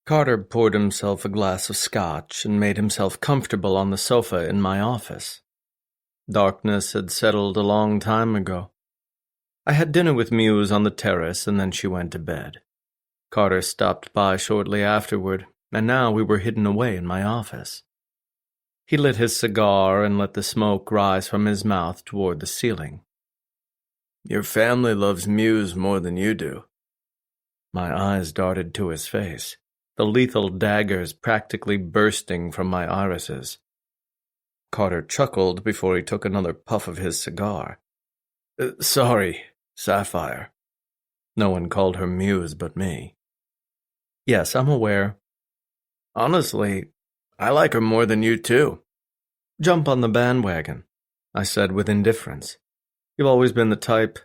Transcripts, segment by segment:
Carter poured himself a glass of scotch and made himself comfortable on the sofa in my office. Darkness had settled a long time ago. I had dinner with Muse on the terrace, and then she went to bed. Carter stopped by shortly afterward, and now we were hidden away in my office. He lit his cigar and let the smoke rise from his mouth toward the ceiling. "Your family loves Muse more than you do." My eyes darted to his face, the lethal daggers practically bursting from my irises. Carter chuckled before he took another puff of his cigar. Sorry, Sapphire." No one called her Muse but me. "Yes, I'm aware." "Honestly, I like her more than you too." "Jump on the bandwagon," I said with indifference. "You've always been the type."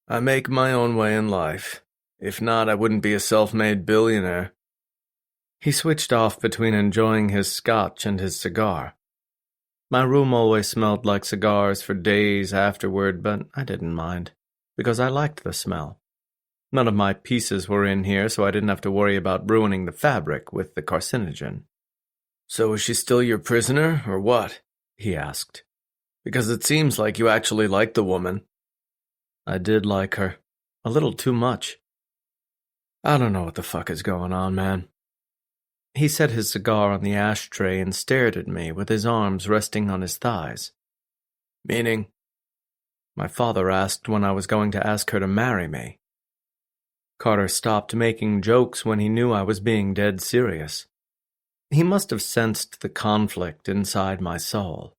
"I make my own way in life. If not, I wouldn't be a self-made billionaire." He switched off between enjoying his scotch and his cigar. My room always smelled like cigars for days afterward, but I didn't mind, because I liked the smell. None of my pieces were in here, so I didn't have to worry about ruining the fabric with the carcinogen. "So is she still your prisoner, or what?" he asked. "Because it seems like you actually like the woman." I did like her. A little too much. I don't know what the fuck is going on, man. He set his cigar on the ashtray and stared at me with his arms resting on his thighs. "Meaning?" My father asked when I was going to ask her to marry me. Carter stopped making jokes when he knew I was being dead serious. He must have sensed the conflict inside my soul.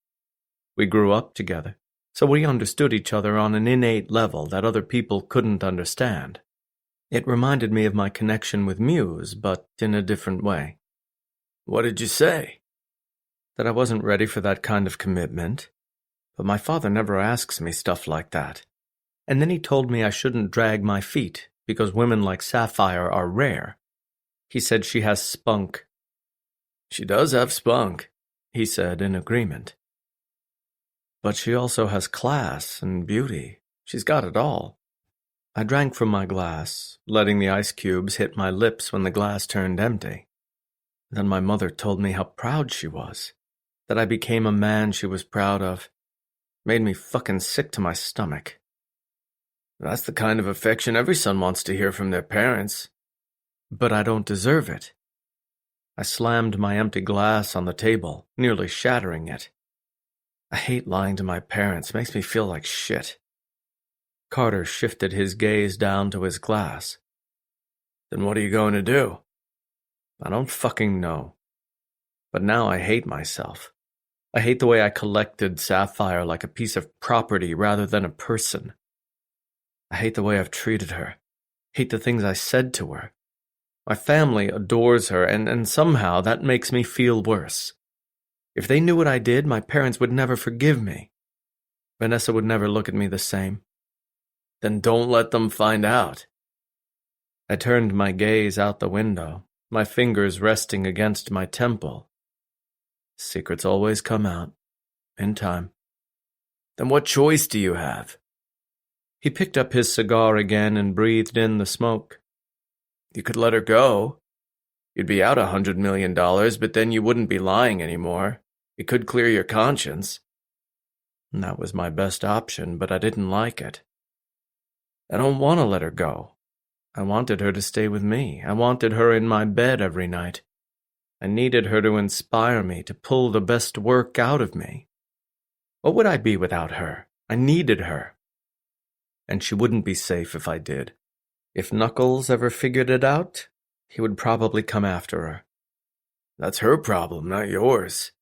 We grew up together, so we understood each other on an innate level that other people couldn't understand. It reminded me of my connection with Muse, but in a different way. "What did you say?" "That I wasn't ready for that kind of commitment. But my father never asks me stuff like that. And then he told me I shouldn't drag my feet, because women like Sapphire are rare. He said she has spunk." "She does have spunk," he said in agreement. "But she also has class and beauty. She's got it all." I drank from my glass, letting the ice cubes hit my lips when the glass turned empty. Then my mother told me how proud she was, that I became a man she was proud of. Made me fucking sick to my stomach. "That's the kind of affection every son wants to hear from their parents." "But I don't deserve it." I slammed my empty glass on the table, nearly shattering it. I hate lying to my parents. Makes me feel like shit. Carter shifted his gaze down to his glass. "Then what are you going to do?" "I don't fucking know. But now I hate myself. I hate the way I collected Sapphire like a piece of property rather than a person. I hate the way I've treated her. Hate the things I said to her. My family adores her, and somehow that makes me feel worse. If they knew what I did, my parents would never forgive me. Vanessa would never look at me the same." "Then don't let them find out." I turned my gaze out the window, my fingers resting against my temple. Secrets always come out. In time. "Then what choice do you have?" He picked up his cigar again and breathed in the smoke. "You could let her go. You'd be out $100 million, but then you wouldn't be lying anymore. It could clear your conscience." And that was my best option, but I didn't like it. I don't want to let her go. I wanted her to stay with me. I wanted her in my bed every night. I needed her to inspire me, to pull the best work out of me. What would I be without her? I needed her. And she wouldn't be safe if I did. If Knuckles ever figured it out, he would probably come after her. "That's her problem, not yours."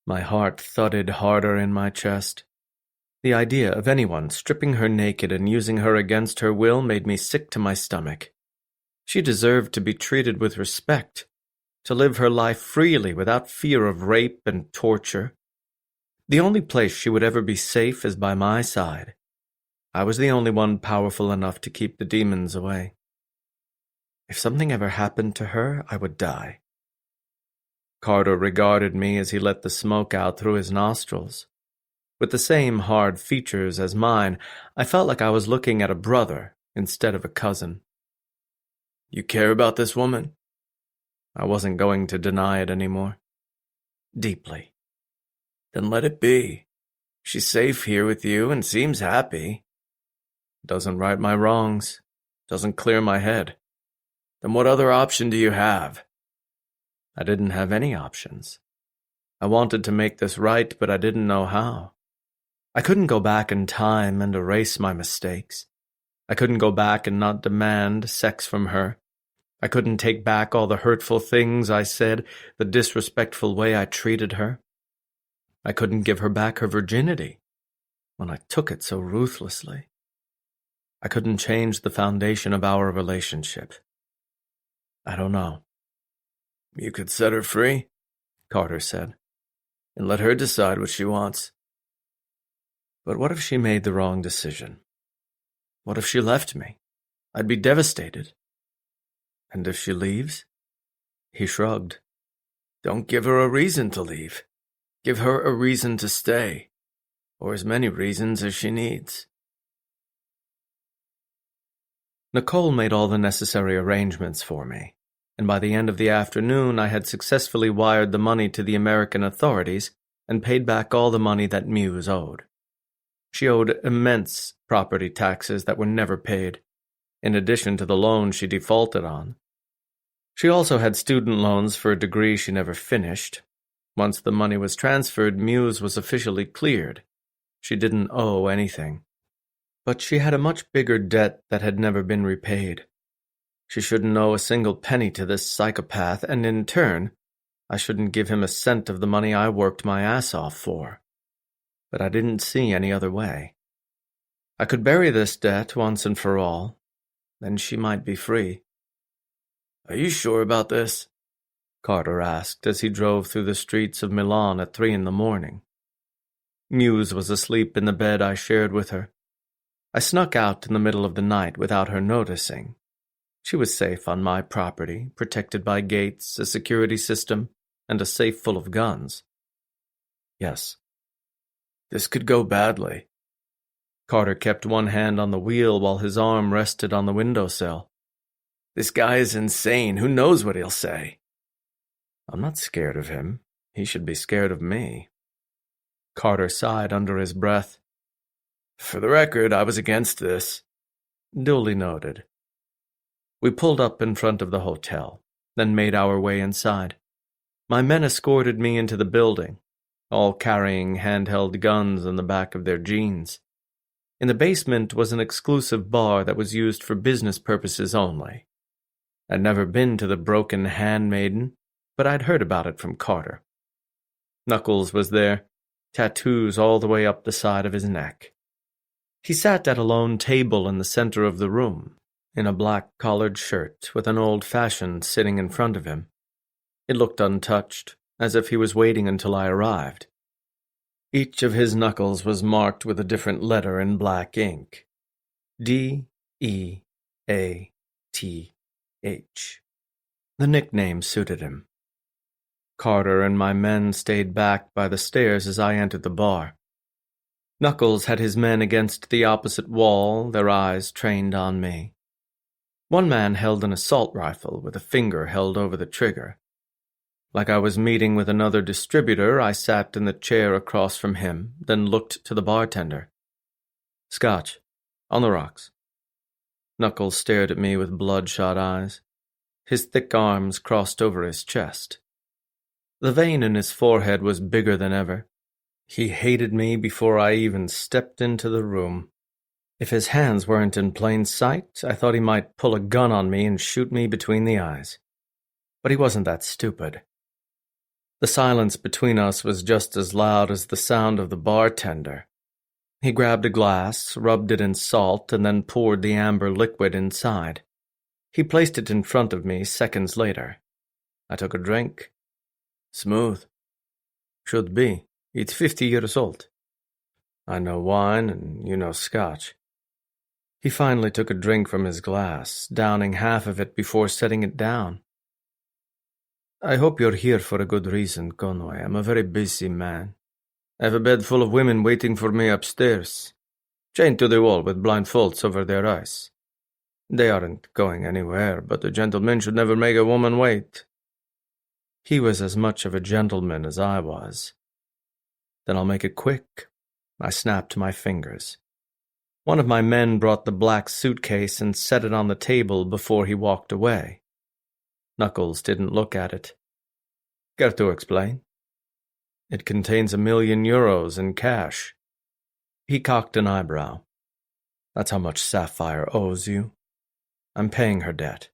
My heart thudded harder in my chest. The idea of anyone stripping her naked and using her against her will made me sick to my stomach. She deserved to be treated with respect, to live her life freely without fear of rape and torture. The only place she would ever be safe is by my side. I was the only one powerful enough to keep the demons away. If something ever happened to her, I would die. Carter regarded me as he let the smoke out through his nostrils. With the same hard features as mine, I felt like I was looking at a brother instead of a cousin. "You care about this woman?" I wasn't going to deny it anymore. Deeply. Then let it be. She's safe here with you and seems happy. Doesn't right my wrongs. Doesn't clear my head. Then what other option do you have? I didn't have any options. I wanted to make this right, but I didn't know how. I couldn't go back in time and erase my mistakes. I couldn't go back and not demand sex from her. I couldn't take back all the hurtful things I said, the disrespectful way I treated her. I couldn't give her back her virginity when I took it so ruthlessly. I couldn't change the foundation of our relationship. I don't know. You could set her free, Carter said, and let her decide what she wants. But what if she made the wrong decision? What if she left me? I'd be devastated. And if she leaves? He shrugged. Don't give her a reason to leave. Give her a reason to stay, or as many reasons as she needs. Nicole made all the necessary arrangements for me, and by the end of the afternoon I had successfully wired the money to the American authorities and paid back all the money that Muse owed. She owed immense property taxes that were never paid, in addition to the loan she defaulted on. She also had student loans for a degree she never finished. Once the money was transferred, Muse was officially cleared. She didn't owe anything. But she had a much bigger debt that had never been repaid. She shouldn't owe a single penny to this psychopath, and in turn, I shouldn't give him a cent of the money I worked my ass off for. But I didn't see any other way. I could bury this debt once and for all, then she might be free. Are you sure about this? Carter asked as he drove through the streets of Milan at 3 a.m. Muse was asleep in the bed I shared with her. I snuck out in the middle of the night without her noticing. She was safe on my property, protected by gates, a security system, and a safe full of guns. Yes. This could go badly. Carter kept one hand on the wheel while his arm rested on the windowsill. This guy is insane. Who knows what he'll say? I'm not scared of him. He should be scared of me. Carter sighed under his breath. For the record, I was against this. Duly noted. We pulled up in front of the hotel, then made our way inside. My men escorted me into the building, all carrying handheld guns in the back of their jeans. In the basement was an exclusive bar that was used for business purposes only. I'd never been to the Broken Handmaiden, but I'd heard about it from Carter. Knuckles was there, tattoos all the way up the side of his neck. He sat at a lone table in the center of the room, in a black collared shirt with an old-fashioned sitting in front of him. It looked untouched, as if he was waiting until I arrived. Each of his knuckles was marked with a different letter in black ink. D-E-A-T-H. The nickname suited him. Carter and my men stayed back by the stairs as I entered the bar. Knuckles had his men against the opposite wall, their eyes trained on me. One man held an assault rifle with a finger held over the trigger. Like I was meeting with another distributor, I sat in the chair across from him, then looked to the bartender. Scotch, on the rocks. Knuckles stared at me with bloodshot eyes. His thick arms crossed over his chest. The vein in his forehead was bigger than ever. He hated me before I even stepped into the room. If his hands weren't in plain sight, I thought he might pull a gun on me and shoot me between the eyes. But he wasn't that stupid. The silence between us was just as loud as the sound of the bartender. He grabbed a glass, rubbed it in salt, and then poured the amber liquid inside. He placed it in front of me seconds later. I took a drink. Smooth. Should be. It's 50 years old. I know wine, and you know scotch. He finally took a drink from his glass, downing half of it before setting it down. I hope you're here for a good reason, Conway. I'm a very busy man. I have a bed full of women waiting for me upstairs, chained to the wall with blindfolds over their eyes. They aren't going anywhere, but a gentleman should never make a woman wait. He was as much of a gentleman as I was. Then I'll make it quick. I snapped my fingers. One of my men brought the black suitcase and set it on the table before he walked away. Knuckles didn't look at it. Care to explain? It contains €1,000,000 in cash. He cocked an eyebrow. That's how much Sapphire owes you. I'm paying her debt.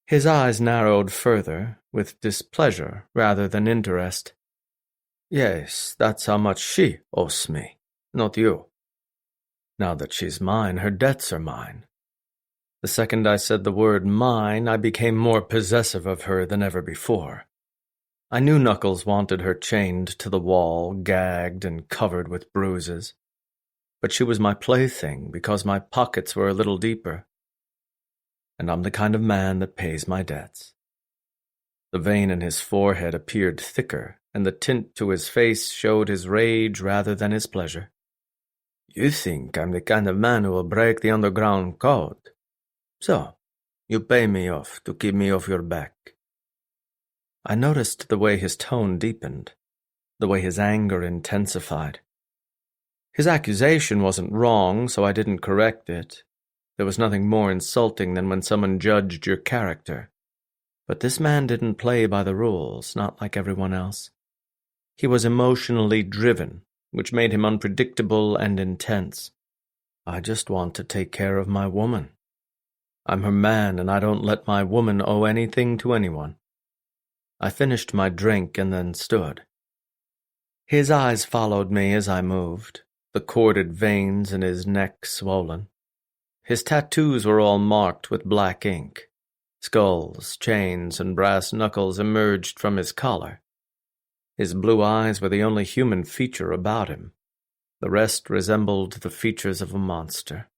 His eyes narrowed further, with displeasure rather than interest. Yes, that's how much she owes me, not you. Now that she's mine, her debts are mine. The second I said the word mine, I became more possessive of her than ever before. I knew Knuckles wanted her chained to the wall, gagged and covered with bruises. But she was my plaything because my pockets were a little deeper. And I'm the kind of man that pays my debts. The vein in his forehead appeared thicker, and the tint to his face showed his rage rather than his pleasure. You think I'm the kind of man who will break the underground code. So, you pay me off to keep me off your back. I noticed the way his tone deepened, the way his anger intensified. His accusation wasn't wrong, so I didn't correct it. There was nothing more insulting than when someone judged your character. But this man didn't play by the rules, not like everyone else. He was emotionally driven, which made him unpredictable and intense. I just want to take care of my woman. I'm her man, and I don't let my woman owe anything to anyone. I finished my drink and then stood. His eyes followed me as I moved, the corded veins in his neck swollen. His tattoos were all marked with black ink. Skulls, chains, and brass knuckles emerged from his collar. His blue eyes were the only human feature about him. The rest resembled the features of a monster.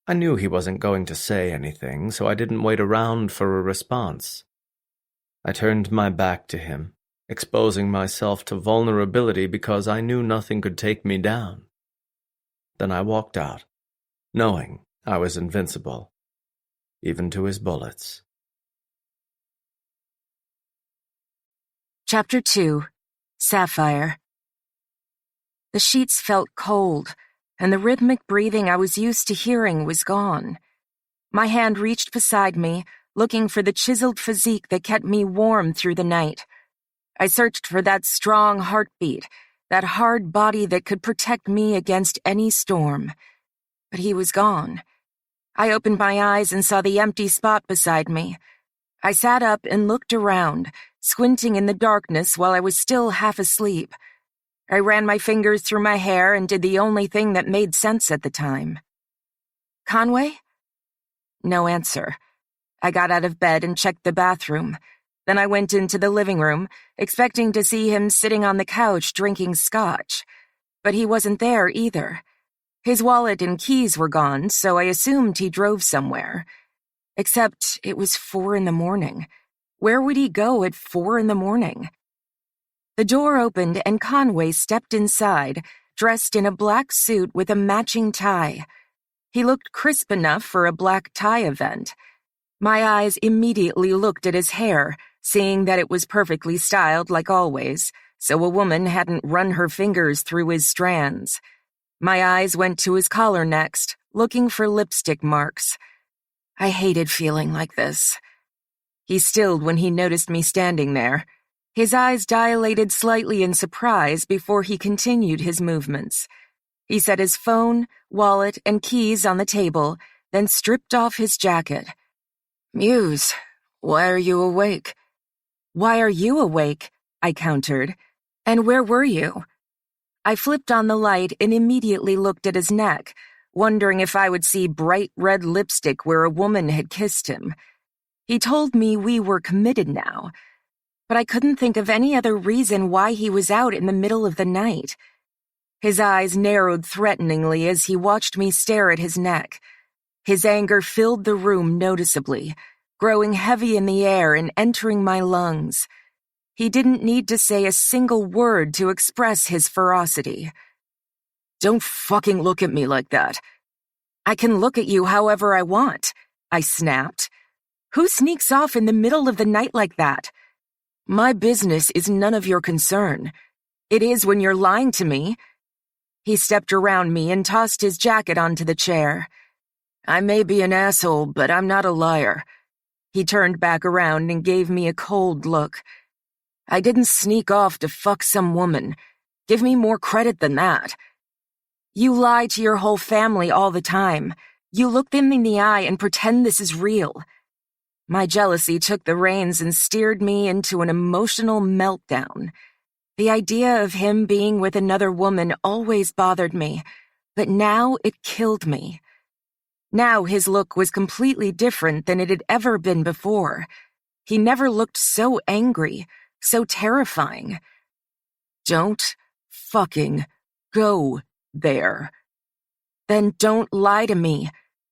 I knew he wasn't going to say anything, so I didn't wait around for a response. I turned my back to him, exposing myself to vulnerability because I knew nothing could take me down. Then I walked out, knowing I was invincible, even to his bullets. Chapter 2. Sapphire. The sheets felt cold, and the rhythmic breathing I was used to hearing was gone. My hand reached beside me, looking for the chiseled physique that kept me warm through the night. I searched for that strong heartbeat, that hard body that could protect me against any storm. But he was gone. I opened my eyes and saw the empty spot beside me. I sat up and looked around, squinting in the darkness while I was still half asleep. I ran my fingers through my hair and did the only thing that made sense at the time. Conway? No answer. I got out of bed and checked the bathroom. Then I went into the living room, expecting to see him sitting on the couch drinking scotch. But he wasn't there either. His wallet and keys were gone, so I assumed he drove somewhere. Except it was 4 a.m. Where would he go at 4 a.m? The door opened and Conway stepped inside, dressed in a black suit with a matching tie. He looked crisp enough for a black tie event. My eyes immediately looked at his hair, seeing that it was perfectly styled like always, so a woman hadn't run her fingers through his strands. My eyes went to his collar next, looking for lipstick marks. I hated feeling like this. He stilled when he noticed me standing there. His eyes dilated slightly in surprise before he continued his movements. He set his phone, wallet, and keys on the table, then stripped off his jacket. Muse, why are you awake? Why are you awake? I countered. And where were you? I flipped on the light and immediately looked at his neck, wondering if I would see bright red lipstick where a woman had kissed him. He told me we were committed now, but I couldn't think of any other reason why he was out in the middle of the night. His eyes narrowed threateningly as he watched me stare at his neck. His anger filled the room noticeably, growing heavy in the air and entering my lungs. He didn't need to say a single word to express his ferocity. Don't fucking look at me like that. I can look at you however I want, I snapped. Who sneaks off in the middle of the night like that? My business is none of your concern. It is when you're lying to me. He stepped around me and tossed his jacket onto the chair. I may be an asshole, but I'm not a liar. He turned back around and gave me a cold look. I didn't sneak off to fuck some woman. Give me more credit than that. You lie to your whole family all the time. You look them in the eye and pretend this is real. My jealousy took the reins and steered me into an emotional meltdown. The idea of him being with another woman always bothered me, but now it killed me. Now his look was completely different than it had ever been before. He never looked so angry, so terrifying. Don't fucking go there. Then don't lie to me.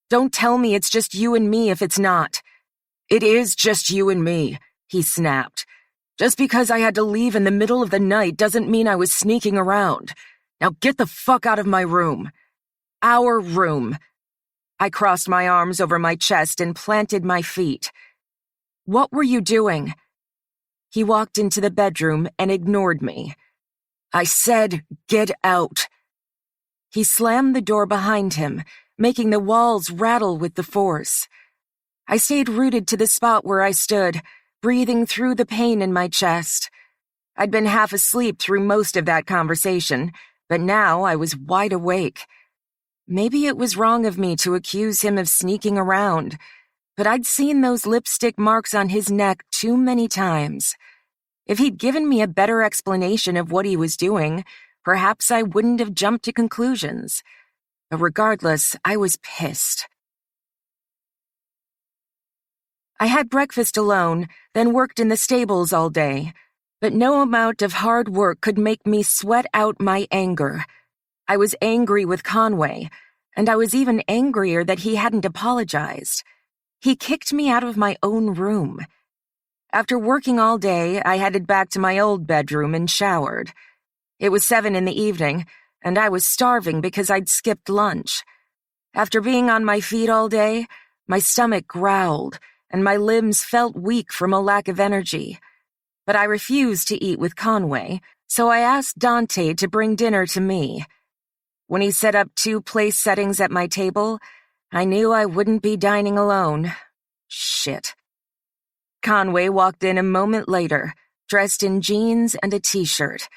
Don't tell me it's just you and me if it's not. It is just you and me, he snapped. Just because I had to leave in the middle of the night doesn't mean I was sneaking around. Now get the fuck out of my room. Our room. I crossed my arms over my chest and planted my feet. What were you doing? He walked into the bedroom and ignored me. I said, get out. He slammed the door behind him, making the walls rattle with the force. I stayed rooted to the spot where I stood, breathing through the pain in my chest. I'd been half asleep through most of that conversation, but now I was wide awake. Maybe it was wrong of me to accuse him of sneaking around, but I'd seen those lipstick marks on his neck too many times. If he'd given me a better explanation of what he was doing, perhaps I wouldn't have jumped to conclusions. But regardless, I was pissed. I had breakfast alone, then worked in the stables all day, but no amount of hard work could make me sweat out my anger. I was angry with Conway, and I was even angrier that he hadn't apologized. He kicked me out of my own room. After working all day, I headed back to my old bedroom and showered. It was 7 in the evening, and I was starving because I'd skipped lunch. After being on my feet all day, my stomach growled, and my limbs felt weak from a lack of energy. But I refused to eat with Conway, so I asked Dante to bring dinner to me. When he set up 2 place settings at my table, I knew I wouldn't be dining alone. Shit. Conway walked in a moment later, dressed in jeans and a t-shirt.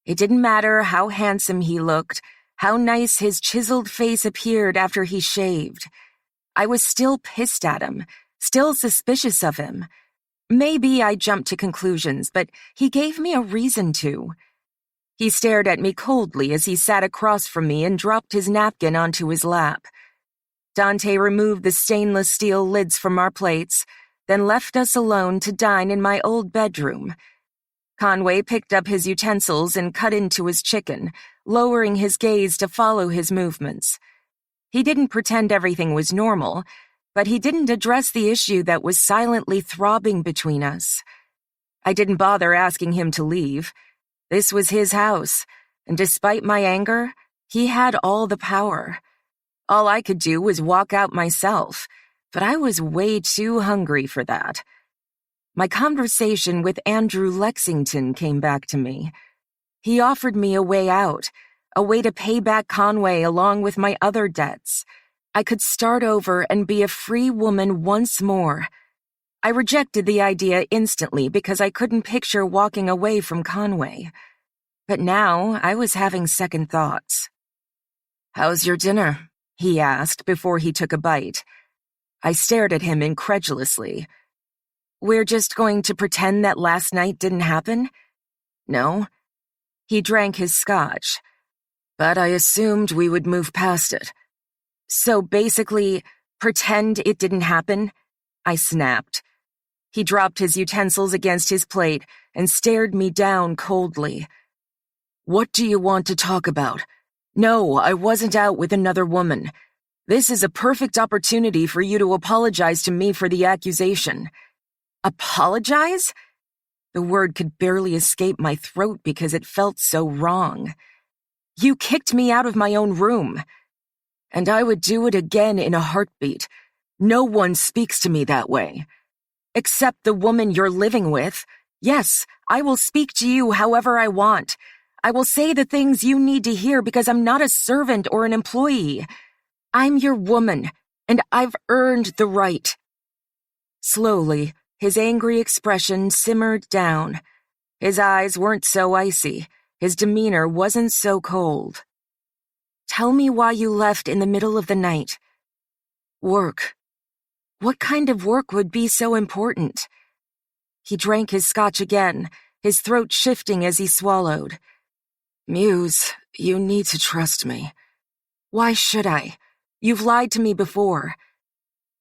It didn't matter how handsome he looked, how nice his chiseled face appeared after he shaved. I was still pissed at him, still suspicious of him. Maybe I jumped to conclusions, but he gave me a reason to. He stared at me coldly as he sat across from me and dropped his napkin onto his lap. Dante removed the stainless steel lids from our plates, then left us alone to dine in my old bedroom. Conway picked up his utensils and cut into his chicken, lowering his gaze to follow his movements. He didn't pretend everything was normal, but he didn't address the issue that was silently throbbing between us. I didn't bother asking him to leave. This was his house, and despite my anger, he had all the power. All I could do was walk out myself, but I was way too hungry for that. My conversation with Andrew Lexington came back to me. He offered me a way out, a way to pay back Conway along with my other debts. I could start over and be a free woman once more. I rejected the idea instantly because I couldn't picture walking away from Conway. But now I was having second thoughts. "How's your dinner?" he asked before he took a bite. I stared at him incredulously. "We're just going to pretend that last night didn't happen?" "No." He drank his scotch. "But I assumed we would move past it." "So basically, pretend it didn't happen?" I snapped. He dropped his utensils against his plate and stared me down coldly. "What do you want to talk about? No, I wasn't out with another woman. This is a perfect opportunity for you to apologize to me for the accusation." Apologize? The word could barely escape my throat because it felt so wrong. "You kicked me out of my own room." "And I would do it again in a heartbeat. No one speaks to me that way. Except the woman you're living with. Yes, I will speak to you however I want. I will say the things you need to hear because I'm not a servant or an employee. I'm your woman, and I've earned the right. Slowly, his angry expression simmered down. His eyes weren't so icy. His demeanor wasn't so cold. Tell me why you left in the middle of the night. Work. What kind of work would be so important? He drank his scotch again, his throat shifting as he swallowed. Muse, you need to trust me. Why should I? You've lied to me before.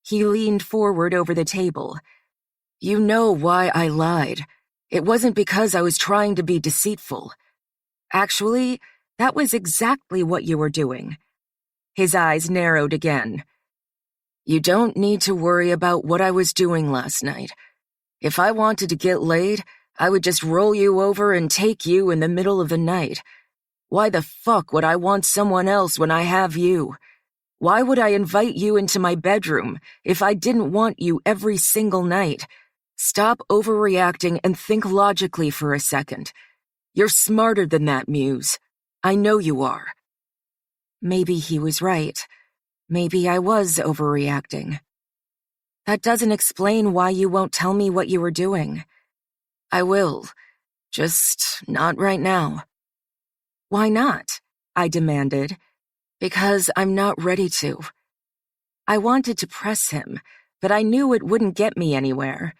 He leaned forward over the table. You know why I lied. It wasn't because I was trying to be deceitful. Actually, that was exactly what you were doing. His eyes narrowed again. You don't need to worry about what I was doing last night. If I wanted to get laid, I would just roll you over and take you in the middle of the night. Why the fuck would I want someone else when I have you? Why would I invite you into my bedroom if I didn't want you every single night? Stop overreacting and think logically for a second. You're smarter than that, Muse. I know you are. Maybe he was right. Maybe I was overreacting. That doesn't explain why you won't tell me what you were doing. I will. Just not right now. Why not? I demanded. Because I'm not ready to. I wanted to press him, but I knew it wouldn't get me anywhere.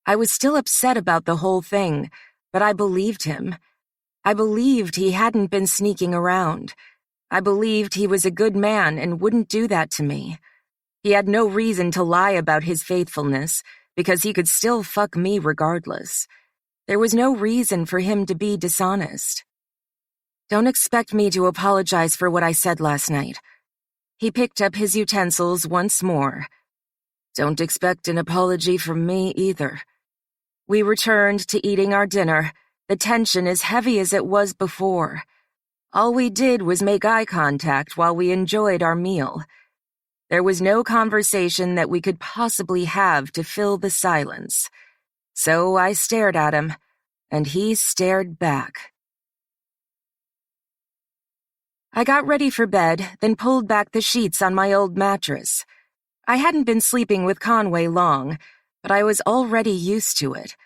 I was still upset about the whole thing, but I believed him. I believed he hadn't been sneaking around. I believed he was a good man and wouldn't do that to me. He had no reason to lie about his faithfulness, because he could still fuck me regardless. There was no reason for him to be dishonest. Don't expect me to apologize for what I said last night. He picked up his utensils once more. Don't expect an apology from me either. We returned to eating our dinner, the tension as heavy as it was before. All we did was make eye contact while we enjoyed our meal. There was no conversation that we could possibly have to fill the silence. So I stared at him, and he stared back. I got ready for bed, then pulled back the sheets on my old mattress. I hadn't been sleeping with Conway long, but I was already used to it.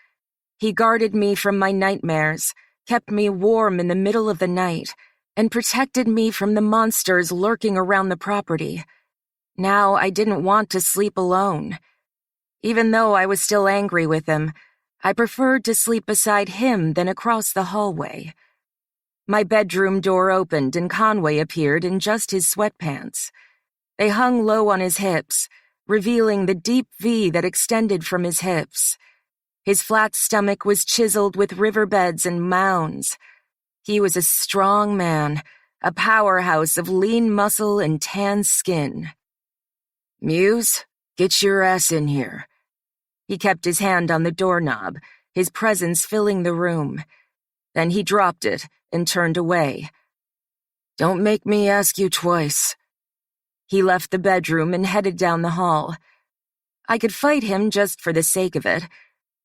He guarded me from my nightmares, kept me warm in the middle of the night, and protected me from the monsters lurking around the property. Now I didn't want to sleep alone. Even though I was still angry with him, I preferred to sleep beside him than across the hallway. My bedroom door opened and Conway appeared in just his sweatpants. They hung low on his hips, revealing the deep V that extended from his hips. His flat stomach was chiseled with riverbeds and mounds. He was a strong man, a powerhouse of lean muscle and tan skin. Muse, get your ass in here. He kept his hand on the doorknob, his presence filling the room. Then he dropped it and turned away. Don't make me ask you twice. He left the bedroom and headed down the hall. I could fight him just for the sake of it,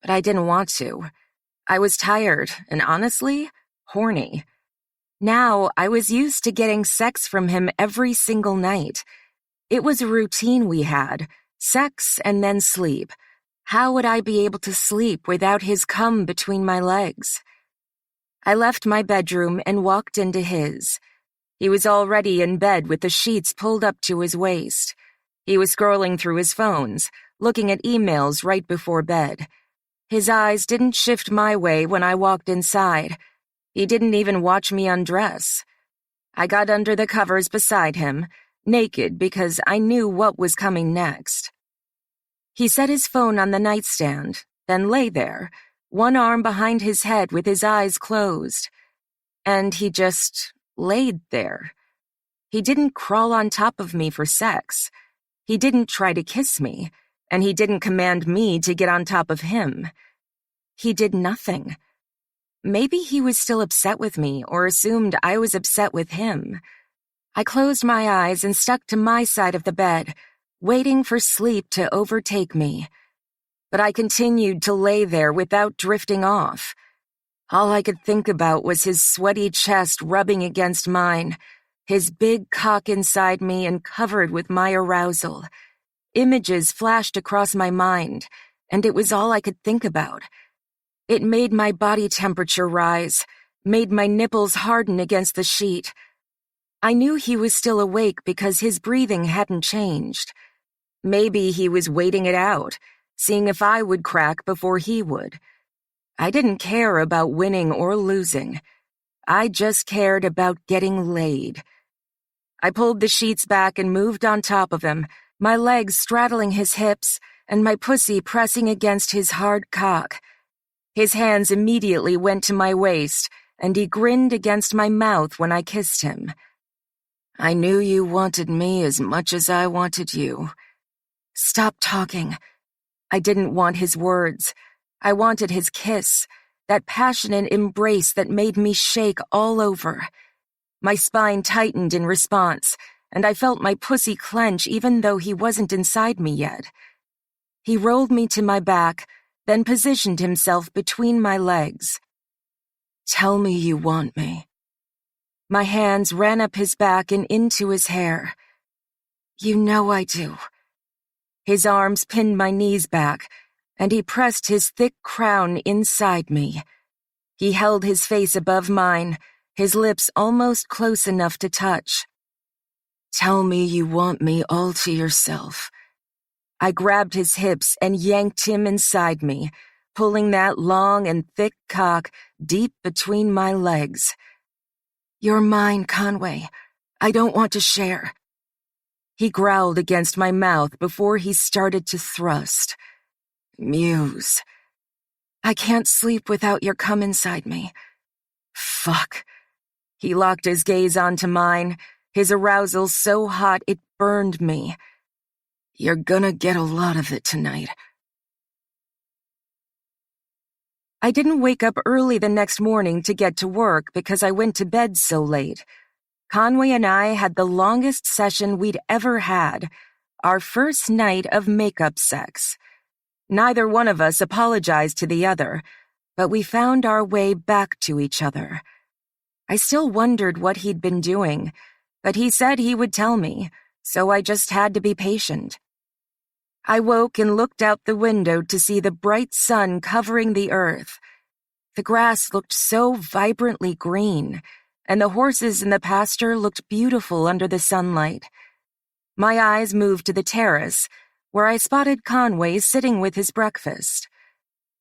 but I didn't want to. I was tired and honestly, horny. Now I was used to getting sex from him every single night. It was a routine we had, sex and then sleep. How would I be able to sleep without his cum between my legs? I left my bedroom and walked into his. He was already in bed with the sheets pulled up to his waist. He was scrolling through his phones, looking at emails right before bed. His eyes didn't shift my way when I walked inside. He didn't even watch me undress. I got under the covers beside him, naked because I knew what was coming next. He set his phone on the nightstand, then lay there, one arm behind his head with his eyes closed. And he just laid there. He didn't crawl on top of me for sex. He didn't try to kiss me, and he didn't command me to get on top of him. He did nothing. Maybe he was still upset with me or assumed I was upset with him. I closed my eyes and stuck to my side of the bed, waiting for sleep to overtake me. But I continued to lay there without drifting off. All I could think about was his sweaty chest rubbing against mine, his big cock inside me and covered with my arousal. Images flashed across my mind, and it was all I could think about. It made my body temperature rise, made my nipples harden against the sheet. I knew he was still awake because his breathing hadn't changed. Maybe he was waiting it out, seeing if I would crack before he would. I didn't care about winning or losing. I just cared about getting laid. I pulled the sheets back and moved on top of him, my legs straddling his hips and my pussy pressing against his hard cock. His hands immediately went to my waist, and he grinned against my mouth when I kissed him. I knew you wanted me as much as I wanted you. Stop talking. I didn't want his words. I wanted his kiss, that passionate embrace that made me shake all over. My spine tightened in response, and I felt my pussy clench even though he wasn't inside me yet. He rolled me to my back, then positioned himself between my legs. Tell me you want me. My hands ran up his back and into his hair. You know I do. His arms pinned my knees back, and he pressed his thick crown inside me. He held his face above mine, his lips almost close enough to touch. Tell me you want me all to yourself. I grabbed his hips and yanked him inside me, pulling that long and thick cock deep between my legs. You're mine, Conway. I don't want to share. He growled against my mouth before he started to thrust. Muse. I can't sleep without your cum inside me. Fuck. He locked his gaze onto mine, his arousal so hot it burned me. You're gonna get a lot of it tonight. I didn't wake up early the next morning to get to work because I went to bed so late. Conway and I had the longest session we'd ever had, our first night of makeup sex. Neither one of us apologized to the other, but we found our way back to each other. I still wondered what he'd been doing, but he said he would tell me, so I just had to be patient. I woke and looked out the window to see the bright sun covering the earth. The grass looked so vibrantly green, and the horses in the pasture looked beautiful under the sunlight. My eyes moved to the terrace, where I spotted Conway sitting with his breakfast.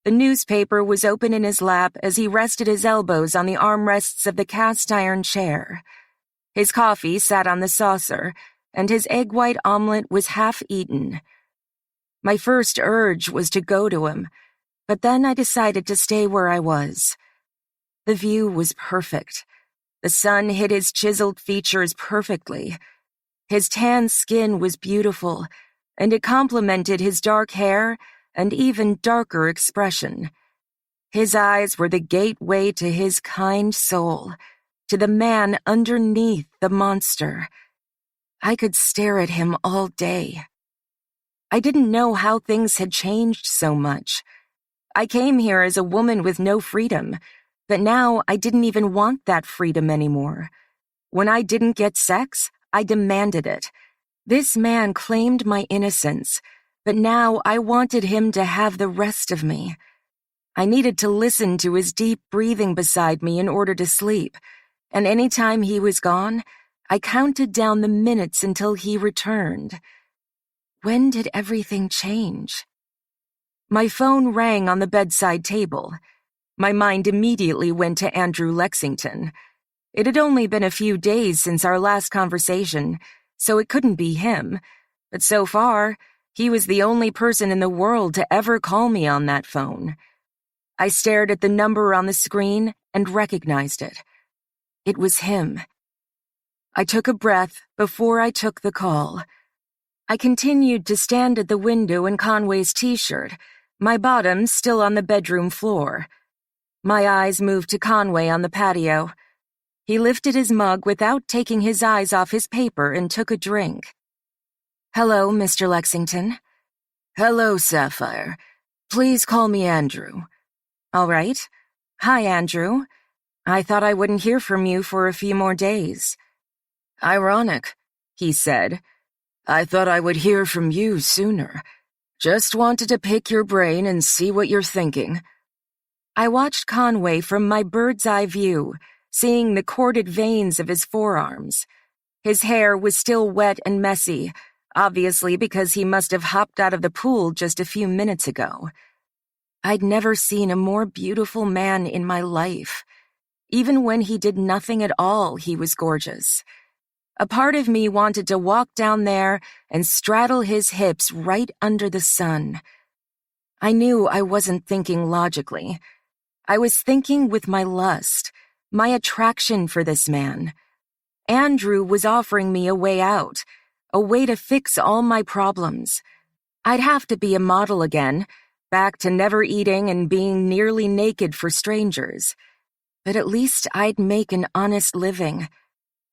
The newspaper was open in his lap as he rested his elbows on the armrests of the cast-iron chair. His coffee sat on the saucer, and his egg-white omelet was half-eaten. My first urge was to go to him, but then I decided to stay where I was. The view was perfect. The sun hit his chiseled features perfectly. His tan skin was beautiful, and it complemented his dark hair and even darker expression. His eyes were the gateway to his kind soul, to the man underneath the monster. I could stare at him all day. I didn't know how things had changed so much. I came here as a woman with no freedom, but now I didn't even want that freedom anymore. When I didn't get sex, I demanded it. This man claimed my innocence, but now I wanted him to have the rest of me. I needed to listen to his deep breathing beside me in order to sleep, and any time he was gone, I counted down the minutes until he returned. When did everything change? My phone rang on the bedside table. My mind immediately went to Andrew Lexington. It had only been a few days since our last conversation, so it couldn't be him, but so far, he was the only person in the world to ever call me on that phone. I stared at the number on the screen and recognized it. It was him. I took a breath before I took the call. I continued to stand at the window in Conway's t-shirt, my bottom still on the bedroom floor. My eyes moved to Conway on the patio. He lifted his mug without taking his eyes off his paper and took a drink. Hello, Mr. Lexington. Hello, Sapphire. Please call me Andrew. All right. Hi, Andrew. I thought I wouldn't hear from you for a few more days. Ironic, he said. I thought I would hear from you sooner. Just wanted to pick your brain and see what you're thinking. I watched Conway from my bird's-eye view, seeing the corded veins of his forearms. His hair was still wet and messy, obviously because he must have hopped out of the pool just a few minutes ago. I'd never seen a more beautiful man in my life. Even when he did nothing at all, he was gorgeous. A part of me wanted to walk down there and straddle his hips right under the sun. I knew I wasn't thinking logically. I was thinking with my lust, my attraction for this man. Andrew was offering me a way out, a way to fix all my problems. I'd have to be a model again, back to never eating and being nearly naked for strangers. But at least I'd make an honest living.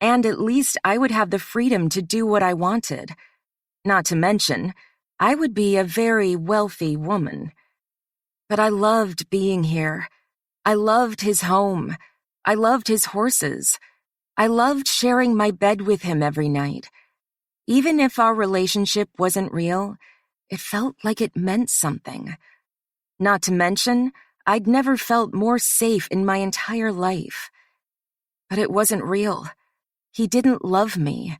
And at least I would have the freedom to do what I wanted. Not to mention, I would be a very wealthy woman. But I loved being here. I loved his home. I loved his horses. I loved sharing my bed with him every night. Even if our relationship wasn't real, it felt like it meant something. Not to mention, I'd never felt more safe in my entire life. But it wasn't real. He didn't love me.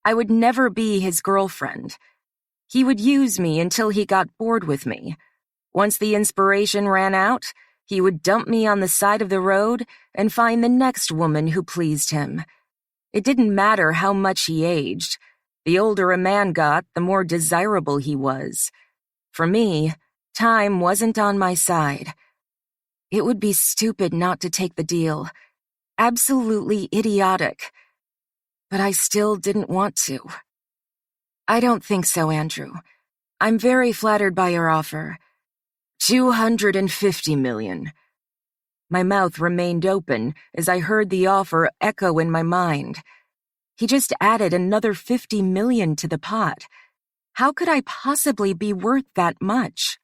I would never be his girlfriend. He would use me until he got bored with me. Once the inspiration ran out, he would dump me on the side of the road and find the next woman who pleased him. It didn't matter how much he aged. The older a man got, the more desirable he was. For me, time wasn't on my side. It would be stupid not to take the deal. Absolutely idiotic. But I still didn't want to. I don't think so, Andrew. I'm very flattered by your offer. 250 million. My mouth remained open as I heard the offer echo in my mind. He just added another 50 million to the pot. How could I possibly be worth that much?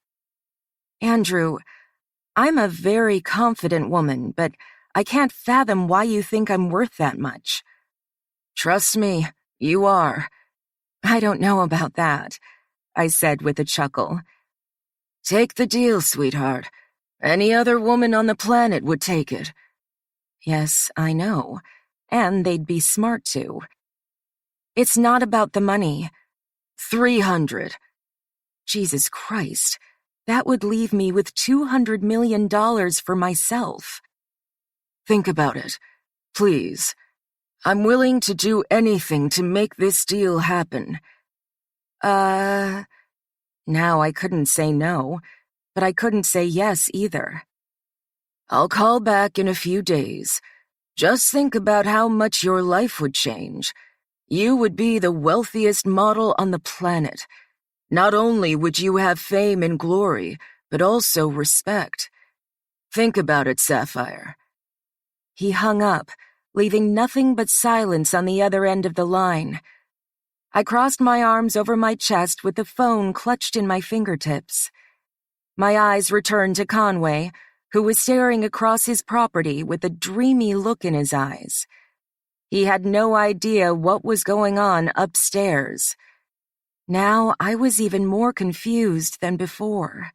Andrew, I'm a very confident woman, but I can't fathom why you think I'm worth that much. Trust me, you are. I don't know about that, I said with a chuckle. Take the deal, sweetheart. Any other woman on the planet would take it. Yes, I know. And they'd be smart to. It's not about the money. 300. Jesus Christ. That would leave me with $200 million for myself. Think about it. Please. I'm willing to do anything to make this deal happen. Now I couldn't say no, but I couldn't say yes either. I'll call back in a few days. Just think about how much your life would change. You would be the wealthiest model on the planet. Not only would you have fame and glory, but also respect. Think about it, Sapphire. He hung up, leaving nothing but silence on the other end of the line. I crossed my arms over my chest with the phone clutched in my fingertips. My eyes returned to Conway, who was staring across his property with a dreamy look in his eyes. He had no idea what was going on upstairs. Now I was even more confused than before.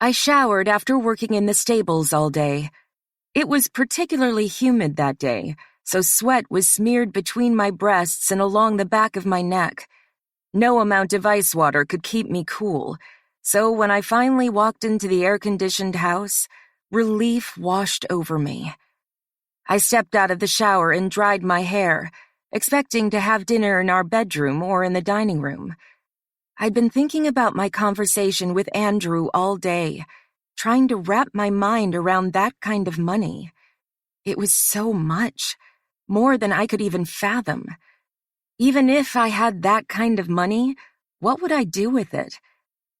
I showered after working in the stables all day. It was particularly humid that day, so sweat was smeared between my breasts and along the back of my neck. No amount of ice water could keep me cool, so when I finally walked into the air-conditioned house, relief washed over me. I stepped out of the shower and dried my hair, expecting to have dinner in our bedroom or in the dining room. I'd been thinking about my conversation with Andrew all day, trying to wrap my mind around that kind of money. It was so much, more than I could even fathom. Even if I had that kind of money, what would I do with it?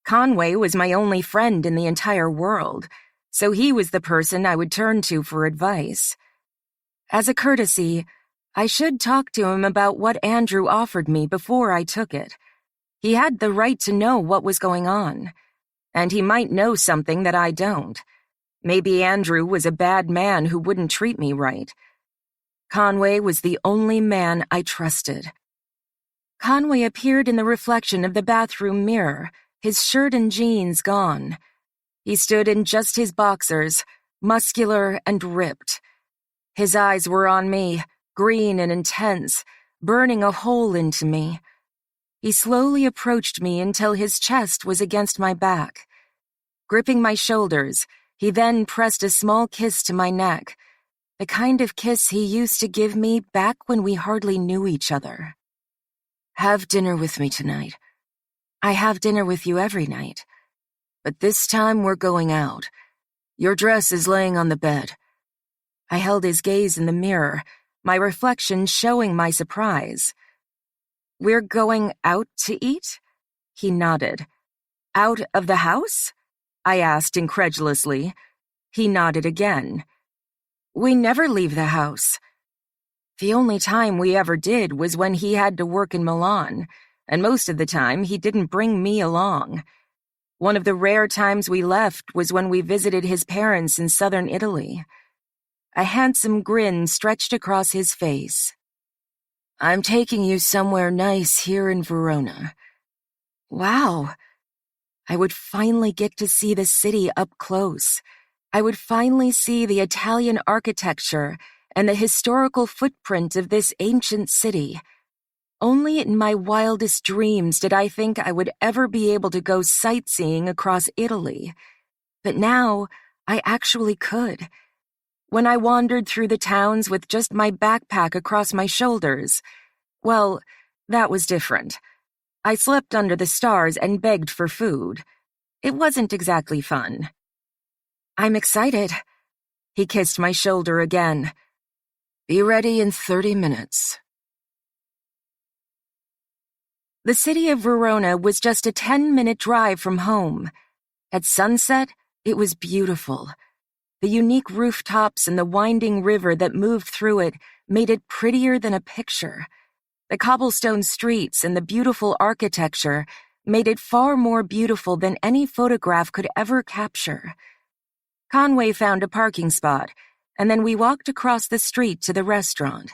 Conway was my only friend in the entire world, so he was the person I would turn to for advice. As a courtesy, I should talk to him about what Andrew offered me before I took it. He had the right to know what was going on. And he might know something that I don't. Maybe Andrew was a bad man who wouldn't treat me right. Conway was the only man I trusted. Conway appeared in the reflection of the bathroom mirror, his shirt and jeans gone. He stood in just his boxers, muscular and ripped. His eyes were on me, green and intense, burning a hole into me. He slowly approached me until his chest was against my back. Gripping my shoulders, he then pressed a small kiss to my neck, the kind of kiss he used to give me back when we hardly knew each other. "Have dinner with me tonight. I have dinner with you every night. But this time we're going out. Your dress is laying on the bed." I held his gaze in the mirror, my reflection showing my surprise. "We're going out to eat?" He nodded. "Out of the house?" I asked incredulously. He nodded again. "We never leave the house." The only time we ever did was when he had to work in Milan, and most of the time he didn't bring me along. One of the rare times we left was when we visited his parents in southern Italy. A handsome grin stretched across his face. "I'm taking you somewhere nice here in Verona." Wow. I would finally get to see the city up close. I would finally see the Italian architecture and the historical footprint of this ancient city. Only in my wildest dreams did I think I would ever be able to go sightseeing across Italy. But now, I actually could. When I wandered through the towns with just my backpack across my shoulders, well, that was different. I slept under the stars and begged for food. It wasn't exactly fun. "I'm excited." He kissed my shoulder again. "Be ready in 30 minutes. The city of Verona was just a 10-minute drive from home. At sunset, it was beautiful. The unique rooftops and the winding river that moved through it made it prettier than a picture. The cobblestone streets and the beautiful architecture made it far more beautiful than any photograph could ever capture. Conway found a parking spot, and then we walked across the street to the restaurant.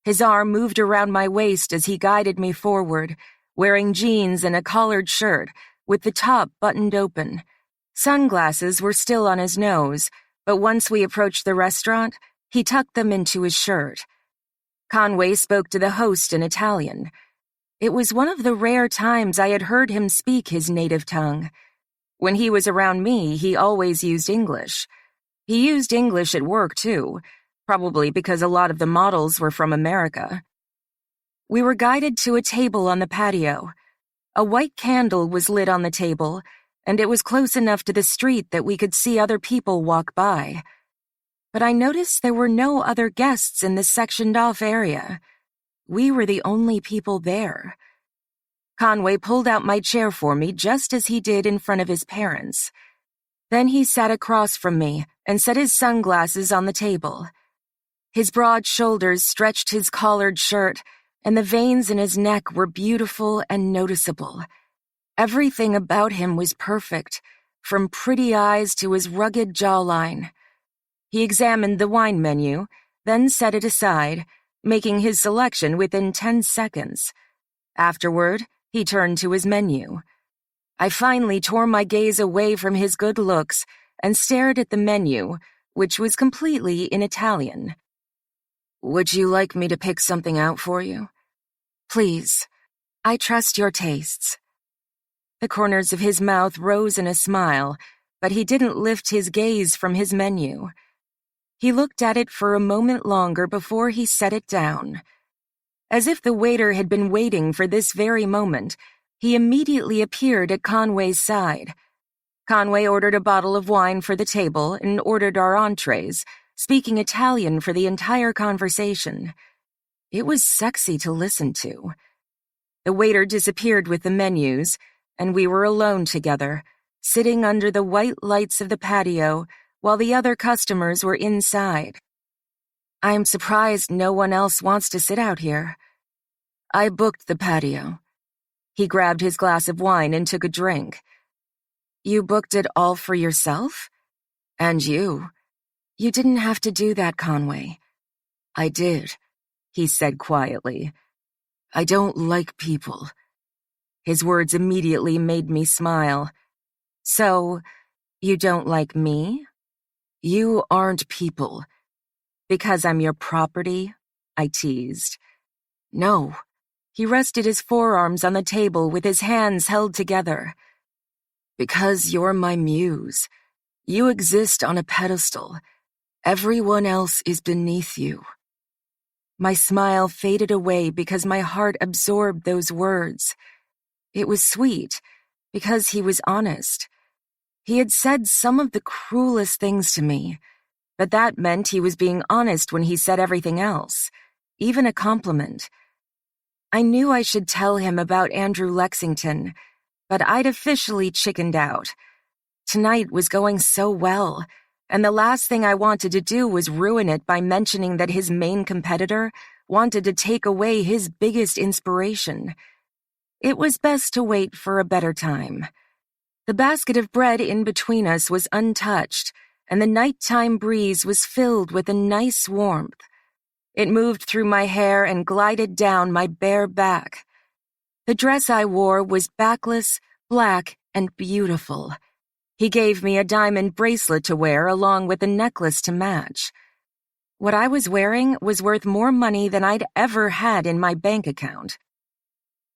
His arm moved around my waist as he guided me forward, wearing jeans and a collared shirt, with the top buttoned open. Sunglasses were still on his nose, but once we approached the restaurant, he tucked them into his shirt. Conway spoke to the host in Italian. It was one of the rare times I had heard him speak his native tongue. When he was around me, he always used English. He used English at work, too, probably because a lot of the models were from America. We were guided to a table on the patio. A white candle was lit on the table, and it was close enough to the street that we could see other people walk by. But I noticed there were no other guests in this sectioned-off area. We were the only people there. Conway pulled out my chair for me just as he did in front of his parents. Then he sat across from me and set his sunglasses on the table. His broad shoulders stretched his collared shirt, and the veins in his neck were beautiful and noticeable. Everything about him was perfect, from pretty eyes to his rugged jawline. He examined the wine menu, then set it aside, making his selection within 10 seconds. Afterward, he turned to his menu. I finally tore my gaze away from his good looks and stared at the menu, which was completely in Italian. "Would you like me to pick something out for you?" "Please. I trust your tastes." The corners of his mouth rose in a smile, but he didn't lift his gaze from his menu. He looked at it for a moment longer before he set it down. As if the waiter had been waiting for this very moment, he immediately appeared at Conway's side. Conway ordered a bottle of wine for the table and ordered our entrees, speaking Italian for the entire conversation. It was sexy to listen to. The waiter disappeared with the menus, and we were alone together, sitting under the white lights of the patio while the other customers were inside. I'm surprised no one else wants to sit out here. I booked the patio. He grabbed his glass of wine and took a drink. You booked it all for yourself? And you. You didn't have to do that, Conway. I did, he said quietly. I don't like people. His words immediately made me smile. So, you don't like me? You aren't people. Because I'm your property? I teased. No. He rested his forearms on the table with his hands held together. Because you're my muse. You exist on a pedestal. Everyone else is beneath you. My smile faded away because my heart absorbed those words. It was sweet, because he was honest. He had said some of the cruelest things to me, but that meant he was being honest when he said everything else, even a compliment. I knew I should tell him about Andrew Lexington, but I'd officially chickened out. Tonight was going so well, and the last thing I wanted to do was ruin it by mentioning that his main competitor wanted to take away his biggest inspiration. It was best to wait for a better time. The basket of bread in between us was untouched, and the nighttime breeze was filled with a nice warmth. It moved through my hair and glided down my bare back. The dress I wore was backless, black, and beautiful. He gave me a diamond bracelet to wear along with a necklace to match. What I was wearing was worth more money than I'd ever had in my bank account.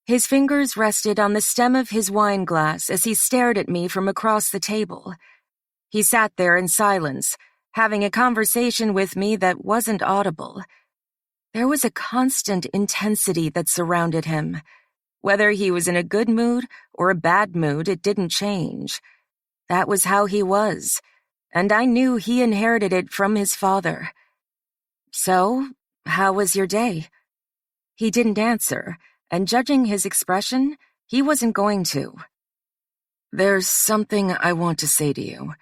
His fingers rested on the stem of his wine glass as he stared at me from across the table. He sat there in silence, having a conversation with me that wasn't audible. There was a constant intensity that surrounded him. Whether he was in a good mood or a bad mood, it didn't change. That was how he was, and I knew he inherited it from his father. So, how was your day? He didn't answer, and judging his expression, he wasn't going to. There's something I want to say to you.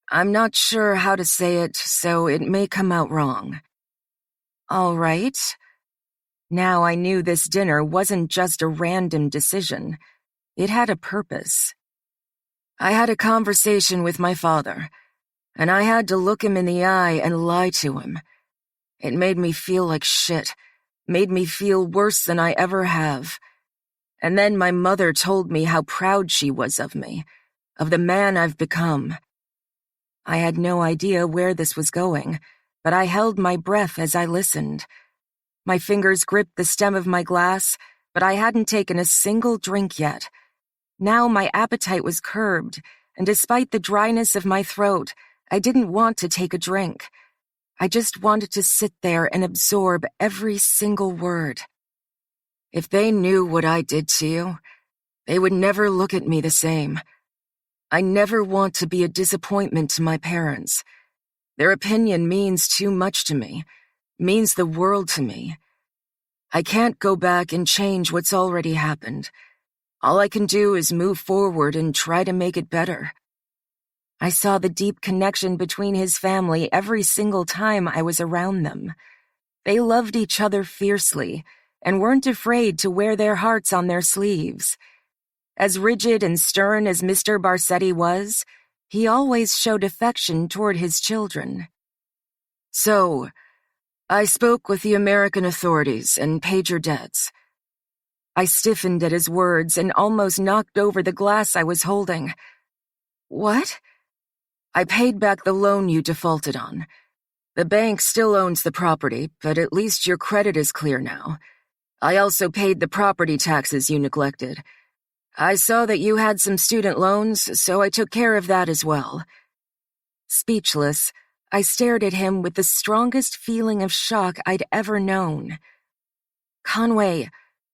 I'm not sure how to say it, so it may come out wrong. All right. Now I knew this dinner wasn't just a random decision. It had a purpose. I had a conversation with my father, and I had to look him in the eye and lie to him. It made me feel like shit, made me feel worse than I ever have. And then my mother told me how proud she was of me, of the man I've become. I had no idea where this was going, but I held my breath as I listened. My fingers gripped the stem of my glass, but I hadn't taken a single drink yet. Now my appetite was curbed, and despite the dryness of my throat, I didn't want to take a drink. I just wanted to sit there and absorb every single word. If they knew what I did to you, they would never look at me the same. I never want to be a disappointment to my parents. Their opinion means too much to me, means the world to me. I can't go back and change what's already happened. All I can do is move forward and try to make it better. I saw the deep connection between his family every single time I was around them. They loved each other fiercely and weren't afraid to wear their hearts on their sleeves. As rigid and stern as Mr. Barsetti was, he always showed affection toward his children. So, I spoke with the American authorities and paid your debts. I stiffened at his words and almost knocked over the glass I was holding. What? I paid back the loan you defaulted on. The bank still owns the property, but at least your credit is clear now. I also paid the property taxes you neglected. I saw that you had some student loans, so I took care of that as well. Speechless, I stared at him with the strongest feeling of shock I'd ever known. Conway,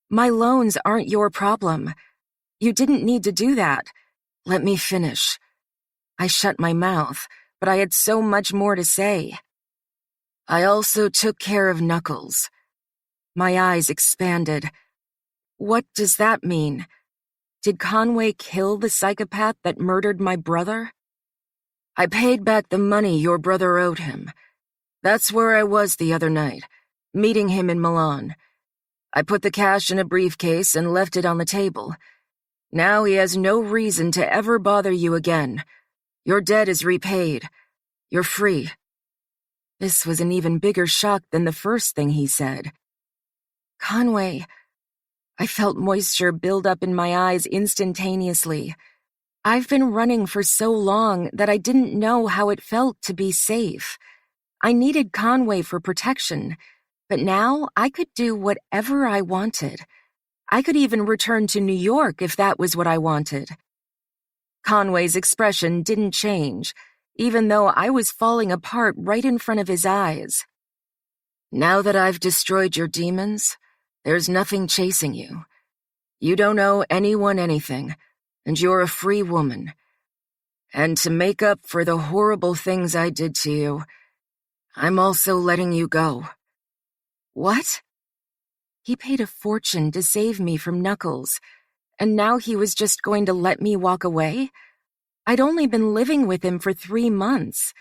my loans aren't your problem. You didn't need to do that. Let me finish. I shut my mouth, but I had so much more to say. I also took care of Knuckles. My eyes expanded. What does that mean? Did Conway kill the psychopath that murdered my brother? I paid back the money your brother owed him. That's where I was the other night, meeting him in Milan. I put the cash in a briefcase and left it on the table. Now he has no reason to ever bother you again. Your debt is repaid. You're free." This was an even bigger shock than the first thing he said. "Conway," I felt moisture build up in my eyes instantaneously. I've been running for so long that I didn't know how it felt to be safe. I needed Conway for protection, but now I could do whatever I wanted. I could even return to New York if that was what I wanted. Conway's expression didn't change, even though I was falling apart right in front of his eyes. "Now that I've destroyed your demons, there's nothing chasing you. You don't owe anyone anything, and you're a free woman. And to make up for the horrible things I did to you, I'm also letting you go." "What?" He paid a fortune to save me from Knuckles, and now he was just going to let me walk away? I'd only been living with him for 3 months.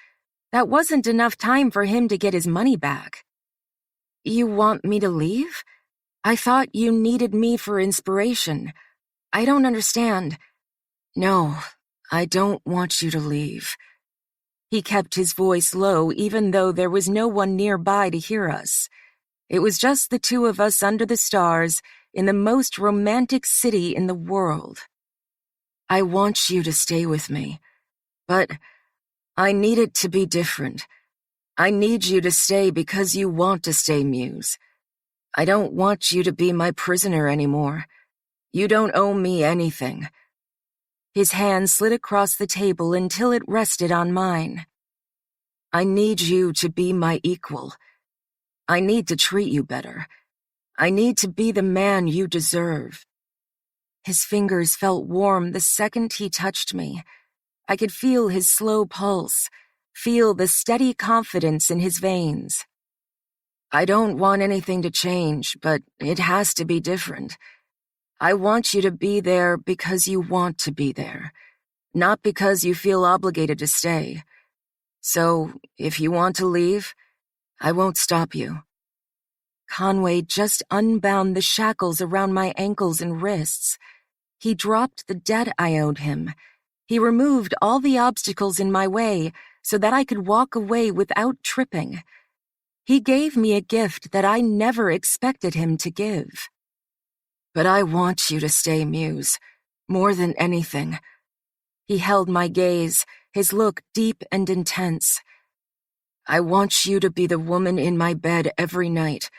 That wasn't enough time for him to get his money back. "You want me to leave? I thought you needed me for inspiration. I don't understand." "No, I don't want you to leave." He kept his voice low even though there was no one nearby to hear us. It was just the two of us under the stars in the most romantic city in the world. "I want you to stay with me, but I need it to be different. I need you to stay because you want to stay, Muse. I don't want you to be my prisoner anymore. You don't owe me anything." His hand slid across the table until it rested on mine. "I need you to be my equal. I need to treat you better. I need to be the man you deserve." His fingers felt warm the second he touched me. I could feel his slow pulse, feel the steady confidence in his veins. "I don't want anything to change, but it has to be different. I want you to be there because you want to be there, not because you feel obligated to stay. So, if you want to leave, I won't stop you." Conway just unbound the shackles around my ankles and wrists. He dropped the debt I owed him. He removed all the obstacles in my way so that I could walk away without tripping. He gave me a gift that I never expected him to give. "But I want you to stay, Muse, more than anything." He held my gaze, his look deep and intense. "I want you to be the woman in my bed every night.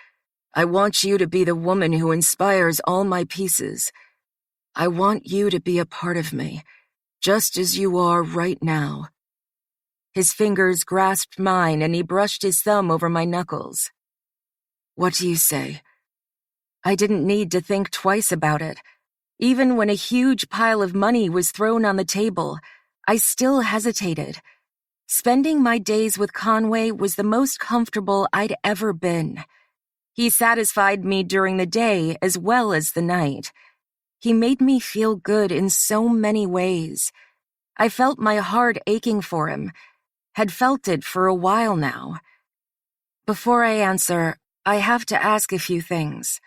I want you to be the woman who inspires all my pieces. I want you to be a part of me, just as you are right now." His fingers grasped mine and he brushed his thumb over my knuckles. "What do you say?" I didn't need to think twice about it. Even when a huge pile of money was thrown on the table, I still hesitated. Spending my days with Conway was the most comfortable I'd ever been. He satisfied me during the day as well as the night. He made me feel good in so many ways. I felt my heart aching for him, had felt it for a while now. "Before I answer, I have to ask a few things."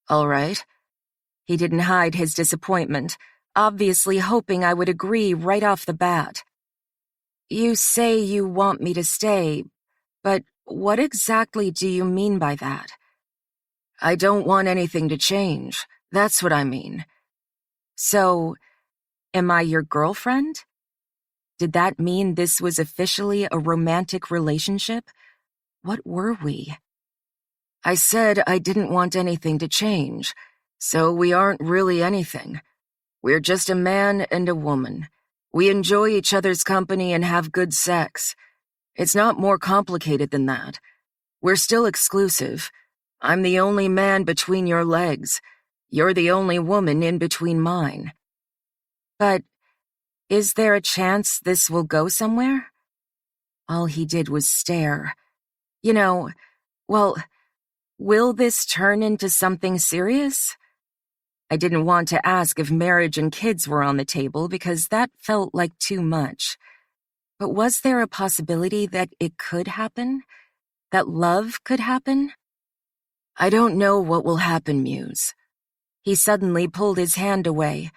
"All right." He didn't hide his disappointment, obviously hoping I would agree right off the bat. "You say you want me to stay, but what exactly do you mean by that?" "I don't want anything to change. That's what I mean." "So, am I your girlfriend?" Did that mean this was officially a romantic relationship? What were we? "I said I didn't want anything to change, so we aren't really anything. We're just a man and a woman. We enjoy each other's company and have good sex. It's not more complicated than that. We're still exclusive. I'm the only man between your legs. You're the only woman in between mine." "But is there a chance this will go somewhere?" All he did was stare. Well, will this turn into something serious? I didn't want to ask if marriage and kids were on the table because that felt like too much. But was there a possibility that it could happen? that love could happen? I don't know what will happen, Muse. He suddenly pulled his hand away,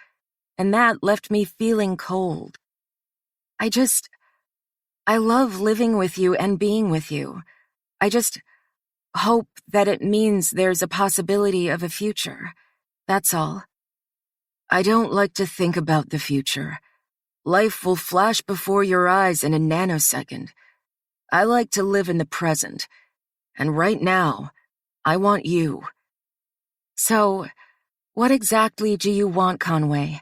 and that left me feeling cold. I love living with you and being with you. I just hope that it means there's a possibility of a future. That's all. I don't like to think about the future. Life will flash before your eyes in a nanosecond. I like to live in the present. And right now, I want you. So, what exactly do you want, Conway?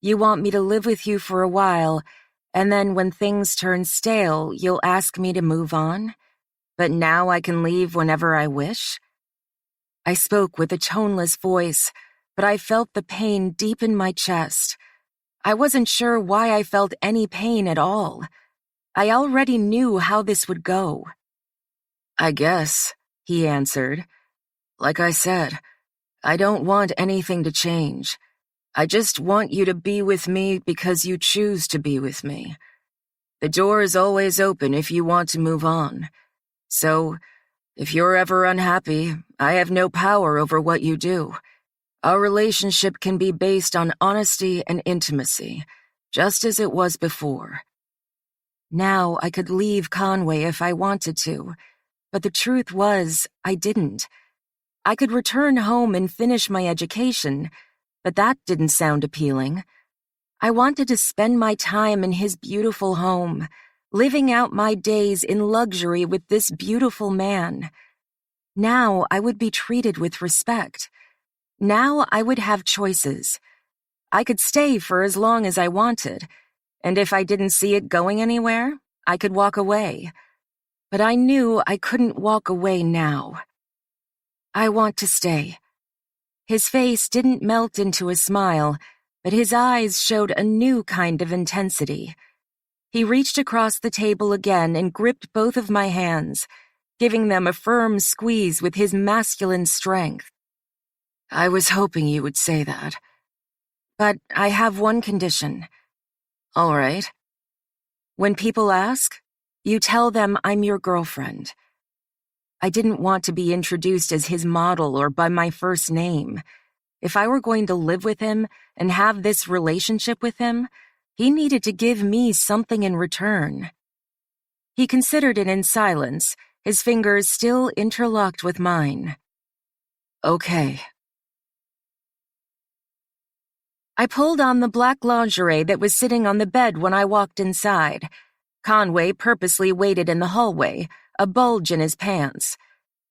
You want me to live with you for a while, and then when things turn stale, you'll ask me to move on? But now I can leave whenever I wish? I spoke with a toneless voice, but I felt the pain deep in my chest. I wasn't sure why I felt any pain at all. I already knew how this would go. I guess, he answered. Like I said, I don't want anything to change. I just want you to be with me because you choose to be with me. The door is always open if you want to move on. So, if you're ever unhappy, I have no power over what you do. Our relationship can be based on honesty and intimacy, just as it was before. Now I could leave Conway if I wanted to, but the truth was, I didn't. I could return home and finish my education, but that didn't sound appealing. I wanted to spend my time in his beautiful home, living out my days in luxury with this beautiful man. Now I would be treated with respect. Now I would have choices. I could stay for as long as I wanted, and if I didn't see it going anywhere, I could walk away. But I knew I couldn't walk away now. I want to stay. His face didn't melt into a smile, but his eyes showed a new kind of intensity. He reached across the table again and gripped both of my hands, giving them a firm squeeze with his masculine strength. I was hoping you would say that. But I have one condition. All right. When people ask, you tell them I'm your girlfriend. I didn't want to be introduced as his model or by my first name. If I were going to live with him and have this relationship with him, he needed to give me something in return. He considered it in silence, his fingers still interlocked with mine. Okay. I pulled on the black lingerie that was sitting on the bed when I walked inside. Conway purposely waited in the hallway, a bulge in his pants.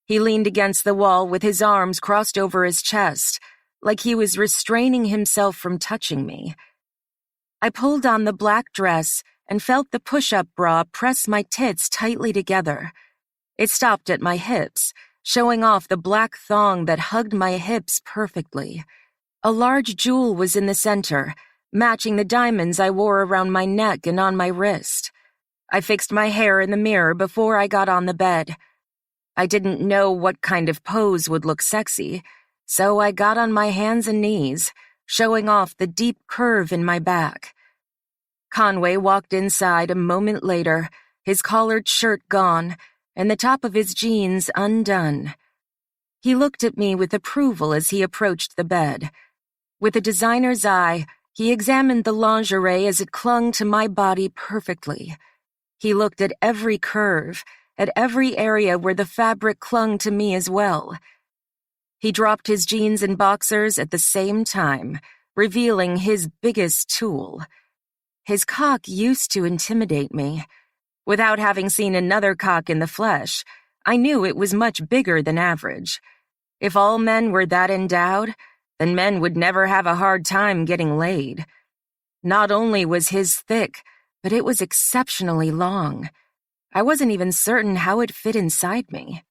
He leaned against the wall with his arms crossed over his chest, like he was restraining himself from touching me. I pulled on the black dress and felt the push-up bra press my tits tightly together. It stopped at my hips, showing off the black thong that hugged my hips perfectly. A large jewel was in the center, matching the diamonds I wore around my neck and on my wrist. I fixed my hair in the mirror before I got on the bed. I didn't know what kind of pose would look sexy, so I got on my hands and knees, showing off the deep curve in my back. Conway walked inside a moment later, his collared shirt gone, and the top of his jeans undone. He looked at me with approval as he approached the bed. With a designer's eye, he examined the lingerie as it clung to my body perfectly. He looked at every curve, at every area where the fabric clung to me as well. He dropped his jeans and boxers at the same time, revealing his biggest tool. His cock used to intimidate me. Without having seen another cock in the flesh, I knew it was much bigger than average. If all men were that endowed, then men would never have a hard time getting laid. Not only was his thick, but it was exceptionally long. I wasn't even certain how it fit inside me.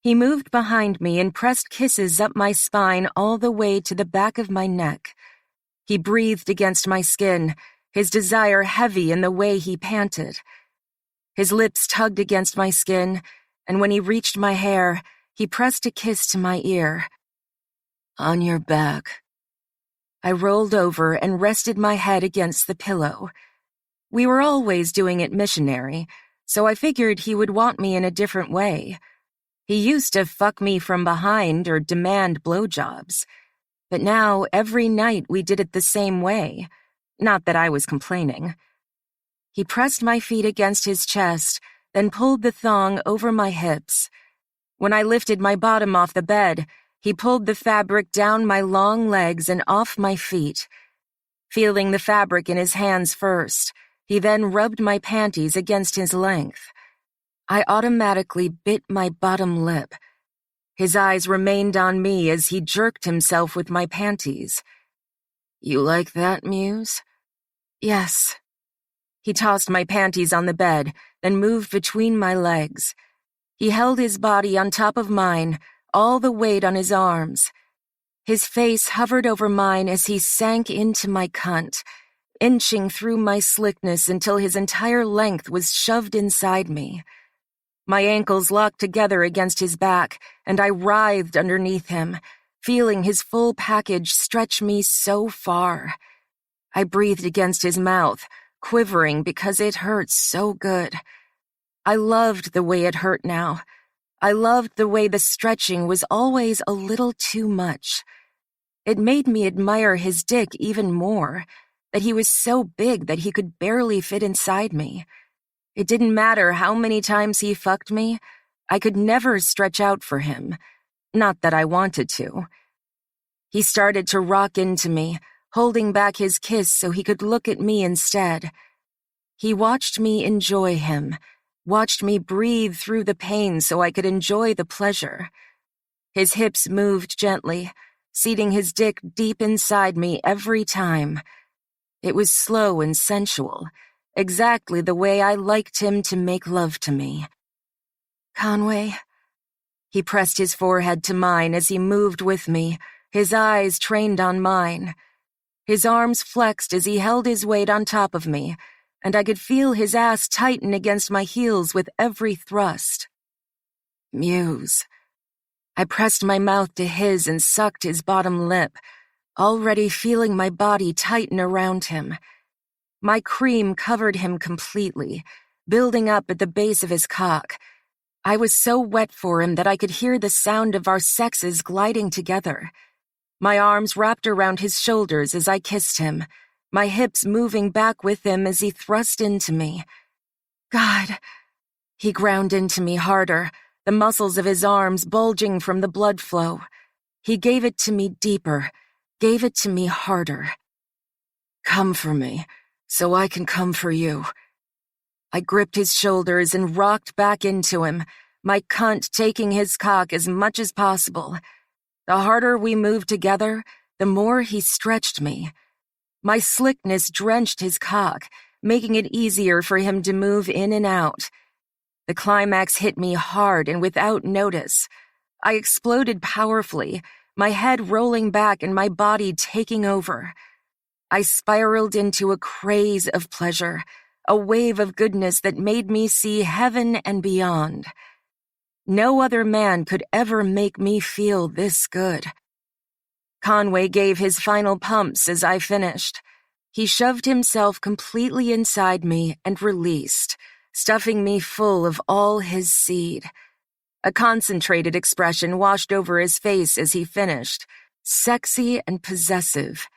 He moved behind me and pressed kisses up my spine all the way to the back of my neck. He breathed against my skin, his desire heavy in the way he panted. His lips tugged against my skin, and when he reached my hair, he pressed a kiss to my ear. On your back. I rolled over and rested my head against the pillow. We were always doing it missionary, so I figured he would want me in a different way. He used to fuck me from behind or demand blowjobs, but now every night we did it the same way. Not that I was complaining. He pressed my feet against his chest, then pulled the thong over my hips. When I lifted my bottom off the bed, he pulled the fabric down my long legs and off my feet. Feeling the fabric in his hands first, he then rubbed my panties against his length. I automatically bit my bottom lip. His eyes remained on me as he jerked himself with my panties. "You like that, Muse?" "Yes." He tossed my panties on the bed, then moved between my legs. He held his body on top of mine, all the weight on his arms. His face hovered over mine as he sank into my cunt, inching through my slickness until his entire length was shoved inside me. My ankles locked together against his back, and I writhed underneath him, feeling his full package stretch me so far. I breathed against his mouth, quivering because it hurt so good. I loved the way it hurt now. I loved the way the stretching was always a little too much. It made me admire his dick even more, that he was so big that he could barely fit inside me. It didn't matter how many times he fucked me, I could never stretch out for him. Not that I wanted to. He started to rock into me, holding back his kiss so he could look at me instead. He watched me enjoy him, watched me breathe through the pain so I could enjoy the pleasure. His hips moved gently, seating his dick deep inside me every time. It was slow and sensual, exactly the way I liked him to make love to me. "Conway?" He pressed his forehead to mine as he moved with me, his eyes trained on mine. His arms flexed as he held his weight on top of me, and I could feel his ass tighten against my heels with every thrust. "Muse." I pressed my mouth to his and sucked his bottom lip, already feeling my body tighten around him. My cream covered him completely, building up at the base of his cock. I was so wet for him that I could hear the sound of our sexes gliding together. My arms wrapped around his shoulders as I kissed him, my hips moving back with him as he thrust into me. "God." He ground into me harder, the muscles of his arms bulging from the blood flow. He gave it to me deeper, gave it to me harder. "Come for me, so I can come for you." I gripped his shoulders and rocked back into him, my cunt taking his cock as much as possible. The harder we moved together, the more he stretched me. My slickness drenched his cock, making it easier for him to move in and out. The climax hit me hard and without notice. I exploded powerfully, my head rolling back and my body taking over. I spiraled into a craze of pleasure, a wave of goodness that made me see heaven and beyond. No other man could ever make me feel this good. Conway gave his final pumps as I finished. He shoved himself completely inside me and released, stuffing me full of all his seed. A concentrated expression washed over his face as he finished, sexy and possessive.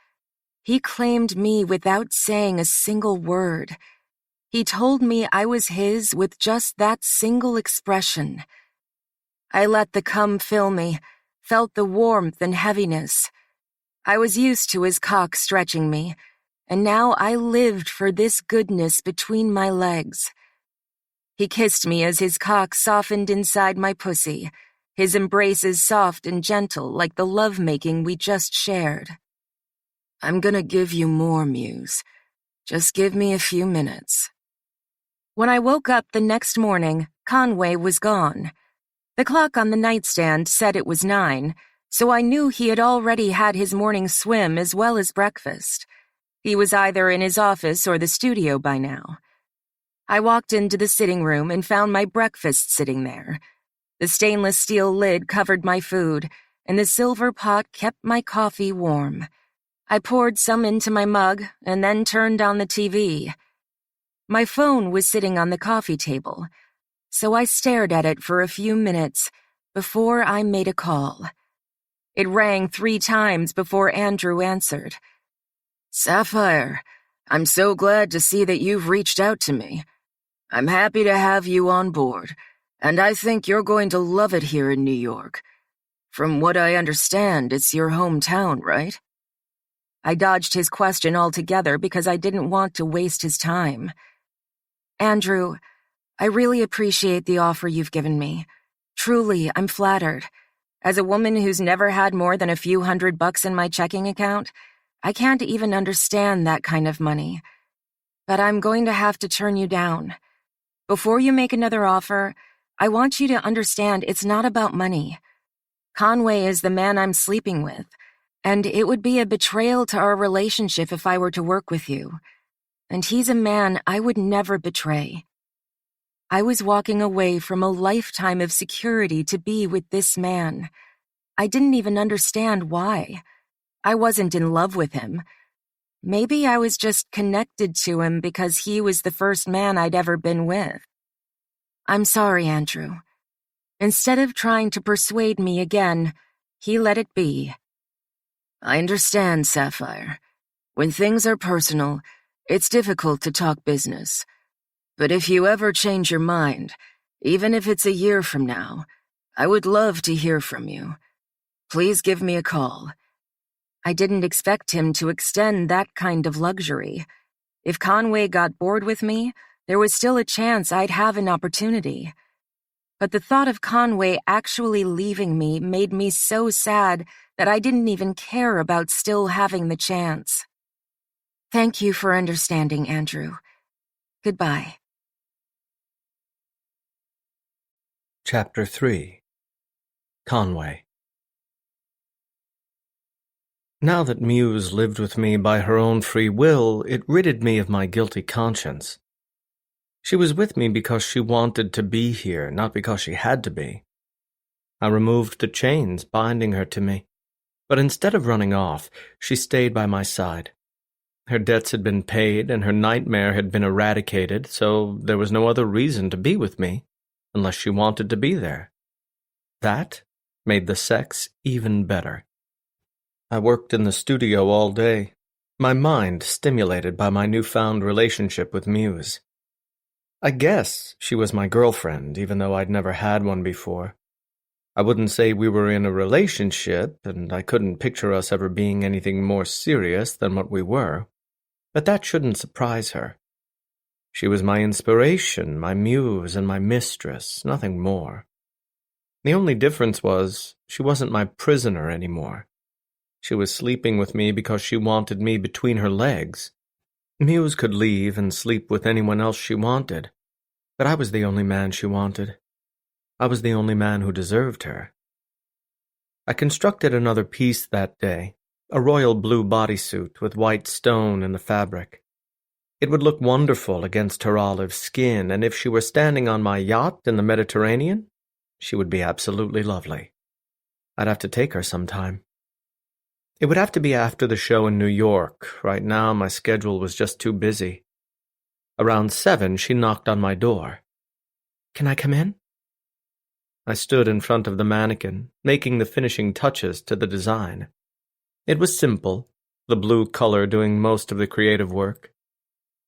He claimed me without saying a single word. He told me I was his with just that single expression. I let the cum fill me, felt the warmth and heaviness. I was used to his cock stretching me, and now I lived for this goodness between my legs. He kissed me as his cock softened inside my pussy, his embraces soft and gentle like the lovemaking we just shared. "I'm gonna give you more, Muse. Just give me a few minutes." When I woke up the next morning, Conway was gone. The clock on the nightstand said it was 9, so I knew he had already had his morning swim as well as breakfast. He was either in his office or the studio by now. I walked into the sitting room and found my breakfast sitting there. The stainless steel lid covered my food, and the silver pot kept my coffee warm. I poured some into my mug and then turned on the TV. My phone was sitting on the coffee table, so I stared at it for a few minutes before I made a call. It rang 3 times before Andrew answered. Sapphire, I'm so glad to see that you've reached out to me. I'm happy to have you on board, and I think you're going to love it here in New York. From what I understand, it's your hometown, right? I dodged his question altogether because I didn't want to waste his time. Andrew, I really appreciate the offer you've given me. Truly, I'm flattered. As a woman who's never had more than a few $100 in my checking account, I can't even understand that kind of money. But I'm going to have to turn you down. Before you make another offer, I want you to understand it's not about money. Conway is the man I'm sleeping with, and it would be a betrayal to our relationship if I were to work with you. And he's a man I would never betray. I was walking away from a lifetime of security to be with this man. I didn't even understand why. I wasn't in love with him. Maybe I was just connected to him because he was the first man I'd ever been with. I'm sorry, Andrew. Instead of trying to persuade me again, he let it be. I understand, Sapphire. When things are personal, it's difficult to talk business. But if you ever change your mind, even if it's a year from now, I would love to hear from you. Please give me a call. I didn't expect him to extend that kind of luxury. If Conway got bored with me, there was still a chance I'd have an opportunity. But the thought of Conway actually leaving me made me so sad that I didn't even care about still having the chance. Thank you for understanding, Andrew. Goodbye. Chapter 3. Conway. Now that Muse lived with me by her own free will, it ridded me of my guilty conscience. She was with me because she wanted to be here, not because she had to be. I removed the chains binding her to me, but instead of running off, she stayed by my side. Her debts had been paid and her nightmare had been eradicated, so there was no other reason to be with me, unless she wanted to be there. That made the sex even better. I worked in the studio all day, my mind stimulated by my newfound relationship with Muse. I guess she was my girlfriend, even though I'd never had one before. I wouldn't say we were in a relationship, and I couldn't picture us ever being anything more serious than what we were, but that shouldn't surprise her. She was my inspiration, my muse, and my mistress, nothing more. The only difference was she wasn't my prisoner anymore. She was sleeping with me because she wanted me between her legs. Muse could leave and sleep with anyone else she wanted, but I was the only man she wanted. I was the only man who deserved her. I constructed another piece that day, a royal blue bodysuit with white stone in the fabric. It would look wonderful against her olive skin, and if she were standing on my yacht in the Mediterranean, she would be absolutely lovely. I'd have to take her sometime. It would have to be after the show in New York. Right now, my schedule was just too busy. Around 7, she knocked on my door. "Can I come in?" I stood in front of the mannequin, making the finishing touches to the design. It was simple, the blue color doing most of the creative work.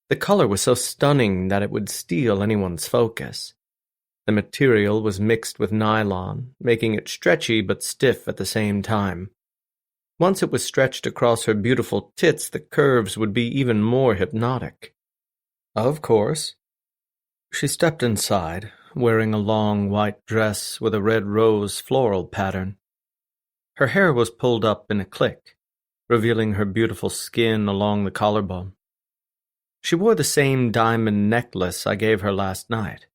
The color was so stunning that it would steal anyone's focus. The material was mixed with nylon, making it stretchy but stiff at the same time. Once it was stretched across her beautiful tits, the curves would be even more hypnotic. Of course. She stepped inside, wearing a long white dress with a red rose floral pattern. Her hair was pulled up in a clique, revealing her beautiful skin along the collarbone. She wore the same diamond necklace I gave her last night.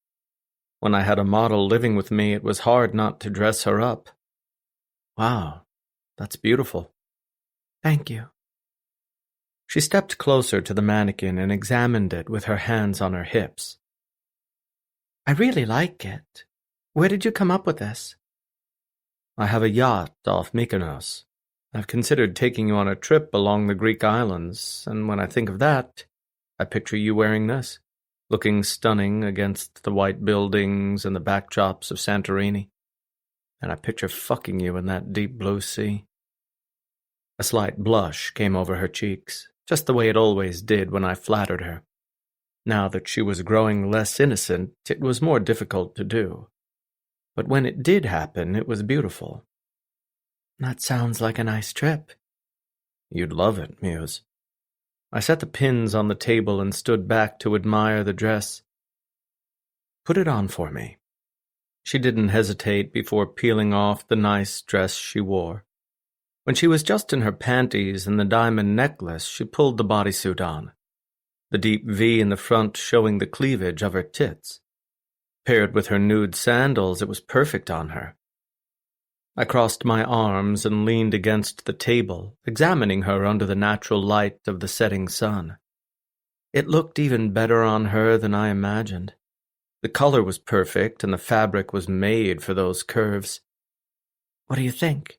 When I had a model living with me, it was hard not to dress her up. Wow, that's beautiful. Thank you. She stepped closer to the mannequin and examined it with her hands on her hips. I really like it. Where did you come up with this? I have a yacht off Mykonos. I've considered taking you on a trip along the Greek islands, and when I think of that, I picture you wearing this. looking stunning against the white buildings and the backdrops of Santorini. And I picture fucking you in that deep blue sea. A slight blush came over her cheeks, just the way it always did when I flattered her. Now that she was growing less innocent, it was more difficult to do. But when it did happen, it was beautiful. That sounds like a nice trip. You'd love it, Muse. I set the pins on the table and stood back to admire the dress. Put it on for me. She didn't hesitate before peeling off the nice dress she wore. When she was just in her panties and the diamond necklace, she pulled the bodysuit on, the deep V in the front showing the cleavage of her tits. Paired with her nude sandals, it was perfect on her. I crossed my arms and leaned against the table, examining her under the natural light of the setting sun. It looked even better on her than I imagined. The color was perfect, and the fabric was made for those curves. What do you think?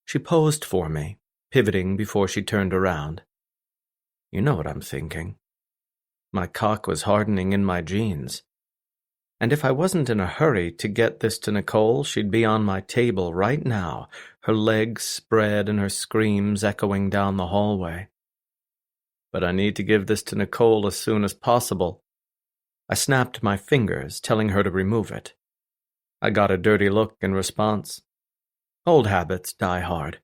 She posed for me, pivoting before she turned around. You know what I'm thinking. My cock was hardening in my jeans. And if I wasn't in a hurry to get this to Nicole, she'd be on my table right now, her legs spread and her screams echoing down the hallway. But I need to give this to Nicole as soon as possible. I snapped my fingers, telling her to remove it. I got a dirty look in response. Old habits die hard.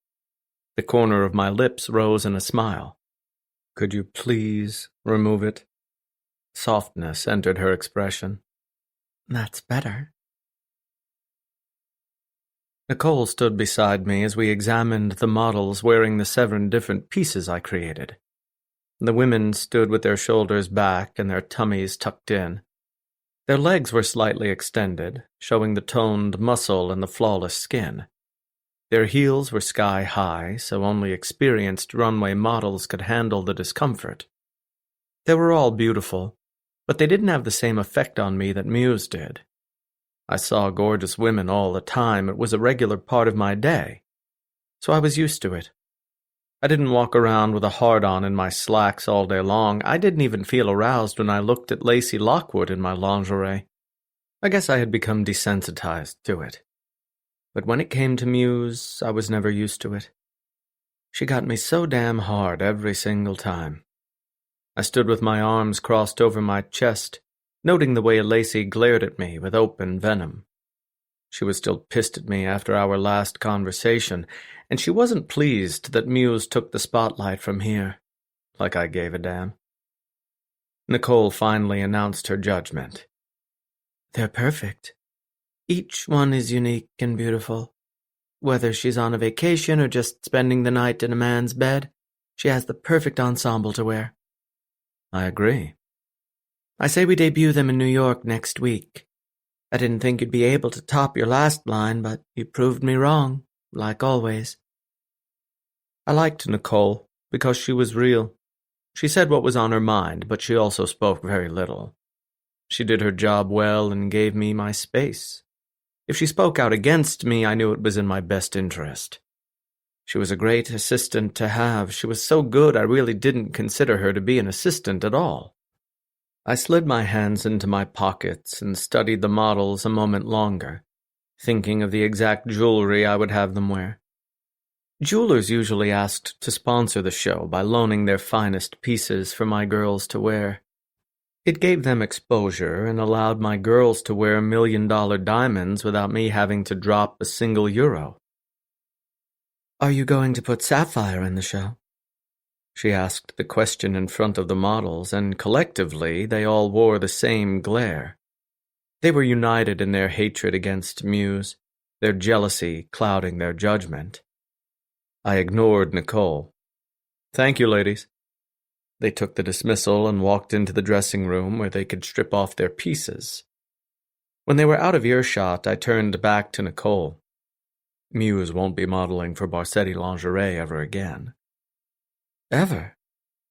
The corner of my lips rose in a smile. Could you please remove it? Softness entered her expression. That's better. Nicole stood beside me as we examined the models wearing the 7 different pieces I created. The women stood with their shoulders back and their tummies tucked in. Their legs were slightly extended, showing the toned muscle and the flawless skin. Their heels were sky-high, so only experienced runway models could handle the discomfort. They were all beautiful, but they didn't have the same effect on me that Muse did. I saw gorgeous women all the time. It was a regular part of my day, so I was used to it. I didn't walk around with a hard-on in my slacks all day long. I didn't even feel aroused when I looked at Lacey Lockwood in my lingerie. I guess I had become desensitized to it. But when it came to Muse, I was never used to it. She got me so damn hard every single time. I stood with my arms crossed over my chest, noting the way Lacey glared at me with open venom. She was still pissed at me after our last conversation, and she wasn't pleased that Muse took the spotlight from here, like I gave a damn. Nicole finally announced her judgment. They're perfect. Each one is unique and beautiful. Whether she's on a vacation or just spending the night in a man's bed, she has the perfect ensemble to wear. I agree. I say we debut them in New York next week. I didn't think you'd be able to top your last line, but you proved me wrong, like always. I liked Nicole because she was real. She said what was on her mind, but she also spoke very little. She did her job well and gave me my space. If she spoke out against me, I knew it was in my best interest. She was a great assistant to have. She was so good I really didn't consider her to be an assistant at all. I slid my hands into my pockets and studied the models a moment longer, thinking of the exact jewelry I would have them wear. Jewelers usually asked to sponsor the show by loaning their finest pieces for my girls to wear. It gave them exposure and allowed my girls to wear $1 million diamonds without me having to drop a single euro. Are you going to put Sapphire in the show? She asked the question in front of the models, and collectively they all wore the same glare. They were united in their hatred against Muse, their jealousy clouding their judgment. I ignored Nicole. Thank you, ladies. They took the dismissal and walked into the dressing room where they could strip off their pieces. When they were out of earshot, I turned back to Nicole. Muse won't be modeling for Barsetti lingerie ever again. Ever?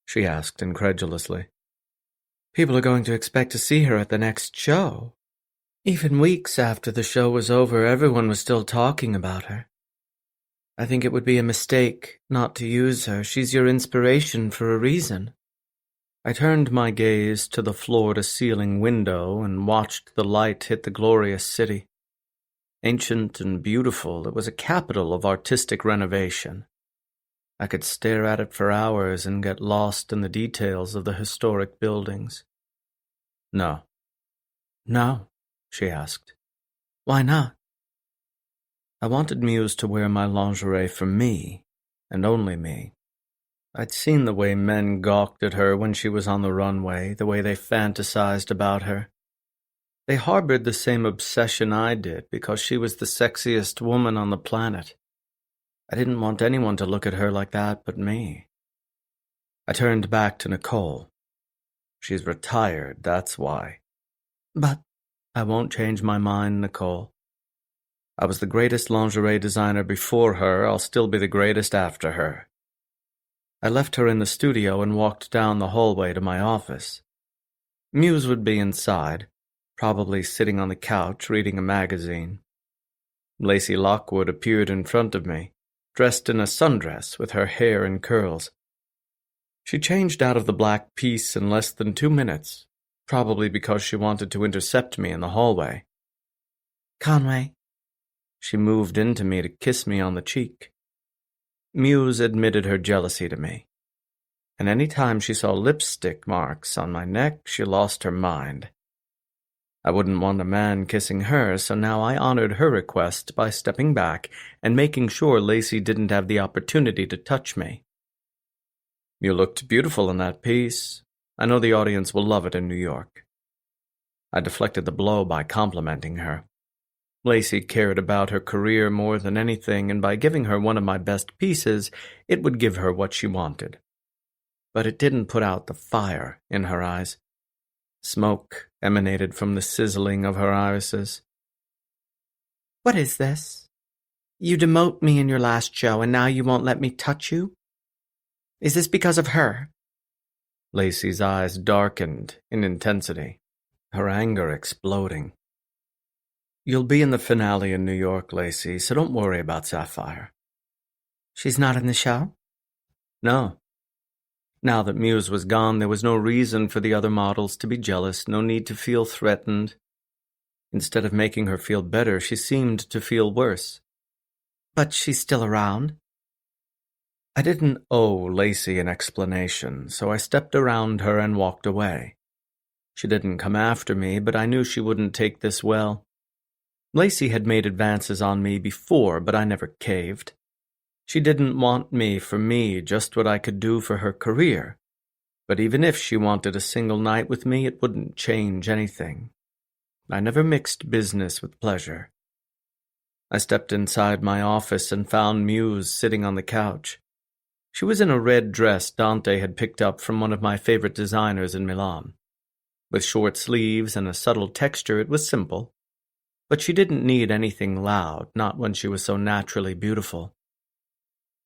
She asked incredulously. People are going to expect to see her at the next show. Even weeks after the show was over, everyone was still talking about her. I think it would be a mistake not to use her. She's your inspiration for a reason. I turned my gaze to the floor-to-ceiling window and watched the light hit the glorious city. Ancient and beautiful, it was a capital of artistic renovation. I could stare at it for hours and get lost in the details of the historic buildings. No. No, she asked. Why not? I wanted Muse to wear my lingerie for me, and only me. I'd seen the way men gawked at her when she was on the runway, the way they fantasized about her. They harbored the same obsession I did because she was the sexiest woman on the planet. I didn't want anyone to look at her like that but me. I turned back to Nicole. She's retired, that's why. But I won't change my mind, Nicole. I was the greatest lingerie designer before her, I'll still be the greatest after her. I left her in the studio and walked down the hallway to my office. Muse would be inside, probably sitting on the couch reading a magazine. Lacey Lockwood appeared in front of me, dressed in a sundress with her hair in curls. She changed out of the black piece in less than 2 minutes, probably because she wanted to intercept me in the hallway. Conway. She moved into me to kiss me on the cheek. Muse admitted her jealousy to me, and any time she saw lipstick marks on my neck, she lost her mind. I wouldn't want a man kissing her, so now I honored her request by stepping back and making sure Lacey didn't have the opportunity to touch me. You looked beautiful in that piece. I know the audience will love it in New York. I deflected the blow by complimenting her. Lacey cared about her career more than anything, and by giving her one of my best pieces, it would give her what she wanted. But it didn't put out the fire in her eyes. Smoke emanated from the sizzling of her irises. What is this? You demote me in your last show, and now you won't let me touch you? Is this because of her? Lacey's eyes darkened in intensity, her anger exploding. You'll be in the finale in New York, Lacey, so don't worry about Sapphire. She's not in the show? No. Now that Muse was gone, there was no reason for the other models to be jealous, no need to feel threatened. Instead of making her feel better, she seemed to feel worse. But she's still around? I didn't owe Lacey an explanation, so I stepped around her and walked away. She didn't come after me, but I knew she wouldn't take this well. Lacey had made advances on me before, but I never caved. She didn't want me for me, just what I could do for her career. But even if she wanted a single night with me, it wouldn't change anything. I never mixed business with pleasure. I stepped inside my office and found Muse sitting on the couch. She was in a red dress Dante had picked up from one of my favorite designers in Milan. With short sleeves and a subtle texture, it was simple. But she didn't need anything loud, not when she was so naturally beautiful.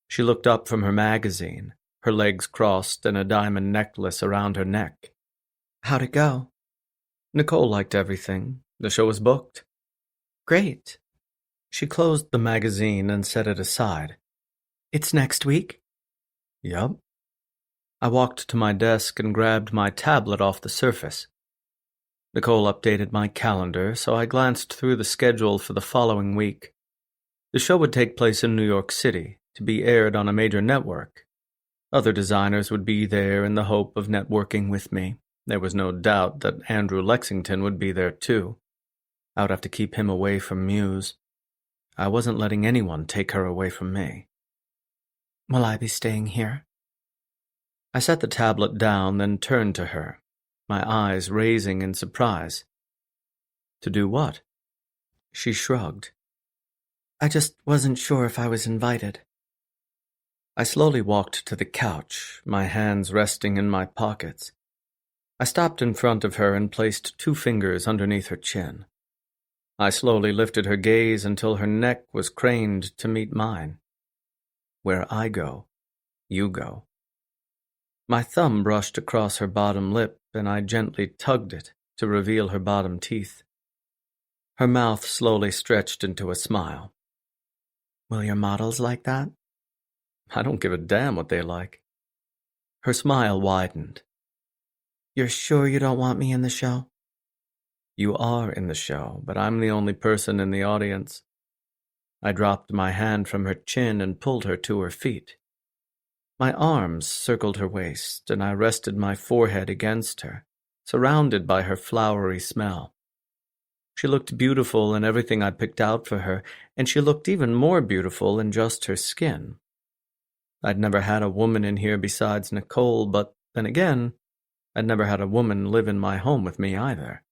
She looked up from her magazine, her legs crossed and a diamond necklace around her neck. How'd it go? Nicole liked everything. The show was booked. Great. She closed the magazine and set it aside. It's next week? Yup. I walked to my desk and grabbed my tablet off the surface. Nicole updated my calendar, so I glanced through the schedule for the following week. The show would take place in New York City, to be aired on a major network. Other designers would be there in the hope of networking with me. There was no doubt that Andrew Lexington would be there too. I would have to keep him away from Muse. I wasn't letting anyone take her away from me. Will I be staying here? I set the tablet down, then turned to her, my eyes raising in surprise. To do what? She shrugged. I just wasn't sure if I was invited. I slowly walked to the couch, my hands resting in my pockets. I stopped in front of her and placed 2 fingers underneath her chin. I slowly lifted her gaze until her neck was craned to meet mine. Where I go, you go. My thumb brushed across her bottom lip, and I gently tugged it to reveal her bottom teeth. Her mouth slowly stretched into a smile. Will your models like that? I don't give a damn what they like. Her smile widened. You're sure you don't want me in the show? You are in the show, but I'm the only person in the audience. I dropped my hand from her chin and pulled her to her feet. My arms circled her waist, and I rested my forehead against her, surrounded by her flowery smell. She looked beautiful in everything I picked out for her, and she looked even more beautiful in just her skin. I'd never had a woman in here besides Nicole, but then again, I'd never had a woman live in my home with me either.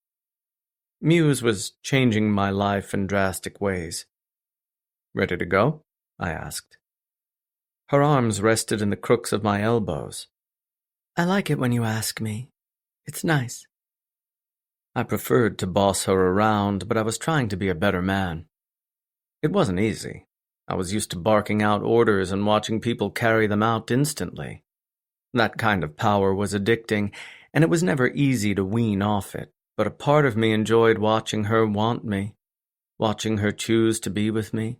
Muse was changing my life in drastic ways. Ready to go? I asked. Her arms rested in the crooks of my elbows. I like it when you ask me. It's nice. I preferred to boss her around, but I was trying to be a better man. It wasn't easy. I was used to barking out orders and watching people carry them out instantly. That kind of power was addicting, and it was never easy to wean off it, but a part of me enjoyed watching her want me, watching her choose to be with me.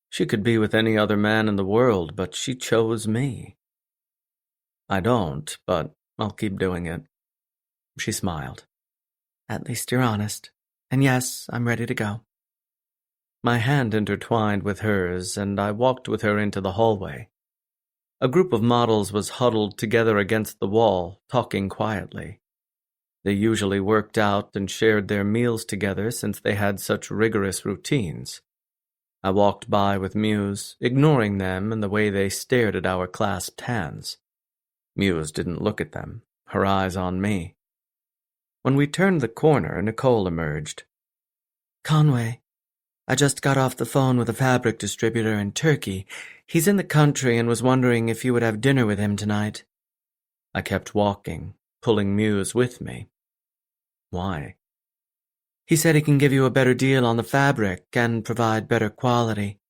She could be with any other man in the world, but she chose me. I don't, but I'll keep doing it. She smiled. At least you're honest. And yes, I'm ready to go. My hand intertwined with hers, and I walked with her into the hallway. A group of models was huddled together against the wall, talking quietly. They usually worked out and shared their meals together since they had such rigorous routines. I walked by with Muse, ignoring them and the way they stared at our clasped hands. Muse didn't look at them, her eyes on me. When we turned the corner, Nicole emerged. Conway, I just got off the phone with a fabric distributor in Turkey. He's in the country and was wondering if you would have dinner with him tonight. I kept walking, pulling Muse with me. Why? He said he can give you a better deal on the fabric and provide better quality.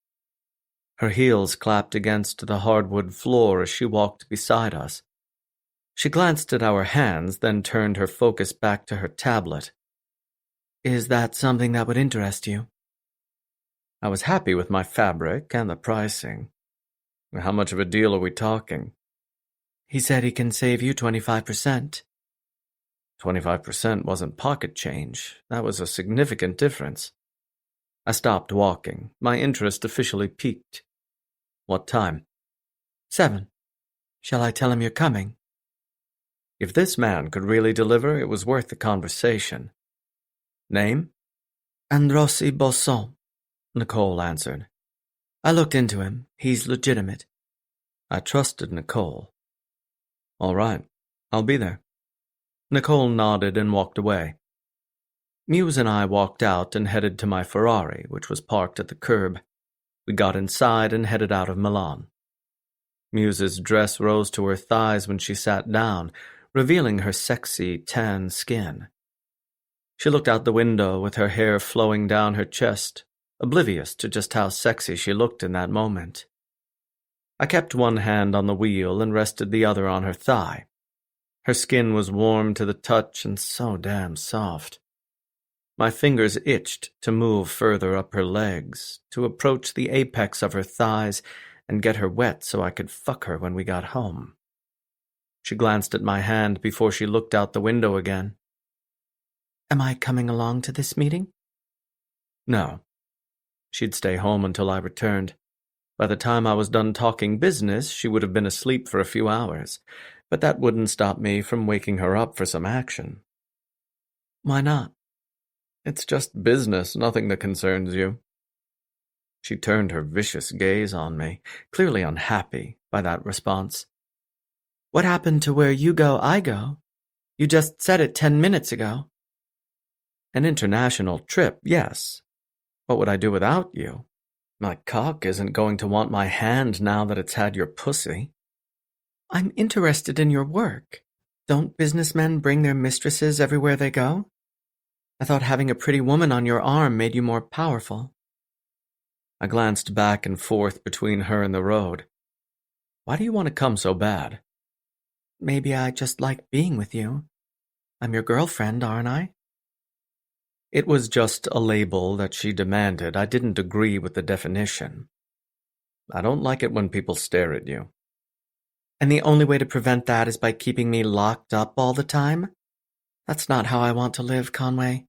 Her heels clapped against the hardwood floor as she walked beside us. She glanced at our hands, then turned her focus back to her tablet. Is that something that would interest you? I was happy with my fabric and the pricing. How much of a deal are we talking? He said he can save you 25%. 25% wasn't pocket change. That was a significant difference. I stopped walking. My interest officially peaked. What time? 7. Shall I tell him you're coming? If this man could really deliver, it was worth the conversation. Name? Androssi Bosson, Nicole answered. I looked into him. He's legitimate. I trusted Nicole. All right, I'll be there. Nicole nodded and walked away. Muse and I walked out and headed to my Ferrari, which was parked at the curb. We got inside and headed out of Milan. Muse's dress rose to her thighs when she sat down, revealing her sexy, tan skin. She looked out the window with her hair flowing down her chest, oblivious to just how sexy she looked in that moment. I kept one hand on the wheel and rested the other on her thigh. Her skin was warm to the touch and so damn soft. My fingers itched to move further up her legs, to approach the apex of her thighs and get her wet so I could fuck her when we got home. She glanced at my hand before she looked out the window again. Am I coming along to this meeting? No. She'd stay home until I returned. By the time I was done talking business, she would have been asleep for a few hours, but that wouldn't stop me from waking her up for some action. Why not? It's just business, nothing that concerns you. She turned her vicious gaze on me, clearly unhappy by that response. What happened to where you go, I go? You just said it 10 minutes ago. An international trip, yes. What would I do without you? My cock isn't going to want my hand now that it's had your pussy. I'm interested in your work. Don't businessmen bring their mistresses everywhere they go? I thought having a pretty woman on your arm made you more powerful. I glanced back and forth between her and the road. Why do you want to come so bad? Maybe I just like being with you. I'm your girlfriend, aren't I? It was just a label that she demanded. I didn't agree with the definition. I don't like it when people stare at you. And the only way to prevent that is by keeping me locked up all the time? That's not how I want to live, Conway.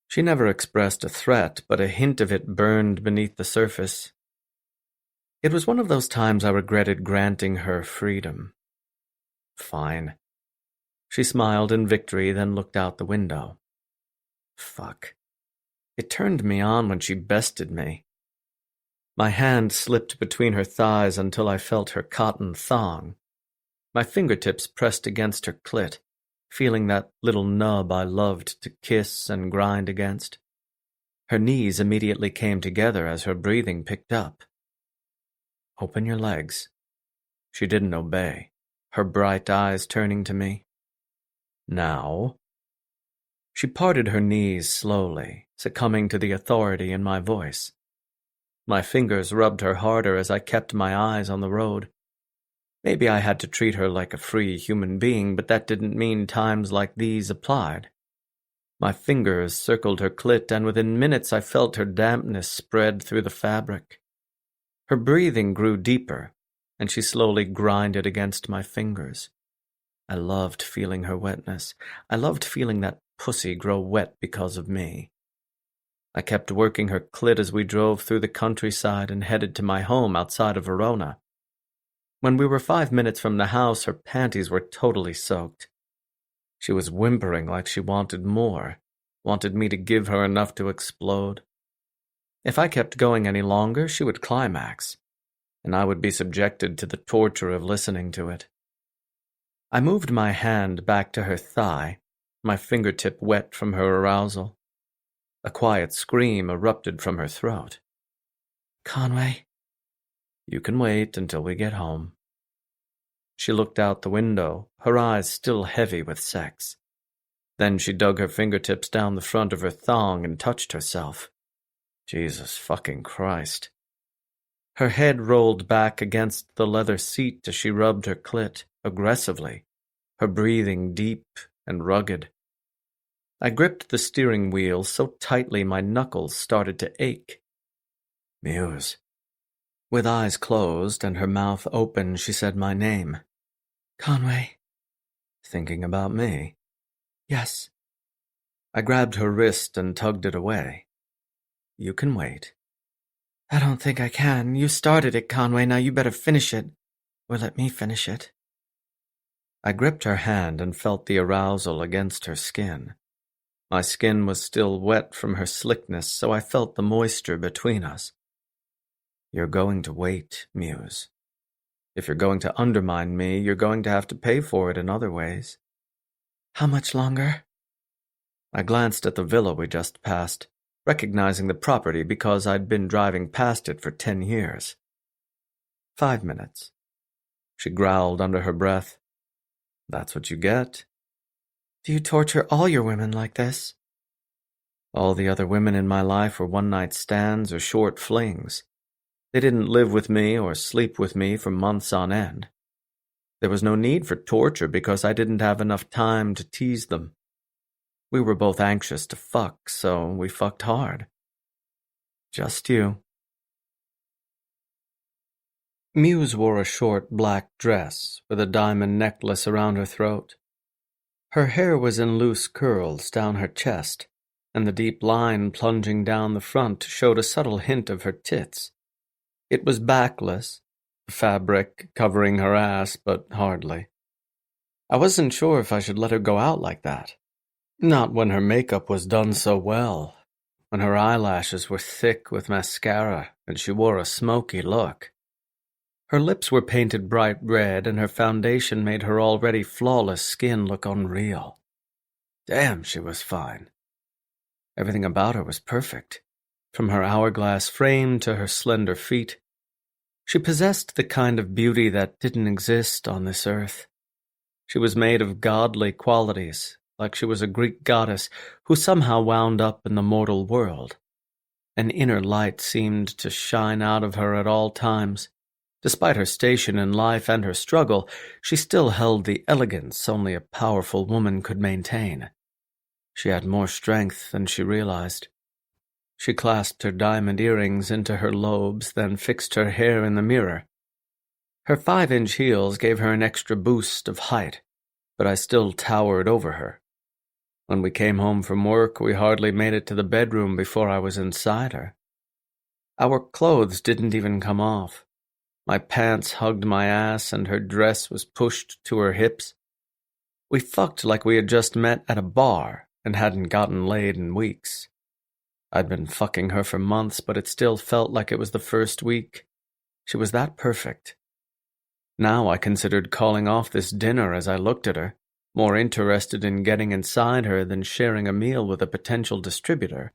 She never expressed a threat, but a hint of it burned beneath the surface. It was one of those times I regretted granting her freedom. Fine. She smiled in victory, then looked out the window. Fuck. It turned me on when she bested me. My hand slipped between her thighs until I felt her cotton thong. My fingertips pressed against her clit, feeling that little nub I loved to kiss and grind against. Her knees immediately came together as her breathing picked up. Open your legs. She didn't obey, her bright eyes turning to me. Now. She parted her knees slowly, succumbing to the authority in my voice. My fingers rubbed her harder as I kept my eyes on the road. Maybe I had to treat her like a free human being, but that didn't mean times like these applied. My fingers circled her clit, and within minutes I felt her dampness spread through the fabric. Her breathing grew deeper, and she slowly grinded against my fingers. I loved feeling her wetness. I loved feeling that pussy grow wet because of me. I kept working her clit as we drove through the countryside and headed to my home outside of Verona. When we were 5 minutes from the house, her panties were totally soaked. She was whimpering like she wanted more, wanted me to give her enough to explode. If I kept going any longer, she would climax, and I would be subjected to the torture of listening to it. I moved my hand back to her thigh, my fingertip wet from her arousal. A quiet scream erupted from her throat. Conway. You can wait until we get home. She looked out the window, her eyes still heavy with sex. Then she dug her fingertips down the front of her thong and touched herself. Jesus fucking Christ. Her head rolled back against the leather seat as she rubbed her clit, aggressively, her breathing deep and rugged. I gripped the steering wheel so tightly my knuckles started to ache. Muse. With eyes closed and her mouth open, she said my name. Conway. Thinking about me? Yes. I grabbed her wrist and tugged it away. You can wait. I don't think I can. You started it, Conway. Now you better finish it. Or let me finish it. I gripped her hand and felt the arousal against her skin. My skin was still wet from her slickness, so I felt the moisture between us. You're going to wait, Muse. If you're going to undermine me, you're going to have to pay for it in other ways. How much longer? I glanced at the villa we just passed, recognizing the property because I'd been driving past it for 10 years. 5 minutes. She growled under her breath. That's what you get. Do you torture all your women like this? All the other women in my life were one-night stands or short flings. They didn't live with me or sleep with me for months on end. There was no need for torture because I didn't have enough time to tease them. We were both anxious to fuck, so we fucked hard. Just you. Muse wore a short black dress with a diamond necklace around her throat. Her hair was in loose curls down her chest, and the deep line plunging down the front showed a subtle hint of her tits. It was backless, the fabric covering her ass, but hardly. I wasn't sure if I should let her go out like that. Not when her makeup was done so well, when her eyelashes were thick with mascara and she wore a smoky look. Her lips were painted bright red, and her foundation made her already flawless skin look unreal. Damn, she was fine. Everything about her was perfect, from her hourglass frame to her slender feet. She possessed the kind of beauty that didn't exist on this earth. She was made of godly qualities, like she was a Greek goddess who somehow wound up in the mortal world. An inner light seemed to shine out of her at all times. Despite her station in life and her struggle, she still held the elegance only a powerful woman could maintain. She had more strength than she realized. She clasped her diamond earrings into her lobes, then fixed her hair in the mirror. Her 5-inch heels gave her an extra boost of height, but I still towered over her. When we came home from work, we hardly made it to the bedroom before I was inside her. Our clothes didn't even come off. My pants hugged my ass and her dress was pushed to her hips. We fucked like we had just met at a bar and hadn't gotten laid in weeks. I'd been fucking her for months, but it still felt like it was the first week. She was that perfect. Now I considered calling off this dinner as I looked at her, more interested in getting inside her than sharing a meal with a potential distributor.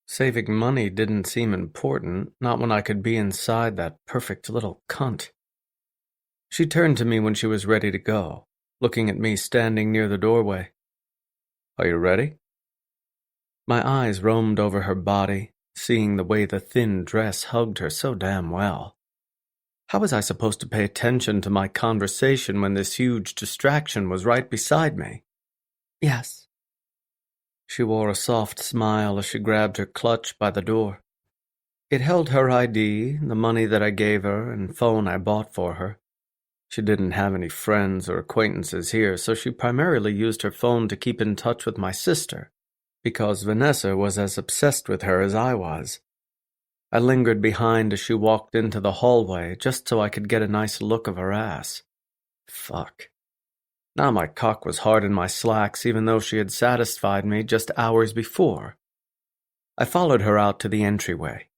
Saving money didn't seem important, not when I could be inside that perfect little cunt. She turned to me when she was ready to go, looking at me standing near the doorway. "Are you ready?" My eyes roamed over her body, seeing the way the thin dress hugged her so damn well. How was I supposed to pay attention to my conversation when this huge distraction was right beside me? "Yes." She wore a soft smile as she grabbed her clutch by the door. It held her ID, the money that I gave her, and phone I bought for her. She didn't have any friends or acquaintances here, so she primarily used her phone to keep in touch with my sister, because Vanessa was as obsessed with her as I was. I lingered behind as she walked into the hallway, just so I could get a nice look of her ass. Fuck. Now my cock was hard in my slacks, even though she had satisfied me just hours before. I followed her out to the entryway.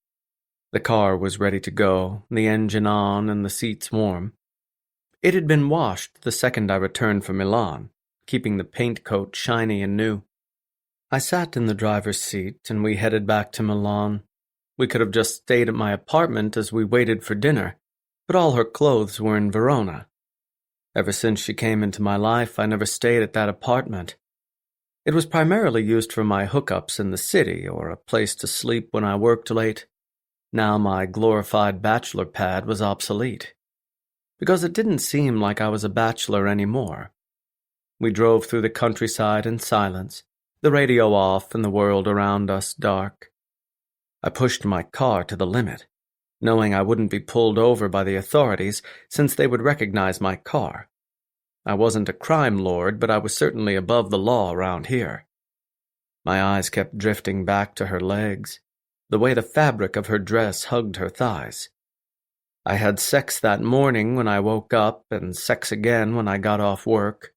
The car was ready to go, the engine on and the seats warm. It had been washed the second I returned from Milan, keeping the paint coat shiny and new. I sat in the driver's seat and we headed back to Milan. We could have just stayed at my apartment as we waited for dinner, but all her clothes were in Verona. Ever since she came into my life, I never stayed at that apartment. It was primarily used for my hookups in the city or a place to sleep when I worked late. Now my glorified bachelor pad was obsolete, because it didn't seem like I was a bachelor anymore. We drove through the countryside in silence, the radio off and the world around us dark. I pushed my car to the limit, knowing I wouldn't be pulled over by the authorities since they would recognize my car. I wasn't a crime lord, but I was certainly above the law around here. My eyes kept drifting back to her legs, the way the fabric of her dress hugged her thighs. I had sex that morning when I woke up and sex again when I got off work.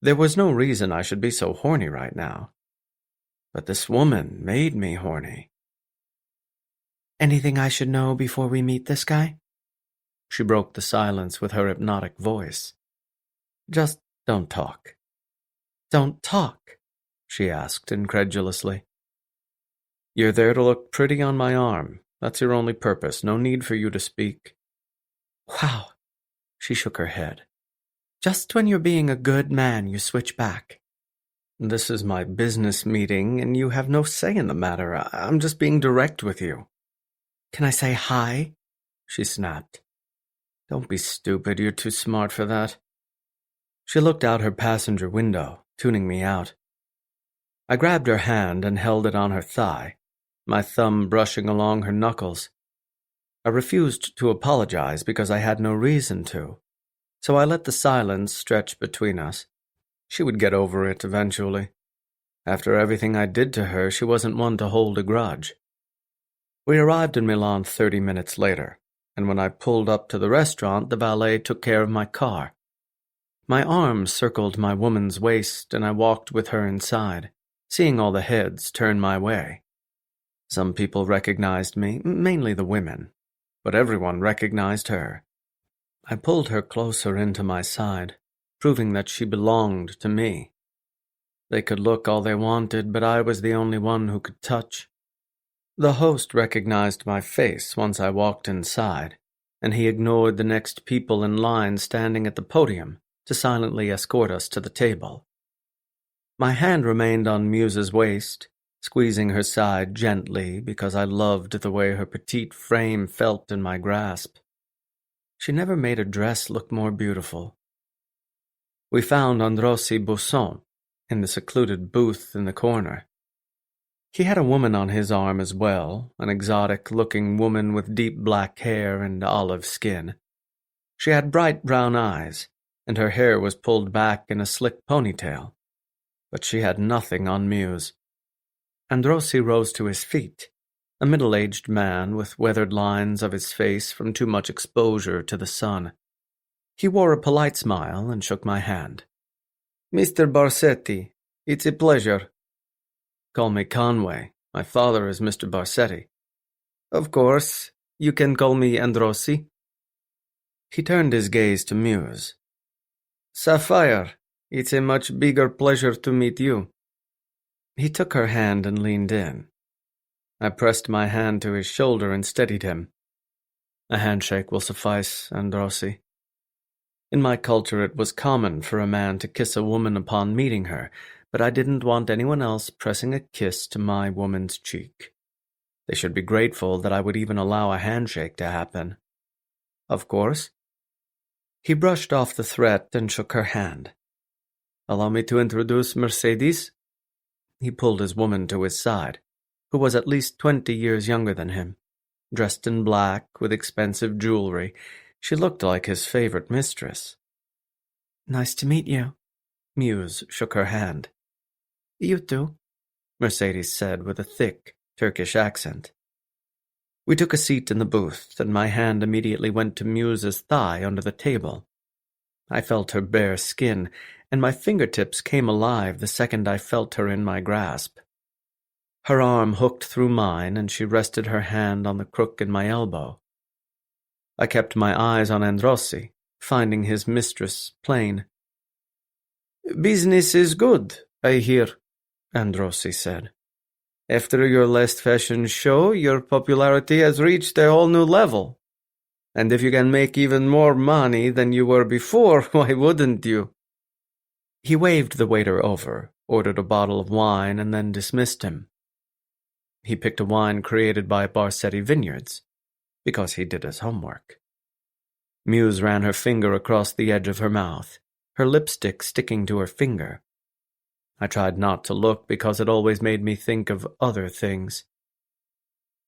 There was no reason I should be so horny right now. But this woman made me horny. "Anything I should know before we meet this guy?" She broke the silence with her hypnotic voice. "Just don't talk." "Don't talk?" she asked incredulously. "You're there to look pretty on my arm. That's your only purpose. No need for you to speak." "Wow." She shook her head. "Just when you're being a good man, you switch back." "This is my business meeting, and you have no say in the matter. I'm just being direct with you." "Can I say hi?" she snapped. "Don't be stupid. You're too smart for that." She looked out her passenger window, tuning me out. I grabbed her hand and held it on her thigh, my thumb brushing along her knuckles. I refused to apologize because I had no reason to, so I let the silence stretch between us. She would get over it eventually. After everything I did to her, she wasn't one to hold a grudge. We arrived in Milan 30 minutes later, and when I pulled up to the restaurant, the valet took care of my car. My arms circled my woman's waist, and I walked with her inside, seeing all the heads turn my way. Some people recognized me, mainly the women, but everyone recognized her. I pulled her closer into my side, proving that she belonged to me. They could look all they wanted, but I was the only one who could touch. The host recognized my face once I walked inside, and he ignored the next people in line standing at the podium to silently escort us to the table. My hand remained on Muse's waist, squeezing her side gently because I loved the way her petite frame felt in my grasp. She never made a dress look more beautiful. We found Androssi Busson in the secluded booth in the corner. He had a woman on his arm as well, an exotic-looking woman with deep black hair and olive skin. She had bright brown eyes, and her hair was pulled back in a slick ponytail. But she had nothing on Muse. Androssi rose to his feet, a middle-aged man with weathered lines of his face from too much exposure to the sun. He wore a polite smile and shook my hand. "Mr. Barsetti, it's a pleasure." "Call me Conway. My father is Mr. Barsetti." "Of course. You can call me Androssi." He turned his gaze to Muse. "Sapphire, it's a much bigger pleasure to meet you." He took her hand and leaned in. I pressed my hand to his shoulder and steadied him. "A handshake will suffice, Androssi." In my culture it was common for a man to kiss a woman upon meeting her, but I didn't want anyone else pressing a kiss to my woman's cheek. They should be grateful that I would even allow a handshake to happen. "Of course." He brushed off the threat and shook her hand. "Allow me to introduce Mercedes." He pulled his woman to his side, who was at least 20 years younger than him. Dressed in black with expensive jewelry, she looked like his favorite mistress. "Nice to meet you." Muse shook her hand. "You too," Mercedes said with a thick Turkish accent. We took a seat in the booth, and my hand immediately went to Muse's thigh under the table. I felt her bare skin, and my fingertips came alive the second I felt her in my grasp. Her arm hooked through mine, and she rested her hand on the crook in my elbow. I kept my eyes on Androssi, finding his mistress plain. "Business is good, I hear," Androssi said. "After your last fashion show, your popularity has reached a whole new level. And if you can make even more money than you were before, why wouldn't you?" He waved the waiter over, ordered a bottle of wine, and then dismissed him. He picked a wine created by Barsetti Vineyards, because he did his homework. Muse ran her finger across the edge of her mouth, her lipstick sticking to her finger. I tried not to look because it always made me think of other things.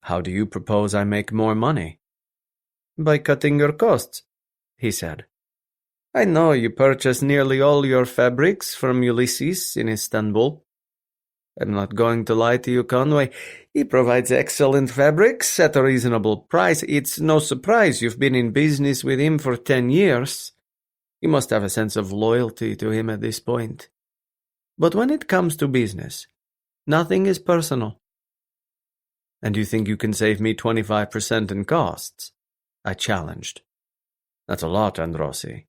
"How do you propose I make more money?" "By cutting your costs," he said. "I know you purchase nearly all your fabrics from Ulysses in Istanbul. I'm not going to lie to you, Conway. He provides excellent fabrics at a reasonable price. It's no surprise you've been in business with him for 10 years. You must have a sense of loyalty to him at this point. But when it comes to business, nothing is personal." "And you think you can save me 25% in costs?" I challenged. "That's a lot, Androssi.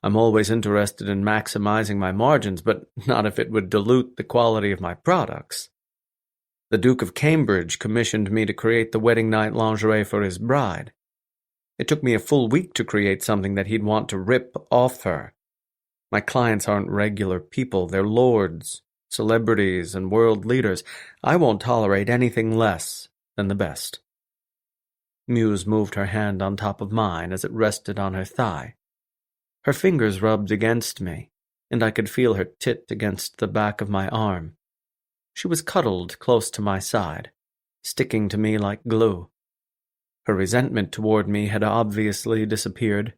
I'm always interested in maximizing my margins, but not if it would dilute the quality of my products. The Duke of Cambridge commissioned me to create the wedding night lingerie for his bride. It took me a full week to create something that he'd want to rip off her. My clients aren't regular people, they're lords, celebrities, and world leaders. I won't tolerate anything less than the best." Muse moved her hand on top of mine as it rested on her thigh. Her fingers rubbed against me, and I could feel her tit against the back of my arm. She was cuddled close to my side, sticking to me like glue. Her resentment toward me had obviously disappeared.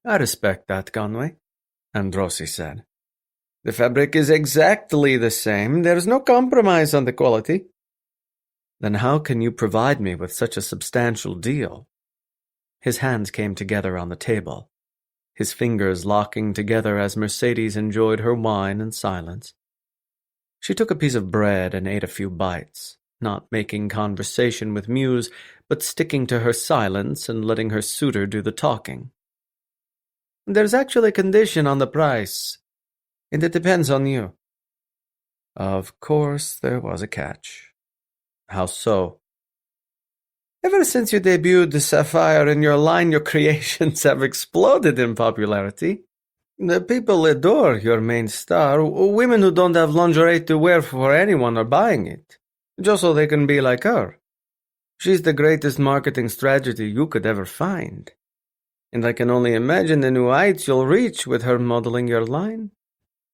"I respect that, Conway," Androssi said. "The fabric is exactly the same. There's no compromise on the quality." "Then how can you provide me with such a substantial deal?" His hands came together on the table, his fingers locking together as Mercedes enjoyed her wine in silence. She took a piece of bread and ate a few bites, not making conversation with Muse, but sticking to her silence and letting her suitor do the talking. "There's actually a condition on the price, and it depends on you." Of course there was a catch. "How so?" "Ever since you debuted the Sapphire in your line, your creations have exploded in popularity. The people adore your main star. Women who don't have lingerie to wear for anyone are buying it, just so they can be like her. She's the greatest marketing strategy you could ever find. And I can only imagine the new heights you'll reach with her modeling your line.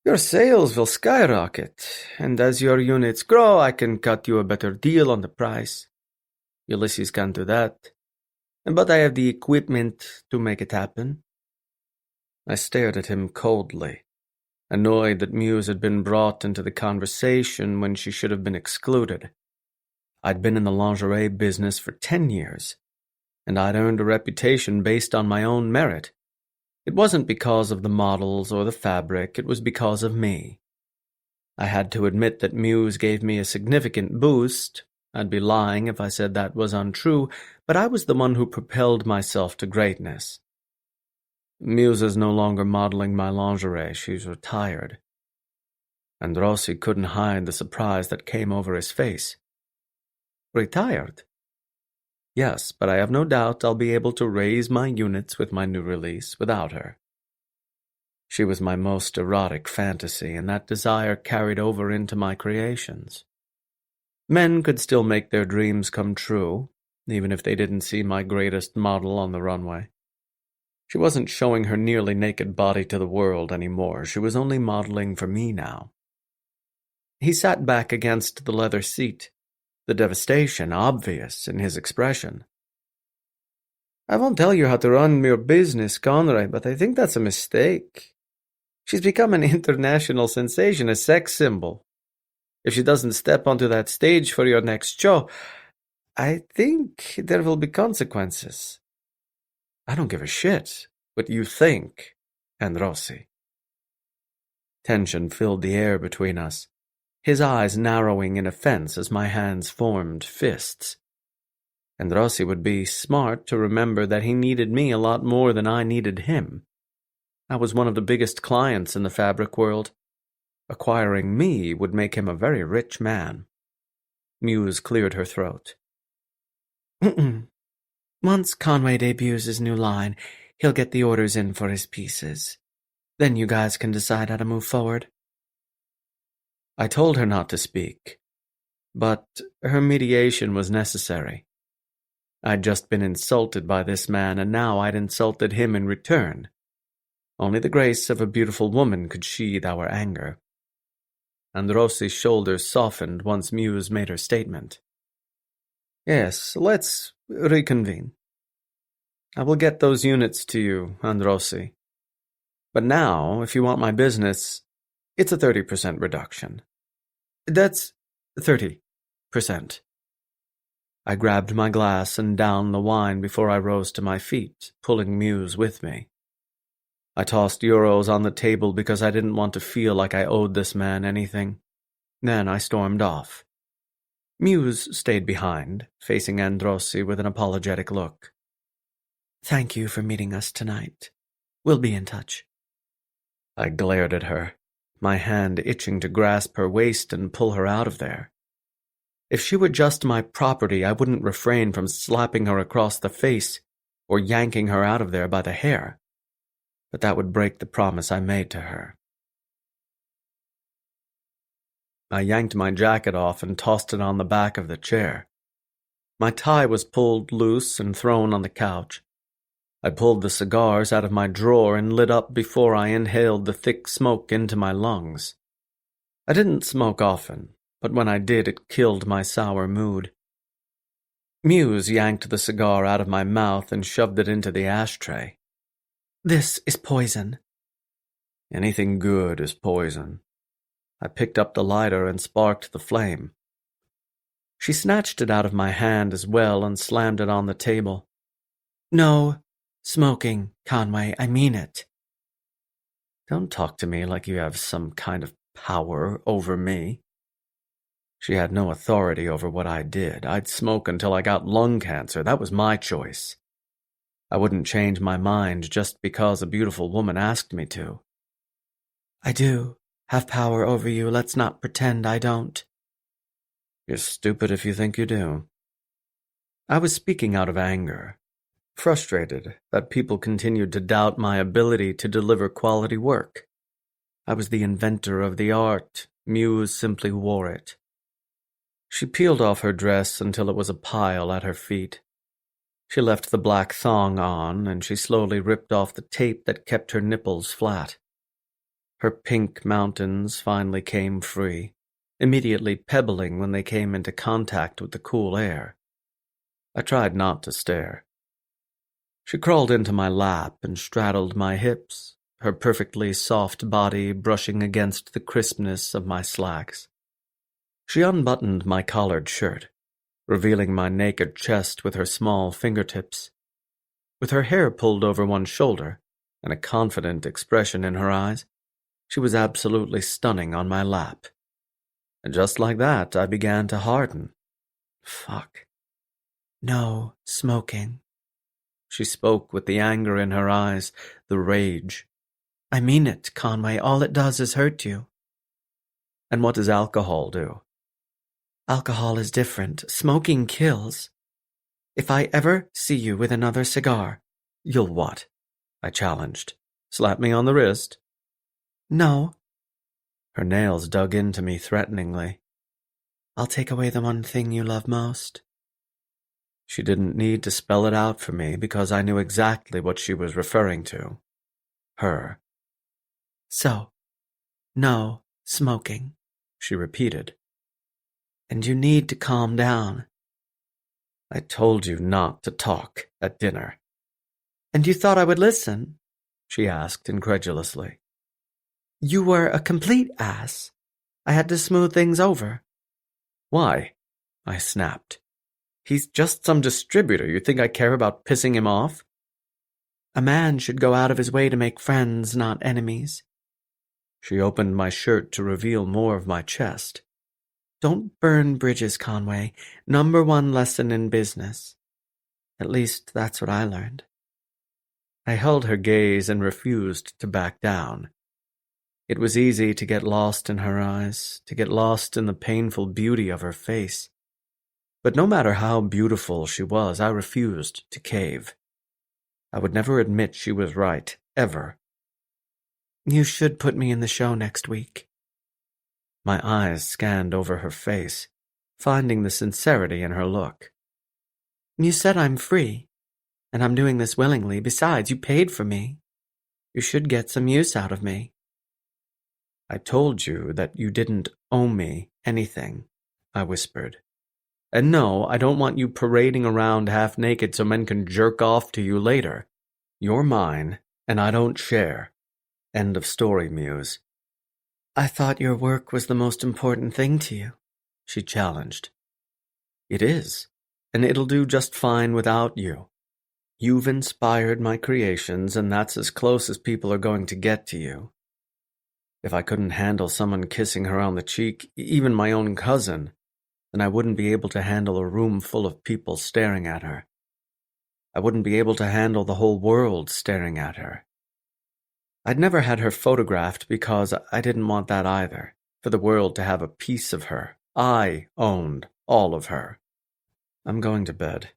Your sales will skyrocket, and as your units grow, I can cut you a better deal on the price. Ulysses can't do that. but I have the equipment to make it happen. I stared at him coldly, annoyed that Muse had been brought into the conversation when she should have been excluded. I'd been in the lingerie business for 10 years, and I'd earned a reputation based on my own merit. It wasn't because of the models or the fabric, it was because of me. I had to admit that Muse gave me a significant boost. I'd be lying if I said that was untrue, but I was the one who propelled myself to greatness. Muse is no longer modeling my lingerie, she's retired. And Rossi couldn't hide the surprise that came over his face. Retired? Yes, but I have no doubt I'll be able to raise my units with my new release without her. She was my most erotic fantasy, and that desire carried over into my creations. Men could still make their dreams come true, even if they didn't see my greatest model on the runway. She wasn't showing her nearly naked body to the world anymore. She was only modeling for me now. He sat back against the leather seat, the devastation obvious in his expression. I won't tell you how to run your business, Conrad, but I think that's a mistake. She's become an international sensation, a sex symbol. If she doesn't step onto that stage for your next show, I think there will be consequences. I don't give a shit what you think, and Rossi. Tension filled the air between us, his eyes narrowing in offense as my hands formed fists. And Rossi would be smart to remember that he needed me a lot more than I needed him. I was one of the biggest clients in the fabric world. Acquiring me would make him a very rich man. Muse cleared her throat. Once Conway debuts his new line, he'll get the orders in for his pieces. Then you guys can decide how to move forward. I told her not to speak, but her mediation was necessary. I'd just been insulted by this man, and now I'd insulted him in return. Only the grace of a beautiful woman could sheathe our anger. And Rossi's shoulders softened once Muse made her statement. Yes, let's reconvene. I will get those units to you, Androssi. But now, if you want my business, it's a 30% reduction. That's 30%. I grabbed my glass and downed the wine before I rose to my feet, pulling Muse with me. I tossed euros on the table because I didn't want to feel like I owed this man anything. Then I stormed off. Muse stayed behind, facing Androssi with an apologetic look. Thank you for meeting us tonight. We'll be in touch. I glared at her, my hand itching to grasp her waist and pull her out of there. If she were just my property, I wouldn't refrain from slapping her across the face or yanking her out of there by the hair. But that would break the promise I made to her. I yanked my jacket off and tossed it on the back of the chair. My tie was pulled loose and thrown on the couch. I pulled the cigars out of my drawer and lit up before I inhaled the thick smoke into my lungs. I didn't smoke often, but when I did, it killed my sour mood. Muse yanked the cigar out of my mouth and shoved it into the ashtray. This is poison. Anything good is poison. I picked up the lighter and sparked the flame. She snatched it out of my hand as well and slammed it on the table. No smoking, Conway, I mean it. Don't talk to me like you have some kind of power over me. She had no authority over what I did. I'd smoke until I got lung cancer. That was my choice. I wouldn't change my mind just because a beautiful woman asked me to. I do have power over you. Let's not pretend I don't. You're stupid if you think you do. I was speaking out of anger, frustrated that people continued to doubt my ability to deliver quality work. I was the inventor of the art. Muse simply wore it. She peeled off her dress until it was a pile at her feet. She left the black thong on, and she slowly ripped off the tape that kept her nipples flat. Her pink mountains finally came free, immediately pebbling when they came into contact with the cool air. I tried not to stare. She crawled into my lap and straddled my hips, her perfectly soft body brushing against the crispness of my slacks. She unbuttoned my collared shirt, revealing my naked chest with her small fingertips. With her hair pulled over one shoulder and a confident expression in her eyes, she was absolutely stunning on my lap. And just like that, I began to harden. Fuck. No smoking. She spoke with the anger in her eyes, the rage. I mean it, Conway. All it does is hurt you. And what does alcohol do? Alcohol is different. Smoking kills. If I ever see you with another cigar... You'll what? I challenged. Slap me on the wrist? No. Her nails dug into me threateningly. I'll take away the one thing you love most. She didn't need to spell it out for me because I knew exactly what she was referring to. Her. So, no smoking, she repeated. And you need to calm down. I told you not to talk at dinner. And you thought I would listen? She asked incredulously. You were a complete ass. I had to smooth things over. Why? I snapped. He's just some distributor. You think I care about pissing him off? A man should go out of his way to make friends, not enemies. She opened my shirt to reveal more of my chest. Don't burn bridges, Conway. #1 lesson in business. At least that's what I learned. I held her gaze and refused to back down. It was easy to get lost in her eyes, to get lost in the painful beauty of her face. But no matter how beautiful she was, I refused to cave. I would never admit she was right, ever. You should put me in the show next week. My eyes scanned over her face, finding the sincerity in her look. You said I'm free, and I'm doing this willingly. Besides, you paid for me. You should get some use out of me. I told you that you didn't owe me anything, I whispered. And no, I don't want you parading around half-naked so men can jerk off to you later. You're mine, and I don't share. End of story, Muse. I thought your work was the most important thing to you, she challenged. It is, and it'll do just fine without you. You've inspired my creations, and that's as close as people are going to get to you. If I couldn't handle someone kissing her on the cheek, even my own cousin, then I wouldn't be able to handle a room full of people staring at her. I wouldn't be able to handle the whole world staring at her. I'd never had her photographed because I didn't want that either, for the world to have a piece of her. I owned all of her. I'm going to bed,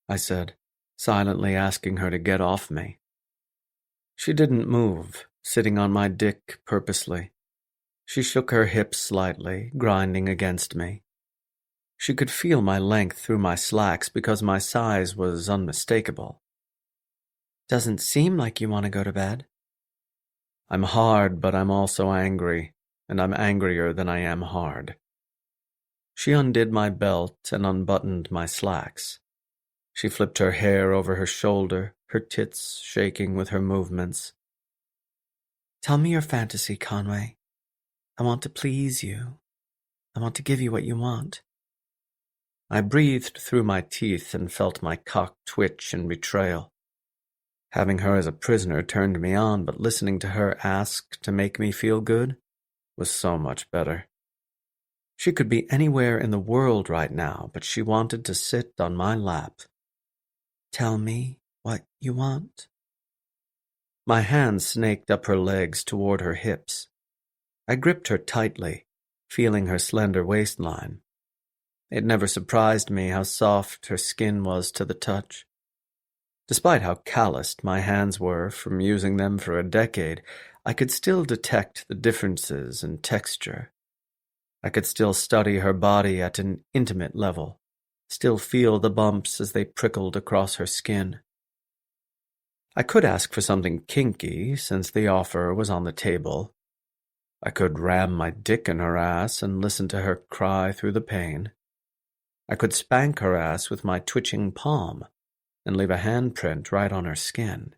I said, silently asking her to get off me. She didn't move, sitting on my dick purposely. She shook her hips slightly, grinding against me. She could feel my length through my slacks because my size was unmistakable. Doesn't seem like you want to go to bed. I'm hard, but I'm also angry, and I'm angrier than I am hard. She undid my belt and unbuttoned my slacks. She flipped her hair over her shoulder, her tits shaking with her movements. Tell me your fantasy, Conway. I want to please you. I want to give you what you want. I breathed through my teeth and felt my cock twitch in betrayal. Having her as a prisoner turned me on, but listening to her ask to make me feel good was so much better. She could be anywhere in the world right now, but she wanted to sit on my lap. Tell me what you want. My hand snaked up her legs toward her hips. I gripped her tightly, feeling her slender waistline. It never surprised me how soft her skin was to the touch. Despite how calloused my hands were from using them for a decade, I could still detect the differences in texture. I could still study her body at an intimate level, still feel the bumps as they prickled across her skin. I could ask for something kinky, since the offer was on the table. I could ram my dick in her ass and listen to her cry through the pain. I could spank her ass with my twitching palm, and leave a handprint right on her skin.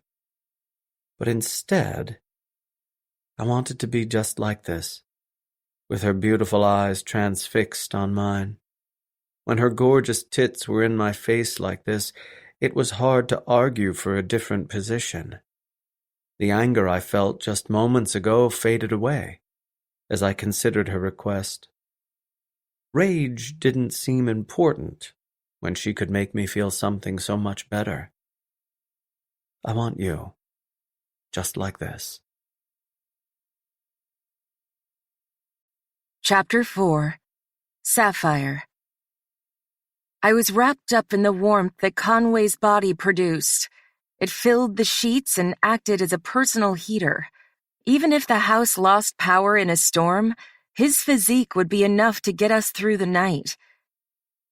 But instead, I wanted to be just like this, with her beautiful eyes transfixed on mine. When her gorgeous tits were in my face like this, it was hard to argue for a different position. The anger I felt just moments ago faded away as I considered her request. Rage didn't seem important when she could make me feel something so much better. I want you, just like this. Chapter 4. Sapphire. I was wrapped up in the warmth that Conway's body produced. It filled the sheets and acted as a personal heater. Even if the house lost power in a storm, his physique would be enough to get us through the night.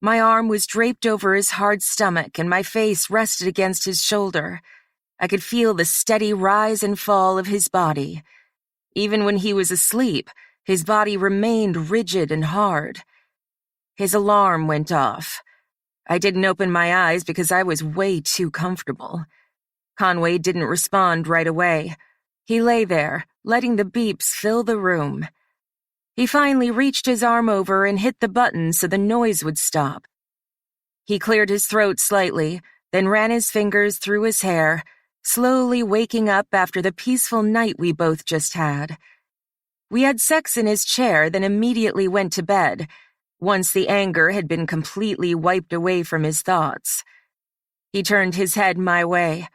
My arm was draped over his hard stomach and my face rested against his shoulder. I could feel the steady rise and fall of his body. Even when he was asleep, his body remained rigid and hard. His alarm went off. I didn't open my eyes because I was way too comfortable. Conway didn't respond right away. He lay there, letting the beeps fill the room. He finally reached his arm over and hit the button so the noise would stop. He cleared his throat slightly, then ran his fingers through his hair, slowly waking up after the peaceful night we both just had. We had sex in his chair, then immediately went to bed, once the anger had been completely wiped away from his thoughts. He turned his head my way.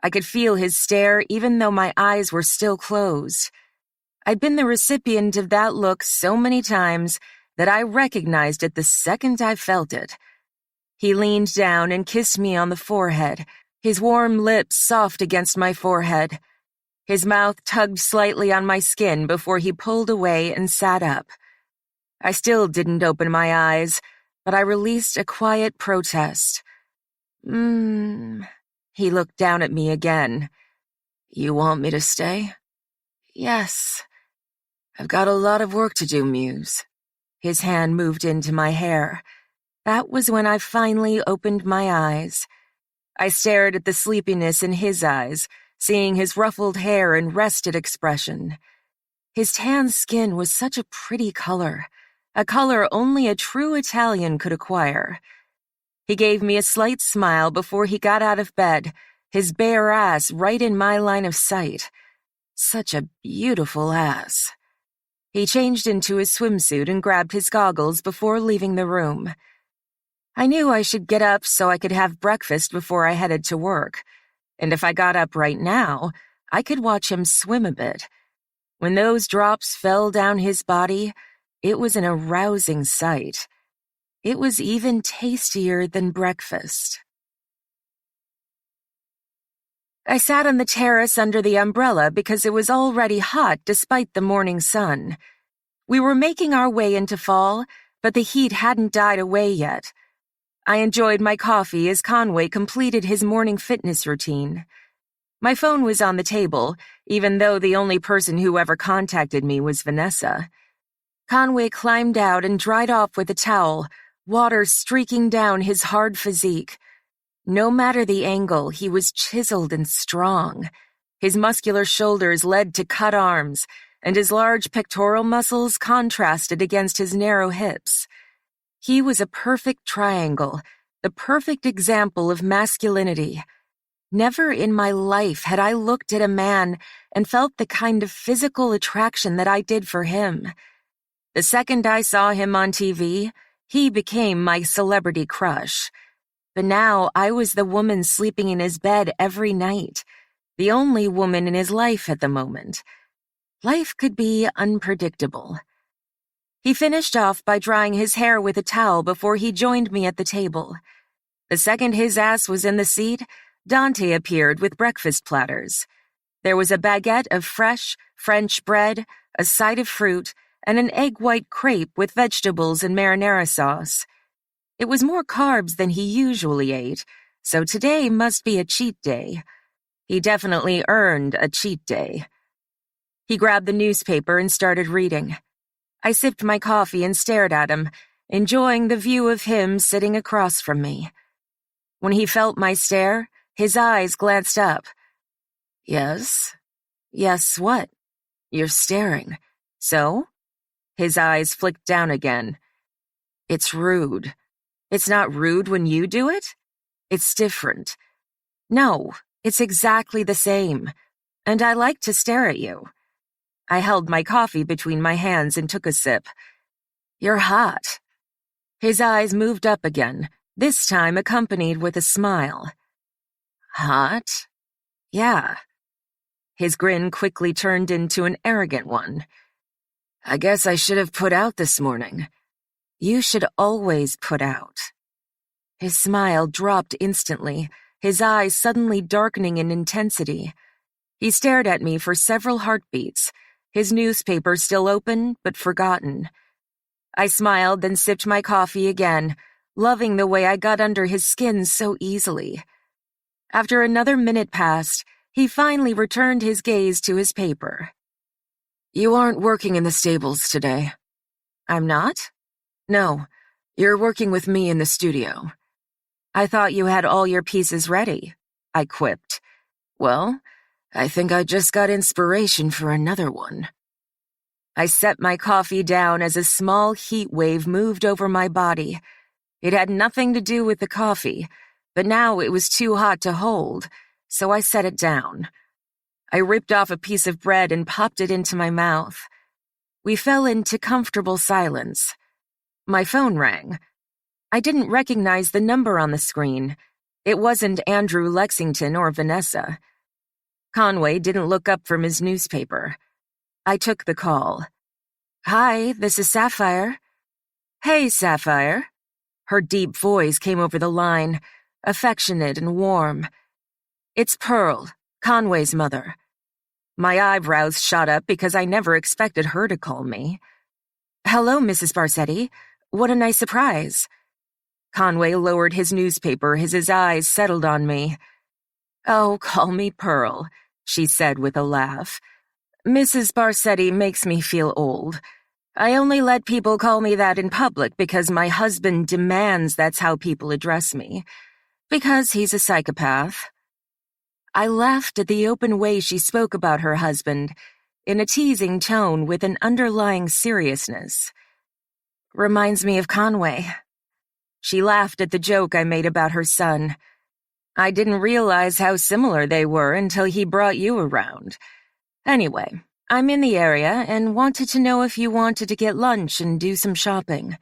I could feel his stare even though my eyes were still closed. I'd been the recipient of that look so many times that I recognized it the second I felt it. He leaned down and kissed me on the forehead, his warm lips soft against my forehead. His mouth tugged slightly on my skin before he pulled away and sat up. I still didn't open my eyes, but I released a quiet protest. He looked down at me again. You want me to stay? Yes. I've got a lot of work to do, Muse. His hand moved into my hair. That was when I finally opened my eyes. I stared at the sleepiness in his eyes, seeing his ruffled hair and rested expression. His tan skin was such a pretty color, a color only a true Italian could acquire. He gave me a slight smile before he got out of bed, his bare ass right in my line of sight. Such a beautiful ass. He changed into his swimsuit and grabbed his goggles before leaving the room. I knew I should get up so I could have breakfast before I headed to work, and if I got up right now, I could watch him swim a bit. When those drops fell down his body, it was an arousing sight. It was even tastier than breakfast. I sat on the terrace under the umbrella because it was already hot despite the morning sun. We were making our way into fall, but the heat hadn't died away yet. I enjoyed my coffee as Conway completed his morning fitness routine. My phone was on the table, even though the only person who ever contacted me was Vanessa. Conway climbed out and dried off with a towel, water streaking down his hard physique. No matter the angle, he was chiseled and strong. His muscular shoulders led to cut arms, and his large pectoral muscles contrasted against his narrow hips. He was a perfect triangle, the perfect example of masculinity. Never in my life had I looked at a man and felt the kind of physical attraction that I did for him. The second I saw him on TV, he became my celebrity crush. But now I was the woman sleeping in his bed every night, the only woman in his life at the moment. Life could be unpredictable. He finished off by drying his hair with a towel before he joined me at the table. The second his ass was in the seat, Dante appeared with breakfast platters. There was a baguette of fresh, French bread, a side of fruit, and an egg white crepe with vegetables and marinara sauce. It was more carbs than he usually ate, so today must be a cheat day. He definitely earned a cheat day. He grabbed the newspaper and started reading. I sipped my coffee and stared at him, enjoying the view of him sitting across from me. When he felt my stare, his eyes glanced up. Yes? Yes, what? You're staring. So? His eyes flicked down again. It's rude. It's not rude when you do it? It's different. No, it's exactly the same. And I like to stare at you. I held my coffee between my hands and took a sip. You're hot. His eyes moved up again, this time accompanied with a smile. Hot? Yeah. His grin quickly turned into an arrogant one. I guess I should have put out this morning. You should always put out. His smile dropped instantly, his eyes suddenly darkening in intensity. He stared at me for several heartbeats, his newspaper still open but forgotten. I smiled, then sipped my coffee again, loving the way I got under his skin so easily. After another minute passed, he finally returned his gaze to his paper. You aren't working in the stables today. I'm not? No, you're working with me in the studio. I thought you had all your pieces ready, I quipped. Well, I think I just got inspiration for another one. I set my coffee down as a small heat wave moved over my body. It had nothing to do with the coffee, but now it was too hot to hold, so I set it down. I ripped off a piece of bread and popped it into my mouth. We fell into comfortable silence. My phone rang. I didn't recognize the number on the screen. It wasn't Andrew Lexington or Vanessa. Conway didn't look up from his newspaper. I took the call. Hi, this is Sapphire. Hey, Sapphire. Her deep voice came over the line, affectionate and warm. It's Pearl, Conway's mother. My eyebrows shot up because I never expected her to call me. Hello, Mrs. Barsetti. What a nice surprise. Conway lowered his newspaper as his eyes settled on me. Oh, call me Pearl, she said with a laugh. Mrs. Barsetti makes me feel old. I only let people call me that in public because my husband demands that's how people address me. Because he's a psychopath. I laughed at the open way she spoke about her husband, in a teasing tone with an underlying seriousness. Reminds me of Conway. She laughed at the joke I made about her son. I didn't realize how similar they were until he brought you around. Anyway, I'm in the area and wanted to know if you wanted to get lunch and do some shopping.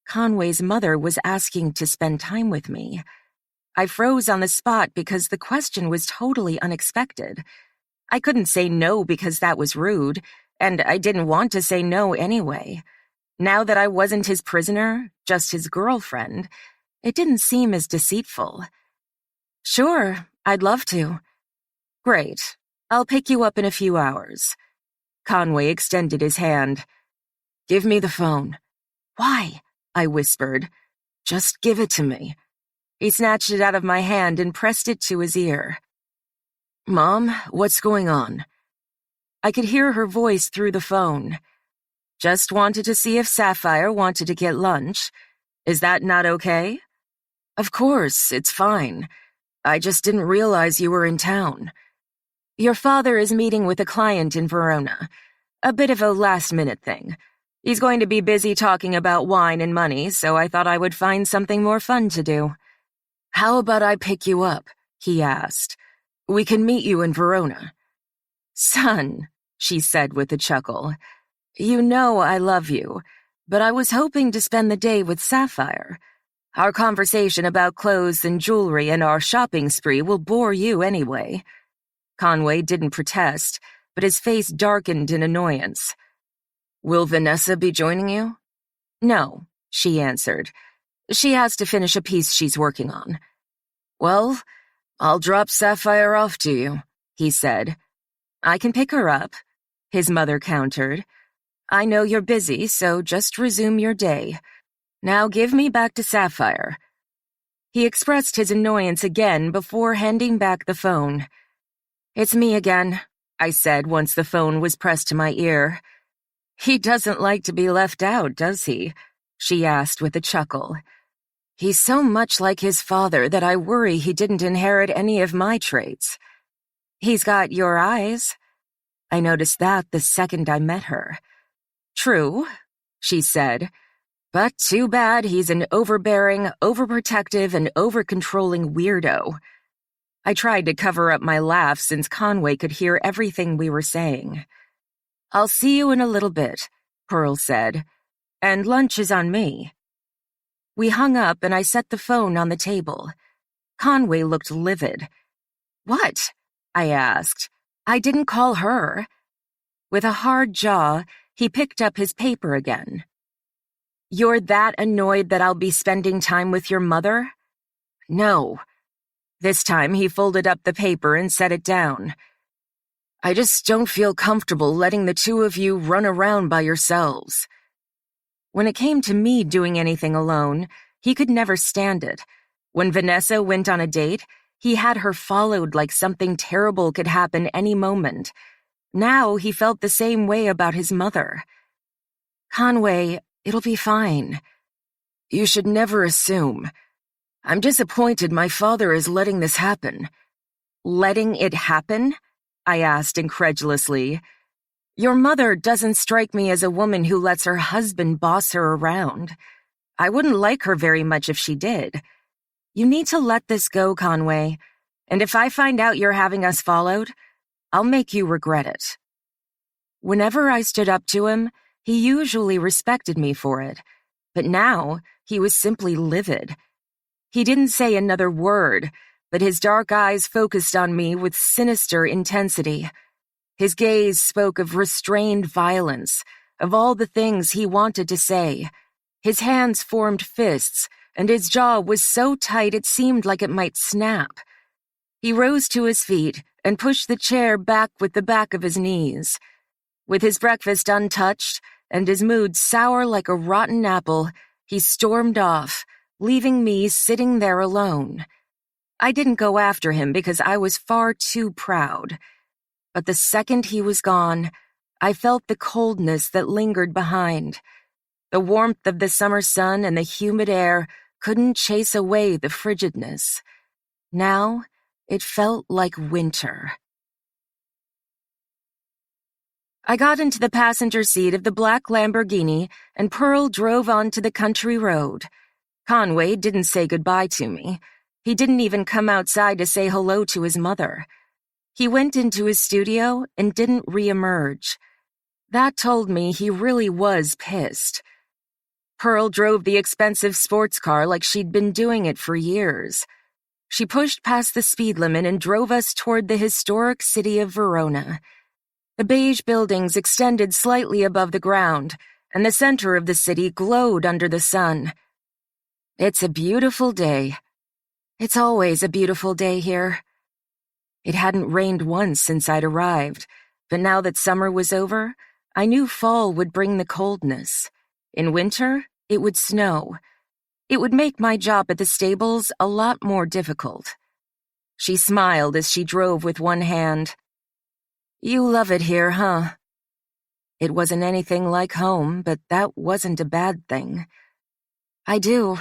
Conway's mother was asking to spend time with me. I froze on the spot because the question was totally unexpected. I couldn't say no because that was rude, and I didn't want to say no anyway. Now that I wasn't his prisoner, just his girlfriend, it didn't seem as deceitful. Sure, I'd love to. Great. I'll pick you up in a few hours. Conway extended his hand. Give me the phone. Why? I whispered. Just give it to me. He snatched it out of my hand and pressed it to his ear. Mom, what's going on? I could hear her voice through the phone. Just wanted to see if Sapphire wanted to get lunch. Is that not okay? Of course, it's fine. I just didn't realize you were in town. Your father is meeting with a client in Verona. A bit of a last-minute thing. He's going to be busy talking about wine and money, so I thought I would find something more fun to do. How about I pick you up? He asked. We can meet you in Verona. Son, she said with a chuckle. You know I love you, but I was hoping to spend the day with Sapphire. Our conversation about clothes and jewelry and our shopping spree will bore you anyway. Conway didn't protest, but his face darkened in annoyance. Will Vanessa be joining you? No, she answered. She has to finish a piece she's working on. Well, I'll drop Sapphire off to you, he said. I can pick her up, his mother countered. I know you're busy, so just resume your day. Now give me back to Sapphire. He expressed his annoyance again before handing back the phone. It's me again, I said once the phone was pressed to my ear. He doesn't like to be left out, does he? She asked with a chuckle. He's so much like his father that I worry he didn't inherit any of my traits. He's got your eyes. I noticed that the second I met her. True, she said, but too bad he's an overbearing, overprotective, and overcontrolling weirdo. I tried to cover up my laugh since Conway could hear everything we were saying. I'll see you in a little bit, Pearl said, and lunch is on me. We hung up and I set the phone on the table. Conway looked livid. What? I asked. I didn't call her. With a hard jaw, he picked up his paper again. You're that annoyed that I'll be spending time with your mother? No. This time he folded up the paper and set it down. I just don't feel comfortable letting the two of you run around by yourselves. When it came to me doing anything alone, he could never stand it. When Vanessa went on a date, he had her followed like something terrible could happen any moment. Now he felt the same way about his mother. Conway, it'll be fine. You should never assume. I'm disappointed my father is letting this happen. Letting it happen? I asked incredulously. Your mother doesn't strike me as a woman who lets her husband boss her around. I wouldn't like her very much if she did. You need to let this go, Conway, and if I find out you're having us followed, I'll make you regret it. Whenever I stood up to him, he usually respected me for it, but now he was simply livid. He didn't say another word, but his dark eyes focused on me with sinister intensity. His gaze spoke of restrained violence, of all the things he wanted to say. His hands formed fists, and his jaw was so tight it seemed like it might snap. He rose to his feet and pushed the chair back with the back of his knees. With his breakfast untouched and his mood sour like a rotten apple, he stormed off, leaving me sitting there alone. I didn't go after him because I was far too proud. But the second he was gone, I felt the coldness that lingered behind. The warmth of the summer sun and the humid air couldn't chase away the frigidness. Now, it felt like winter. I got into the passenger seat of the black Lamborghini and Pearl drove onto the country road. Conway didn't say goodbye to me. He didn't even come outside to say hello to his mother. He went into his studio and didn't reemerge. That told me he really was pissed. Pearl drove the expensive sports car like she'd been doing it for years. She pushed past the speed limit and drove us toward the historic city of Verona. The beige buildings extended slightly above the ground, and the center of the city glowed under the sun. It's a beautiful day. It's always a beautiful day here. It hadn't rained once since I'd arrived, but now that summer was over, I knew fall would bring the coldness. In winter, it would snow. It would make my job at the stables a lot more difficult. She smiled as she drove with one hand. You love it here, huh? It wasn't anything like home, but that wasn't a bad thing. I do.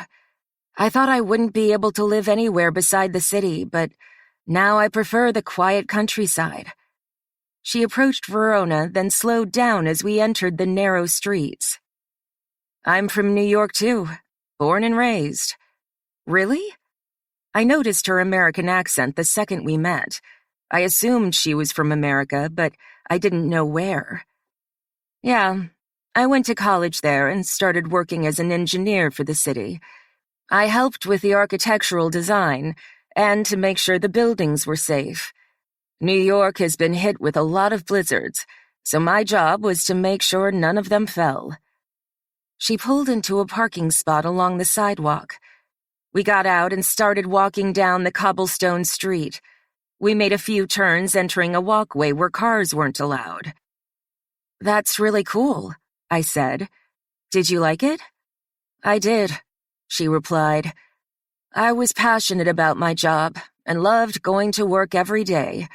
I thought I wouldn't be able to live anywhere beside the city, but now I prefer the quiet countryside. She approached Verona, then slowed down as we entered the narrow streets. I'm from New York, too. Born and raised. Really? I noticed her American accent the second we met. I assumed she was from America, but I didn't know where. Yeah, I went to college there and started working as an engineer for the city. I helped with the architectural design and to make sure the buildings were safe. New York has been hit with a lot of blizzards, so my job was to make sure none of them fell. She pulled into a parking spot along the sidewalk. We got out and started walking down the cobblestone street. We made a few turns entering a walkway where cars weren't allowed. That's really cool, I said. Did you like it? I did, she replied. I was passionate about my job and loved going to work every day.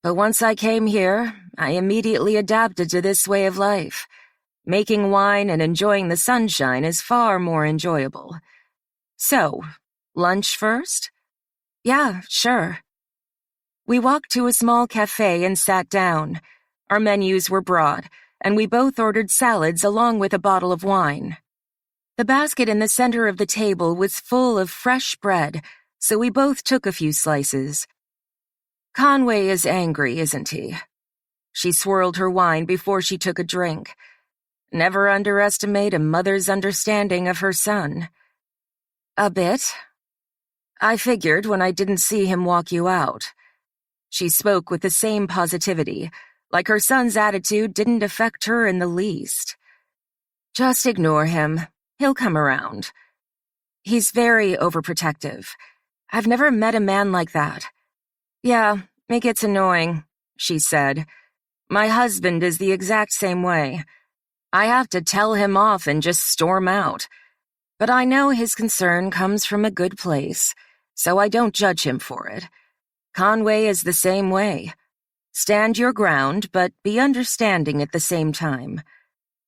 But once I came here, I immediately adapted to this way of life. Making wine and enjoying the sunshine is far more enjoyable. So, lunch first? Yeah, sure. We walked to a small cafe and sat down. Our menus were brought, and we both ordered salads along with a bottle of wine. The basket in the center of the table was full of fresh bread, so we both took a few slices. Conway is angry, isn't he? She swirled her wine before she took a drink. Never underestimate a mother's understanding of her son. A bit. I figured when I didn't see him walk you out. She spoke with the same positivity, like her son's attitude didn't affect her in the least. Just ignore him. He'll come around. He's very overprotective. I've never met a man like that. Yeah, it gets annoying, she said. My husband is the exact same way. I have to tell him off and just storm out. But I know his concern comes from a good place, so I don't judge him for it. Conway is the same way. Stand your ground, but be understanding at the same time.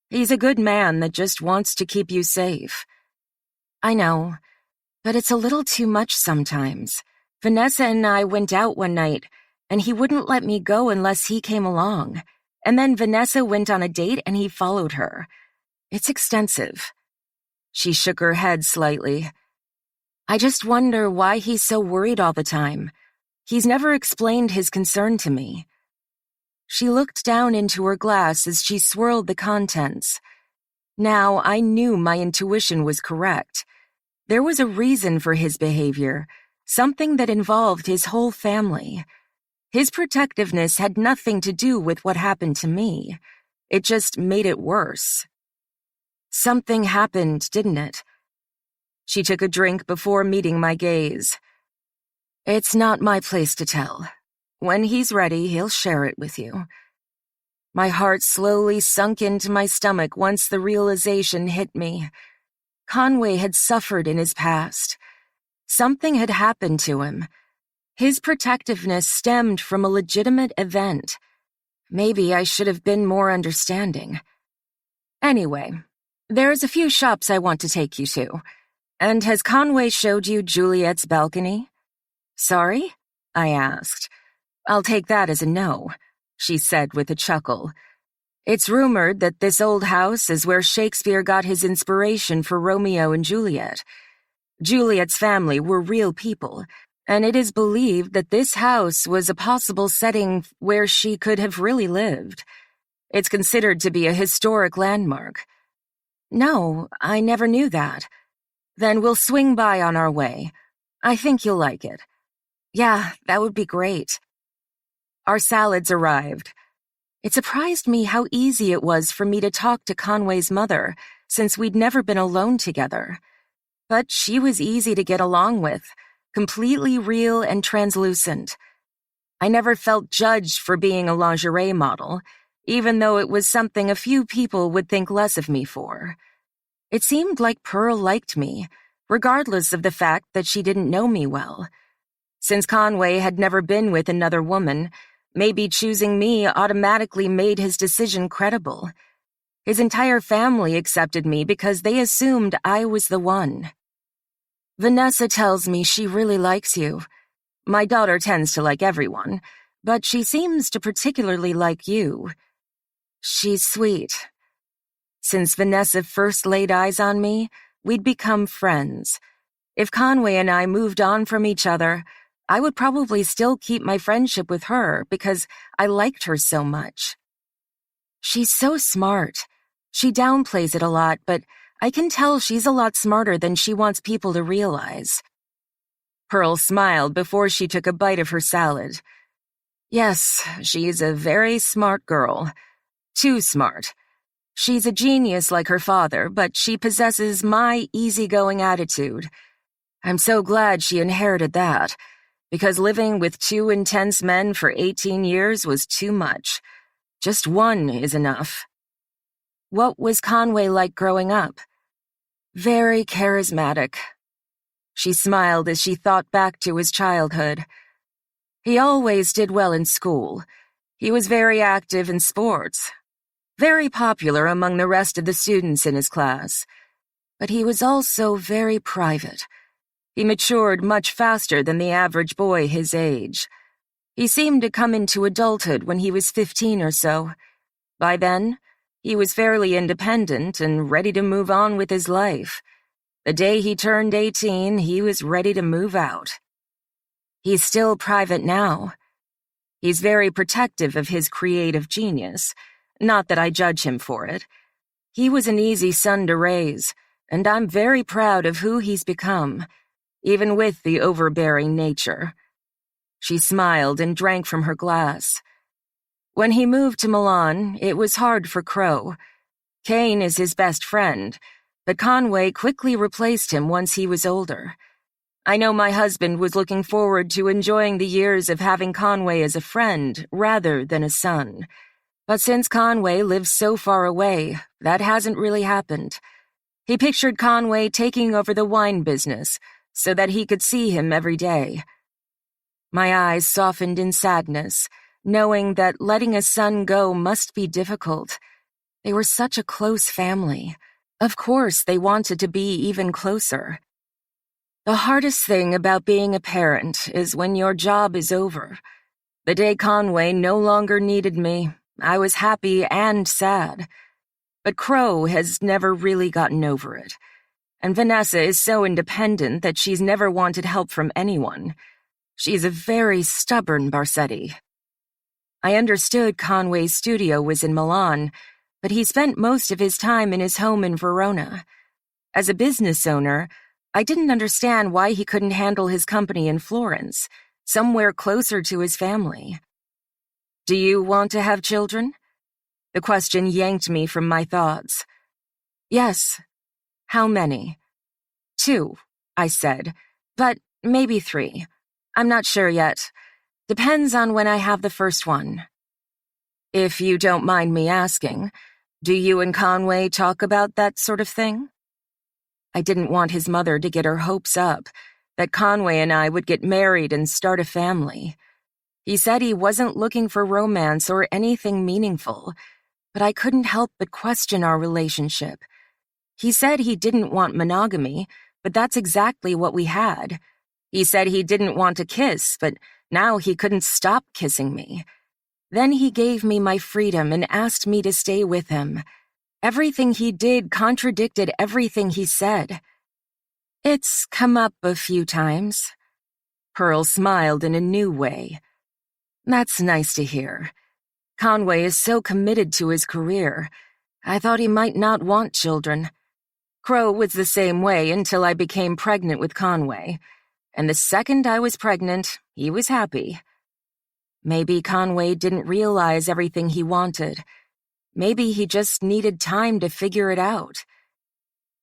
He's a good man that just wants to keep you safe. I know, but it's a little too much sometimes. Vanessa and I went out one night, and he wouldn't let me go unless he came along. And then Vanessa went on a date and he followed her. It's extensive. She shook her head slightly. I just wonder why he's so worried all the time. He's never explained his concern to me. She looked down into her glass as she swirled the contents. Now I knew my intuition was correct. There was a reason for his behavior, something that involved his whole family. His protectiveness had nothing to do with what happened to me. It just made it worse. Something happened, didn't it? She took a drink before meeting my gaze. It's not my place to tell. When he's ready, he'll share it with you. My heart slowly sunk into my stomach once the realization hit me. Conway had suffered in his past. Something had happened to him. His protectiveness stemmed from a legitimate event. Maybe I should have been more understanding. Anyway, there's a few shops I want to take you to. And has Conway showed you Juliet's balcony? Sorry? I asked. I'll take that as a no, she said with a chuckle. It's rumored that this old house is where Shakespeare got his inspiration for Romeo and Juliet. Juliet's family were real people, and it is believed that this house was a possible setting where she could have really lived. It's considered to be a historic landmark. No, I never knew that. Then we'll swing by on our way. I think you'll like it. Yeah, that would be great. Our salads arrived. It surprised me how easy it was for me to talk to Conway's mother, since we'd never been alone together. But she was easy to get along with, completely real and translucent. I never felt judged for being a lingerie model, even though it was something a few people would think less of me for. It seemed like Pearl liked me, regardless of the fact that she didn't know me well. Since Conway had never been with another woman, maybe choosing me automatically made his decision credible. His entire family accepted me because they assumed I was the one. Vanessa tells me she really likes you. My daughter tends to like everyone, but she seems to particularly like you. She's sweet. Since Vanessa first laid eyes on me, we'd become friends. If Conway and I moved on from each other, I would probably still keep my friendship with her because I liked her so much. She's so smart. She downplays it a lot, but I can tell she's a lot smarter than she wants people to realize. Pearl smiled before she took a bite of her salad. Yes, she's a very smart girl. Too smart. She's a genius like her father, but she possesses my easygoing attitude. I'm so glad she inherited that, because living with two intense men for 18 years was too much. Just one is enough. What was Conway like growing up? Very charismatic. She smiled as she thought back to his childhood. He always did well in school. He was very active in sports. Very popular among the rest of the students in his class. But he was also very private, He matured much faster than the average boy his age. He seemed to come into adulthood when he was 15 or so. By then, he was fairly independent and ready to move on with his life. The day he turned 18, he was ready to move out. He's still private now. He's very protective of his creative genius. Not that I judge him for it. He was an easy son to raise, and I'm very proud of who he's become, even with the overbearing nature. She smiled and drank from her glass. When he moved to Milan, it was hard for Crow. Kane is his best friend, but Conway quickly replaced him once he was older. I know my husband was looking forward to enjoying the years of having Conway as a friend rather than a son. But since Conway lives so far away, that hasn't really happened. He pictured Conway taking over the wine business so that he could see him every day. My eyes softened in sadness, knowing that letting a son go must be difficult. They were such a close family. Of course, they wanted to be even closer. The hardest thing about being a parent is when your job is over. The day Conway no longer needed me, I was happy and sad. But Crow has never really gotten over it. And Vanessa is so independent that she's never wanted help from anyone. She's a very stubborn Barsetti. I understood Conway's studio was in Milan, but he spent most of his time in his home in Verona. As a business owner, I didn't understand why he couldn't handle his company in Florence, somewhere closer to his family. Do you want to have children? The question yanked me from my thoughts. Yes. How many? 2, I said, but maybe 3. I'm not sure yet. Depends on when I have the first one. If you don't mind me asking, do you and Conway talk about that sort of thing? I didn't want his mother to get her hopes up, that Conway and I would get married and start a family. He said he wasn't looking for romance or anything meaningful, but I couldn't help but question our relationship. He said he didn't want monogamy, but that's exactly what we had. He said he didn't want to kiss, but now he couldn't stop kissing me. Then he gave me my freedom and asked me to stay with him. Everything he did contradicted everything he said. It's come up a few times. Pearl smiled in a new way. That's nice to hear. Conway is so committed to his career. I thought he might not want children. Crow was the same way until I became pregnant with Conway. And the second I was pregnant, he was happy. Maybe Conway didn't realize everything he wanted. Maybe he just needed time to figure it out.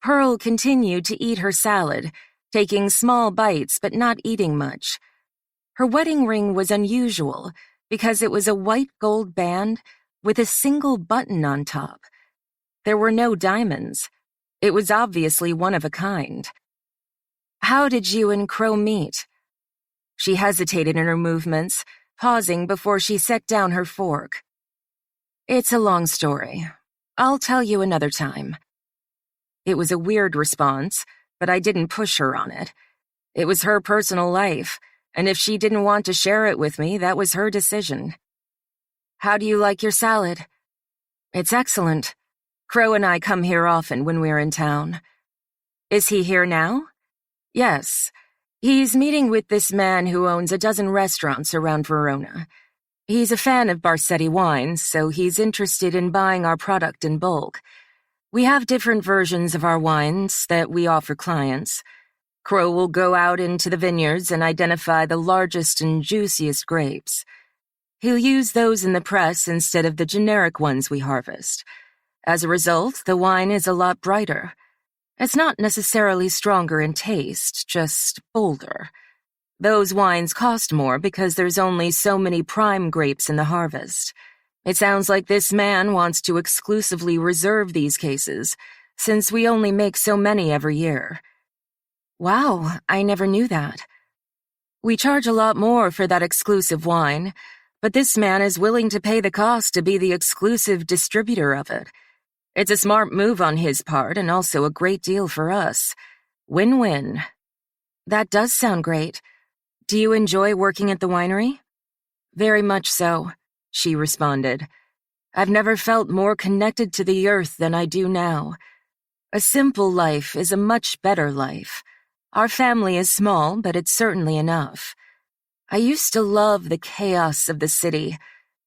Pearl continued to eat her salad, taking small bites but not eating much. Her wedding ring was unusual because it was a white gold band with a single button on top. There were no diamonds. It was obviously one of a kind. How did you and Crow meet? She hesitated in her movements, pausing before she set down her fork. It's a long story. I'll tell you another time. It was a weird response, but I didn't push her on it. It was her personal life, and if she didn't want to share it with me, that was her decision. How do you like your salad? It's excellent. Crow and I come here often when we're in town. Is he here now? Yes. He's meeting with this man who owns a dozen restaurants around Verona. He's a fan of Barsetti wines, so he's interested in buying our product in bulk. We have different versions of our wines that we offer clients. Crow will go out into the vineyards and identify the largest and juiciest grapes. He'll use those in the press instead of the generic ones we harvest. As a result, the wine is a lot brighter. It's not necessarily stronger in taste, just bolder. Those wines cost more because there's only so many prime grapes in the harvest. It sounds like this man wants to exclusively reserve these cases, since we only make so many every year. Wow, I never knew that. We charge a lot more for that exclusive wine, but this man is willing to pay the cost to be the exclusive distributor of it. It's a smart move on his part and also a great deal for us. Win-win. That does sound great. Do you enjoy working at the winery? Very much so, she responded. I've never felt more connected to the earth than I do now. A simple life is a much better life. Our family is small, but it's certainly enough. I used to love the chaos of the city,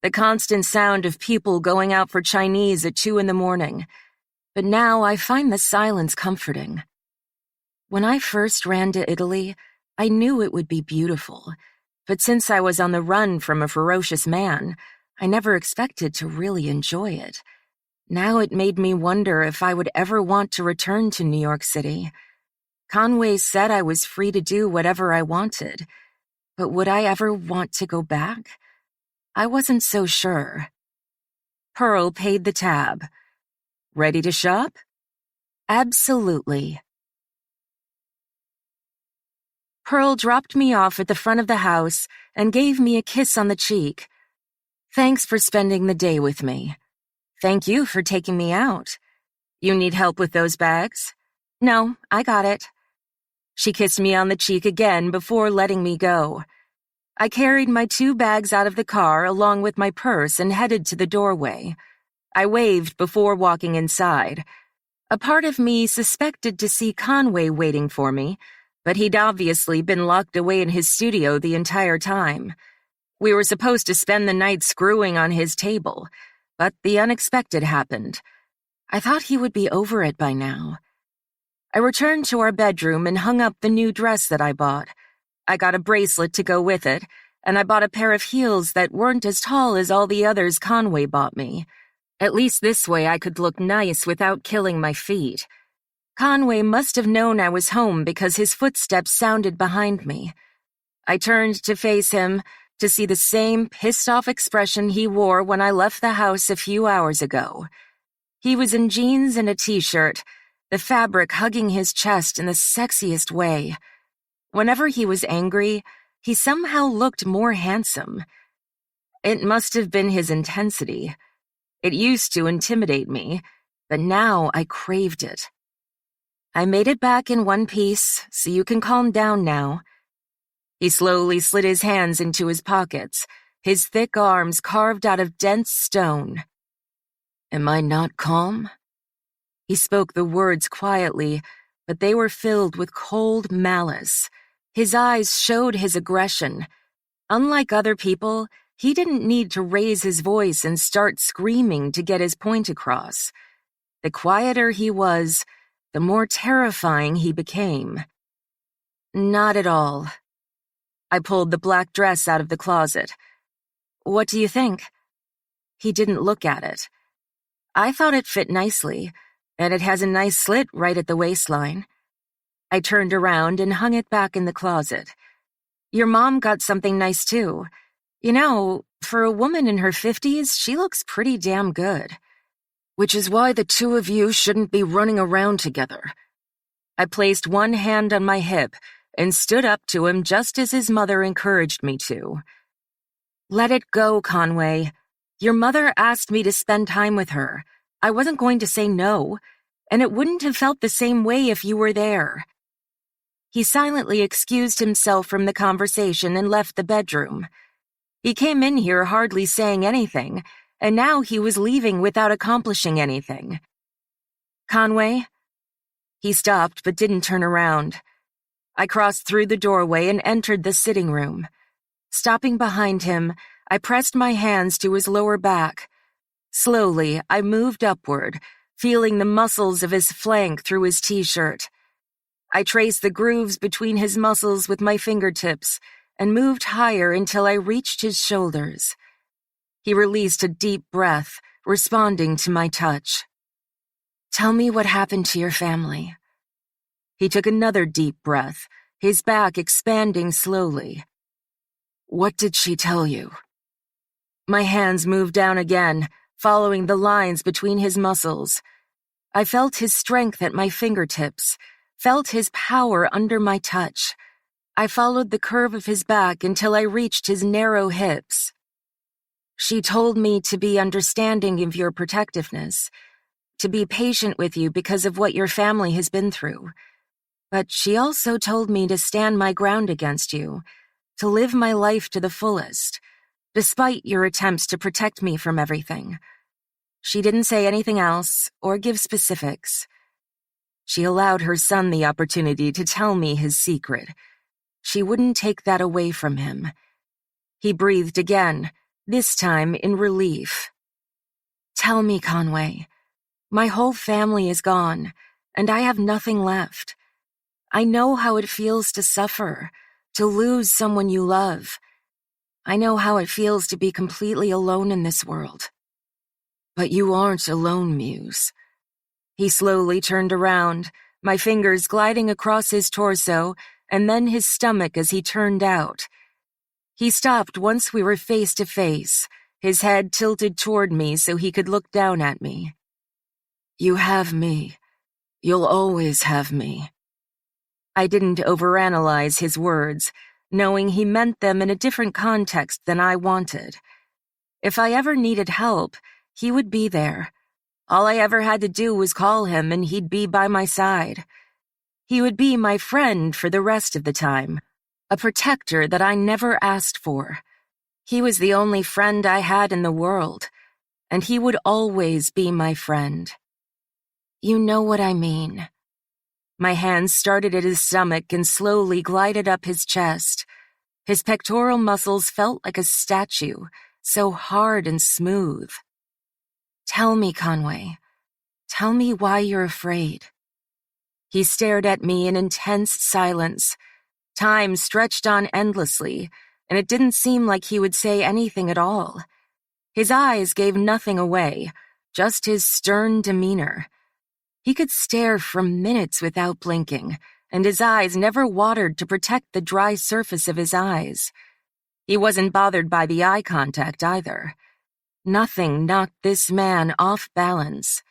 the constant sound of people going out for Chinese at 2 a.m, but now I find the silence comforting. When I first ran to Italy, I knew it would be beautiful, but since I was on the run from a ferocious man, I never expected to really enjoy it. Now it made me wonder if I would ever want to return to New York City. Conway said I was free to do whatever I wanted, but would I ever want to go back? I wasn't so sure. Pearl paid the tab. Ready to shop? Absolutely. Pearl dropped me off at the front of the house and gave me a kiss on the cheek. Thanks for spending the day with me. Thank you for taking me out. You need help with those bags? No, I got it. She kissed me on the cheek again before letting me go. I carried my 2 bags out of the car along with my purse and headed to the doorway. I waved before walking inside. A part of me suspected to see Conway waiting for me, but he'd obviously been locked away in his studio the entire time. We were supposed to spend the night screwing on his table, but the unexpected happened. I thought he would be over it by now. I returned to our bedroom and hung up the new dress that I bought. I got a bracelet to go with it, and I bought a pair of heels that weren't as tall as all the others Conway bought me. At least this way I could look nice without killing my feet. Conway must have known I was home because his footsteps sounded behind me. I turned to face him to see the same pissed-off expression he wore when I left the house a few hours ago. He was in jeans and a t-shirt, the fabric hugging his chest in the sexiest way. Whenever he was angry, he somehow looked more handsome. It must have been his intensity. It used to intimidate me, but now I craved it. I made it back in one piece, so you can calm down now. He slowly slid his hands into his pockets, his thick arms carved out of dense stone. Am I not calm? He spoke the words quietly, but they were filled with cold malice. His eyes showed his aggression. Unlike other people, he didn't need to raise his voice and start screaming to get his point across. The quieter he was, the more terrifying he became. Not at all. I pulled the black dress out of the closet. What do you think? He didn't look at it. I thought it fit nicely, and it has a nice slit right at the waistline. I turned around and hung it back in the closet. Your mom got something nice too. You know, for a woman in her 50s, she looks pretty damn good. Which is why the two of you shouldn't be running around together. I placed one hand on my hip and stood up to him just as his mother encouraged me to. Let it go, Conway. Your mother asked me to spend time with her. I wasn't going to say no, and it wouldn't have felt the same way if you were there. He silently excused himself from the conversation and left the bedroom. He came in here hardly saying anything, and now he was leaving without accomplishing anything. Conway? He stopped but didn't turn around. I crossed through the doorway and entered the sitting room. Stopping behind him, I pressed my hands to his lower back. Slowly, I moved upward, feeling the muscles of his flank through his t-shirt. I traced the grooves between his muscles with my fingertips and moved higher until I reached his shoulders. He released a deep breath, responding to my touch. Tell me what happened to your family. He took another deep breath, his back expanding slowly. What did she tell you? My hands moved down again, following the lines between his muscles. I felt his strength at my fingertips, felt his power under my touch. I followed the curve of his back until I reached his narrow hips. She told me to be understanding of your protectiveness, to be patient with you because of what your family has been through. But she also told me to stand my ground against you, to live my life to the fullest, despite your attempts to protect me from everything. She didn't say anything else or give specifics. She allowed her son the opportunity to tell me his secret. She wouldn't take that away from him. He breathed again, this time in relief. Tell me, Conway. My whole family is gone, and I have nothing left. I know how it feels to suffer, to lose someone you love. I know how it feels to be completely alone in this world. But you aren't alone, Muse. He slowly turned around, my fingers gliding across his torso and then his stomach as he turned out. He stopped once we were face to face, his head tilted toward me so he could look down at me. You have me. You'll always have me. I didn't overanalyze his words, knowing he meant them in a different context than I wanted. If I ever needed help, he would be there. All I ever had to do was call him and he'd be by my side. He would be my friend for the rest of the time, a protector that I never asked for. He was the only friend I had in the world, and he would always be my friend. You know what I mean. My hands started at his stomach and slowly glided up his chest. His pectoral muscles felt like a statue, so hard and smooth. Tell me, Conway. Tell me why you're afraid. He stared at me in intense silence. Time stretched on endlessly, and it didn't seem like he would say anything at all. His eyes gave nothing away, just his stern demeanor. He could stare for minutes without blinking, and his eyes never watered to protect the dry surface of his eyes. He wasn't bothered by the eye contact either. Nothing knocked this man off balance.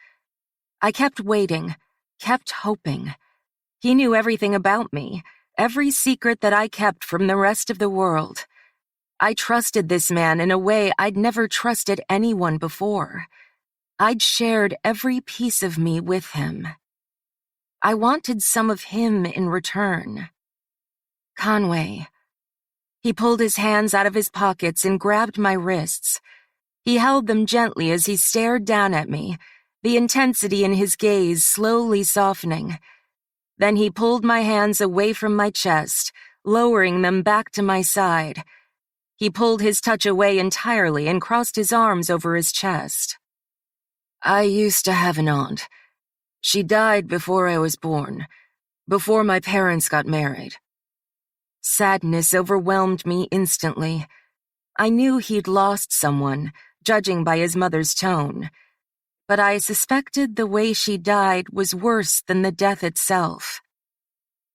I kept waiting, kept hoping. He knew everything about me, every secret that I kept from the rest of the world. I trusted this man in a way I'd never trusted anyone before. I'd shared every piece of me with him. I wanted some of him in return. Conway. He pulled his hands out of his pockets and grabbed my wrists. He held them gently as he stared down at me, the intensity in his gaze slowly softening. Then he pulled my hands away from my chest, lowering them back to my side. He pulled his touch away entirely and crossed his arms over his chest. I used to have an aunt. She died before I was born, before my parents got married. Sadness overwhelmed me instantly. I knew he'd lost someone, judging by his mother's tone, but I suspected the way she died was worse than the death itself.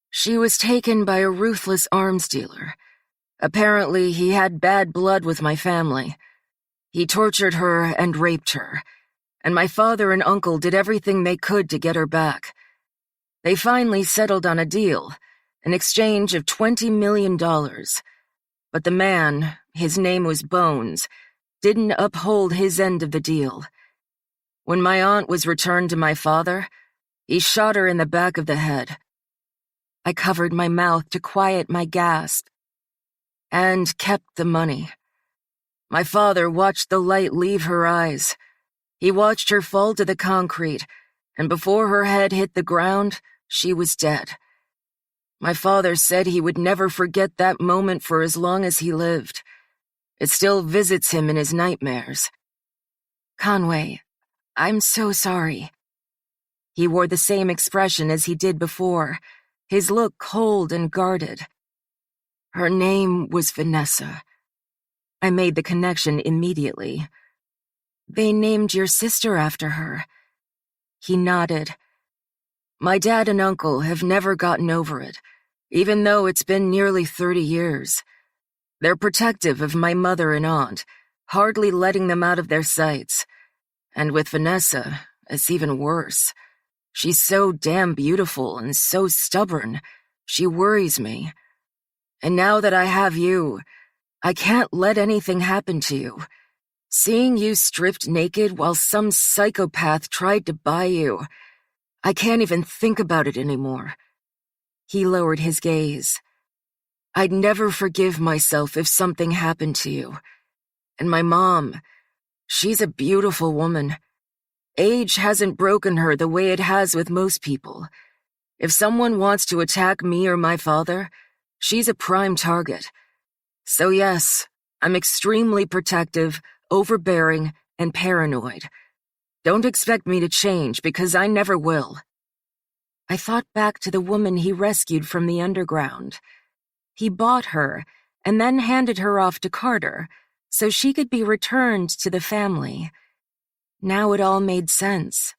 She was taken by a ruthless arms dealer. Apparently, he had bad blood with my family. He tortured her and raped her, and my father and uncle did everything they could to get her back. They finally settled on a deal, an exchange of $20 million. But the man, his name was Bones, didn't uphold his end of the deal. When my aunt was returned to my father, he shot her in the back of the head. I covered my mouth to quiet my gasp, and kept the money. My father watched the light leave her eyes. He watched her fall to the concrete, and before her head hit the ground, she was dead. My father said he would never forget that moment for as long as he lived. It still visits him in his nightmares. Conway, I'm so sorry. He wore the same expression as he did before, his look cold and guarded. Her name was Vanessa. I made the connection immediately. They named your sister after her. He nodded. My dad and uncle have never gotten over it, even though it's been nearly 30 years. They're protective of my mother and aunt, hardly letting them out of their sights. And with Vanessa, it's even worse. She's so damn beautiful and so stubborn. She worries me. And now that I have you, I can't let anything happen to you. Seeing you stripped naked while some psychopath tried to buy you, I can't even think about it anymore. He lowered his gaze. I'd never forgive myself if something happened to you. And my mom, she's a beautiful woman. Age hasn't broken her the way it has with most people. If someone wants to attack me or my father, she's a prime target. So yes, I'm extremely protective, overbearing, and paranoid. Don't expect me to change because I never will. I thought back to the woman he rescued from the underground. He bought her and then handed her off to Carter so she could be returned to the family. Now it all made sense.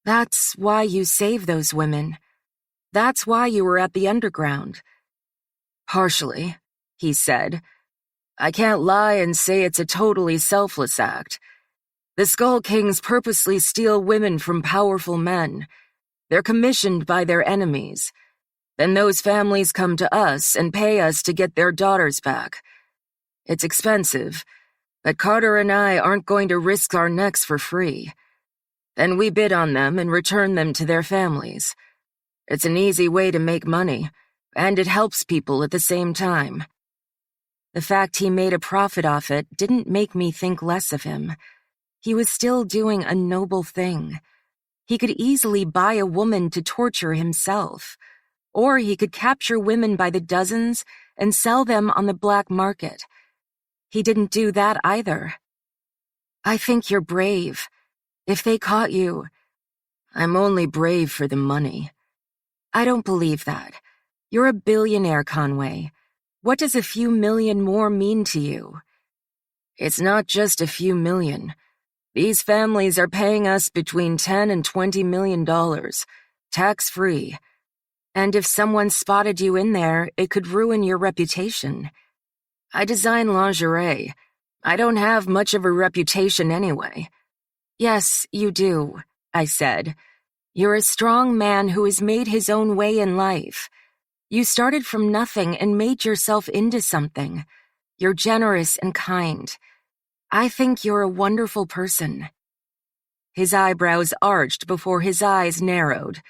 That's why you saved those women. That's why you were at the underground. Partially, he said. I can't lie and say it's a totally selfless act. The Skull Kings purposely steal women from powerful men. They're commissioned by their enemies. Then those families come to us and pay us to get their daughters back. It's expensive, but Carter and I aren't going to risk our necks for free. Then we bid on them and return them to their families. It's an easy way to make money, and it helps people at the same time. The fact he made a profit off it didn't make me think less of him. He was still doing a noble thing. He could easily buy a woman to torture himself, or he could capture women by the dozens and sell them on the black market. He didn't do that either. I think you're brave. If they caught you, I'm only brave for the money. I don't believe that. You're a billionaire, Conway. What does a few million more mean to you? It's not just a few million. These families are paying us between $10 and $20 million, tax-free. And if someone spotted you in there, it could ruin your reputation. I design lingerie. I don't have much of a reputation anyway. Yes, you do, I said. You're a strong man who has made his own way in life. You started from nothing and made yourself into something. You're generous and kind. I think you're a wonderful person. His eyebrows arched before his eyes narrowed.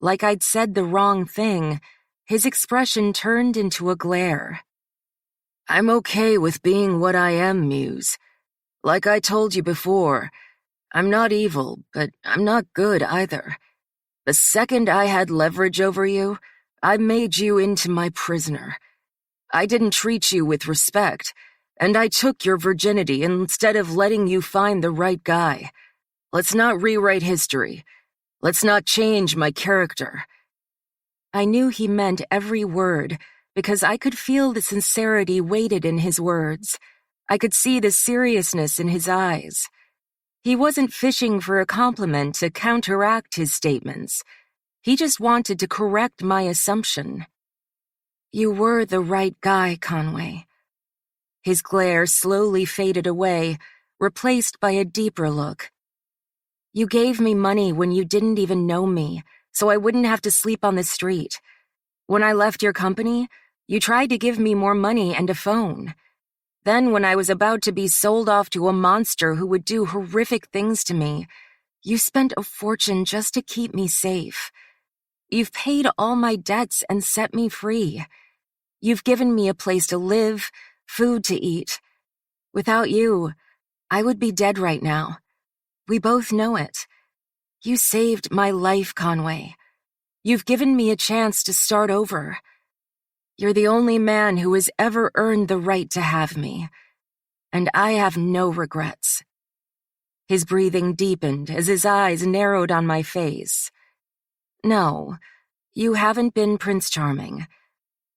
Like I'd said the wrong thing, his expression turned into a glare. I'm okay with being what I am, Muse. Like I told you before, I'm not evil, but I'm not good either. The second I had leverage over you, I made you into my prisoner. I didn't treat you with respect, and I took your virginity instead of letting you find the right guy. Let's not rewrite history. Let's not change my character. I knew he meant every word because I could feel the sincerity weighted in his words. I could see the seriousness in his eyes. He wasn't fishing for a compliment to counteract his statements. He just wanted to correct my assumption. You were the right guy, Conway. His glare slowly faded away, replaced by a deeper look. You gave me money when you didn't even know me, so I wouldn't have to sleep on the street. When I left your company, you tried to give me more money and a phone. Then when I was about to be sold off to a monster who would do horrific things to me, you spent a fortune just to keep me safe. You've paid all my debts and set me free. You've given me a place to live, food to eat. Without you, I would be dead right now. We both know it. You saved my life, Conway. You've given me a chance to start over. You're the only man who has ever earned the right to have me, and I have no regrets. His breathing deepened as his eyes narrowed on my face. No, you haven't been Prince Charming,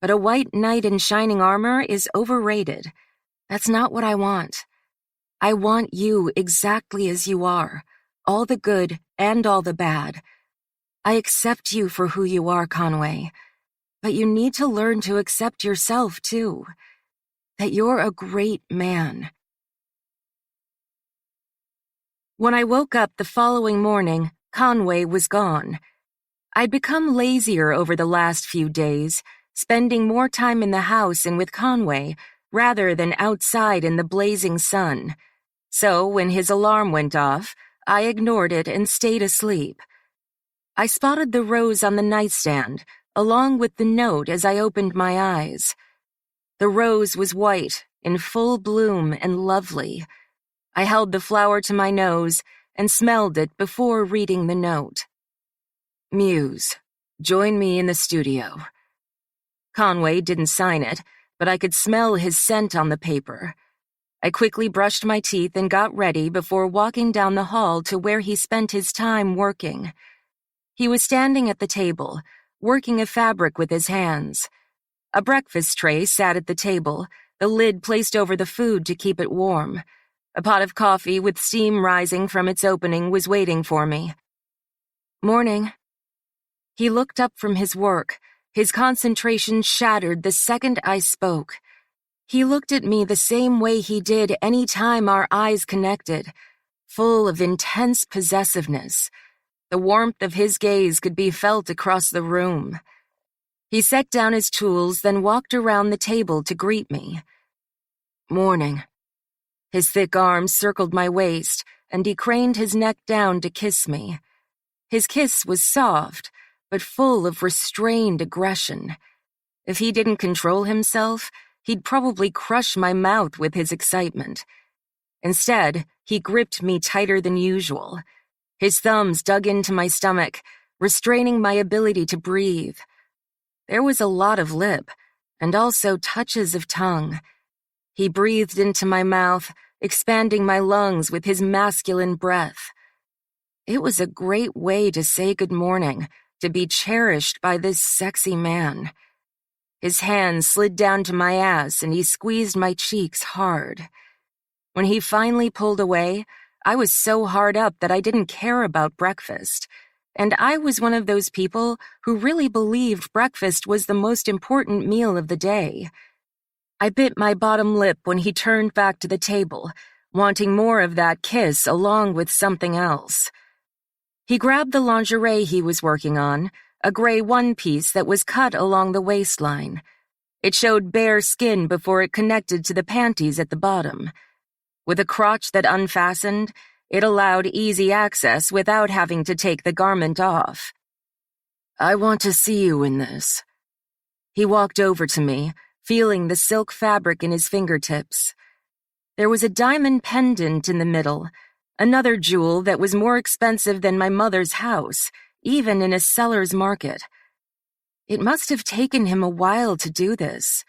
but a white knight in shining armor is overrated. That's not what I want. I want you exactly as you are, all the good and all the bad. I accept you for who you are, Conway. But you need to learn to accept yourself, too. That you're a great man. When I woke up the following morning, Conway was gone. I'd become lazier over the last few days, spending more time in the house and with Conway rather than outside in the blazing sun. So when his alarm went off, I ignored it and stayed asleep. I spotted the rose on the nightstand, along with the note as I opened my eyes. The rose was white, in full bloom and lovely. I held the flower to my nose and smelled it before reading the note. Muse, join me in the studio. Conway didn't sign it, but I could smell his scent on the paper. I quickly brushed my teeth and got ready before walking down the hall to where he spent his time working. He was standing at the table, working a fabric with his hands. A breakfast tray sat at the table, the lid placed over the food to keep it warm. A pot of coffee with steam rising from its opening was waiting for me. Morning. He looked up from his work, his concentration shattered the second I spoke. He looked at me the same way he did any time our eyes connected, full of intense possessiveness. The warmth of his gaze could be felt across the room. He set down his tools, then walked around the table to greet me. Morning. His thick arms circled my waist, and he craned his neck down to kiss me. His kiss was soft, but full of restrained aggression. If he didn't control himself, he'd probably crush my mouth with his excitement. Instead, he gripped me tighter than usual. His thumbs dug into my stomach, restraining my ability to breathe. There was a lot of lip, and also touches of tongue. He breathed into my mouth, expanding my lungs with his masculine breath. It was a great way to say good morning, to be cherished by this sexy man. His hand slid down to my ass and he squeezed my cheeks hard. When he finally pulled away, I was so hard up that I didn't care about breakfast. And I was one of those people who really believed breakfast was the most important meal of the day. I bit my bottom lip when he turned back to the table, wanting more of that kiss along with something else. He grabbed the lingerie he was working on, a gray one-piece that was cut along the waistline. It showed bare skin before it connected to the panties at the bottom. With a crotch that unfastened, it allowed easy access without having to take the garment off. I want to see you in this. He walked over to me, feeling the silk fabric in his fingertips. There was a diamond pendant in the middle, another jewel that was more expensive than my mother's house, even in a seller's market. It must have taken him a while to do this.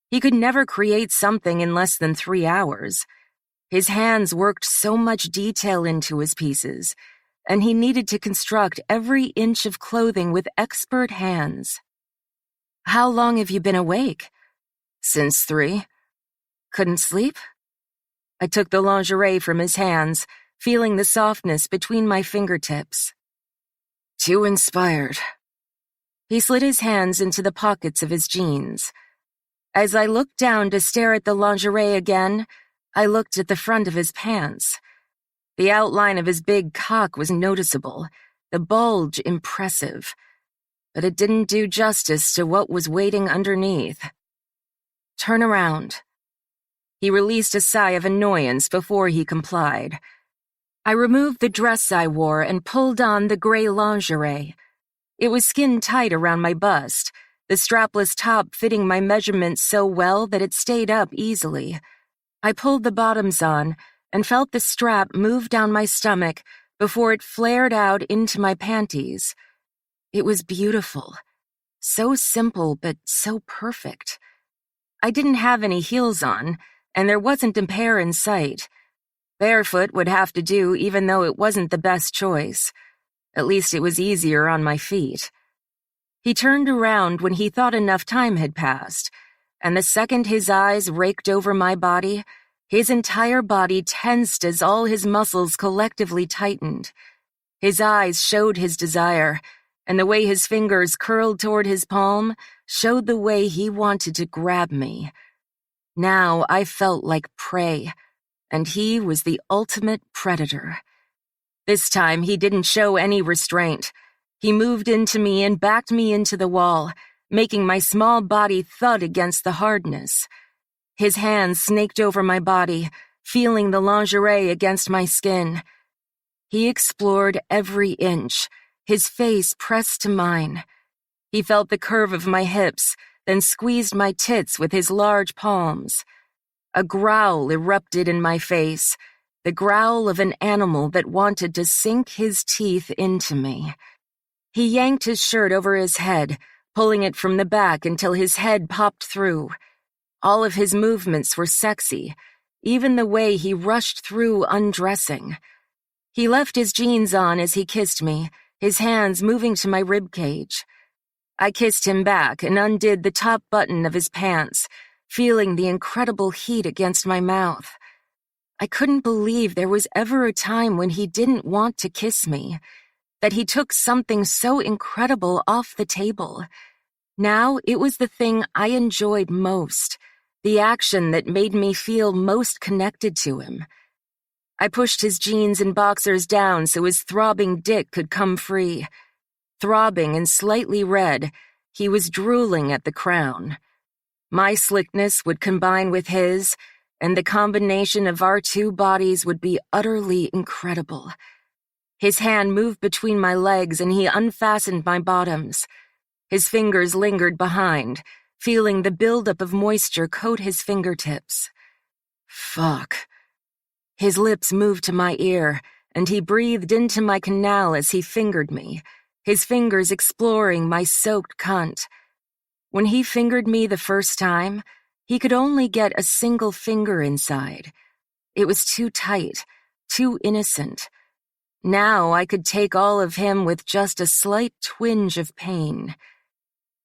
He could never create something in less than 3 hours. His hands worked so much detail into his pieces, and he needed to construct every inch of clothing with expert hands. How long have you been awake? Since 3. Couldn't sleep? I took the lingerie from his hands, feeling the softness between my fingertips. Too inspired. He slid his hands into the pockets of his jeans. As I looked down to stare at the lingerie again, I looked at the front of his pants. The outline of his big cock was noticeable, the bulge impressive, but it didn't do justice to what was waiting underneath. Turn around. He released a sigh of annoyance before he complied. I removed the dress I wore and pulled on the gray lingerie. It was skin-tight around my bust, the strapless top fitting my measurements so well that it stayed up easily. I pulled the bottoms on and felt the strap move down my stomach before it flared out into my panties. It was beautiful. So simple, but so perfect. I didn't have any heels on, and there wasn't a pair in sight. Barefoot would have to do even though it wasn't the best choice. At least it was easier on my feet. He turned around when he thought enough time had passed, and the second his eyes raked over my body, his entire body tensed as all his muscles collectively tightened. His eyes showed his desire, and the way his fingers curled toward his palm showed the way he wanted to grab me. Now I felt like prey, and he was the ultimate predator. This time he didn't show any restraint. He moved into me and backed me into the wall, making my small body thud against the hardness. His hands snaked over my body, feeling the lingerie against my skin. He explored every inch, his face pressed to mine. He felt the curve of my hips, then squeezed my tits with his large palms. A growl erupted in my face, the growl of an animal that wanted to sink his teeth into me. He yanked his shirt over his head, pulling it from the back until his head popped through. All of his movements were sexy, even the way he rushed through undressing. He left his jeans on as he kissed me, his hands moving to my ribcage. I kissed him back and undid the top button of his pants, feeling the incredible heat against my mouth. I couldn't believe there was ever a time when he didn't want to kiss me, that he took something so incredible off the table. Now it was the thing I enjoyed most, the action that made me feel most connected to him. I pushed his jeans and boxers down so his throbbing dick could come free. Throbbing and slightly red, he was drooling at the crown. My slickness would combine with his, and the combination of our two bodies would be utterly incredible. His hand moved between my legs and he unfastened my bottoms. His fingers lingered behind, feeling the buildup of moisture coat his fingertips. Fuck. His lips moved to my ear, and he breathed into my canal as he fingered me, his fingers exploring my soaked cunt. When he fingered me the first time, he could only get a single finger inside. It was too tight, too innocent. Now I could take all of him with just a slight twinge of pain.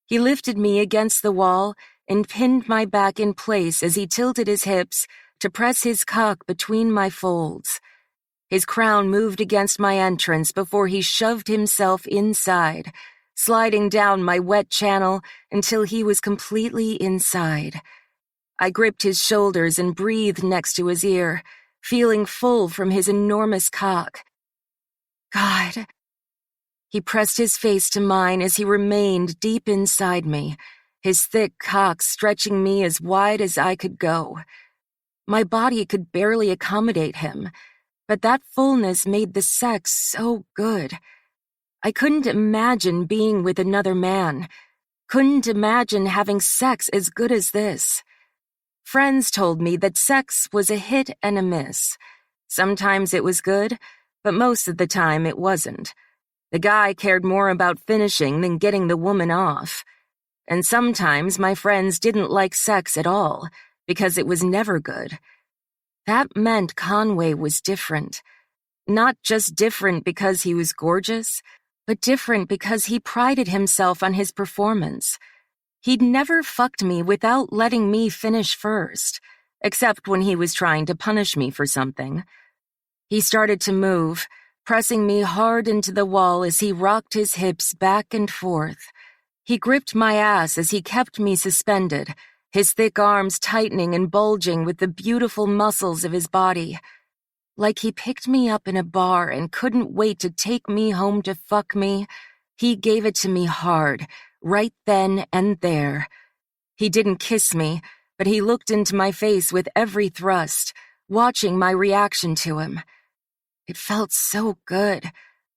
He lifted me against the wall and pinned my back in place as he tilted his hips to press his cock between my folds. His crown moved against my entrance before he shoved himself inside, sliding down my wet channel until he was completely inside. I gripped his shoulders and breathed next to his ear, feeling full from his enormous cock. God. He pressed his face to mine as he remained deep inside me, his thick cock stretching me as wide as I could go. My body could barely accommodate him, but that fullness made the sex so good. I couldn't imagine being with another man, couldn't imagine having sex as good as this. Friends told me that sex was a hit and a miss. Sometimes it was good, but most of the time it wasn't. The guy cared more about finishing than getting the woman off. And sometimes my friends didn't like sex at all, because it was never good. That meant Conway was different. Not just different because he was gorgeous, but different because he prided himself on his performance. He'd never fucked me without letting me finish first, except when he was trying to punish me for something. He started to move, pressing me hard into the wall as he rocked his hips back and forth. He gripped my ass as he kept me suspended, his thick arms tightening and bulging with the beautiful muscles of his body. Like he picked me up in a bar and couldn't wait to take me home to fuck me, he gave it to me hard, right then and there. He didn't kiss me, but he looked into my face with every thrust, watching my reaction to him. It felt so good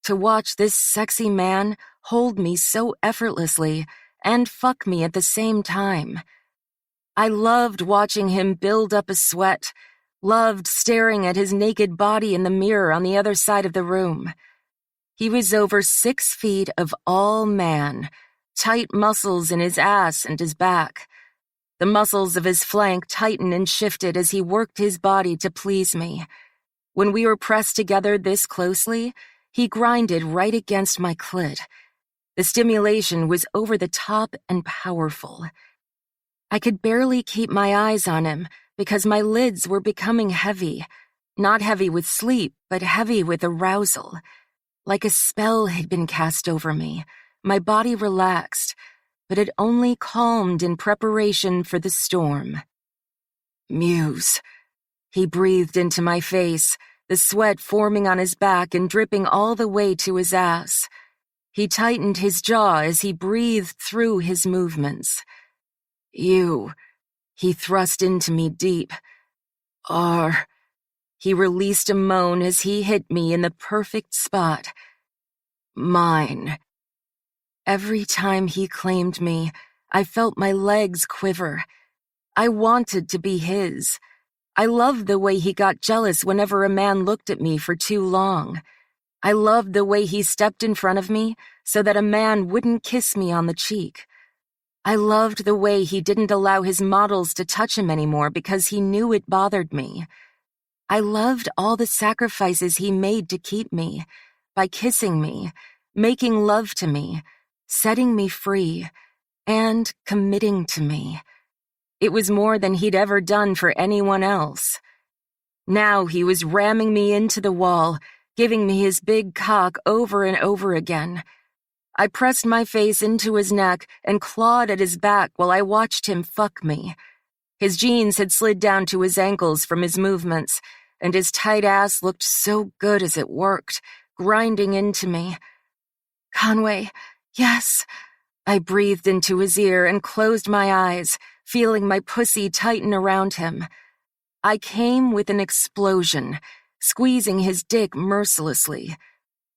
to watch this sexy man hold me so effortlessly and fuck me at the same time. I loved watching him build up a sweat, loved staring at his naked body in the mirror on the other side of the room. He was over 6 feet of all man, tight muscles in his ass and his back. The muscles of his flank tightened and shifted as he worked his body to please me. When we were pressed together this closely, he grinded right against my clit. The stimulation was over the top and powerful. I could barely keep my eyes on him because my lids were becoming heavy, not heavy with sleep, but heavy with arousal. Like a spell had been cast over me, my body relaxed, but it only calmed in preparation for the storm. Muse. He breathed into my face, the sweat forming on his back and dripping all the way to his ass. He tightened his jaw as he breathed through his movements. You. He thrust into me deep. R. He released a moan as he hit me in the perfect spot. Mine. Every time he claimed me, I felt my legs quiver. I wanted to be his. I loved the way he got jealous whenever a man looked at me for too long. I loved the way he stepped in front of me so that a man wouldn't kiss me on the cheek. I loved the way he didn't allow his models to touch him anymore because he knew it bothered me. I loved all the sacrifices he made to keep me, by kissing me, making love to me, setting me free, and committing to me. It was more than he'd ever done for anyone else. Now he was ramming me into the wall, giving me his big cock over and over again. I pressed my face into his neck and clawed at his back while I watched him fuck me. His jeans had slid down to his ankles from his movements, and his tight ass looked so good as it worked, grinding into me. "Conway, yes." I breathed into his ear and closed my eyes, feeling my pussy tighten around him. I came with an explosion, squeezing his dick mercilessly.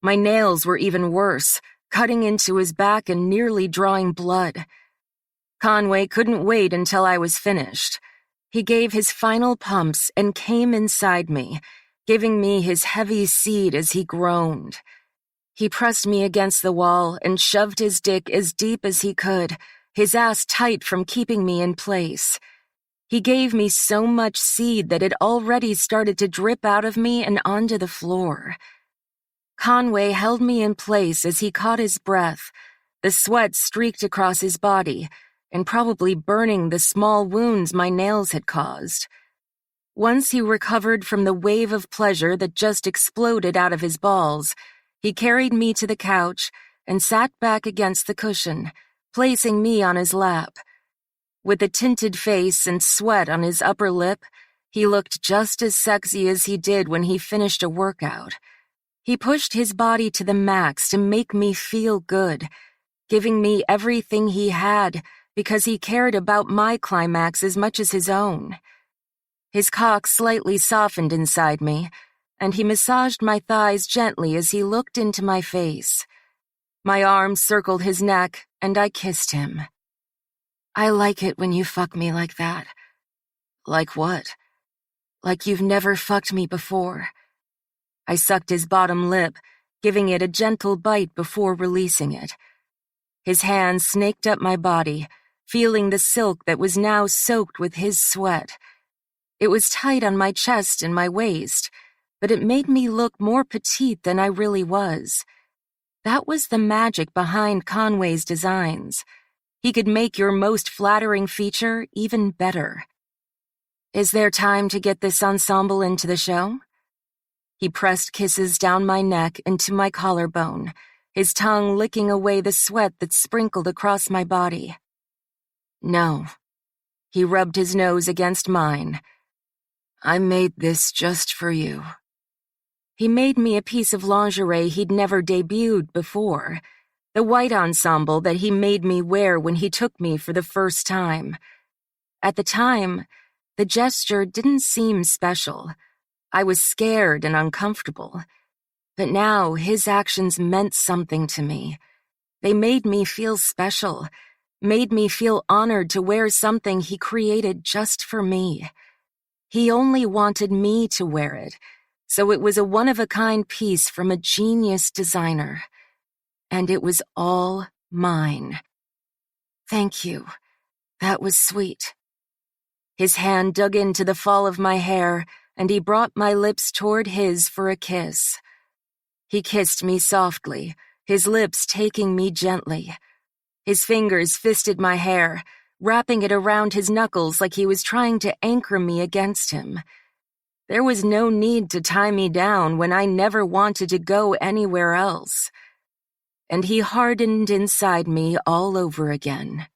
My nails were even worse, cutting into his back and nearly drawing blood. Conway couldn't wait until I was finished. He gave his final pumps and came inside me, giving me his heavy seed as he groaned. He pressed me against the wall and shoved his dick as deep as he could, his ass tight from keeping me in place. He gave me so much seed that it already started to drip out of me and onto the floor. Conway held me in place as he caught his breath. The sweat streaked across his body, and probably burning the small wounds my nails had caused. Once he recovered from the wave of pleasure that just exploded out of his balls, he carried me to the couch and sat back against the cushion, placing me on his lap. With a tinted face and sweat on his upper lip, he looked just as sexy as he did when he finished a workout. He pushed his body to the max to make me feel good, giving me everything he had because he cared about my climax as much as his own. His cock slightly softened inside me, and he massaged my thighs gently as he looked into my face. My arms circled his neck, and I kissed him. "I like it when you fuck me like that." "Like what?" "Like you've never fucked me before." I sucked his bottom lip, giving it a gentle bite before releasing it. His hands snaked up my body, feeling the silk that was now soaked with his sweat. It was tight on my chest and my waist, but it made me look more petite than I really was. That was the magic behind Conway's designs. He could make your most flattering feature even better. "Is there time to get this ensemble into the show?" He pressed kisses down my neck and to my collarbone, his tongue licking away the sweat that sprinkled across my body. "No." He rubbed his nose against mine. "I made this just for you." He made me a piece of lingerie he'd never debuted before, the white ensemble that he made me wear when he took me for the first time. At the time, the gesture didn't seem special. I was scared and uncomfortable. But now his actions meant something to me. They made me feel special, made me feel honored to wear something he created just for me. He only wanted me to wear it, so it was a one-of-a-kind piece from a genius designer. And it was all mine. "Thank you. That was sweet." His hand dug into the fall of my hair, and he brought my lips toward his for a kiss. He kissed me softly, his lips taking me gently. His fingers fisted my hair, wrapping it around his knuckles like he was trying to anchor me against him. There was no need to tie me down when I never wanted to go anywhere else. And he hardened inside me all over again.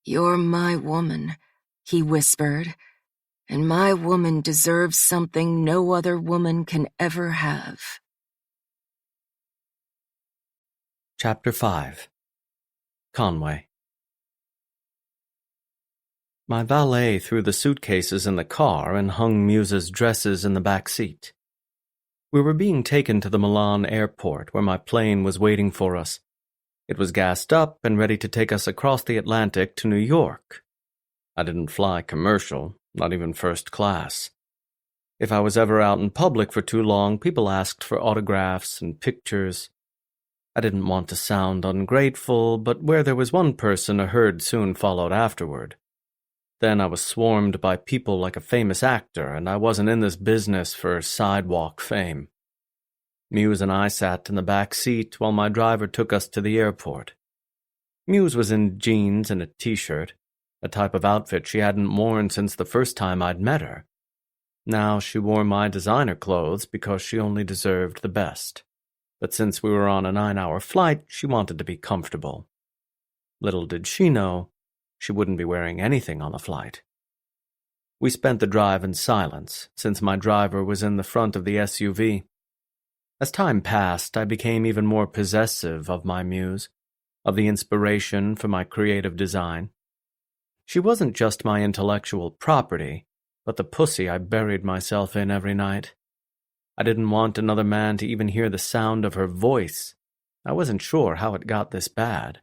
"You're my woman," he whispered, "and my woman deserves something no other woman can ever have." Chapter 5. Conway. My valet threw the suitcases in the car and hung Muse's dresses in the back seat. We were being taken to the Milan airport where my plane was waiting for us. It was gassed up and ready to take us across the Atlantic to New York. I didn't fly commercial, not even first class. If I was ever out in public for too long, people asked for autographs and pictures. I didn't want to sound ungrateful, but where there was one person, a herd soon followed afterward. Then I was swarmed by people like a famous actor, and I wasn't in this business for sidewalk fame. Muse and I sat in the back seat while my driver took us to the airport. Muse was in jeans and a t-shirt, a type of outfit she hadn't worn since the first time I'd met her. Now she wore my designer clothes because she only deserved the best. But since we were on a 9-hour flight, she wanted to be comfortable. Little did she know, she wouldn't be wearing anything on the flight. We spent the drive in silence, since my driver was in the front of the SUV. As time passed, I became even more possessive of my muse, of the inspiration for my creative design. She wasn't just my intellectual property, but the pussy I buried myself in every night. I didn't want another man to even hear the sound of her voice. I wasn't sure how it got this bad.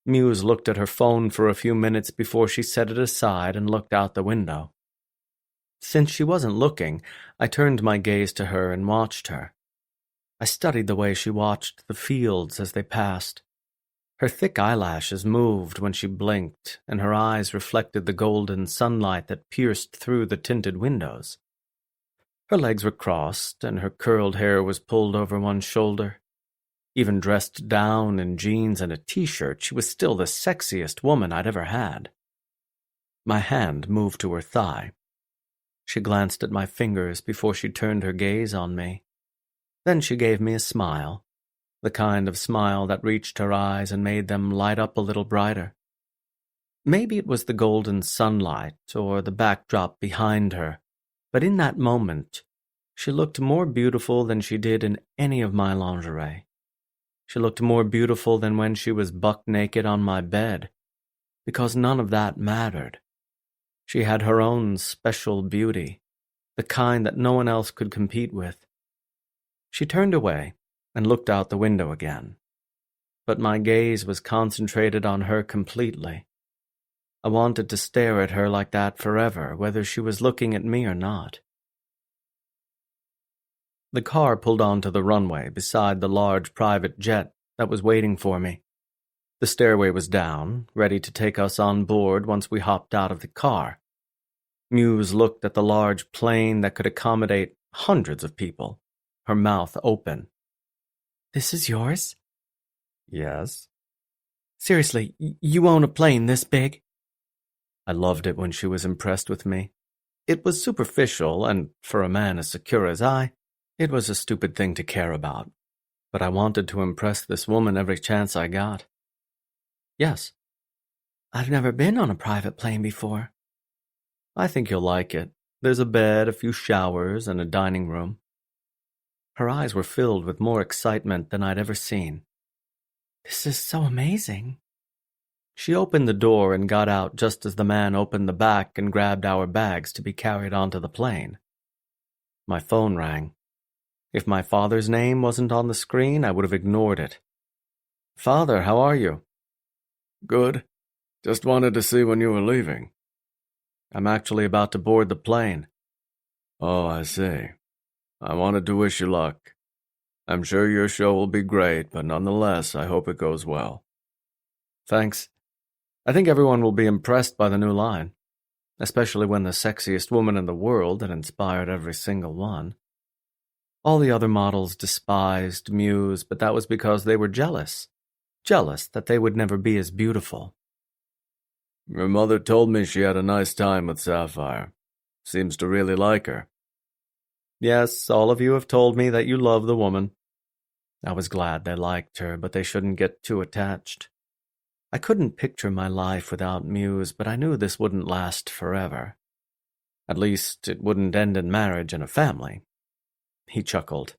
Muse looked at her phone for a few minutes before she set it aside and looked out the window. Since she wasn't looking, I turned my gaze to her and watched her. I studied the way she watched the fields as they passed. Her thick eyelashes moved when she blinked, and her eyes reflected the golden sunlight that pierced through the tinted windows. Her legs were crossed, and her curled hair was pulled over one shoulder. Even dressed down in jeans and a t-shirt, she was still the sexiest woman I'd ever had. My hand moved to her thigh. She glanced at my fingers before she turned her gaze on me. Then she gave me a smile, the kind of smile that reached her eyes and made them light up a little brighter. Maybe it was the golden sunlight or the backdrop behind her, but in that moment, she looked more beautiful than she did in any of my lingerie. She looked more beautiful than when she was buck naked on my bed, because none of that mattered. She had her own special beauty, the kind that no one else could compete with. She turned away and looked out the window again, but my gaze was concentrated on her completely. I wanted to stare at her like that forever, whether she was looking at me or not. The car pulled onto the runway beside the large private jet that was waiting for me. The stairway was down, ready to take us on board once we hopped out of the car. Muse looked at the large plane that could accommodate hundreds of people, her mouth open. "This is yours?" "Yes." "Seriously, you own a plane this big?" I loved it when she was impressed with me. It was superficial, and for a man as secure as I, it was a stupid thing to care about. But I wanted to impress this woman every chance I got. "Yes." "I've never been on a private plane before." "I think you'll like it. There's a bed, a few showers, and a dining room." Her eyes were filled with more excitement than I'd ever seen. "This is so amazing." She opened the door and got out just as the man opened the back and grabbed our bags to be carried onto the plane. My phone rang. If my father's name wasn't on the screen, I would have ignored it. "Father, how are you?" "Good. Just wanted to see when you were leaving." "I'm actually about to board the plane." "Oh, I see. I wanted to wish you luck. I'm sure your show will be great, but nonetheless, I hope it goes well." "Thanks. I think everyone will be impressed by the new line, especially when the sexiest woman in the world had inspired every single one. All the other models despised Muse, but that was because they were jealous that they would never be as beautiful." "Your mother told me she had a nice time with Sapphire. Seems to really like her." "Yes, all of you have told me that you love the woman." I was glad they liked her, but they shouldn't get too attached. I couldn't picture my life without Muse, but I knew this wouldn't last forever. At least, it wouldn't end in marriage and a family. He chuckled.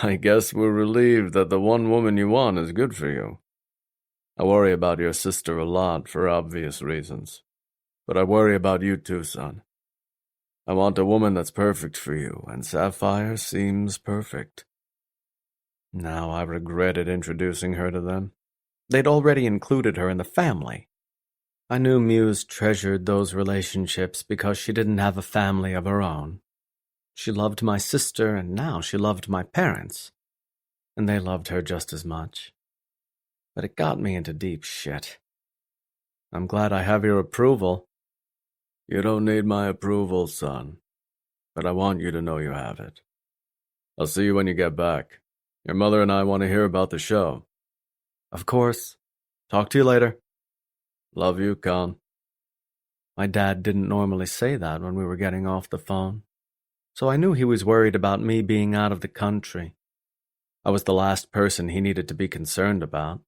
"I guess we're relieved that the one woman you want is good for you. I worry about your sister a lot for obvious reasons, but I worry about you too, son. I want a woman that's perfect for you, and Sapphire seems perfect." Now I regretted introducing her to them. They'd already included her in the family. I knew Muse treasured those relationships because she didn't have a family of her own. She loved my sister, and now she loved my parents. And they loved her just as much. But it got me into deep shit. I'm glad I have your approval. You don't need my approval, son. But I want you to know you have it. I'll see you when you get back. Your mother and I want to hear about the show. Of course. Talk to you later. Love you, Con. My dad didn't normally say that when we were getting off the phone, so I knew he was worried about me being out of the country. I was the last person he needed to be concerned about.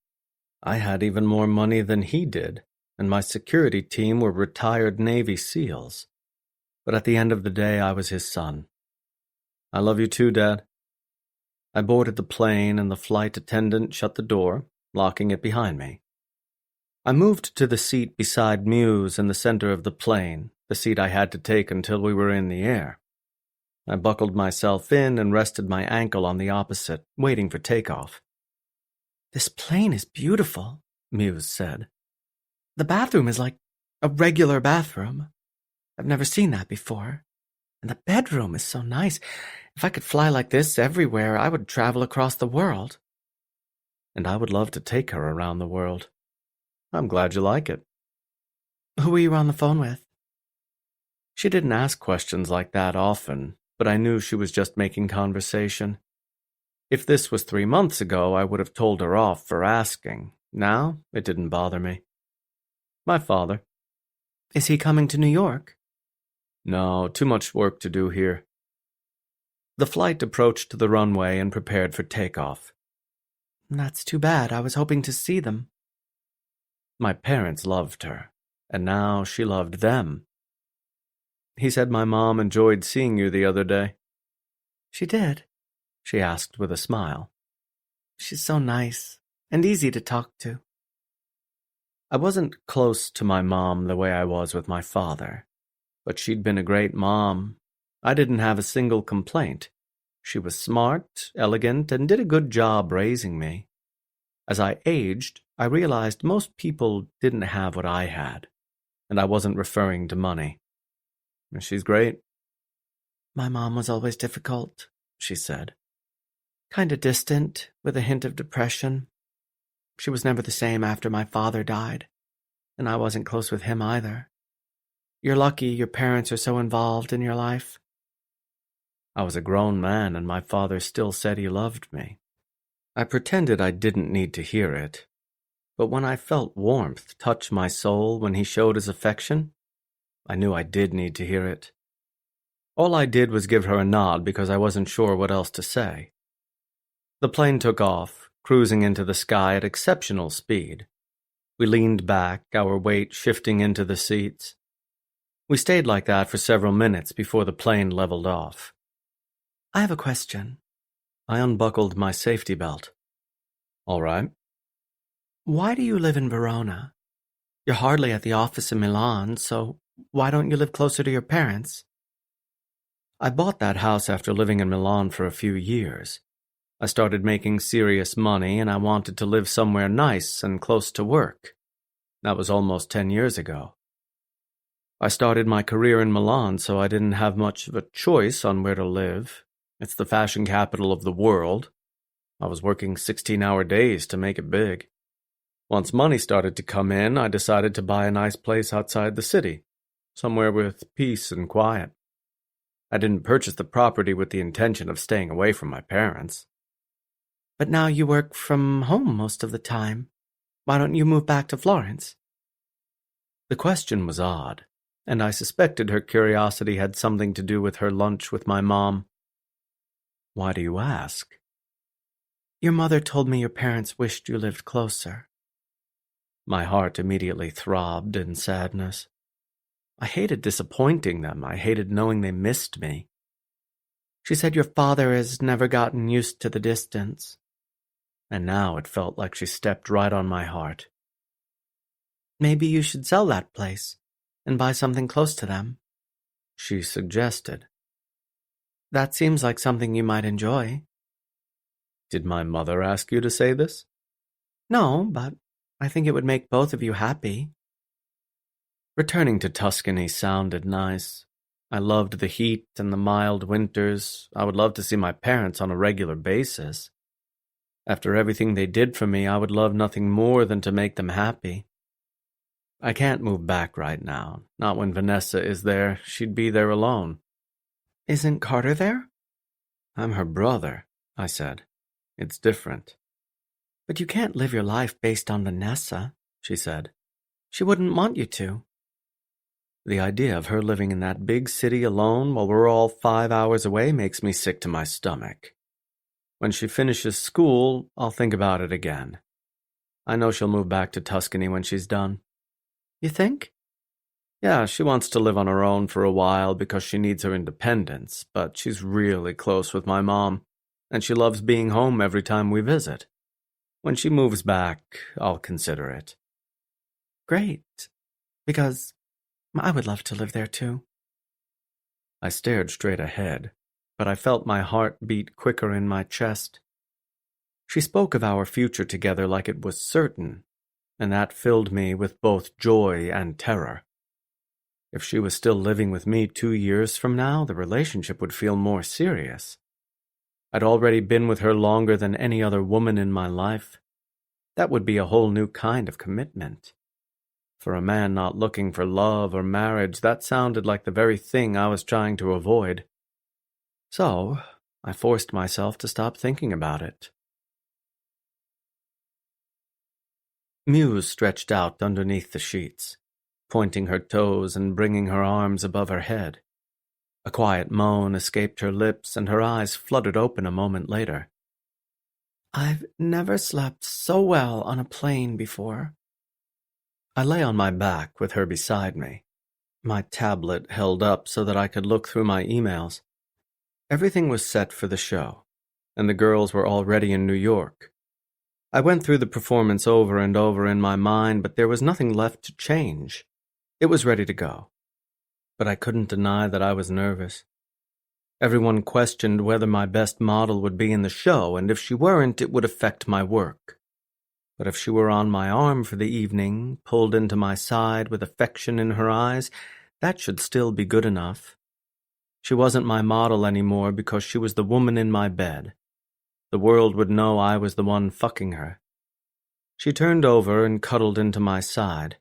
I had even more money than he did, and my security team were retired Navy SEALs. But at the end of the day, I was his son. I love you too, Dad. I boarded the plane, and the flight attendant shut the door, locking it behind me. I moved to the seat beside Muse in the center of the plane, the seat I had to take until we were in the air. I buckled myself in and rested my ankle on the opposite, waiting for takeoff. "This plane is beautiful," Muse said. "The bathroom is like a regular bathroom. I've never seen that before. And the bedroom is so nice. If I could fly like this everywhere, I would travel across the world." And I would love to take her around the world. I'm glad you like it. "Who were you on the phone with?" She didn't ask questions like that often, but I knew she was just making conversation. If this was 3 months ago, I would have told her off for asking. Now, it didn't bother me. My father. "Is he coming to New York?" No, too much work to do here. The flight approached the runway and prepared for takeoff. "That's too bad. I was hoping to see them." My parents loved her, and now she loved them. He said my mom enjoyed seeing you the other day. "She did?" she asked with a smile. "She's so nice and easy to talk to." I wasn't close to my mom the way I was with my father, but she'd been a great mom. I didn't have a single complaint. She was smart, elegant, and did a good job raising me. As I aged, I realized most people didn't have what I had, and I wasn't referring to money. She's great. "My mom was always difficult," she said. "Kinda distant, with a hint of depression. She was never the same after my father died, and I wasn't close with him either. You're lucky your parents are so involved in your life." I was a grown man, and my father still said he loved me. I pretended I didn't need to hear it, but when I felt warmth touch my soul when he showed his affection, I knew I did need to hear it. All I did was give her a nod because I wasn't sure what else to say. The plane took off, cruising into the sky at exceptional speed. We leaned back, our weight shifting into the seats. We stayed like that for several minutes before the plane leveled off. "I have a question." I unbuckled my safety belt. All right. "Why do you live in Verona? You're hardly at the office in Milan, so why don't you live closer to your parents?" I bought that house after living in Milan for a few years. I started making serious money, and I wanted to live somewhere nice and close to work. That was almost 10 years ago. I started my career in Milan, so I didn't have much of a choice on where to live. It's the fashion capital of the world. I was working 16-hour days to make it big. Once money started to come in, I decided to buy a nice place outside the city, somewhere with peace and quiet. I didn't purchase the property with the intention of staying away from my parents. "But now you work from home most of the time. Why don't you move back to Florence?" The question was odd, and I suspected her curiosity had something to do with her lunch with my mom. Why do you ask? "Your mother told me your parents wished you lived closer." My heart immediately throbbed in sadness. I hated disappointing them. I hated knowing they missed me. "She said your father has never gotten used to the distance." And now it felt like she stepped right on my heart. "Maybe you should sell that place and buy something close to them," she suggested. "That seems like something you might enjoy." Did my mother ask you to say this? No, but I think it would make both of you happy. Returning to Tuscany sounded nice. I loved the heat and the mild winters. I would love to see my parents on a regular basis. After everything they did for me, I would love nothing more than to make them happy. I can't move back right now. Not when Vanessa is there. She'd be there alone. Isn't Carter there? I'm her brother, I said. It's different. But you can't live your life based on Vanessa, she said. She wouldn't want you to. The idea of her living in that big city alone while we're all 5 hours away makes me sick to my stomach. When she finishes school, I'll think about it again. I know she'll move back to Tuscany when she's done. You think? Yeah, she wants to live on her own for a while because she needs her independence, but she's really close with my mom, and she loves being home every time we visit. When she moves back, I'll consider it. Great, because I would love to live there too. I stared straight ahead, but I felt my heart beat quicker in my chest. She spoke of our future together like it was certain, and that filled me with both joy and terror. If she was still living with me 2 years from now, the relationship would feel more serious. I'd already been with her longer than any other woman in my life. That would be a whole new kind of commitment. For a man not looking for love or marriage, that sounded like the very thing I was trying to avoid. So, I forced myself to stop thinking about it. Muse stretched out underneath the sheets, pointing her toes and bringing her arms above her head. A quiet moan escaped her lips, and her eyes fluttered open a moment later. I've never slept so well on a plane before. I lay on my back with her beside me, my tablet held up so that I could look through my emails. Everything was set for the show, and the girls were already in New York. I went through the performance over and over in my mind, but there was nothing left to change. It was ready to go. But I couldn't deny that I was nervous. Everyone questioned whether my best model would be in the show, and if she weren't, it would affect my work. But if she were on my arm for the evening, pulled into my side with affection in her eyes, that should still be good enough. She wasn't my model anymore because she was the woman in my bed. The world would know I was the one fucking her. She turned over and cuddled into my side,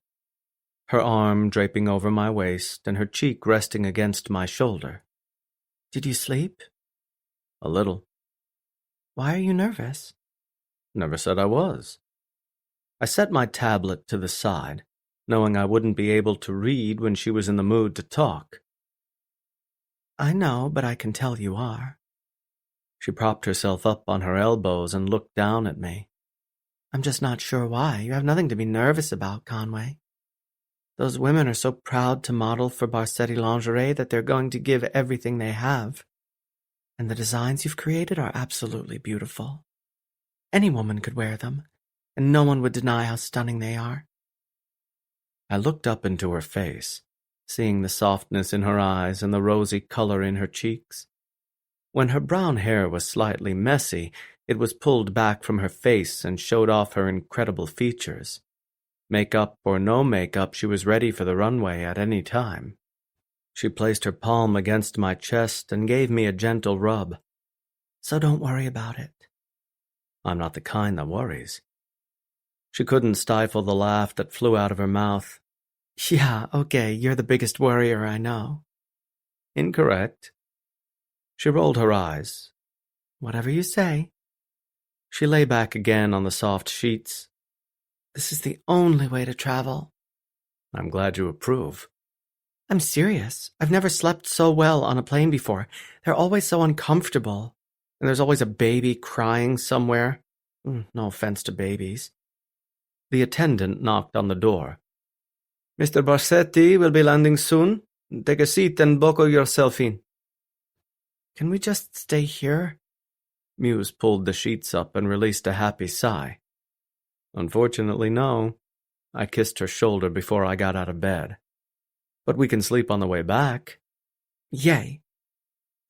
her arm draping over my waist and her cheek resting against my shoulder. Did you sleep? A little. Why are you nervous? Never said I was. I set my tablet to the side, knowing I wouldn't be able to read when she was in the mood to talk. I know, but I can tell you are. She propped herself up on her elbows and looked down at me. I'm just not sure why. You have nothing to be nervous about, Conway. Those women are so proud to model for Barsetti lingerie that they're going to give everything they have. And the designs you've created are absolutely beautiful. Any woman could wear them, and no one would deny how stunning they are. I looked up into her face, seeing the softness in her eyes and the rosy color in her cheeks. When her brown hair was slightly messy, it was pulled back from her face and showed off her incredible features. Makeup or no makeup, she was ready for the runway at any time. She placed her palm against my chest and gave me a gentle rub. So don't worry about it. I'm not the kind that worries. She couldn't stifle the laugh that flew out of her mouth. Yeah, okay, you're the biggest worrier I know. Incorrect. She rolled her eyes. Whatever you say. She lay back again on the soft sheets. This is the only way to travel. I'm glad you approve. I'm serious. I've never slept so well on a plane before. They're always so uncomfortable. And there's always a baby crying somewhere. No offense to babies. The attendant knocked on the door. Mr. Barsetti will be landing soon. Take a seat and buckle yourself in. Can we just stay here? Muse pulled the sheets up and released a happy sigh. Unfortunately, no. I kissed her shoulder before I got out of bed. But we can sleep on the way back. Yay.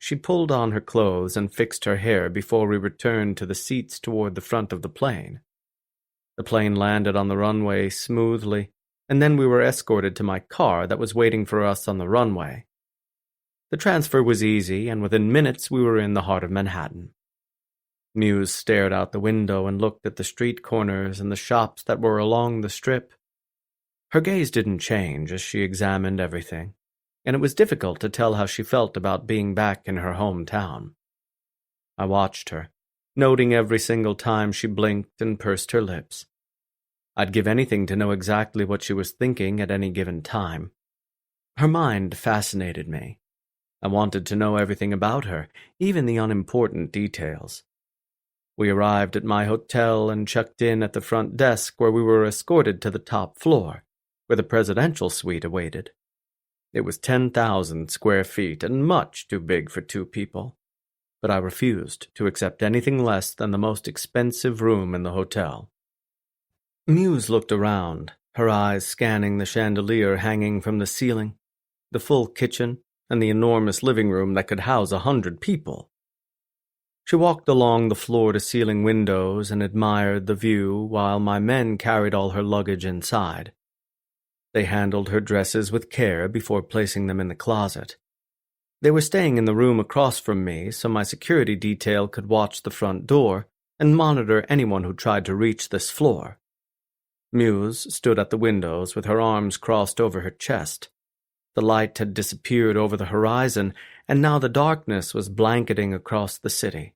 She pulled on her clothes and fixed her hair before we returned to the seats toward the front of the plane. The plane landed on the runway smoothly, and then we were escorted to my car that was waiting for us on the runway. The transfer was easy, and within minutes we were in the heart of Manhattan. Muse stared out the window and looked at the street corners and the shops that were along the strip. Her gaze didn't change as she examined everything, and it was difficult to tell how she felt about being back in her hometown. I watched her, noting every single time she blinked and pursed her lips. I'd give anything to know exactly what she was thinking at any given time. Her mind fascinated me. I wanted to know everything about her, even the unimportant details. We arrived at my hotel and checked in at the front desk where we were escorted to the top floor, where the presidential suite awaited. It was 10,000 square feet and much too big for 2 people, but I refused to accept anything less than the most expensive room in the hotel. Muse looked around, her eyes scanning the chandelier hanging from the ceiling, the full kitchen, and the enormous living room that could house 100 people. She walked along the floor-to-ceiling windows and admired the view while my men carried all her luggage inside. They handled her dresses with care before placing them in the closet. They were staying in the room across from me, so my security detail could watch the front door and monitor anyone who tried to reach this floor. Muse stood at the windows with her arms crossed over her chest. The light had disappeared over the horizon, and now the darkness was blanketing across the city.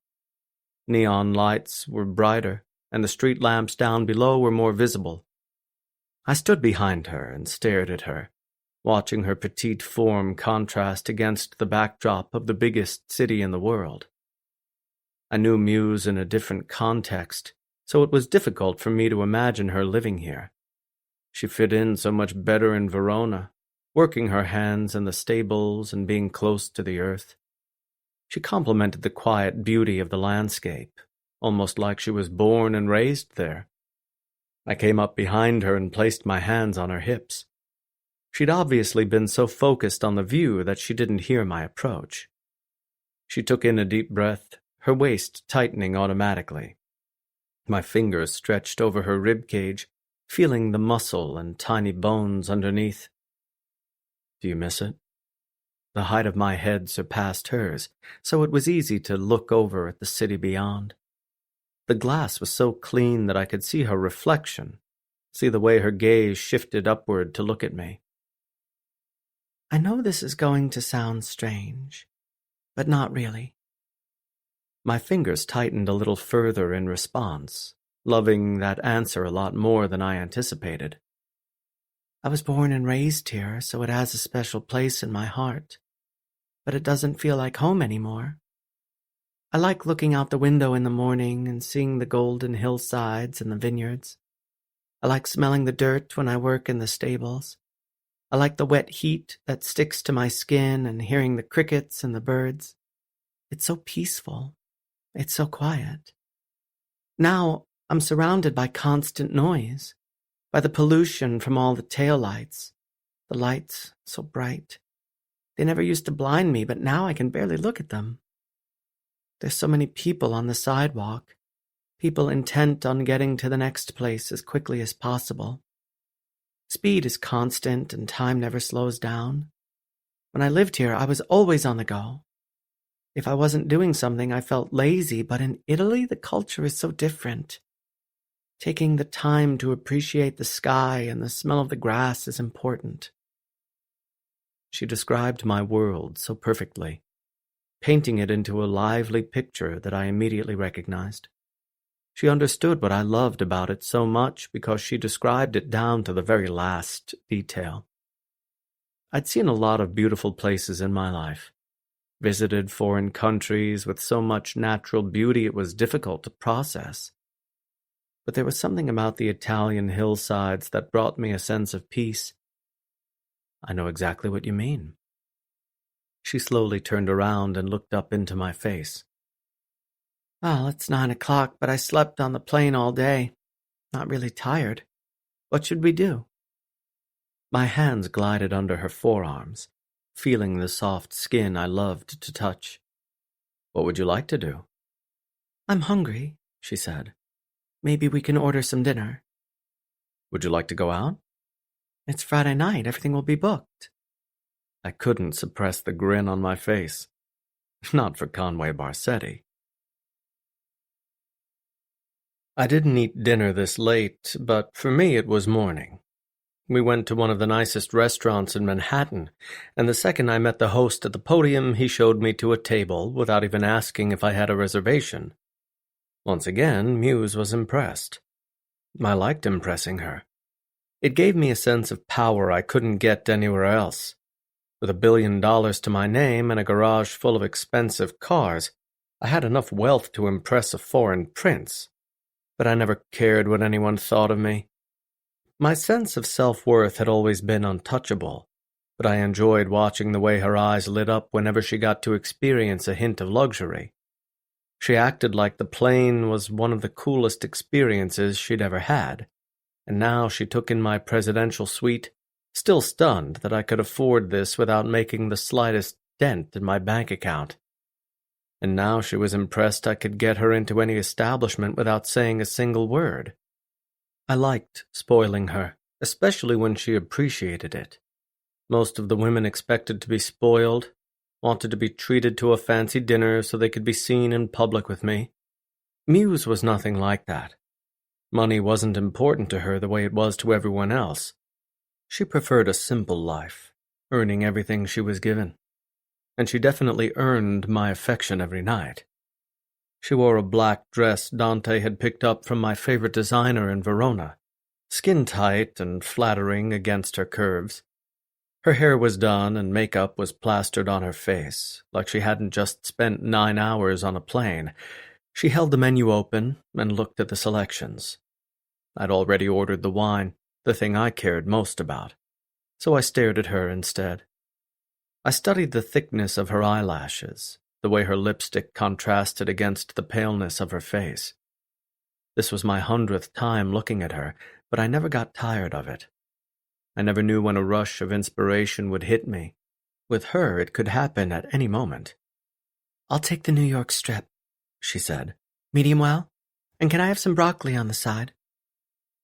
Neon lights were brighter, and the street lamps down below were more visible. I stood behind her and stared at her, watching her petite form contrast against the backdrop of the biggest city in the world. I knew Muse in a different context, so it was difficult for me to imagine her living here. She fit in so much better in Verona, working her hands in the stables and being close to the earth. She complemented the quiet beauty of the landscape, almost like she was born and raised there. I came up behind her and placed my hands on her hips. She'd obviously been so focused on the view that she didn't hear my approach. She took in a deep breath, her waist tightening automatically. My fingers stretched over her rib cage, feeling the muscle and tiny bones underneath. Do you miss it? The height of my head surpassed hers, so it was easy to look over at the city beyond. The glass was so clean that I could see her reflection, see the way her gaze shifted upward to look at me. I know this is going to sound strange, but not really. My fingers tightened a little further in response, loving that answer a lot more than I anticipated. I was born and raised here, so it has a special place in my heart, but it doesn't feel like home anymore. I like looking out the window in the morning and seeing the golden hillsides and the vineyards. I like smelling the dirt when I work in the stables. I like the wet heat that sticks to my skin and hearing the crickets and the birds. It's so peaceful. It's so quiet. Now I'm surrounded by constant noise, by the pollution from all the taillights, the lights so bright. They never used to blind me, but now I can barely look at them. There's so many people on the sidewalk, people intent on getting to the next place as quickly as possible. Speed is constant and time never slows down. When I lived here, I was always on the go. If I wasn't doing something, I felt lazy, but in Italy, the culture is so different. Taking the time to appreciate the sky and the smell of the grass is important. She described my world so perfectly, painting it into a lively picture that I immediately recognized. She understood what I loved about it so much because she described it down to the very last detail. I'd seen a lot of beautiful places in my life, visited foreign countries with so much natural beauty it was difficult to process. But there was something about the Italian hillsides that brought me a sense of peace. I know exactly what you mean. She slowly turned around and looked up into my face. Well, it's 9 o'clock, but I slept on the plane all day. Not really tired. What should we do? My hands glided under her forearms, feeling the soft skin I loved to touch. What would you like to do? I'm hungry, she said. Maybe we can order some dinner. Would you like to go out? It's Friday night. Everything will be booked. I couldn't suppress the grin on my face. Not for Conway Barsetti. I didn't eat dinner this late, but for me it was morning. We went to one of the nicest restaurants in Manhattan, and the second I met the host at the podium, he showed me to a table without even asking if I had a reservation. Once again, Muse was impressed. I liked impressing her. It gave me a sense of power I couldn't get anywhere else. With $1 billion to my name and a garage full of expensive cars, I had enough wealth to impress a foreign prince. But I never cared what anyone thought of me. My sense of self-worth had always been untouchable, but I enjoyed watching the way her eyes lit up whenever she got to experience a hint of luxury. She acted like the plane was one of the coolest experiences she'd ever had, and now she took in my presidential suite, still stunned that I could afford this without making the slightest dent in my bank account. And now she was impressed I could get her into any establishment without saying a single word. I liked spoiling her, especially when she appreciated it. Most of the women expected to be spoiled, wanted to be treated to a fancy dinner so they could be seen in public with me. Muse was nothing like that. Money wasn't important to her the way it was to everyone else. She preferred a simple life, earning everything she was given. And she definitely earned my affection every night. She wore a black dress Dante had picked up from my favorite designer in Verona, skin-tight and flattering against her curves. Her hair was done and makeup was plastered on her face, like she hadn't just spent 9 hours on a plane. She held the menu open and looked at the selections. I'd already ordered the wine, the thing I cared most about, so I stared at her instead. I studied the thickness of her eyelashes, the way her lipstick contrasted against the paleness of her face. This was my 100th time looking at her, but I never got tired of it. I never knew when a rush of inspiration would hit me. With her, it could happen at any moment. I'll take the New York strip, she said. Medium well? And can I have some broccoli on the side?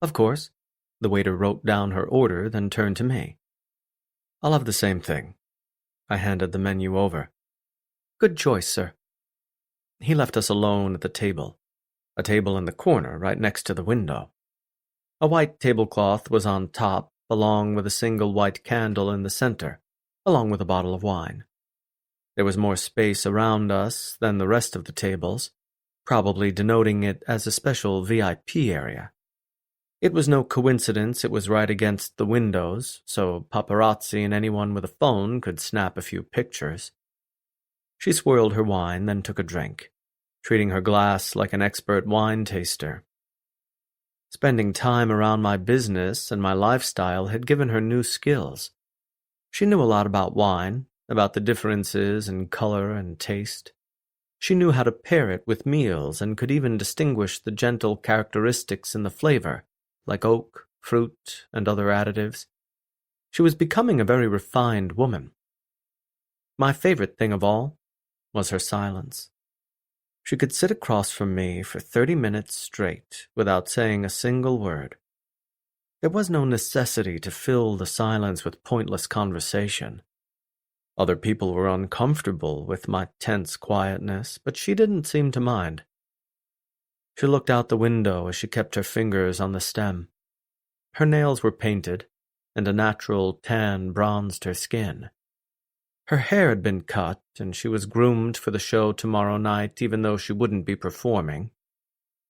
Of course. The waiter wrote down her order, then turned to me. I'll have the same thing. I handed the menu over. Good choice, sir. He left us alone at the table, a table in the corner right next to the window. A white tablecloth was on top, along with a single white candle in the center, along with a bottle of wine. There was more space around us than the rest of the tables, probably denoting it as a special VIP area. It was no coincidence it was right against the windows, so paparazzi and anyone with a phone could snap a few pictures. She swirled her wine, then took a drink, treating her glass like an expert wine taster. Spending time around my business and my lifestyle had given her new skills. She knew a lot about wine, about the differences in color and taste. She knew how to pair it with meals and could even distinguish the gentle characteristics in the flavor, like oak, fruit, and other additives. She was becoming a very refined woman. My favorite thing of all was her silence. She could sit across from me for 30 minutes straight without saying a single word. There was no necessity to fill the silence with pointless conversation. Other people were uncomfortable with my tense quietness, but she didn't seem to mind. She looked out the window as she kept her fingers on the stem. Her nails were painted, and a natural tan bronzed her skin. Her hair had been cut, and she was groomed for the show tomorrow night, even though she wouldn't be performing.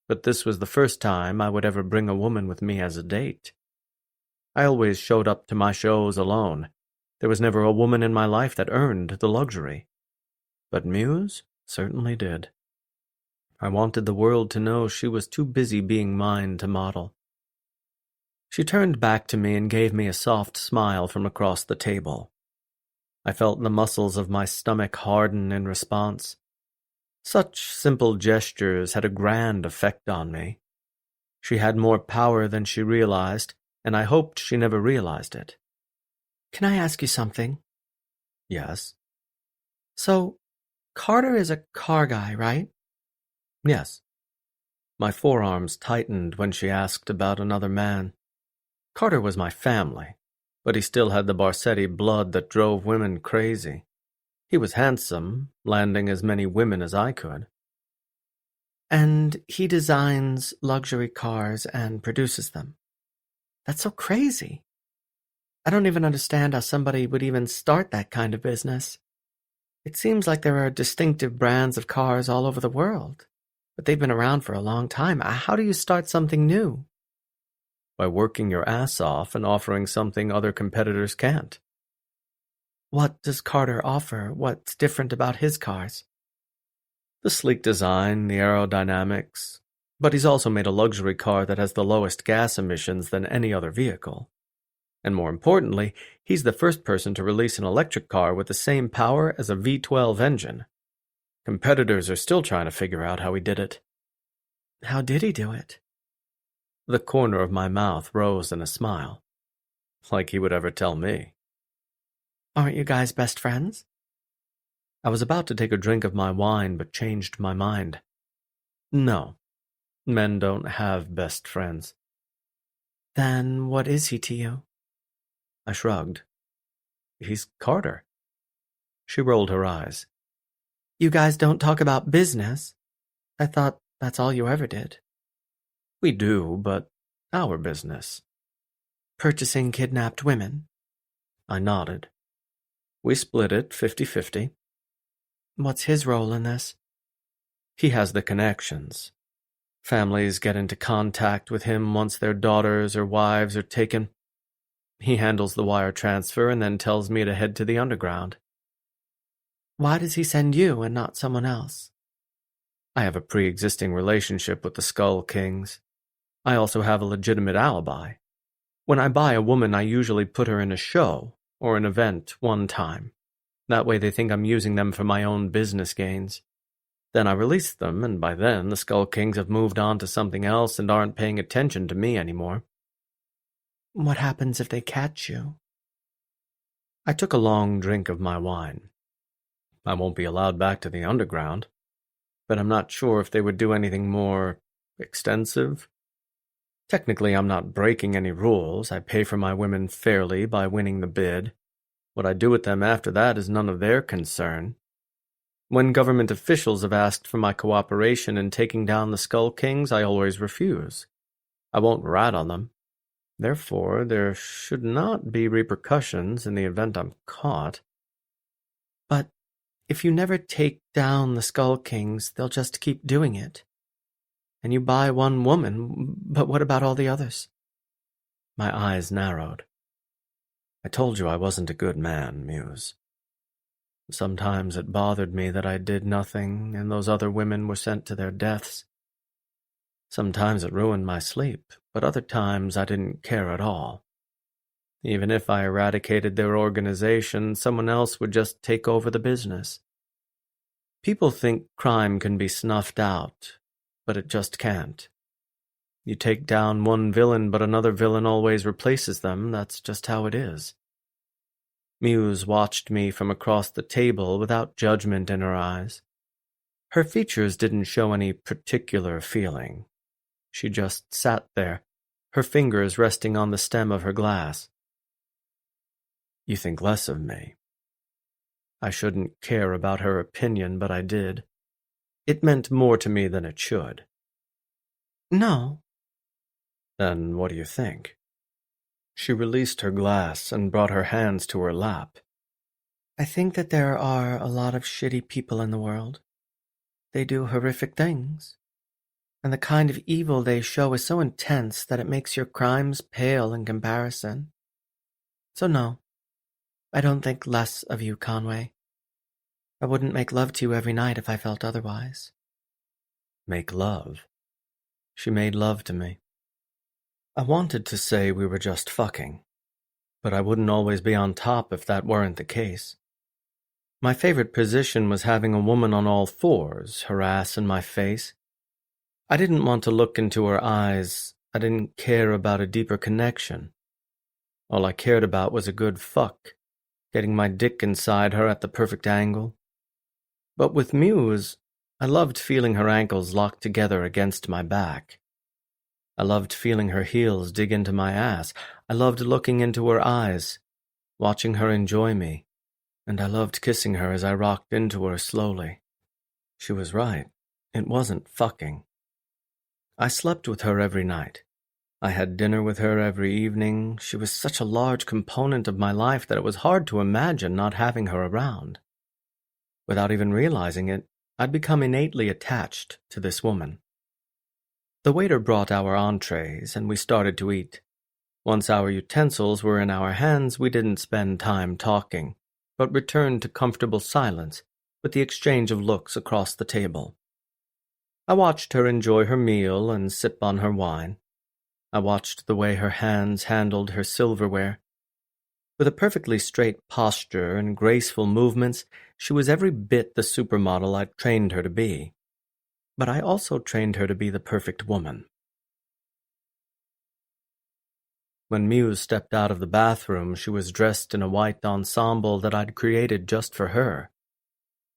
But this was the first time I would ever bring a woman with me as a date. I always showed up to my shows alone. There was never a woman in my life that earned the luxury. But Muse certainly did. I wanted the world to know she was too busy being mine to model. She turned back to me and gave me a soft smile from across the table. I felt the muscles of my stomach harden in response. Such simple gestures had a grand effect on me. She had more power than she realized, and I hoped she never realized it. Can I ask you something? Yes. So, Carter is a car guy, right? Yes. My forearms tightened when she asked about another man. Carter was my family, but he still had the Barsetti blood that drove women crazy. He was handsome, landing as many women as I could. And he designs luxury cars and produces them. That's so crazy. I don't even understand how somebody would even start that kind of business. It seems like there are distinctive brands of cars all over the world, but they've been around for a long time. How do you start something new? By working your ass off and offering something other competitors can't. What does Carter offer? What's different about his cars? The sleek design, the aerodynamics, but he's also made a luxury car that has the lowest gas emissions than any other vehicle. And more importantly, he's the first person to release an electric car with the same power as a V12 engine. Competitors are still trying to figure out how he did it. How did he do it? The corner of my mouth rose in a smile. Like he would ever tell me. Aren't you guys best friends? I was about to take a drink of my wine, but changed my mind. No, men don't have best friends. Then what is he to you? I shrugged. He's Carter. She rolled her eyes. You guys don't talk about business? I thought that's all you ever did. We do, but our business. Purchasing kidnapped women? I nodded. We split it 50-50. What's his role in this? He has the connections. Families get into contact with him once their daughters or wives are taken. He handles the wire transfer and then tells me to head to the underground. Why does he send you and not someone else? I have a pre-existing relationship with the Skull Kings. I also have a legitimate alibi. When I buy a woman, I usually put her in a show or an event one time. That way they think I'm using them for my own business gains. Then I release them, and by then the Skull Kings have moved on to something else and aren't paying attention to me anymore. What happens if they catch you? I took a long drink of my wine. I won't be allowed back to the underground, but I'm not sure if they would do anything more extensive. Technically, I'm not breaking any rules. I pay for my women fairly by winning the bid. What I do with them after that is none of their concern. When government officials have asked for my cooperation in taking down the Skull Kings, I always refuse. I won't rat on them. Therefore, there should not be repercussions in the event I'm caught. But if you never take down the Skull Kings, they'll just keep doing it. And you buy one woman, but what about all the others? My eyes narrowed. I told you I wasn't a good man, Muse. Sometimes it bothered me that I did nothing and those other women were sent to their deaths. Sometimes it ruined my sleep, but other times I didn't care at all. Even if I eradicated their organization, someone else would just take over the business. People think crime can be snuffed out, but it just can't. You take down one villain, but another villain always replaces them. That's just how it is. Muse watched me from across the table without judgment in her eyes. Her features didn't show any particular feeling. She just sat there, her fingers resting on the stem of her glass. You think less of me. I shouldn't care about her opinion, but I did. It meant more to me than it should. No. Then what do you think? She released her glass and brought her hands to her lap. I think that there are a lot of shitty people in the world. They do horrific things. And the kind of evil they show is so intense that it makes your crimes pale in comparison. So no, I don't think less of you, Conway. I wouldn't make love to you every night if I felt otherwise. Make love? She made love to me. I wanted to say we were just fucking, but I wouldn't always be on top if that weren't the case. My favorite position was having a woman on all fours, her ass in my face. I didn't want to look into her eyes. I didn't care about a deeper connection. All I cared about was a good fuck, getting my dick inside her at the perfect angle. But with Muse, I loved feeling her ankles locked together against my back. I loved feeling her heels dig into my ass. I loved looking into her eyes, watching her enjoy me, and I loved kissing her as I rocked into her slowly. She was right. It wasn't fucking. I slept with her every night. I had dinner with her every evening. She was such a large component of my life that it was hard to imagine not having her around. Without even realizing it, I'd become innately attached to this woman. The waiter brought our entrees, and we started to eat. Once our utensils were in our hands, we didn't spend time talking, but returned to comfortable silence with the exchange of looks across the table. I watched her enjoy her meal and sip on her wine. I watched the way her hands handled her silverware. With a perfectly straight posture and graceful movements, she was every bit the supermodel I'd trained her to be. But I also trained her to be the perfect woman. When Muse stepped out of the bathroom, she was dressed in a white ensemble that I'd created just for her.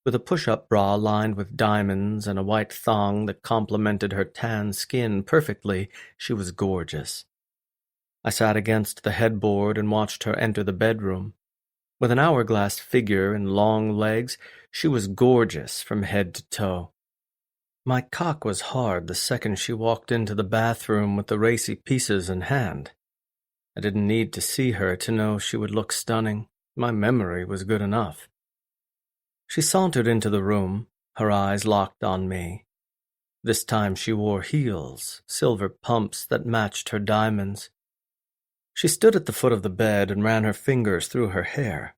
With a push-up bra lined with diamonds and a white thong that complemented her tan skin perfectly, she was gorgeous. I sat against the headboard and watched her enter the bedroom. With an hourglass figure and long legs, she was gorgeous from head to toe. My cock was hard the second she walked into the bathroom with the racy pieces in hand. I didn't need to see her to know she would look stunning. My memory was good enough. She sauntered into the room, her eyes locked on me. This time she wore heels, silver pumps that matched her diamonds. She stood at the foot of the bed and ran her fingers through her hair.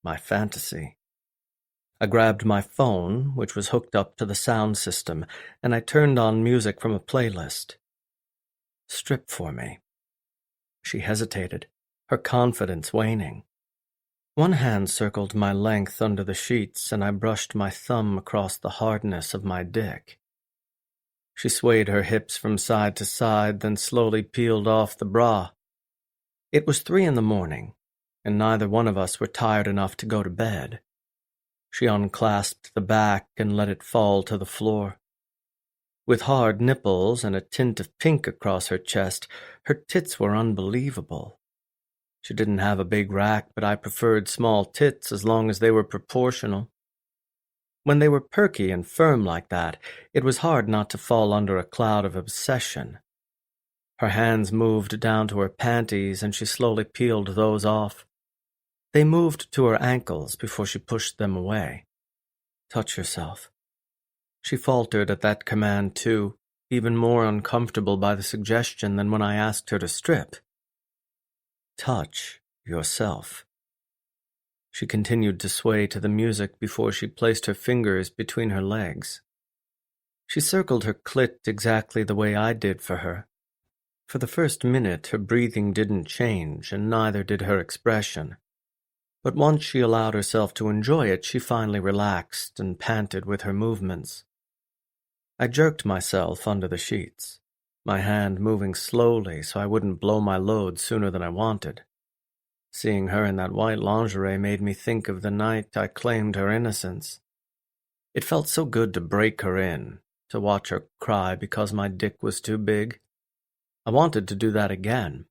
My fantasy. I grabbed my phone, which was hooked up to the sound system, and I turned on music from a playlist. Strip for me. She hesitated, her confidence waning. One hand circled my length under the sheets, and I brushed my thumb across the hardness of my dick. She swayed her hips from side to side, then slowly peeled off the bra. It was 3 a.m, and neither one of us were tired enough to go to bed. She unclasped the back and let it fall to the floor. With hard nipples and a tint of pink across her chest, her tits were unbelievable. She didn't have a big rack, but I preferred small tits as long as they were proportional. When they were perky and firm like that, it was hard not to fall under a cloud of obsession. Her hands moved down to her panties, and she slowly peeled those off. They moved to her ankles before she pushed them away. Touch yourself. She faltered at that command too, even more uncomfortable by the suggestion than when I asked her to strip. Touch yourself. She continued to sway to the music before she placed her fingers between her legs. She circled her clit exactly the way I did for her. For the first minute, her breathing didn't change, and neither did her expression. But once she allowed herself to enjoy it, she finally relaxed and panted with her movements. I jerked myself under the sheets, my hand moving slowly so I wouldn't blow my load sooner than I wanted. Seeing her in that white lingerie made me think of the night I claimed her innocence. It felt so good to break her in, to watch her cry because my dick was too big. I wanted to do that again.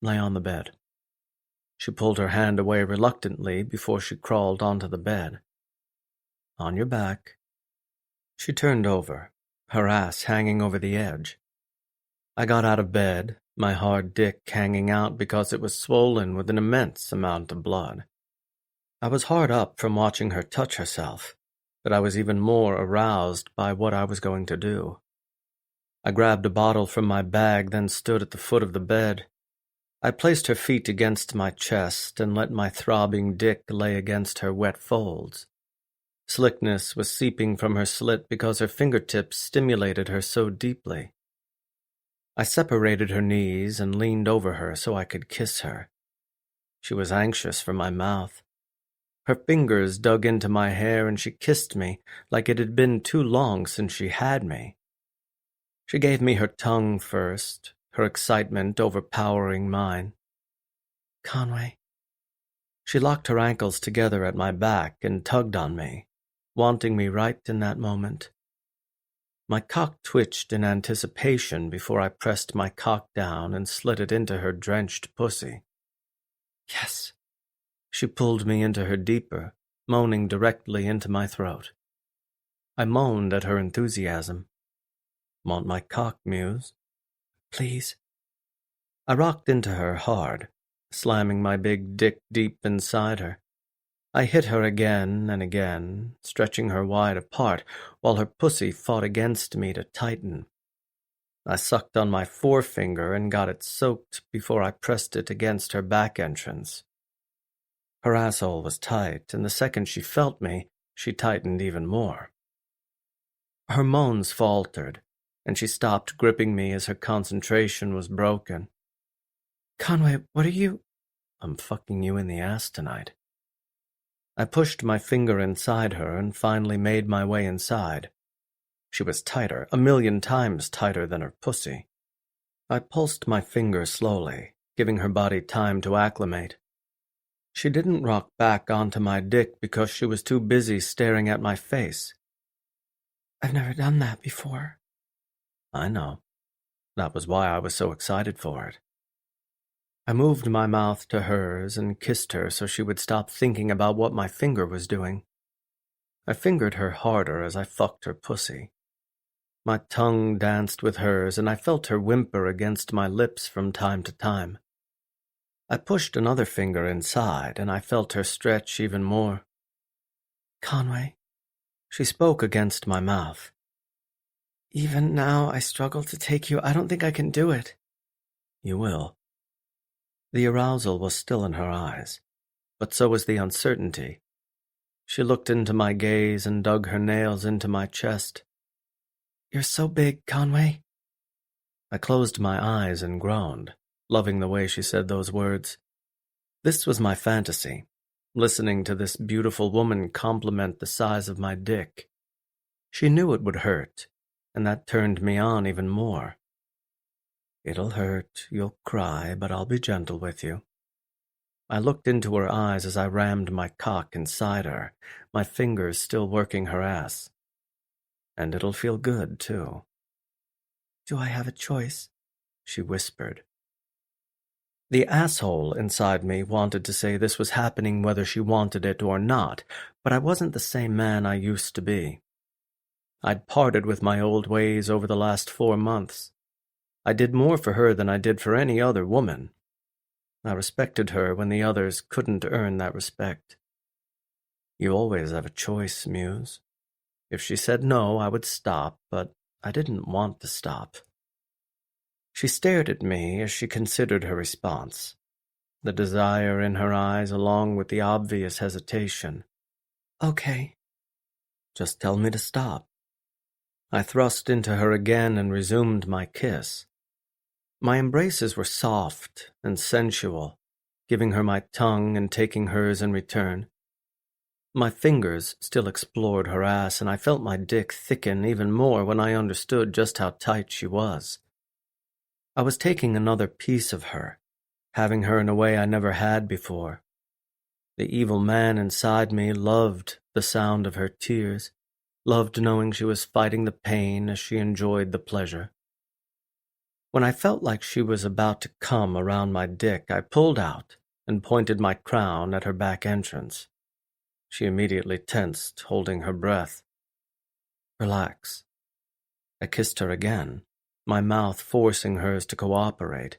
Lay on the bed. She pulled her hand away reluctantly before she crawled onto the bed. On your back. She turned over, her ass hanging over the edge. I got out of bed, my hard dick hanging out because it was swollen with an immense amount of blood. I was hard up from watching her touch herself, but I was even more aroused by what I was going to do. I grabbed a bottle from my bag, then stood at the foot of the bed. I placed her feet against my chest and let my throbbing dick lay against her wet folds. Slickness was seeping from her slit because her fingertips stimulated her so deeply. I separated her knees and leaned over her so I could kiss her. She was anxious for my mouth. Her fingers dug into my hair and she kissed me like it had been too long since she had me. She gave me her tongue first, her excitement overpowering mine. Conway. She locked her ankles together at my back and tugged on me. wanting me right in that moment. My cock twitched in anticipation before I pressed my cock down and slid it into her drenched pussy. Yes. She pulled me into her deeper, moaning directly into my throat. I moaned at her enthusiasm. Want my cock, Muse? Please. I rocked into her hard, slamming my big dick deep inside her. I hit her again and again, stretching her wide apart, while her pussy fought against me to tighten. I sucked on my forefinger and got it soaked before I pressed it against her back entrance. Her asshole was tight, and the second she felt me, she tightened even more. Her moans faltered, and she stopped gripping me as her concentration was broken. Conway, what are you? I'm fucking you in the ass tonight. I pushed my finger inside her and finally made my way inside. She was tighter, 1,000,000 times tighter than her pussy. I pulsed my finger slowly, giving her body time to acclimate. She didn't rock back onto my dick because she was too busy staring at my face. I've never done that before. I know. That was why I was so excited for it. I moved my mouth to hers and kissed her so she would stop thinking about what my finger was doing. I fingered her harder as I fucked her pussy. My tongue danced with hers, and I felt her whimper against my lips from time to time. I pushed another finger inside, and I felt her stretch even more. Conway, she spoke against my mouth. Even now I struggle to take you. I don't think I can do it. You will. The arousal was still in her eyes, but so was the uncertainty. She looked into my gaze and dug her nails into my chest. You're so big, Conway. I closed my eyes and groaned, loving the way she said those words. This was my fantasy, listening to this beautiful woman compliment the size of my dick. She knew it would hurt, and that turned me on even more. It'll hurt, you'll cry, but I'll be gentle with you. I looked into her eyes as I rammed my cock inside her, my fingers still working her ass. And it'll feel good, too. Do I have a choice? She whispered. The asshole inside me wanted to say this was happening whether she wanted it or not, but I wasn't the same man I used to be. I'd parted with my old ways over the last 4 months. I did more for her than I did for any other woman. I respected her when the others couldn't earn that respect. You always have a choice, Muse. If she said no, I would stop, but I didn't want to stop. She stared at me as she considered her response, the desire in her eyes along with the obvious hesitation. Okay. Just tell me to stop. I thrust into her again and resumed my kiss. My embraces were soft and sensual, giving her my tongue and taking hers in return. My fingers still explored her ass, and I felt my dick thicken even more when I understood just how tight she was. I was taking another piece of her, having her in a way I never had before. The evil man inside me loved the sound of her tears, loved knowing she was fighting the pain as she enjoyed the pleasure. When I felt like she was about to come around my dick, I pulled out and pointed my crown at her back entrance. She immediately tensed, holding her breath. Relax. I kissed her again, my mouth forcing hers to cooperate.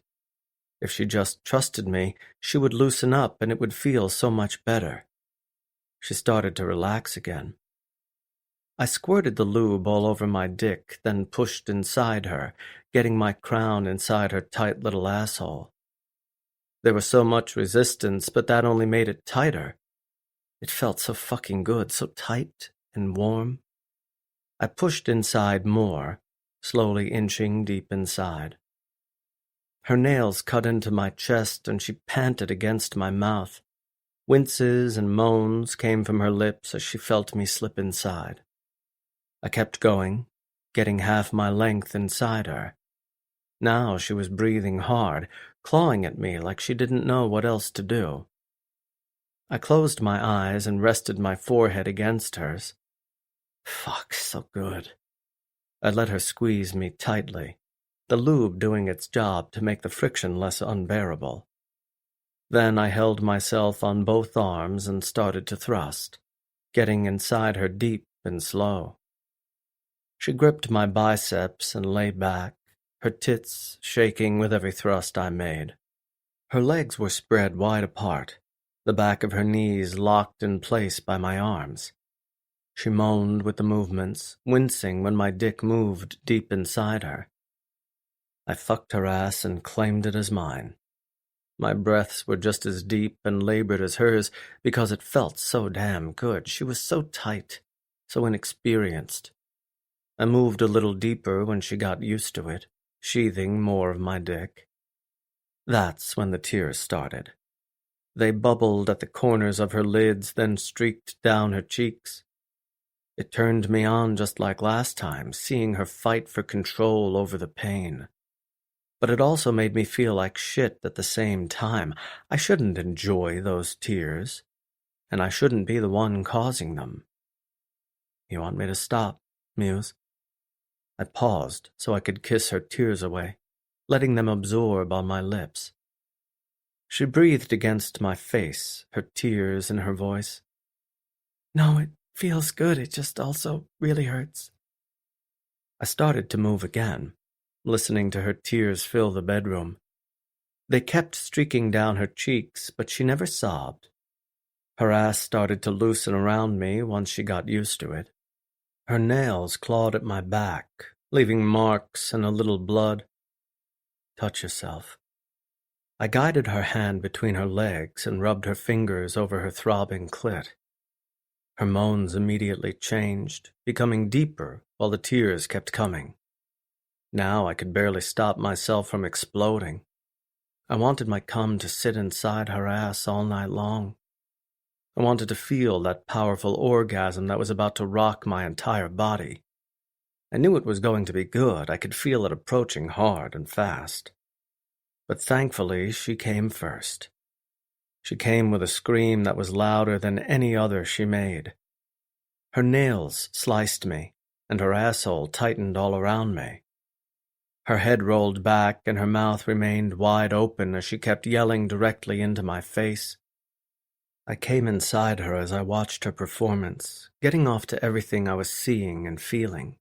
If she just trusted me, she would loosen up and it would feel so much better. She started to relax again. I squirted the lube all over my dick, then pushed inside her, getting my crown inside her tight little asshole. There was so much resistance, but that only made it tighter. It felt so fucking good, so tight and warm. I pushed inside more, slowly inching deep inside. Her nails cut into my chest and she panted against my mouth. Winces and moans came from her lips as she felt me slip inside. I kept going, getting half my length inside her. Now she was breathing hard, clawing at me like she didn't know what else to do. I closed my eyes and rested my forehead against hers. Fuck, so good. I let her squeeze me tightly, the lube doing its job to make the friction less unbearable. Then I held myself on both arms and started to thrust, getting inside her deep and slow. She gripped my biceps and lay back, her tits shaking with every thrust I made. Her legs were spread wide apart, the back of her knees locked in place by my arms. She moaned with the movements, wincing when my dick moved deep inside her. I fucked her ass and claimed it as mine. My breaths were just as deep and labored as hers because it felt so damn good. She was so tight, so inexperienced. I moved a little deeper when she got used to it, sheathing more of my dick. That's when the tears started. They bubbled at the corners of her lids, then streaked down her cheeks. It turned me on just like last time, seeing her fight for control over the pain. But it also made me feel like shit at the same time. I shouldn't enjoy those tears, and I shouldn't be the one causing them. You want me to stop, Muse? I paused so I could kiss her tears away, letting them absorb on my lips. She breathed against my face, her tears in her voice. No, it feels good, it just also really hurts. I started to move again, listening to her tears fill the bedroom. They kept streaking down her cheeks, but she never sobbed. Her ass started to loosen around me once she got used to it. Her nails clawed at my back, leaving marks and a little blood. Touch yourself. I guided her hand between her legs and rubbed her fingers over her throbbing clit. Her moans immediately changed, becoming deeper while the tears kept coming. Now I could barely stop myself from exploding. I wanted my cum to sit inside her ass all night long. I wanted to feel that powerful orgasm that was about to rock my entire body. I knew it was going to be good. I could feel it approaching hard and fast. But thankfully, she came first. She came with a scream that was louder than any other she made. Her nails sliced me, and her asshole tightened all around me. Her head rolled back and her mouth remained wide open as she kept yelling directly into my face. I came inside her as I watched her performance, getting off to everything I was seeing and feeling.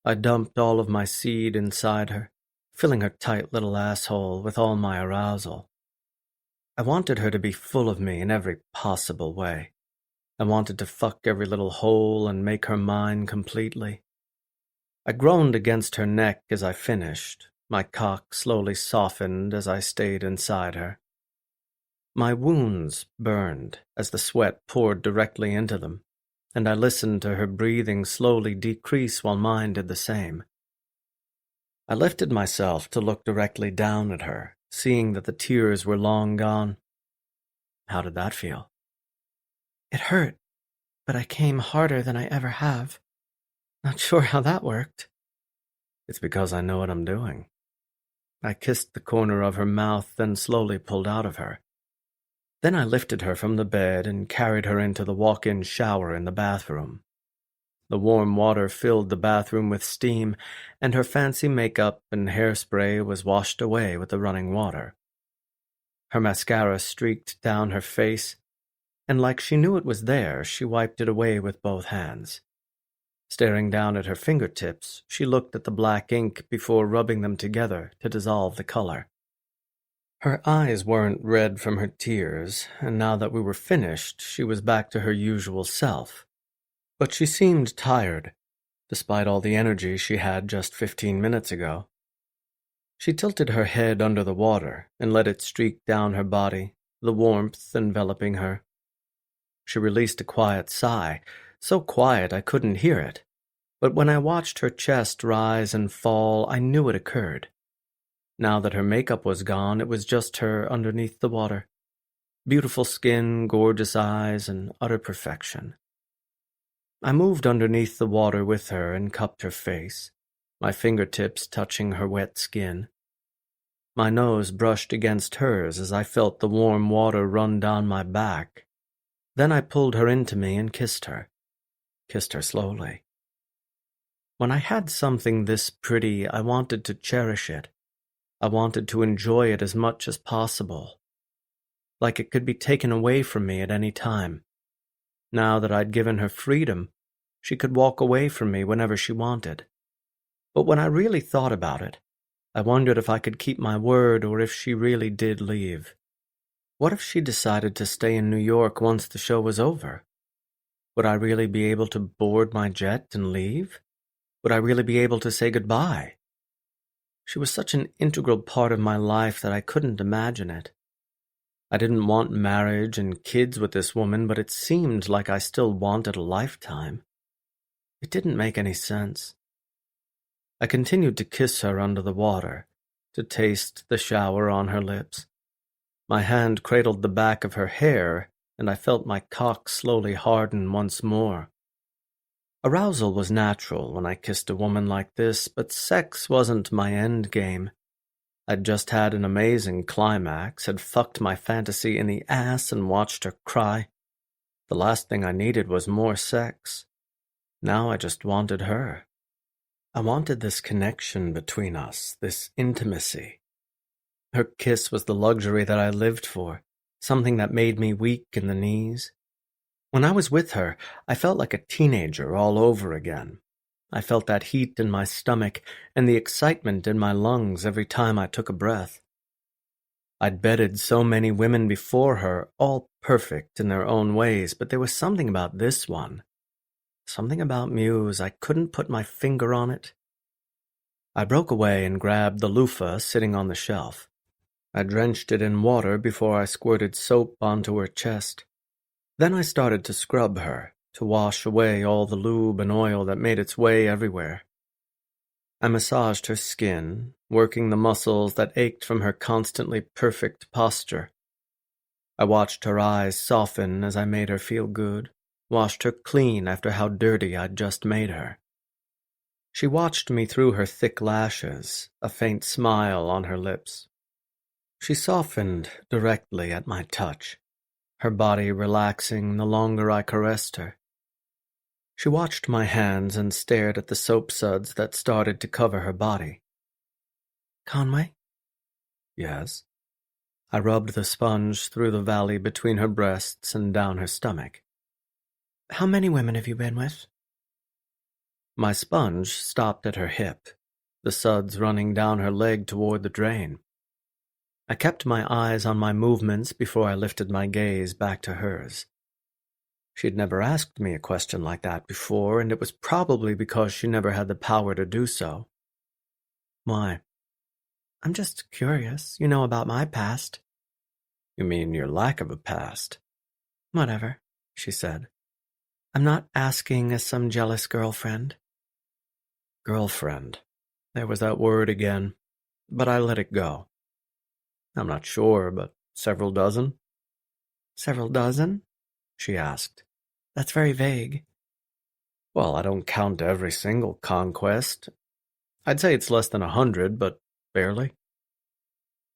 I dumped all of my seed inside her, filling her tight little asshole with all my arousal. I wanted her to be full of me in every possible way. I wanted to fuck every little hole and make her mine completely. I groaned against her neck as I finished. My cock slowly softened as I stayed inside her. My wounds burned as the sweat poured directly into them, and I listened to her breathing slowly decrease while mine did the same. I lifted myself to look directly down at her, seeing that the tears were long gone. How did that feel? It hurt, but I came harder than I ever have. Not sure how that worked. It's because I know what I'm doing. I kissed the corner of her mouth, then slowly pulled out of her. Then I lifted her from the bed and carried her into the walk-in shower in the bathroom. The warm water filled the bathroom with steam, and her fancy makeup and hairspray was washed away with the running water. Her mascara streaked down her face, and like she knew it was there, she wiped it away with both hands. Staring down at her fingertips, she looked at the black ink before rubbing them together to dissolve the color. Her eyes weren't red from her tears, and now that we were finished, she was back to her usual self. But she seemed tired, despite all the energy she had just 15 minutes ago. She tilted her head under the water and let it streak down her body, the warmth enveloping her. She released a quiet sigh, so quiet I couldn't hear it. But when I watched her chest rise and fall, I knew it occurred. Now that her makeup was gone, it was just her underneath the water. Beautiful skin, gorgeous eyes, and utter perfection. I moved underneath the water with her and cupped her face, my fingertips touching her wet skin. My nose brushed against hers as I felt the warm water run down my back. Then I pulled her into me and kissed her. kissed her slowly. When I had something this pretty, I wanted to cherish it. I wanted to enjoy it as much as possible. Like it could be taken away from me at any time. Now that I'd given her freedom, she could walk away from me whenever she wanted. But when I really thought about it, I wondered if I could keep my word or if she really did leave. What if she decided to stay in New York once the show was over? Would I really be able to board my jet and leave? Would I really be able to say goodbye? She was such an integral part of my life that I couldn't imagine it. I didn't want marriage and kids with this woman, but it seemed like I still wanted a lifetime. It didn't make any sense. I continued to kiss her under the water, to taste the shower on her lips. My hand cradled the back of her hair, and I felt my cock slowly harden once more. Arousal was natural when I kissed a woman like this, but sex wasn't my end game. I'd just had an amazing climax, had fucked my fantasy in the ass and watched her cry. The last thing I needed was more sex. Now I just wanted her. I wanted this connection between us, this intimacy. Her kiss was the luxury that I lived for, something that made me weak in the knees. When I was with her, I felt like a teenager all over again. I felt that heat in my stomach and the excitement in my lungs every time I took a breath. I'd bedded so many women before her, all perfect in their own ways, but there was something about this one. Something about Muse, I couldn't put my finger on it. I broke away and grabbed the loofah sitting on the shelf. I drenched it in water before I squirted soap onto her chest. Then I started to scrub her, to wash away all the lube and oil that made its way everywhere. I massaged her skin, working the muscles that ached from her constantly perfect posture. I watched her eyes soften as I made her feel good, washed her clean after how dirty I'd just made her. She watched me through her thick lashes, a faint smile on her lips. She softened directly at my touch, her body relaxing the longer I caressed her. She watched my hands and stared at the soap suds that started to cover her body. Conway? Yes. I rubbed the sponge through the valley between her breasts and down her stomach. How many women have you been with? My sponge stopped at her hip, the suds running down her leg toward the drain. I kept my eyes on my movements before I lifted my gaze back to hers. She'd never asked me a question like that before, and it was probably because she never had the power to do so. Why? I'm just curious, about my past. You mean your lack of a past? Whatever, she said. I'm not asking as some jealous girlfriend. Girlfriend. There was that word again, but I let it go. I'm not sure, but several dozen? Several dozen? She asked. That's very vague. Well, I don't count every single conquest. I'd say it's less than 100, but barely.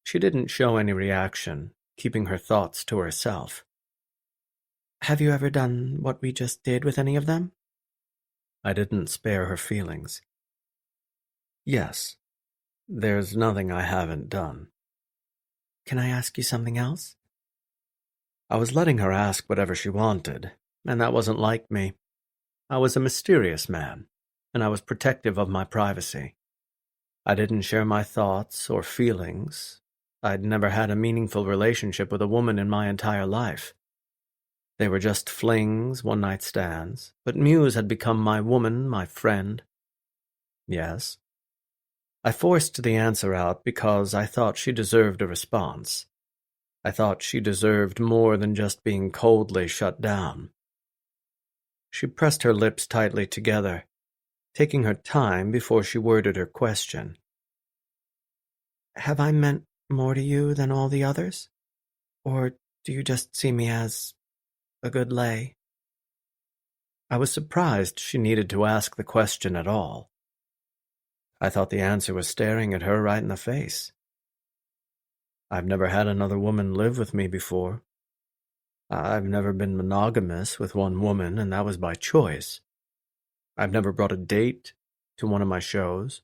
She didn't show any reaction, keeping her thoughts to herself. Have you ever done what we just did with any of them? I didn't spare her feelings. Yes, there's nothing I haven't done. Can I ask you something else? I was letting her ask whatever she wanted, and that wasn't like me. I was a mysterious man, and I was protective of my privacy. I didn't share my thoughts or feelings. I'd never had a meaningful relationship with a woman in my entire life. They were just flings, one-night stands, but Muse had become my woman, my friend. Yes. I forced the answer out because I thought she deserved a response. I thought she deserved more than just being coldly shut down. She pressed her lips tightly together, taking her time before she worded her question. Have I meant more to you than all the others? Or do you just see me as a good lay? I was surprised she needed to ask the question at all. I thought the answer was staring at her right in the face. I've never had another woman live with me before. I've never been monogamous with one woman, and that was by choice. I've never brought a date to one of my shows.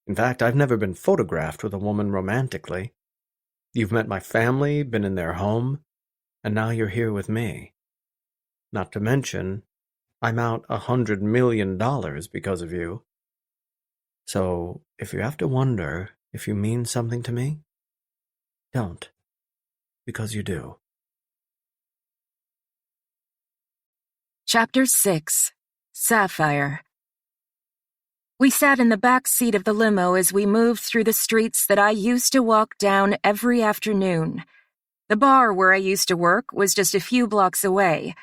In fact, I've never been photographed with a woman romantically. You've met my family, been in their home, and now you're here with me. Not to mention, I'm out $100 million because of you. So, if you have to wonder if you mean something to me, don't, because you do. Chapter 6. Sapphire. We sat in the back seat of the limo as we moved through the streets that I used to walk down every afternoon. The bar where I used to work was just a few blocks away,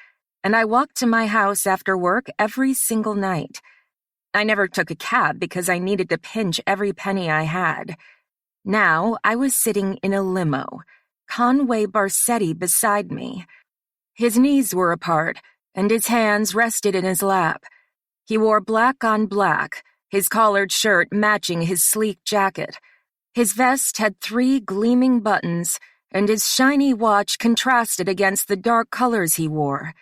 and I walked to my house after work every single night. I never took a cab because I needed to pinch every penny I had. Now I was sitting in a limo, Conway Barsetti beside me. His knees were apart, and his hands rested in his lap. He wore black on black, his collared shirt matching his sleek jacket. His vest had 3 gleaming buttons, and his shiny watch contrasted against the dark colors he wore.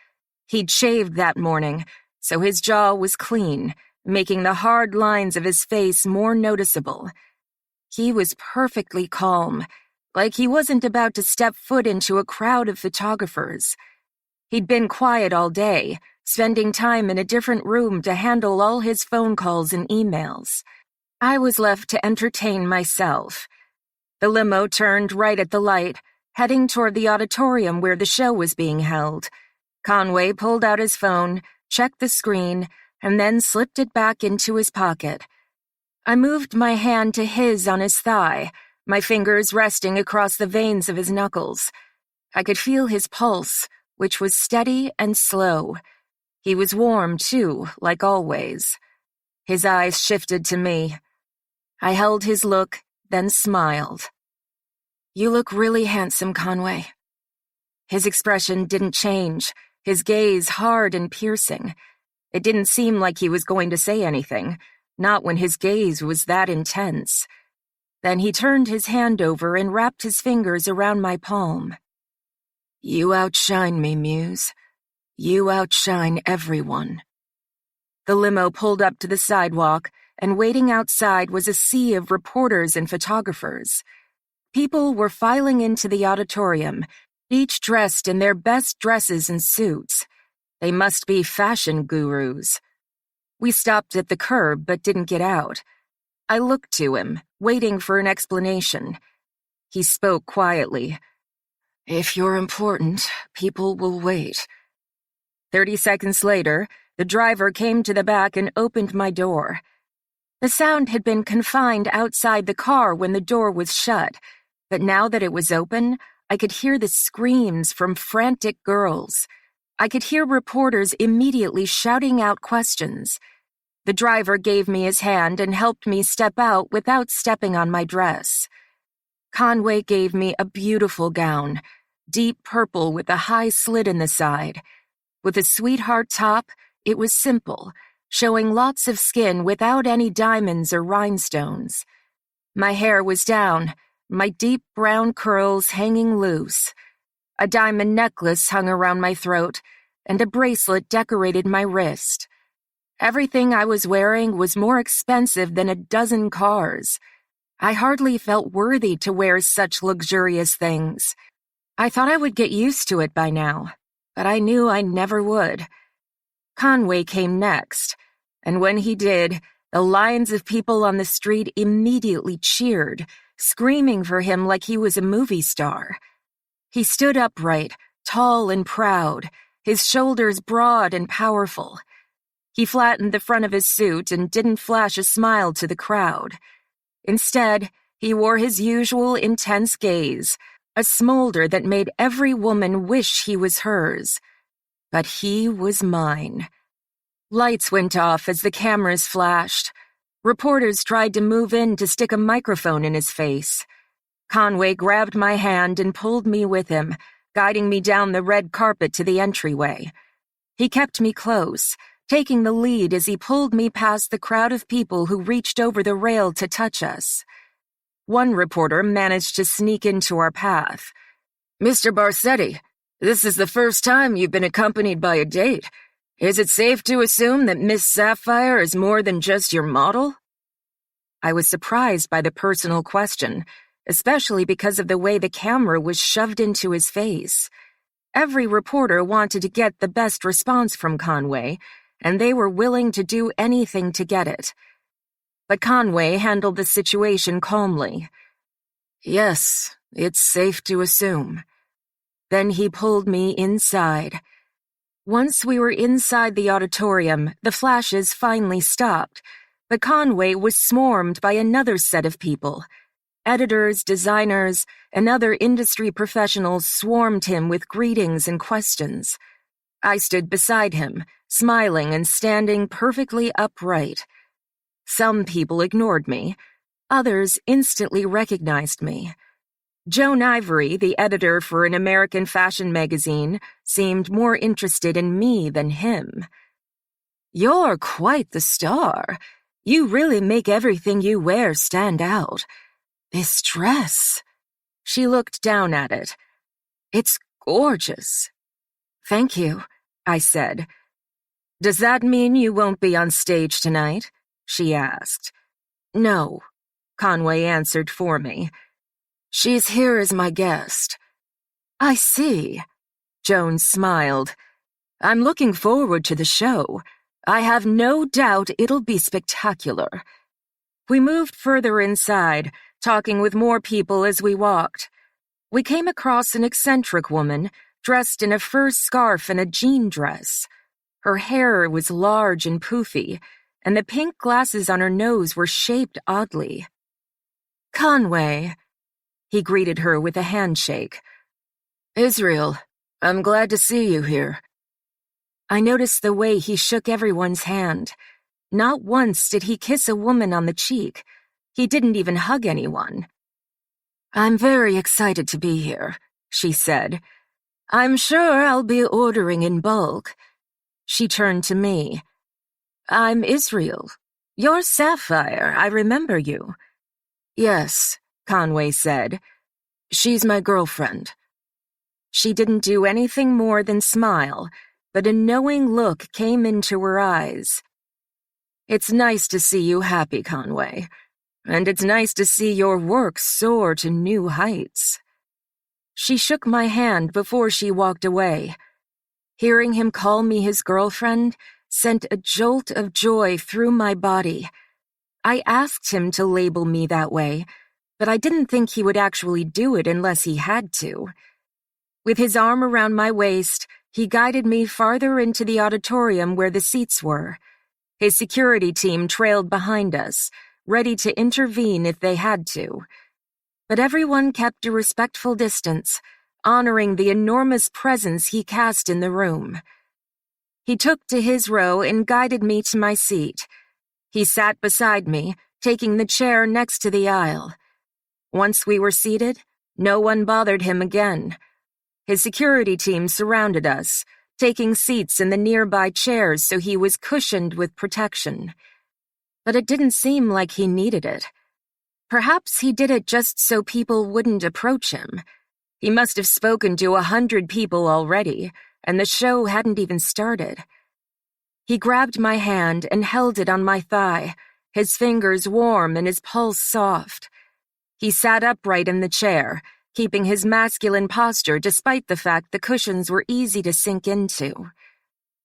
He'd shaved that morning, so his jaw was clean, making the hard lines of his face more noticeable. He was perfectly calm, like he wasn't about to step foot into a crowd of photographers. He'd been quiet all day, spending time in a different room to handle all his phone calls and emails. I was left to entertain myself. The limo turned right at the light, heading toward the auditorium where the show was being held. Conway pulled out his phone, checked the screen, and then slipped it back into his pocket. I moved my hand to his on his thigh, my fingers resting across the veins of his knuckles. I could feel his pulse, which was steady and slow. He was warm, too, like always. His eyes shifted to me. I held his look, then smiled. "You look really handsome, Conway." His expression didn't change, his gaze hard and piercing. It didn't seem like he was going to say anything, not when his gaze was that intense. Then he turned his hand over and wrapped his fingers around my palm. "You outshine me, Muse. You outshine everyone." The limo pulled up to the sidewalk, and waiting outside was a sea of reporters and photographers. People were filing into the auditorium, each dressed in their best dresses and suits. They must be fashion gurus. We stopped at the curb but didn't get out. I looked to him, waiting for an explanation. He spoke quietly. "If you're important, people will wait." 30 seconds later, the driver came to the back and opened my door. The sound had been confined outside the car when the door was shut, but now that it was open, I could hear the screams from frantic girls. I could hear reporters immediately shouting out questions. The driver gave me his hand and helped me step out without stepping on my dress. Conway gave me a beautiful gown, deep purple with a high slit in the side. With a sweetheart top, it was simple, showing lots of skin without any diamonds or rhinestones. My hair was down, my deep brown curls hanging loose. A diamond necklace hung around my throat, and a bracelet decorated my wrist. Everything I was wearing was more expensive than a dozen cars. I hardly felt worthy to wear such luxurious things. I thought I would get used to it by now, but I knew I never would. Conway came next, and when he did, the lines of people on the street immediately cheered, screaming for him like he was a movie star. He stood upright, tall and proud, his shoulders broad and powerful. He flattened the front of his suit and didn't flash a smile to the crowd. Instead, he wore his usual intense gaze, a smolder that made every woman wish he was hers. But he was mine. Lights went off as the cameras flashed. Reporters tried to move in to stick a microphone in his face. Conway grabbed my hand and pulled me with him, guiding me down the red carpet to the entryway. He kept me close, taking the lead as he pulled me past the crowd of people who reached over the rail to touch us. One reporter managed to sneak into our path. "Mr. Barsetti, this is the first time you've been accompanied by a date. Is it safe to assume that Miss Sapphire is more than just your model? I was surprised by the personal question, especially because of the way the camera was shoved into his face. Every reporter wanted to get the best response from Conway, and they were willing to do anything to get it. But Conway handled the situation calmly. Yes, it's safe to assume. Then he pulled me inside. Once we were inside the auditorium, the flashes finally stopped, but Conway was swarmed by another set of people. Editors, designers, and other industry professionals swarmed him with greetings and questions. I stood beside him, smiling and standing perfectly upright. Some people ignored me. Others instantly recognized me. Joan Ivory, the editor for an American fashion magazine, seemed more interested in me than him. "You're quite the star. You really make everything you wear stand out. This dress." She looked down at it. "It's gorgeous." "Thank you," I said. "Does that mean you won't be on stage tonight?" she asked. "No," Conway answered for me. "She's here as my guest." "I see." Joan smiled. "I'm looking forward to the show. I have no doubt it'll be spectacular." We moved further inside, talking with more people as we walked. We came across an eccentric woman, dressed in a fur scarf and a jean dress. Her hair was large and poofy, and the pink glasses on her nose were shaped oddly. "Conway," he greeted her with a handshake. "Israel, I'm glad to see you here." I noticed the way he shook everyone's hand. Not once did he kiss a woman on the cheek. He didn't even hug anyone. "I'm very excited to be here," she said. "I'm sure I'll be ordering in bulk." She turned to me. "I'm Israel. You're Sapphire, I remember you." "Yes," Conway said. "She's my girlfriend." She didn't do anything more than smile, but a knowing look came into her eyes. "It's nice to see you happy, Conway. And it's nice to see your work soar to new heights." She shook my hand before she walked away. Hearing him call me his girlfriend sent a jolt of joy through my body. I asked him to label me that way, but I didn't think he would actually do it unless he had to. With his arm around my waist, he guided me farther into the auditorium where the seats were. His security team trailed behind us, ready to intervene if they had to. But everyone kept a respectful distance, honoring the enormous presence he cast in the room. He took to his row and guided me to my seat. He sat beside me, taking the chair next to the aisle. Once we were seated, no one bothered him again. His security team surrounded us, taking seats in the nearby chairs so he was cushioned with protection. But it didn't seem like he needed it. Perhaps he did it just so people wouldn't approach him. He must have spoken to 100 people already, and the show hadn't even started. He grabbed my hand and held it on my thigh, his fingers warm and his pulse soft. He sat upright in the chair, keeping his masculine posture despite the fact the cushions were easy to sink into.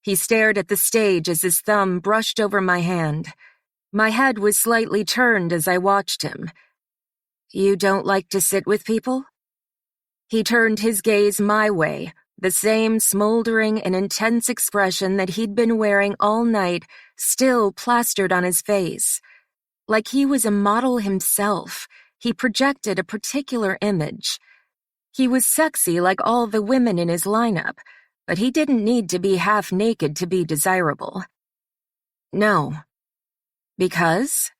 He stared at the stage as his thumb brushed over my hand. My head was slightly turned as I watched him. "You don't like to sit with people?" He turned his gaze my way, the same smoldering and intense expression that he'd been wearing all night still plastered on his face. Like he was a model himself, he projected a particular image. He was sexy like all the women in his lineup, but he didn't need to be half naked to be desirable. "No." "Because?"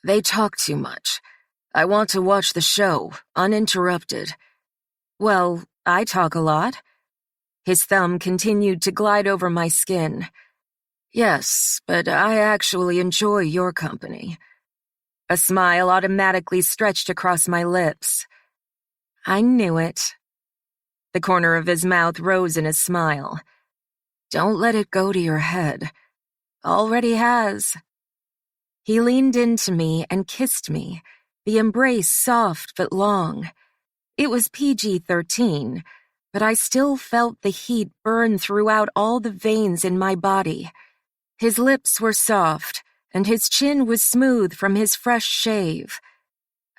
"They talk too much. I want to watch the show, uninterrupted." "Well, I talk a lot." His thumb continued to glide over my skin. "Yes, but I actually enjoy your company." A smile automatically stretched across my lips. "I knew it." The corner of his mouth rose in a smile. Don't let it go to your head. Already has. He leaned into me and kissed me, the embrace soft but long. It was PG-13, but I still felt the heat burn throughout all the veins in my body. His lips were soft, and his chin was smooth from his fresh shave.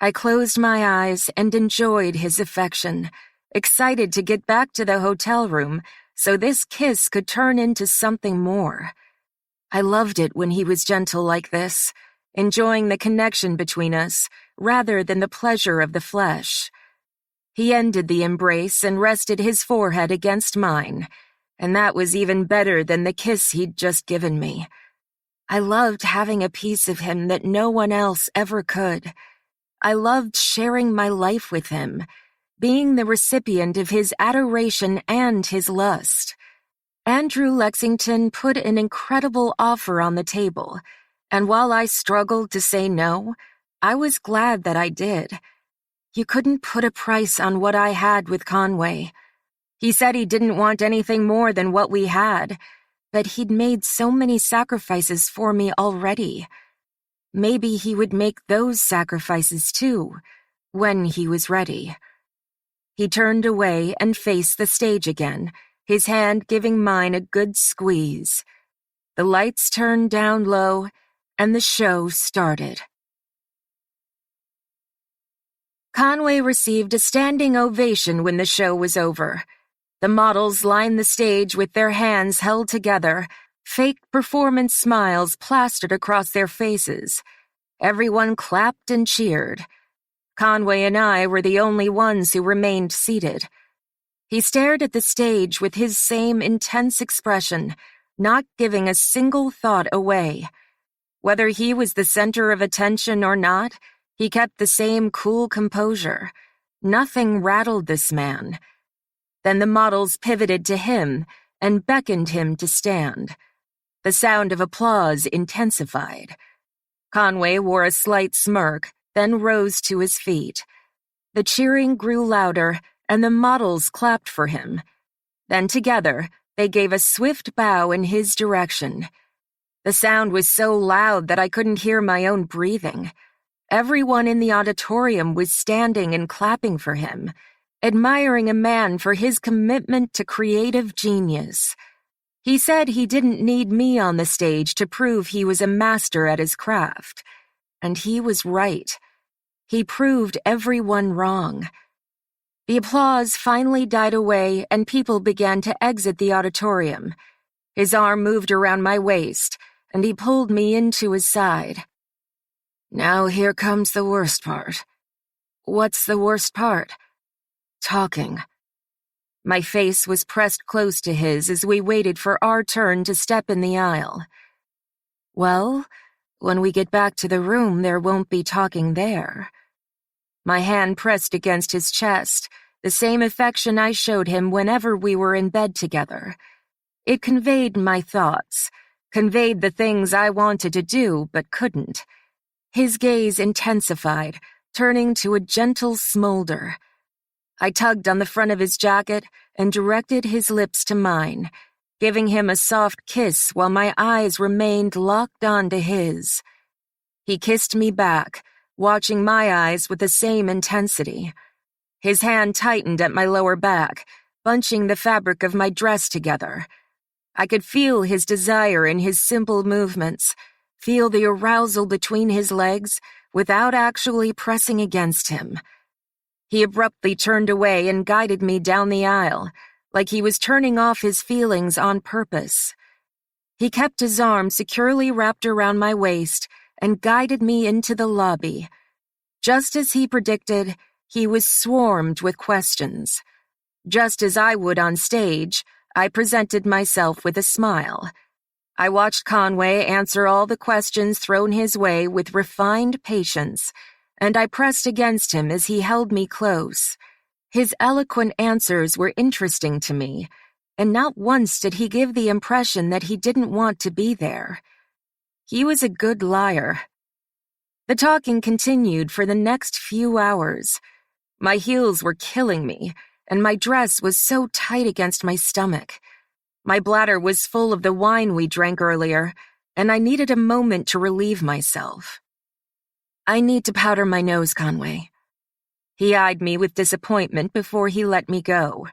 I closed my eyes and enjoyed his affection, excited to get back to the hotel room so this kiss could turn into something more. I loved it when he was gentle like this, enjoying the connection between us rather than the pleasure of the flesh. He ended the embrace and rested his forehead against mine, and that was even better than the kiss he'd just given me. I loved having a piece of him that no one else ever could. I loved sharing my life with him, being the recipient of his adoration and his lust. Andrew Lexington put an incredible offer on the table, and while I struggled to say no, I was glad that I did. You couldn't put a price on what I had with Conway. He said he didn't want anything more than what we had, but he'd made so many sacrifices for me already. Maybe he would make those sacrifices too, when he was ready. He turned away and faced the stage again, his hand giving mine a good squeeze. The lights turned down low, and the show started. Conway received a standing ovation when the show was over. The models lined the stage with their hands held together, fake performance smiles plastered across their faces. Everyone clapped and cheered. Conway and I were the only ones who remained seated. He stared at the stage with his same intense expression, not giving a single thought away. Whether he was the center of attention or not, he kept the same cool composure. Nothing rattled this man. Then the models pivoted to him and beckoned him to stand. The sound of applause intensified. Conway wore a slight smirk, then rose to his feet. The cheering grew louder, and the models clapped for him. Then together, they gave a swift bow in his direction. The sound was so loud that I couldn't hear my own breathing. Everyone in the auditorium was standing and clapping for him, admiring a man for his commitment to creative genius. He said he didn't need me on the stage to prove he was a master at his craft. And he was right. He proved everyone wrong. The applause finally died away and people began to exit the auditorium. His arm moved around my waist, and he pulled me into his side. Now here comes the worst part. What's the worst part? Talking. My face was pressed close to his as we waited for our turn to step in the aisle. Well, when we get back to the room, there won't be talking there. My hand pressed against his chest, the same affection I showed him whenever we were in bed together. It conveyed my thoughts, conveyed the things I wanted to do but couldn't. His gaze intensified, turning to a gentle smolder. I tugged on the front of his jacket and directed his lips to mine, giving him a soft kiss while my eyes remained locked onto his. He kissed me back, watching my eyes with the same intensity. His hand tightened at my lower back, bunching the fabric of my dress together. I could feel his desire in his simple movements, feel the arousal between his legs without actually pressing against him. He abruptly turned away and guided me down the aisle, like he was turning off his feelings on purpose. He kept his arm securely wrapped around my waist and guided me into the lobby. Just as he predicted, he was swarmed with questions. Just as I would on stage, I presented myself with a smile. I watched Conway answer all the questions thrown his way with refined patience, and I pressed against him as he held me close. His eloquent answers were interesting to me, and not once did he give the impression that he didn't want to be there. He was a good liar. The talking continued for the next few hours. My heels were killing me, and my dress was so tight against my stomach. My bladder was full of the wine we drank earlier, and I needed a moment to relieve myself. I need to powder my nose, Conway. He eyed me with disappointment before he let me go.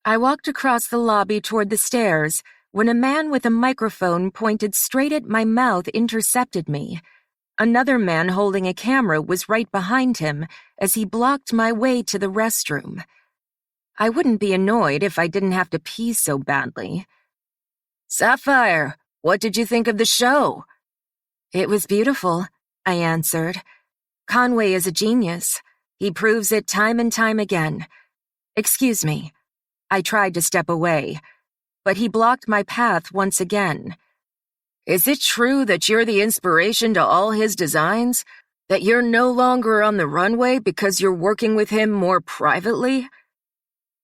I walked across the lobby toward the stairs when a man with a microphone pointed straight at my mouth intercepted me. Another man holding a camera was right behind him as he blocked my way to the restroom. I wouldn't be annoyed if I didn't have to pee so badly. "Sapphire, what did you think of the show?" "It was beautiful," I answered. "Conway is a genius. He proves it time and time again. Excuse me." I tried to step away, but he blocked my path once again. "Is it true that you're the inspiration to all his designs? That you're no longer on the runway because you're working with him more privately?"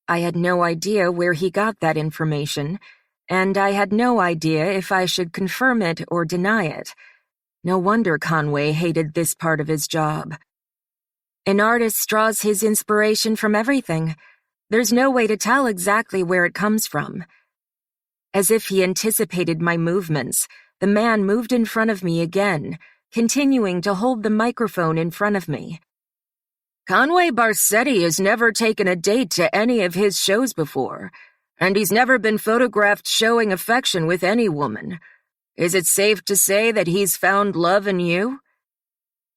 I had no idea where he got that information, and I had no idea if I should confirm it or deny it. No wonder Conway hated this part of his job. An artist draws his inspiration from everything. There's no way to tell exactly where it comes from. As if he anticipated my movements, the man moved in front of me again, continuing to hold the microphone in front of me. "Conway Barsetti has never taken a date to any of his shows before, and he's never been photographed showing affection with any woman. Is it safe to say that he's found love in you?"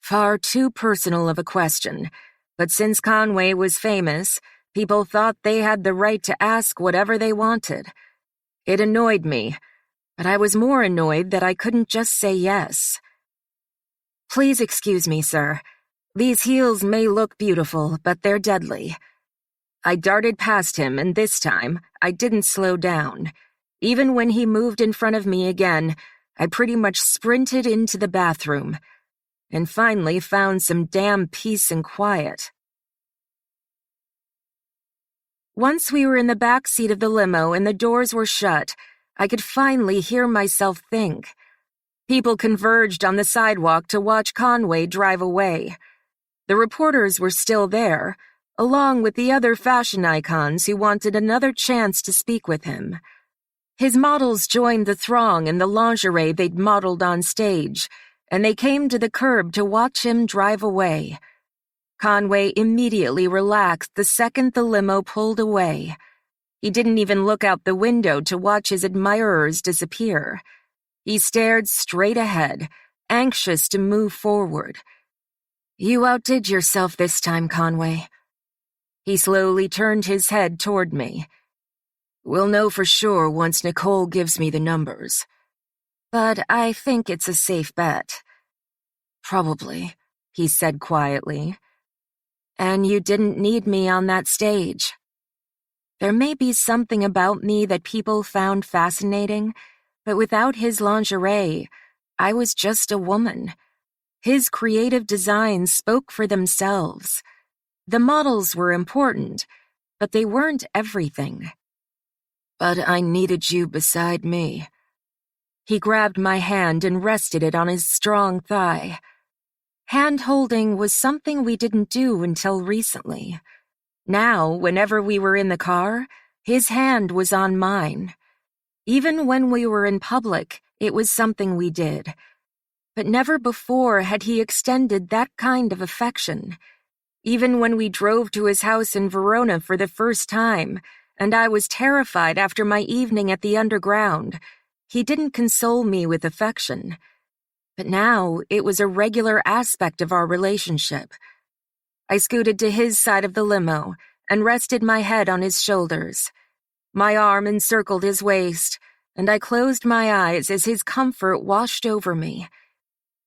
Far too personal of a question, but since Conway was famous, people thought they had the right to ask whatever they wanted. It annoyed me, but I was more annoyed that I couldn't just say yes. "Please excuse me, sir. These heels may look beautiful, but they're deadly." I darted past him, and this time, I didn't slow down. Even when he moved in front of me again, I pretty much sprinted into the bathroom, and finally found some damn peace and quiet. Once we were in the back seat of the limo and the doors were shut, I could finally hear myself think. People converged on the sidewalk to watch Conway drive away. The reporters were still there, along with the other fashion icons who wanted another chance to speak with him. His models joined the throng in the lingerie they'd modeled on stage, and they came to the curb to watch him drive away. Conway immediately relaxed the second the limo pulled away. He didn't even look out the window to watch his admirers disappear. He stared straight ahead, anxious to move forward. "You outdid yourself this time, Conway." He slowly turned his head toward me. "We'll know for sure once Nicole gives me the numbers. But I think it's a safe bet." "Probably," he said quietly. "And you didn't need me on that stage." There may be something about me that people found fascinating, but without his lingerie, I was just a woman. His creative designs spoke for themselves. The models were important, but they weren't everything. "But I needed you beside me." He grabbed my hand and rested it on his strong thigh. Hand-holding was something we didn't do until recently. Now, whenever we were in the car, his hand was on mine. Even when we were in public, it was something we did. But never before had he extended that kind of affection. Even when we drove to his house in Verona for the first time, and I was terrified after my evening at the Underground, he didn't console me with affection. But now it was a regular aspect of our relationship. I scooted to his side of the limo and rested my head on his shoulders. My arm encircled his waist, and I closed my eyes as his comfort washed over me.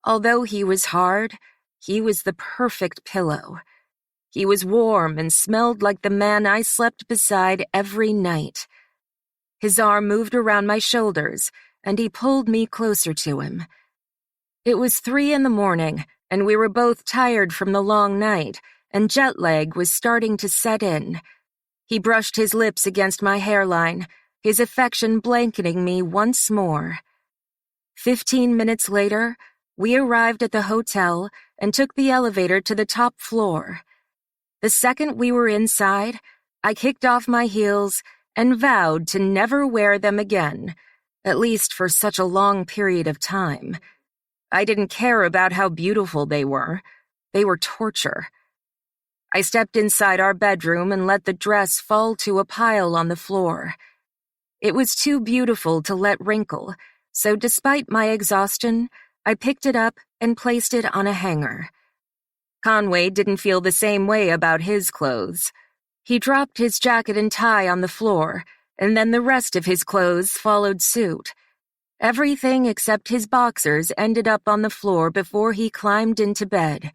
Although he was hard, he was the perfect pillow. He was warm and smelled like the man I slept beside every night. His arm moved around my shoulders, and he pulled me closer to him. It was 3 a.m, and we were both tired from the long night, and jet lag was starting to set in. He brushed his lips against my hairline, his affection blanketing me once more. 15 minutes later, we arrived at the hotel and took the elevator to the top floor. The second we were inside, I kicked off my heels and vowed to never wear them again, at least for such a long period of time. I didn't care about how beautiful they were. They were torture. I stepped inside our bedroom and let the dress fall to a pile on the floor. It was too beautiful to let wrinkle, so despite my exhaustion, I picked it up and placed it on a hanger. Conway didn't feel the same way about his clothes. He dropped his jacket and tie on the floor, and then the rest of his clothes followed suit. Everything except his boxers ended up on the floor before he climbed into bed.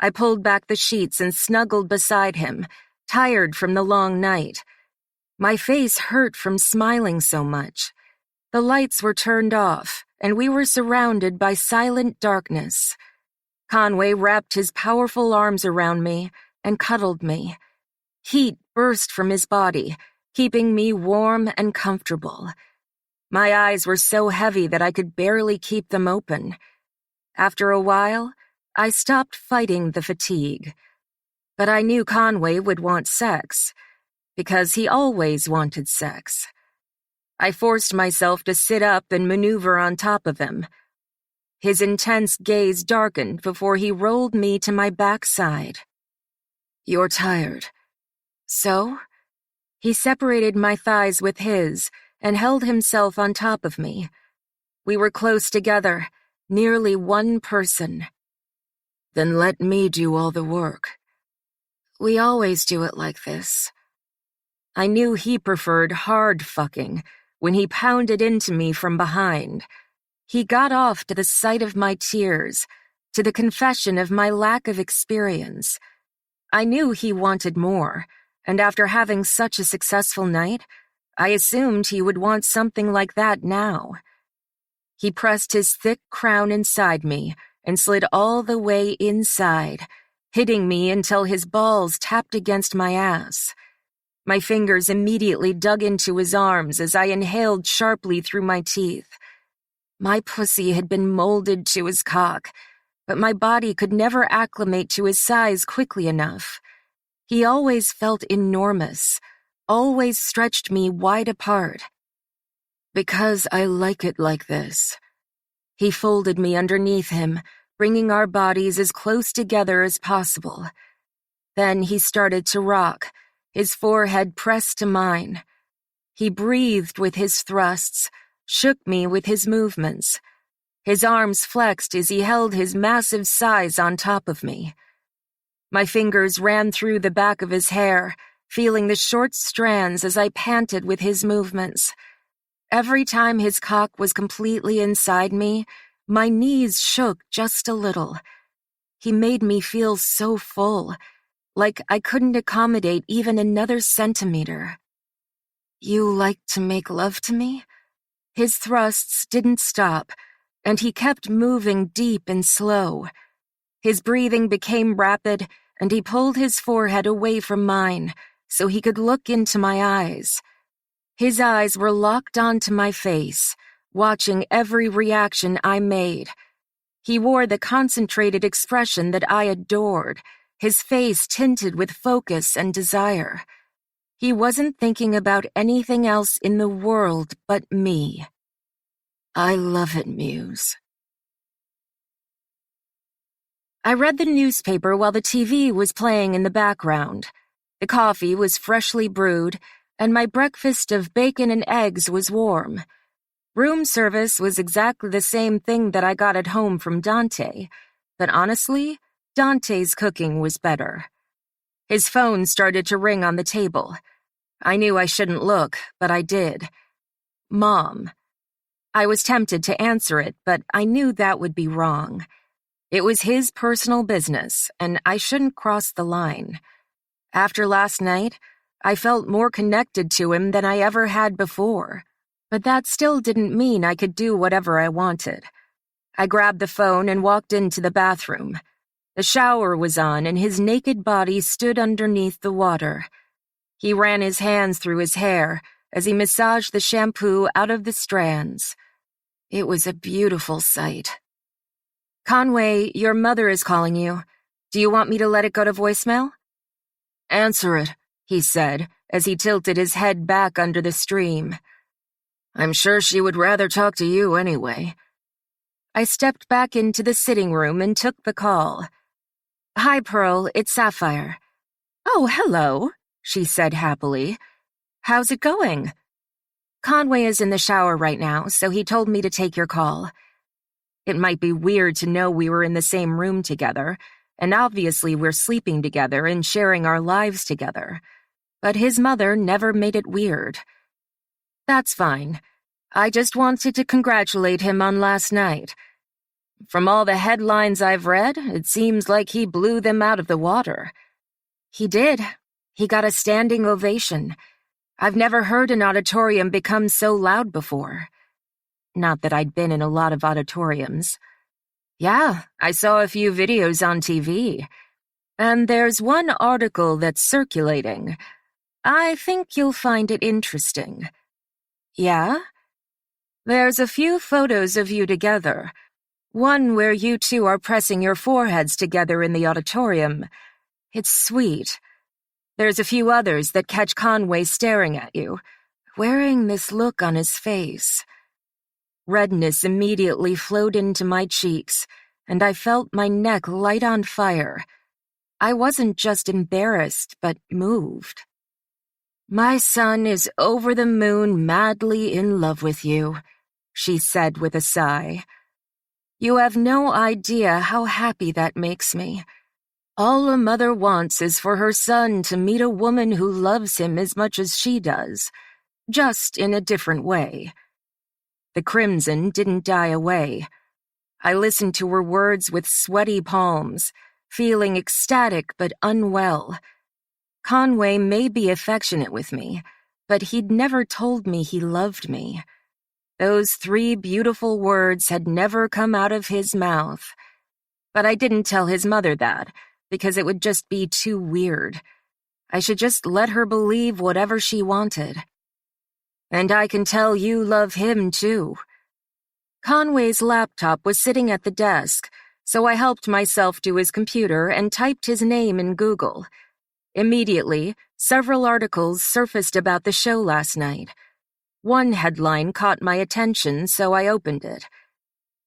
I pulled back the sheets and snuggled beside him, tired from the long night. My face hurt from smiling so much. The lights were turned off, and we were surrounded by silent darkness. Conway wrapped his powerful arms around me and cuddled me. Heat burst from his body, keeping me warm and comfortable. My eyes were so heavy that I could barely keep them open. After a while, I stopped fighting the fatigue. But I knew Conway would want sex, because he always wanted sex. I forced myself to sit up and maneuver on top of him. His intense gaze darkened before he rolled me to my backside. "You're tired." "So?" He separated my thighs with his and held himself on top of me. We were close together, nearly one person. "Then let me do all the work." "We always do it like this." I knew he preferred hard fucking when he pounded into me from behind. He got off to the sight of my tears, to the confession of my lack of experience. I knew he wanted more, and after having such a successful night, I assumed he would want something like that now. He pressed his thick crown inside me and slid all the way inside, hitting me until his balls tapped against my ass. My fingers immediately dug into his arms as I inhaled sharply through my teeth. My pussy had been molded to his cock, but my body could never acclimate to his size quickly enough. He always felt enormous, always stretched me wide apart. "Because I like it like this." He folded me underneath him, bringing our bodies as close together as possible. Then he started to rock, his forehead pressed to mine. He breathed with his thrusts, shook me with his movements. His arms flexed as he held his massive size on top of me. My fingers ran through the back of his hair, feeling the short strands as I panted with his movements. Every time his cock was completely inside me, my knees shook just a little. He made me feel so full, like I couldn't accommodate even another centimeter. "You like to make love to me?" His thrusts didn't stop, and he kept moving deep and slow. His breathing became rapid, and he pulled his forehead away from mine so he could look into my eyes. His eyes were locked onto my face, watching every reaction I made. He wore the concentrated expression that I adored, his face tinted with focus and desire. He wasn't thinking about anything else in the world but me. "I love it, Muse." I read the newspaper while the TV was playing in the background. The coffee was freshly brewed, and my breakfast of bacon and eggs was warm. Room service was exactly the same thing that I got at home from Dante, but honestly, Dante's cooking was better. His phone started to ring on the table. I knew I shouldn't look, but I did. Mom. I was tempted to answer it, but I knew that would be wrong. It was his personal business, and I shouldn't cross the line. After last night, I felt more connected to him than I ever had before, but that still didn't mean I could do whatever I wanted. I grabbed the phone and walked into the bathroom. The shower was on, and his naked body stood underneath the water. He ran his hands through his hair as he massaged the shampoo out of the strands. It was a beautiful sight. "Conway, your mother is calling you. Do you want me to let it go to voicemail?" "Answer it," he said, as he tilted his head back under the stream. "I'm sure she would rather talk to you anyway." I stepped back into the sitting room and took the call. "Hi, Pearl, it's Sapphire." "Oh, hello," she said happily. "How's it going?" "Conway is in the shower right now, so he told me to take your call." It might be weird to know we were in the same room together, and obviously we're sleeping together and sharing our lives together. But his mother never made it weird. "That's fine. I just wanted to congratulate him on last night. From all the headlines I've read, it seems like he blew them out of the water." "He did. He got a standing ovation. I've never heard an auditorium become so loud before." Not that I'd been in a lot of auditoriums. "Yeah, I saw a few videos on TV. And there's one article that's circulating. I think you'll find it interesting." "Yeah?" "There's a few photos of you together. One where you two are pressing your foreheads together in the auditorium. It's sweet. There's a few others that catch Conway staring at you, wearing this look on his face." Redness immediately flowed into my cheeks, and I felt my neck light on fire. I wasn't just embarrassed, but moved. "My son is over the moon madly in love with you," she said with a sigh. "You have no idea how happy that makes me. All a mother wants is for her son to meet a woman who loves him as much as she does, just in a different way." The crimson didn't die away. I listened to her words with sweaty palms, feeling ecstatic but unwell. Conway may be affectionate with me, but he'd never told me he loved me. Those 3 beautiful words had never come out of his mouth. But I didn't tell his mother that, because it would just be too weird. I should just let her believe whatever she wanted. "And I can tell you love him, too." Conway's laptop was sitting at the desk, so I helped myself to his computer and typed his name in Google. Immediately, several articles surfaced about the show last night. One headline caught my attention, so I opened it.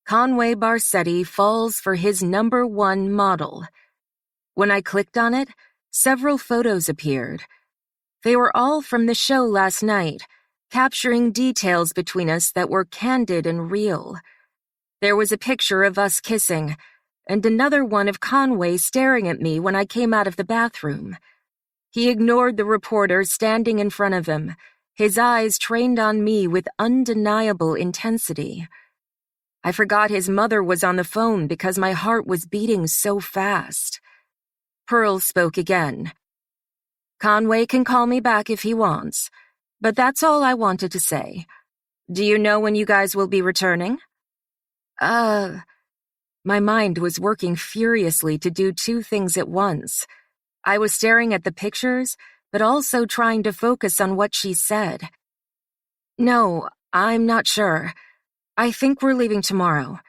"Conway Barsetti falls for his #1 model." When I clicked on it, several photos appeared. They were all from the show last night, capturing details between us that were candid and real. There was a picture of us kissing, and another one of Conway staring at me when I came out of the bathroom. He ignored the reporter standing in front of him, his eyes trained on me with undeniable intensity. I forgot his mother was on the phone because my heart was beating so fast. Pearl spoke again. "Conway can call me back if he wants, but that's all I wanted to say. Do you know when you guys will be returning?" My mind was working furiously to do 2 things at once. I was staring at the pictures, but also trying to focus on what she said. "No, I'm not sure. I think we're leaving tomorrow."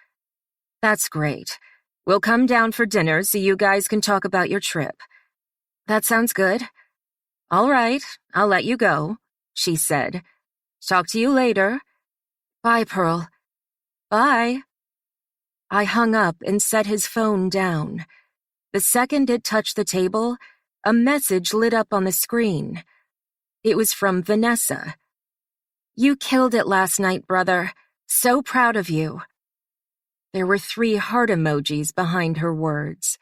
"That's great. We'll come down for dinner so you guys can talk about your trip." "That sounds good." "All right, I'll let you go," she said. "Talk to you later." "Bye, Pearl." "Bye." I hung up and set his phone down. The second it touched the table, a message lit up on the screen. It was from Vanessa. "You killed it last night, brother. So proud of you." There were 3 heart emojis behind her words.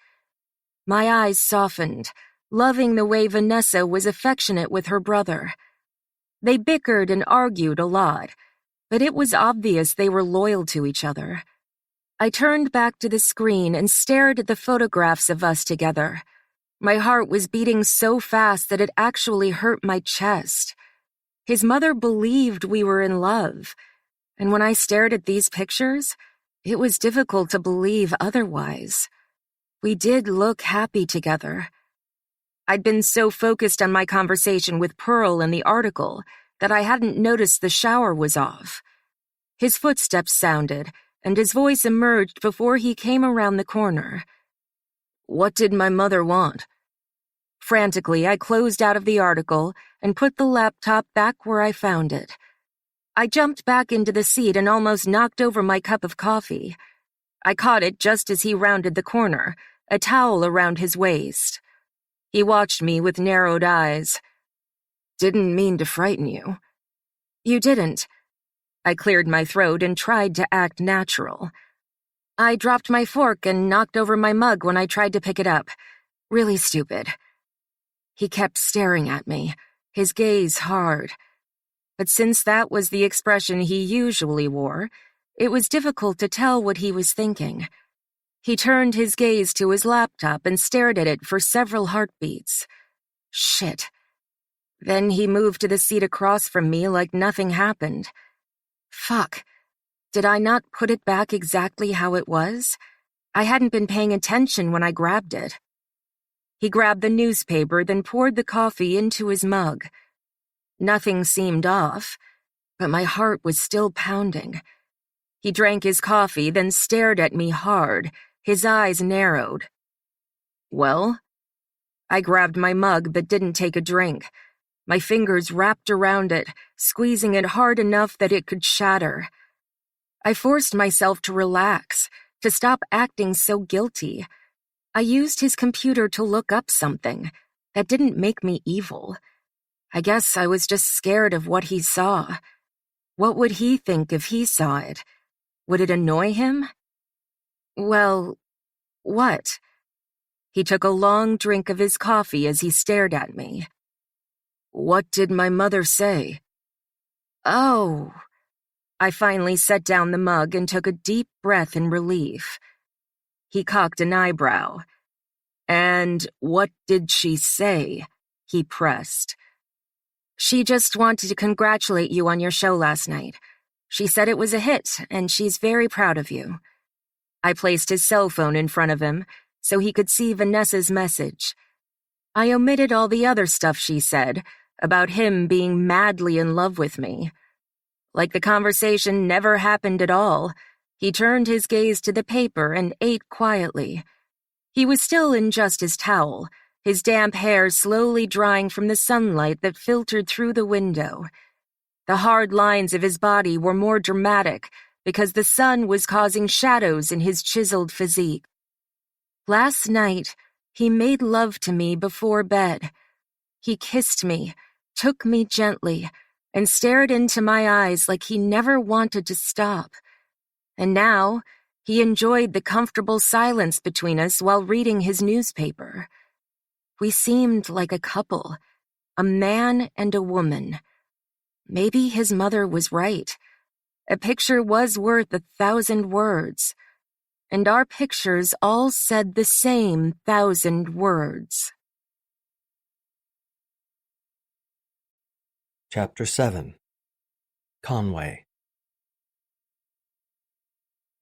My eyes softened, loving the way Vanessa was affectionate with her brother. They bickered and argued a lot, but it was obvious they were loyal to each other. I turned back to the screen and stared at the photographs of us together. My heart was beating so fast that it actually hurt my chest. His mother believed we were in love, and when I stared at these pictures, it was difficult to believe otherwise. We did look happy together. I'd been so focused on my conversation with Pearl and the article that I hadn't noticed the shower was off. His footsteps sounded, and his voice emerged before he came around the corner. "What did my mother want?" Frantically, I closed out of the article and put the laptop back where I found it. I jumped back into the seat and almost knocked over my cup of coffee. I caught it just as he rounded the corner, a towel around his waist. He watched me with narrowed eyes. "Didn't mean to frighten you." "You didn't." I cleared my throat and tried to act natural. "I dropped my fork and knocked over my mug when I tried to pick it up. Really stupid." He kept staring at me, his gaze hard. But since that was the expression he usually wore, it was difficult to tell what he was thinking. He turned his gaze to his laptop and stared at it for several heartbeats. Shit. Then he moved to the seat across from me like nothing happened. Fuck. Did I not put it back exactly how it was? I hadn't been paying attention when I grabbed it. He grabbed the newspaper, then poured the coffee into his mug. Nothing seemed off, but my heart was still pounding. He drank his coffee, then stared at me hard, his eyes narrowed. "Well?" I grabbed my mug but didn't take a drink. My fingers wrapped around it, squeezing it hard enough that it could shatter. I forced myself to relax, to stop acting so guilty. I used his computer to look up something. That didn't make me evil. I guess I was just scared of what he saw. What would he think if he saw it? Would it annoy him? Well, what? He took a long drink of his coffee as he stared at me. "What did my mother say?" "Oh." I finally set down the mug and took a deep breath in relief. He cocked an eyebrow. "And what did she say?" he pressed. "She just wanted to congratulate you on your show last night. She said it was a hit, and she's very proud of you." I placed his cell phone in front of him so he could see Vanessa's message. I omitted all the other stuff she said about him being madly in love with me. Like the conversation never happened at all, he turned his gaze to the paper and ate quietly. He was still in just his towel, his damp hair slowly drying from the sunlight that filtered through the window. The hard lines of his body were more dramatic because the sun was causing shadows in his chiseled physique. Last night, he made love to me before bed. He kissed me, took me gently, and stared into my eyes like he never wanted to stop. And now, he enjoyed the comfortable silence between us while reading his newspaper. We seemed like a couple, a man and a woman. Maybe his mother was right. A picture was worth 1,000 words. And our pictures all said the same 1,000 words. Chapter 7. Conway.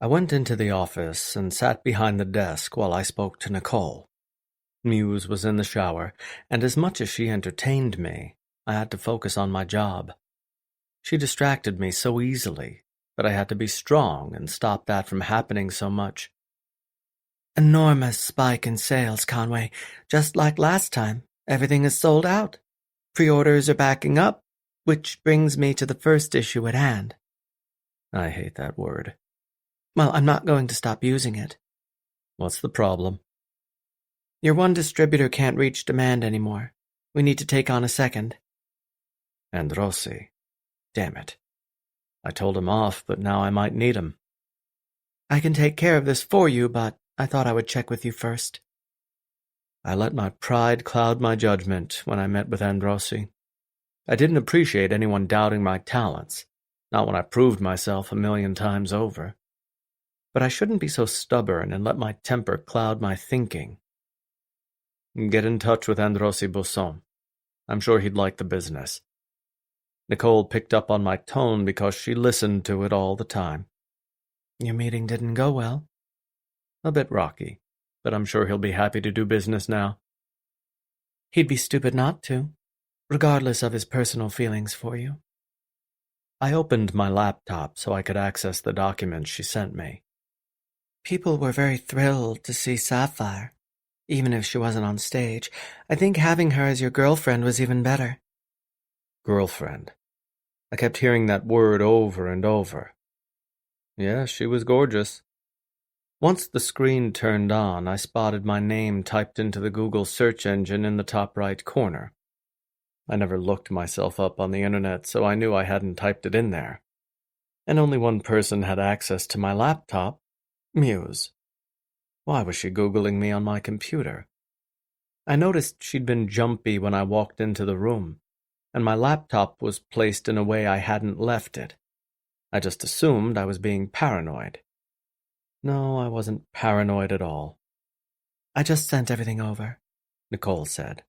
I went into the office and sat behind the desk while I spoke to Nicole. Muse was in the shower, and as much as she entertained me, I had to focus on my job. She distracted me so easily, but I had to be strong and stop that from happening so much. "Enormous spike in sales, Conway. Just like last time, everything is sold out. Pre-orders are backing up, which brings me to the first issue at hand." I hate that word. Well, I'm not going to stop using it. What's the problem? Your one distributor can't reach demand anymore. We need to take on a second. And Rossi. Damn it. I told him off, but now I might need him. I can take care of this for you, but I thought I would check with you first. I let my pride cloud my judgment when I met with Androssi. I didn't appreciate anyone doubting my talents, not when I proved myself 1,000,000 times over. But I shouldn't be so stubborn and let my temper cloud my thinking. Get in touch with Androssi Bosson. I'm sure he'd like the business. Nicole picked up on my tone because she listened to it all the time. Your meeting didn't go well? A bit rocky, but I'm sure he'll be happy to do business now. He'd be stupid not to, regardless of his personal feelings for you. I opened my laptop so I could access the documents she sent me. People were very thrilled to see Sapphire. Even if she wasn't on stage, I think having her as your girlfriend was even better. Girlfriend. I kept hearing that word over and over. Yeah, she was gorgeous. Once the screen turned on, I spotted my name typed into the Google search engine in the top right corner. I never looked myself up on the internet, so I knew I hadn't typed it in there. And only one person had access to my laptop, Muse. Why was she Googling me on my computer? I noticed she'd been jumpy when I walked into the room, and my laptop was placed in a way I hadn't left it. I just assumed I was being paranoid. No, I wasn't paranoid at all. I just sent everything over, Nicole said.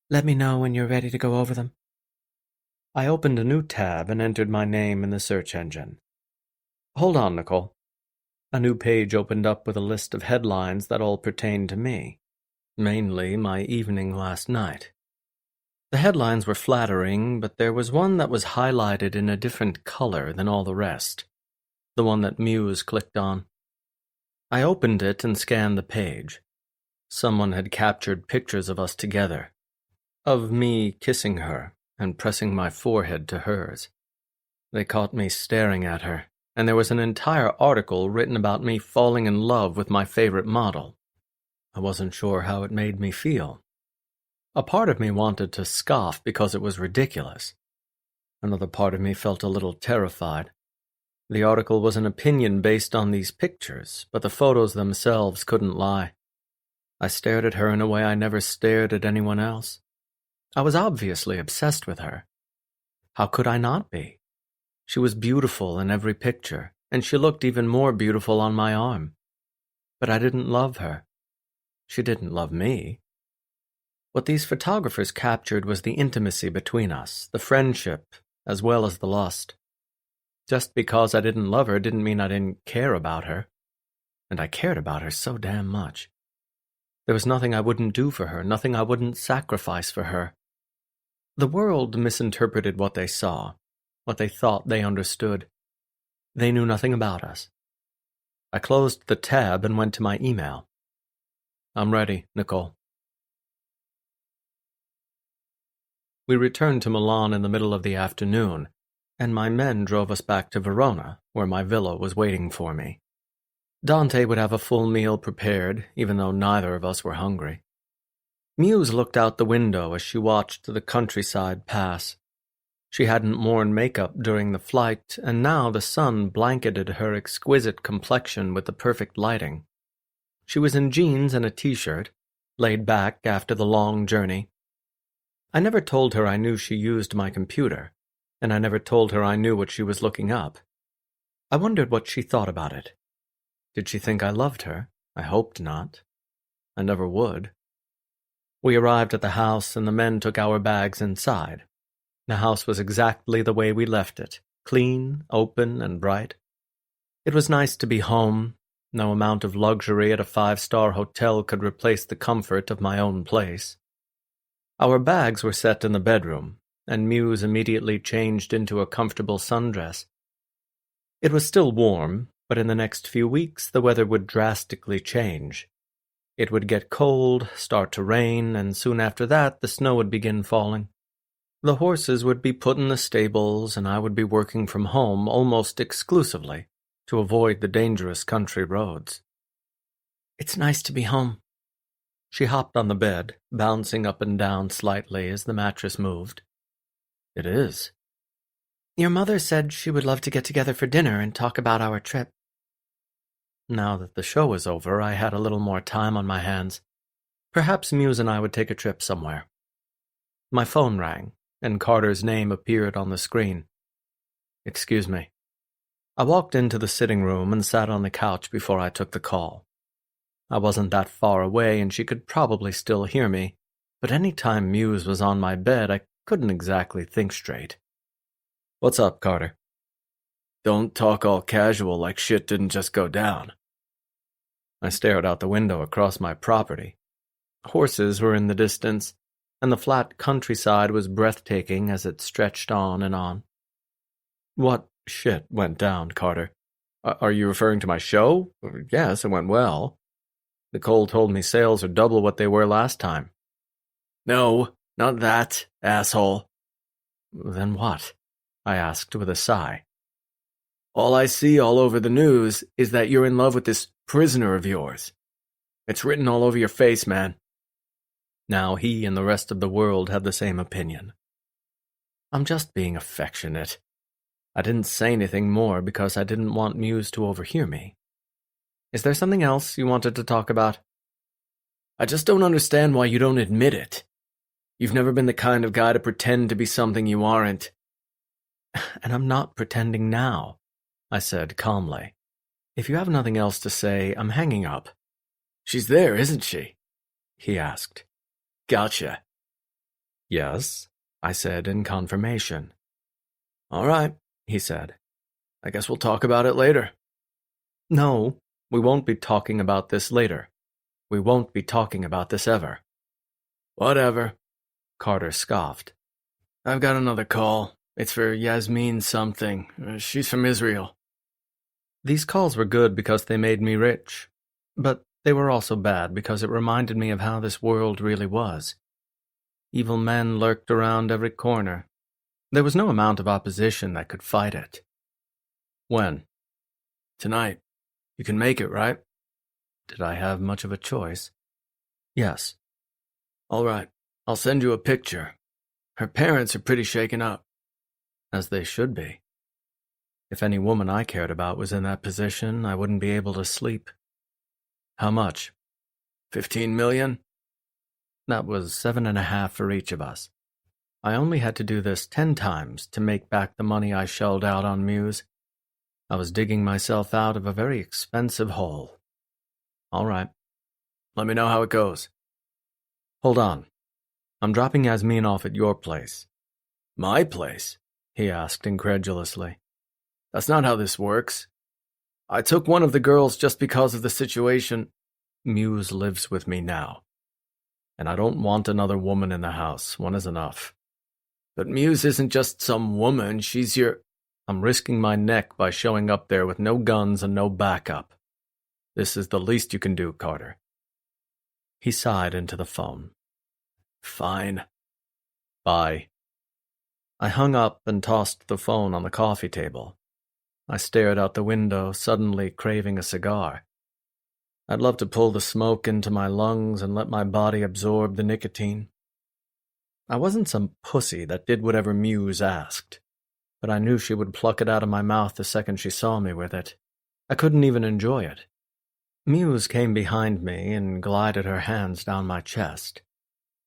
Let me know when you're ready to go over them. I opened a new tab and entered my name in the search engine. Hold on, Nicole. A new page opened up with a list of headlines that all pertained to me, mainly my evening last night. The headlines were flattering, but there was one that was highlighted in a different color than all the rest, the one that Muse clicked on. I opened it and scanned the page. Someone had captured pictures of us together, of me kissing her and pressing my forehead to hers. They caught me staring at her, and there was an entire article written about me falling in love with my favorite model. I wasn't sure how it made me feel. A part of me wanted to scoff because it was ridiculous. Another part of me felt a little terrified. The article was an opinion based on these pictures, but the photos themselves couldn't lie. I stared at her in a way I never stared at anyone else. I was obviously obsessed with her. How could I not be? She was beautiful in every picture, and she looked even more beautiful on my arm. But I didn't love her. She didn't love me. What these photographers captured was the intimacy between us, the friendship, as well as the lust. Just because I didn't love her didn't mean I didn't care about her. And I cared about her so damn much. There was nothing I wouldn't do for her, nothing I wouldn't sacrifice for her. The world misinterpreted what they saw, what they thought they understood. They knew nothing about us. I closed the tab and went to my email. I'm ready, Nicole. We returned to Milan in the middle of the afternoon, and my men drove us back to Verona, where my villa was waiting for me. Dante would have a full meal prepared, even though neither of us were hungry. Muse looked out the window as she watched the countryside pass. She hadn't worn makeup during the flight, and now the sun blanketed her exquisite complexion with the perfect lighting. She was in jeans and a t-shirt, laid back after the long journey. I never told her I knew she used my computer, and I never told her I knew what she was looking up. I wondered what she thought about it. Did she think I loved her? I hoped not. I never would. We arrived at the house, and the men took our bags inside. The house was exactly the way we left it, clean, open, and bright. It was nice to be home. No amount of luxury at a 5-star hotel could replace the comfort of my own place. Our bags were set in the bedroom, and Muse immediately changed into a comfortable sundress. It was still warm, but in the next few weeks the weather would drastically change. It would get cold, start to rain, and soon after that the snow would begin falling. The horses would be put in the stables, and I would be working from home almost exclusively to avoid the dangerous country roads. It's nice to be home. She hopped on the bed, bouncing up and down slightly as the mattress moved. It is. Your mother said she would love to get together for dinner and talk about our trip. Now that the show was over, I had a little more time on my hands. Perhaps Muse and I would take a trip somewhere. My phone rang, and Carter's name appeared on the screen. Excuse me. I walked into the sitting room and sat on the couch before I took the call. I wasn't that far away, and she could probably still hear me, but any time Muse was on my bed, I couldn't exactly think straight. What's up, Carter? Don't talk all casual like shit didn't just go down. I stared out the window across my property. Horses were in the distance, and the flat countryside was breathtaking as it stretched on and on. What shit went down, Carter? Are you referring to my show? Yes, it went well. Nicole told me sales are double what they were last time. No, not that, asshole. Then what? I asked with a sigh. All I see all over the news is that you're in love with this prisoner of yours. It's written all over your face, man. Now he and the rest of the world had the same opinion. I'm just being affectionate. I didn't say anything more because I didn't want Muse to overhear me. Is there something else you wanted to talk about? I just don't understand why you don't admit it. You've never been the kind of guy to pretend to be something you aren't. And I'm not pretending now, I said calmly. If you have nothing else to say, I'm hanging up. She's there, isn't she? He asked. Gotcha. Yes, I said in confirmation. All right, he said. I guess we'll talk about it later. No, we won't be talking about this later. We won't be talking about this ever. Whatever, Carter scoffed. I've got another call. It's for Yasmin something. She's from Israel. These calls were good because they made me rich, but they were also bad because it reminded me of how this world really was. Evil men lurked around every corner. There was no amount of opposition that could fight it. When? Tonight. You can make it, right? Did I have much of a choice? Yes. All right. I'll send you a picture. Her parents are pretty shaken up. As they should be. If any woman I cared about was in that position, I wouldn't be able to sleep. How much? 15 million? That was 7.5 for each of us. I only had to do this 10 times to make back the money I shelled out on Muse. I was digging myself out of a very expensive hole. All right. Let me know how it goes. Hold on. I'm dropping Yasmin off at your place. My place? He asked incredulously. That's not how this works. I took one of the girls just because of the situation. Muse lives with me now. And I don't want another woman in the house. One is enough. But Muse isn't just some woman, she's your... I'm risking my neck by showing up there with no guns and no backup. This is the least you can do, Carter. He sighed into the phone. Fine. Bye. I hung up and tossed the phone on the coffee table. I stared out the window, suddenly craving a cigar. I'd love to pull the smoke into my lungs and let my body absorb the nicotine. I wasn't some pussy that did whatever Muse asked, but I knew she would pluck it out of my mouth the second she saw me with it. I couldn't even enjoy it. Muse came behind me and glided her hands down my chest.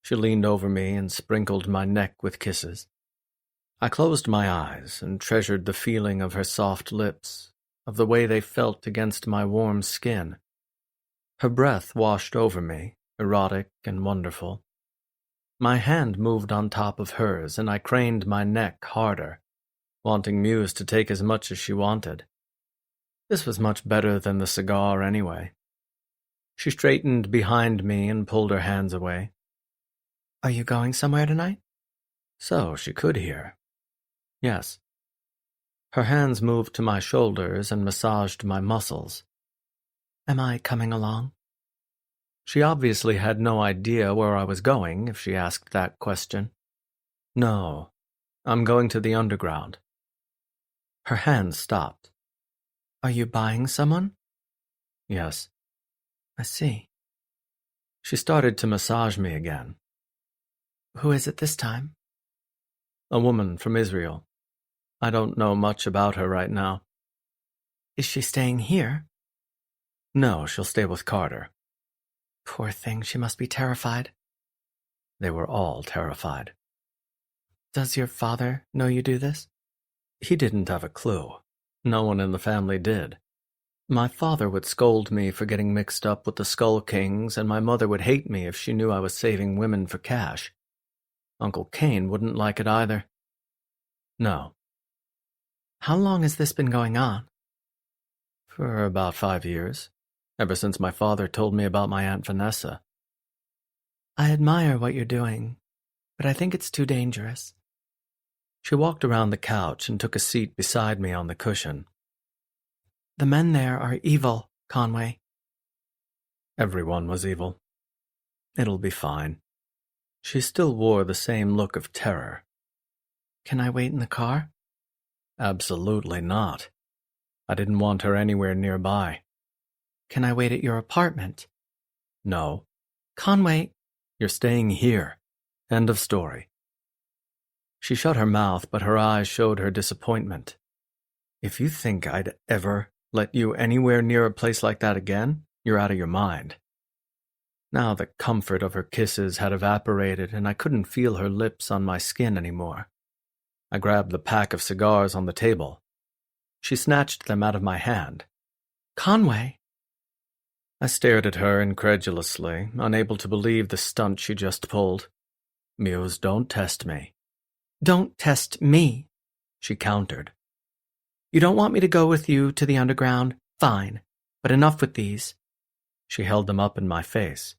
She leaned over me and sprinkled my neck with kisses. I closed my eyes and treasured the feeling of her soft lips, of the way they felt against my warm skin. Her breath washed over me, erotic and wonderful. My hand moved on top of hers, and I craned my neck harder, wanting Muse to take as much as she wanted. This was much better than the cigar anyway. She straightened behind me and pulled her hands away. Are you going somewhere tonight? So she could hear. Yes. Her hands moved to my shoulders and massaged my muscles. Am I coming along? She obviously had no idea where I was going if she asked that question. No, I'm going to the underground. Her hands stopped. Are you buying someone? Yes. I see. She started to massage me again. Who is it this time? A woman from Israel. I don't know much about her right now. Is she staying here? No, she'll stay with Carter. Poor thing, she must be terrified. They were all terrified. Does your father know you do this? He didn't have a clue. No one in the family did. My father would scold me for getting mixed up with the Skull Kings, and my mother would hate me if she knew I was saving women for cash. Uncle Cain wouldn't like it either. No. How long has this been going on? For about 5 years. Ever since my father told me about my Aunt Vanessa. I admire what you're doing, but I think it's too dangerous. She walked around the couch and took a seat beside me on the cushion. The men there are evil, Conway. Everyone was evil. It'll be fine. She still wore the same look of terror. Can I wait in the car? Absolutely not. I didn't want her anywhere nearby. Can I wait at your apartment? No. Conway, you're staying here. End of story. She shut her mouth, but her eyes showed her disappointment. If you think I'd ever let you anywhere near a place like that again, you're out of your mind. Now the comfort of her kisses had evaporated, and I couldn't feel her lips on my skin anymore. I grabbed the pack of cigars on the table. She snatched them out of my hand. Conway! I stared at her incredulously, unable to believe the stunt she just pulled. Muse, don't test me. Don't test me, she countered. You don't want me to go with you to the underground? Fine, but enough with these. She held them up in my face.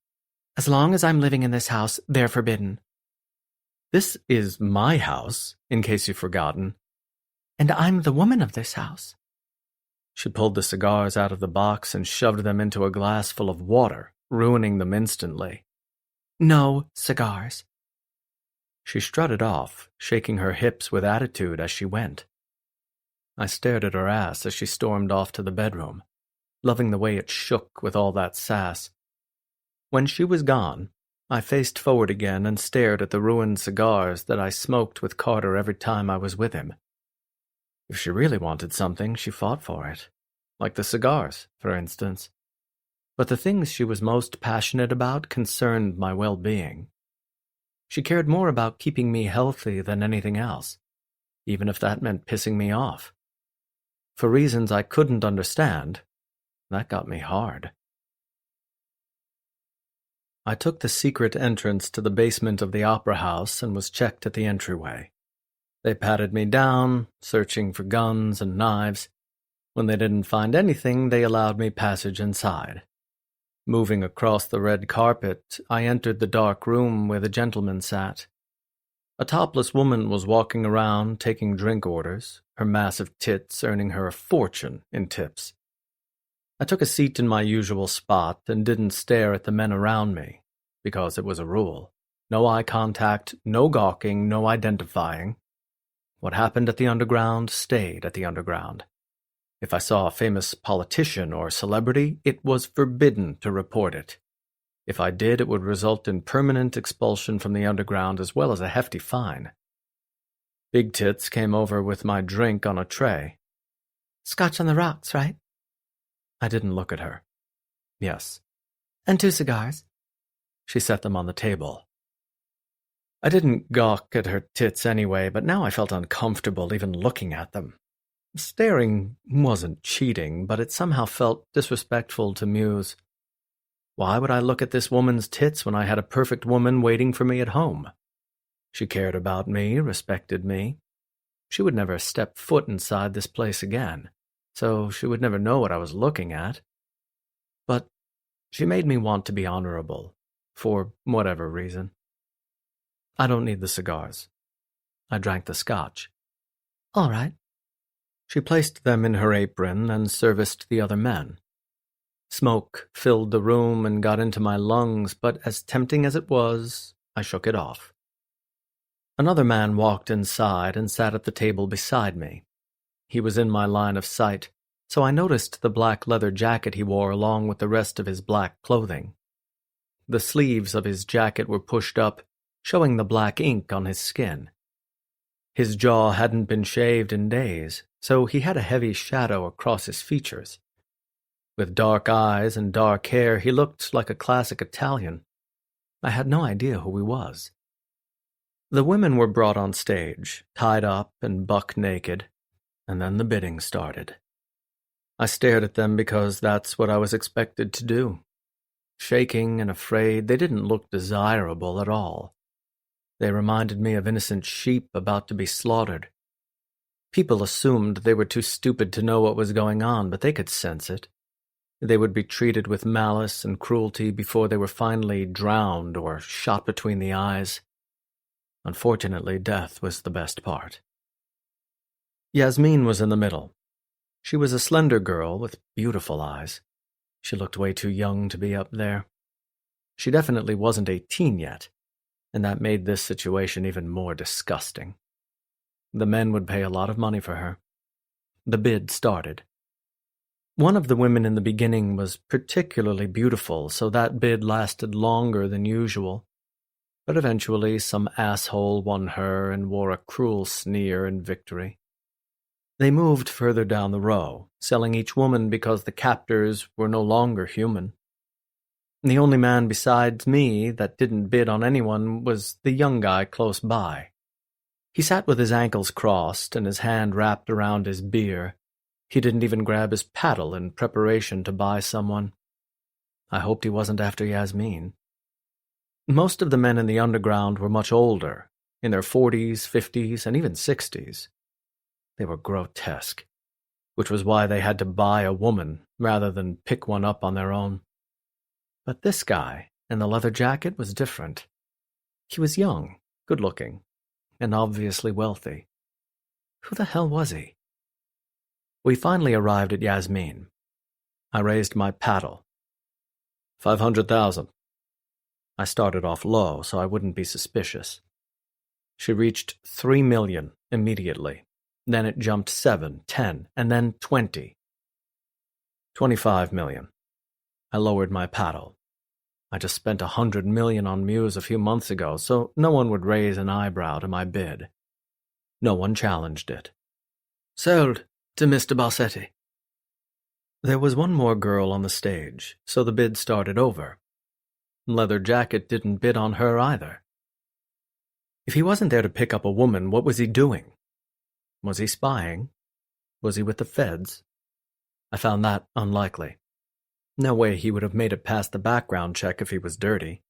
As long as I'm living in this house, they're forbidden. This is my house, in case you've forgotten. And I'm the woman of this house. She pulled the cigars out of the box and shoved them into a glass full of water, ruining them instantly. No cigars. She strutted off, shaking her hips with attitude as she went. I stared at her ass as she stormed off to the bedroom, loving the way it shook with all that sass. When she was gone, I faced forward again and stared at the ruined cigars that I smoked with Carter every time I was with him. If she really wanted something, she fought for it. Like the cigars, for instance. But the things she was most passionate about concerned my well-being. She cared more about keeping me healthy than anything else, even if that meant pissing me off. For reasons I couldn't understand, that got me hard. I took the secret entrance to the basement of the opera house and was checked at the entryway. They patted me down, searching for guns and knives. When they didn't find anything, they allowed me passage inside. Moving across the red carpet, I entered the dark room where the gentleman sat. A topless woman was walking around, taking drink orders, her massive tits earning her a fortune in tips. I took a seat in my usual spot and didn't stare at the men around me, because it was a rule. No eye contact, no gawking, no identifying. What happened at the underground stayed at the underground. If I saw a famous politician or celebrity, it was forbidden to report it. If I did, it would result in permanent expulsion from the underground as well as a hefty fine. Big Tits came over with my drink on a tray. Scotch on the rocks, right? I didn't look at her. Yes. And 2 cigars. She set them on the table. I didn't gawk at her tits anyway, but now I felt uncomfortable even looking at them. Staring wasn't cheating, but it somehow felt disrespectful to Muse. Why would I look at this woman's tits when I had a perfect woman waiting for me at home? She cared about me, respected me. She would never step foot inside this place again, so she would never know what I was looking at. But she made me want to be honorable, for whatever reason. I don't need the cigars. I drank the scotch. All right. She placed them in her apron and serviced the other men. Smoke filled the room and got into my lungs, but as tempting as it was, I shook it off. Another man walked inside and sat at the table beside me. He was in my line of sight, so I noticed the black leather jacket he wore along with the rest of his black clothing. The sleeves of his jacket were pushed up, showing the black ink on his skin. His jaw hadn't been shaved in days, so he had a heavy shadow across his features. With dark eyes and dark hair, he looked like a classic Italian. I had no idea who he was. The women were brought on stage, tied up and buck naked, and then the bidding started. I stared at them because that's what I was expected to do. Shaking and afraid, they didn't look desirable at all. They reminded me of innocent sheep about to be slaughtered. People assumed they were too stupid to know what was going on, but they could sense it. They would be treated with malice and cruelty before they were finally drowned or shot between the eyes. Unfortunately, death was the best part. Yasmin was in the middle. She was a slender girl with beautiful eyes. She looked way too young to be up there. She definitely wasn't 18 yet, and that made this situation even more disgusting. The men would pay a lot of money for her. The bid started. One of the women in the beginning was particularly beautiful, so that bid lasted longer than usual. But eventually some asshole won her and wore a cruel sneer in victory. They moved further down the row, selling each woman because the captors were no longer human. The only man besides me that didn't bid on anyone was the young guy close by. He sat with his ankles crossed and his hand wrapped around his beer. He didn't even grab his paddle in preparation to buy someone. I hoped he wasn't after Yasmin. Most of the men in the underground were much older, in their 40s, 50s, and even 60s. They were grotesque, which was why they had to buy a woman rather than pick one up on their own. But this guy in the leather jacket was different. He was young, good-looking, and obviously wealthy. Who the hell was he? We finally arrived at Yasmin. I raised my paddle. 500,000. I started off low so I wouldn't be suspicious. She reached 3 million immediately. Then it jumped 7, 10, and then 20. 25 million. I lowered my paddle. I just spent 100 million on Muse a few months ago, so no one would raise an eyebrow to my bid. No one challenged it. Sold to Mr. Bassetti. There was one more girl on the stage, so the bid started over. Leather Jacket didn't bid on her either. If he wasn't there to pick up a woman, what was he doing? Was he spying? Was he with the feds? I found that unlikely. No way he would have made it past the background check if he was dirty.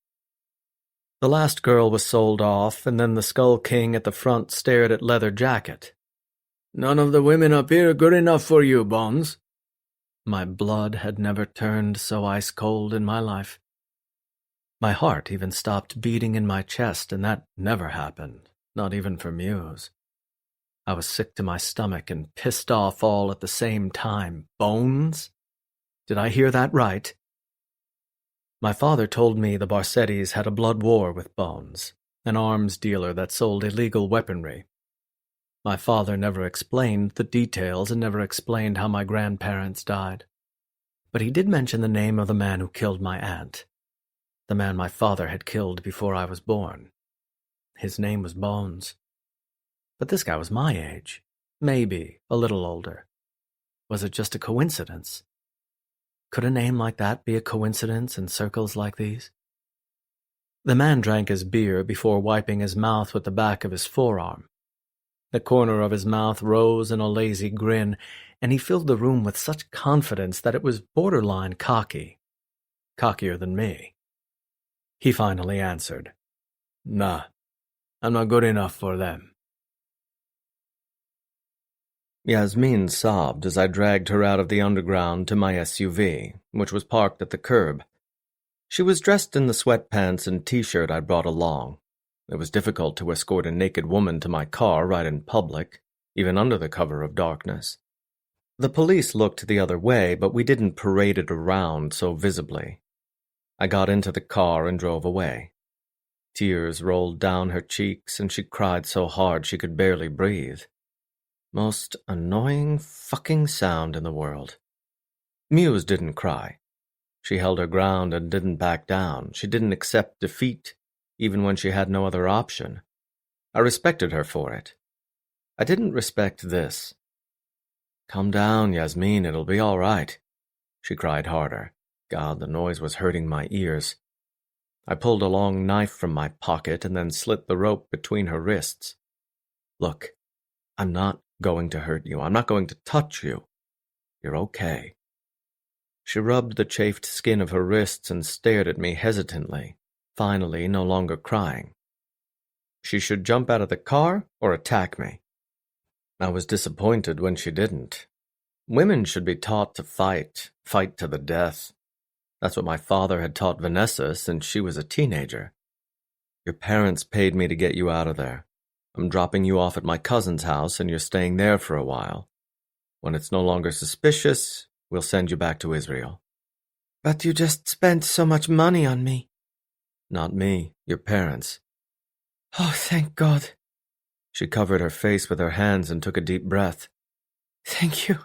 The last girl was sold off, and then the Skull King at the front stared at Leather Jacket. None of the women up here are good enough for you, Bones. My blood had never turned so ice-cold in my life. My heart even stopped beating in my chest, and that never happened, not even for Muse. I was sick to my stomach and pissed off all at the same time. Bones? Did I hear that right? My father told me the Barsettis had a blood war with Bones, an arms dealer that sold illegal weaponry. My father never explained the details and never explained how my grandparents died. But he did mention the name of the man who killed my aunt, the man my father had killed before I was born. His name was Bones. But this guy was my age, maybe a little older. Was it just a coincidence? Could a name like that be a coincidence in circles like these? The man drank his beer before wiping his mouth with the back of his forearm. The corner of his mouth rose in a lazy grin, and he filled the room with such confidence that it was borderline cocky. Cockier than me. He finally answered, Nah, I'm not good enough for them. Yasmin sobbed as I dragged her out of the underground to my SUV, which was parked at the curb. She was dressed in the sweatpants and t-shirt I brought along. It was difficult to escort a naked woman to my car right in public, even under the cover of darkness. The police looked the other way, but we didn't parade it around so visibly. I got into the car and drove away. Tears rolled down her cheeks, and she cried so hard she could barely breathe. Most annoying fucking sound in the world. Muse didn't cry. She held her ground and didn't back down. She didn't accept defeat, even when she had no other option. I respected her for it. I didn't respect this. Calm down, Yasmin, it'll be all right. She cried harder. God, the noise was hurting my ears. I pulled a long knife from my pocket and then slit the rope between her wrists. Look, I'm not going to hurt you. I'm not going to touch you. You're okay. She rubbed the chafed skin of her wrists and stared at me hesitantly, finally no longer crying. She should jump out of the car or attack me. I was disappointed when she didn't. Women should be taught to fight to the death. That's what my father had taught Vanessa since she was a teenager. Your parents paid me to get you out of there. I'm dropping you off at my cousin's house and you're staying there for a while. When it's no longer suspicious, we'll send you back to Israel. But you just spent so much money on me. Not me, your parents. Oh, thank God. She covered her face with her hands and took a deep breath. Thank you.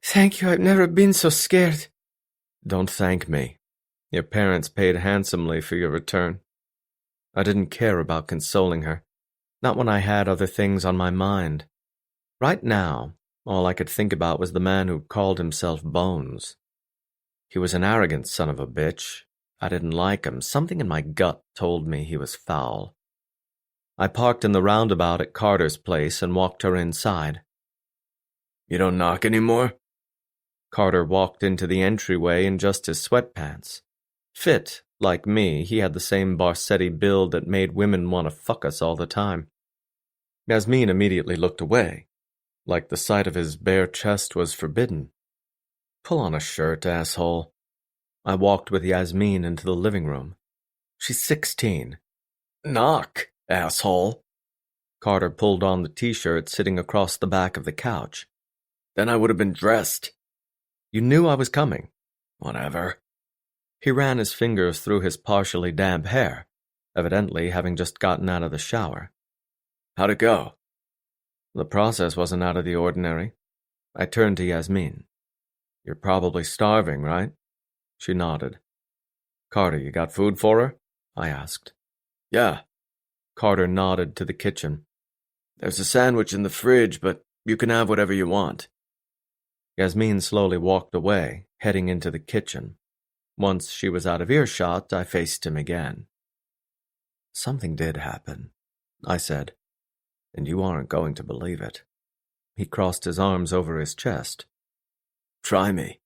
Thank you, I've never been so scared. Don't thank me. Your parents paid handsomely for your return. I didn't care about consoling her, not when I had other things on my mind. Right now, all I could think about was the man who called himself Bones. He was an arrogant son of a bitch. I didn't like him. Something in my gut told me he was foul. I parked in the roundabout at Carter's place and walked her inside. You don't knock anymore? Carter walked into the entryway in just his sweatpants. Fit, like me, he had the same Barsetti build that made women want to fuck us all the time. Yasmin immediately looked away, like the sight of his bare chest was forbidden. Pull on a shirt, asshole. I walked with Yasmin into the living room. She's 16. Knock, asshole. Carter pulled on the t-shirt sitting across the back of the couch. Then I would have been dressed. You knew I was coming. Whatever. He ran his fingers through his partially damp hair, evidently having just gotten out of the shower. How'd it go? The process wasn't out of the ordinary. I turned to Yasmin. You're probably starving, right? She nodded. Carter, you got food for her? I asked. Yeah. Carter nodded to the kitchen. There's a sandwich in the fridge, but you can have whatever you want. Yasmin slowly walked away, heading into the kitchen. Once she was out of earshot, I faced him again. Something did happen, I said, and you aren't going to believe it. He crossed his arms over his chest. Try me.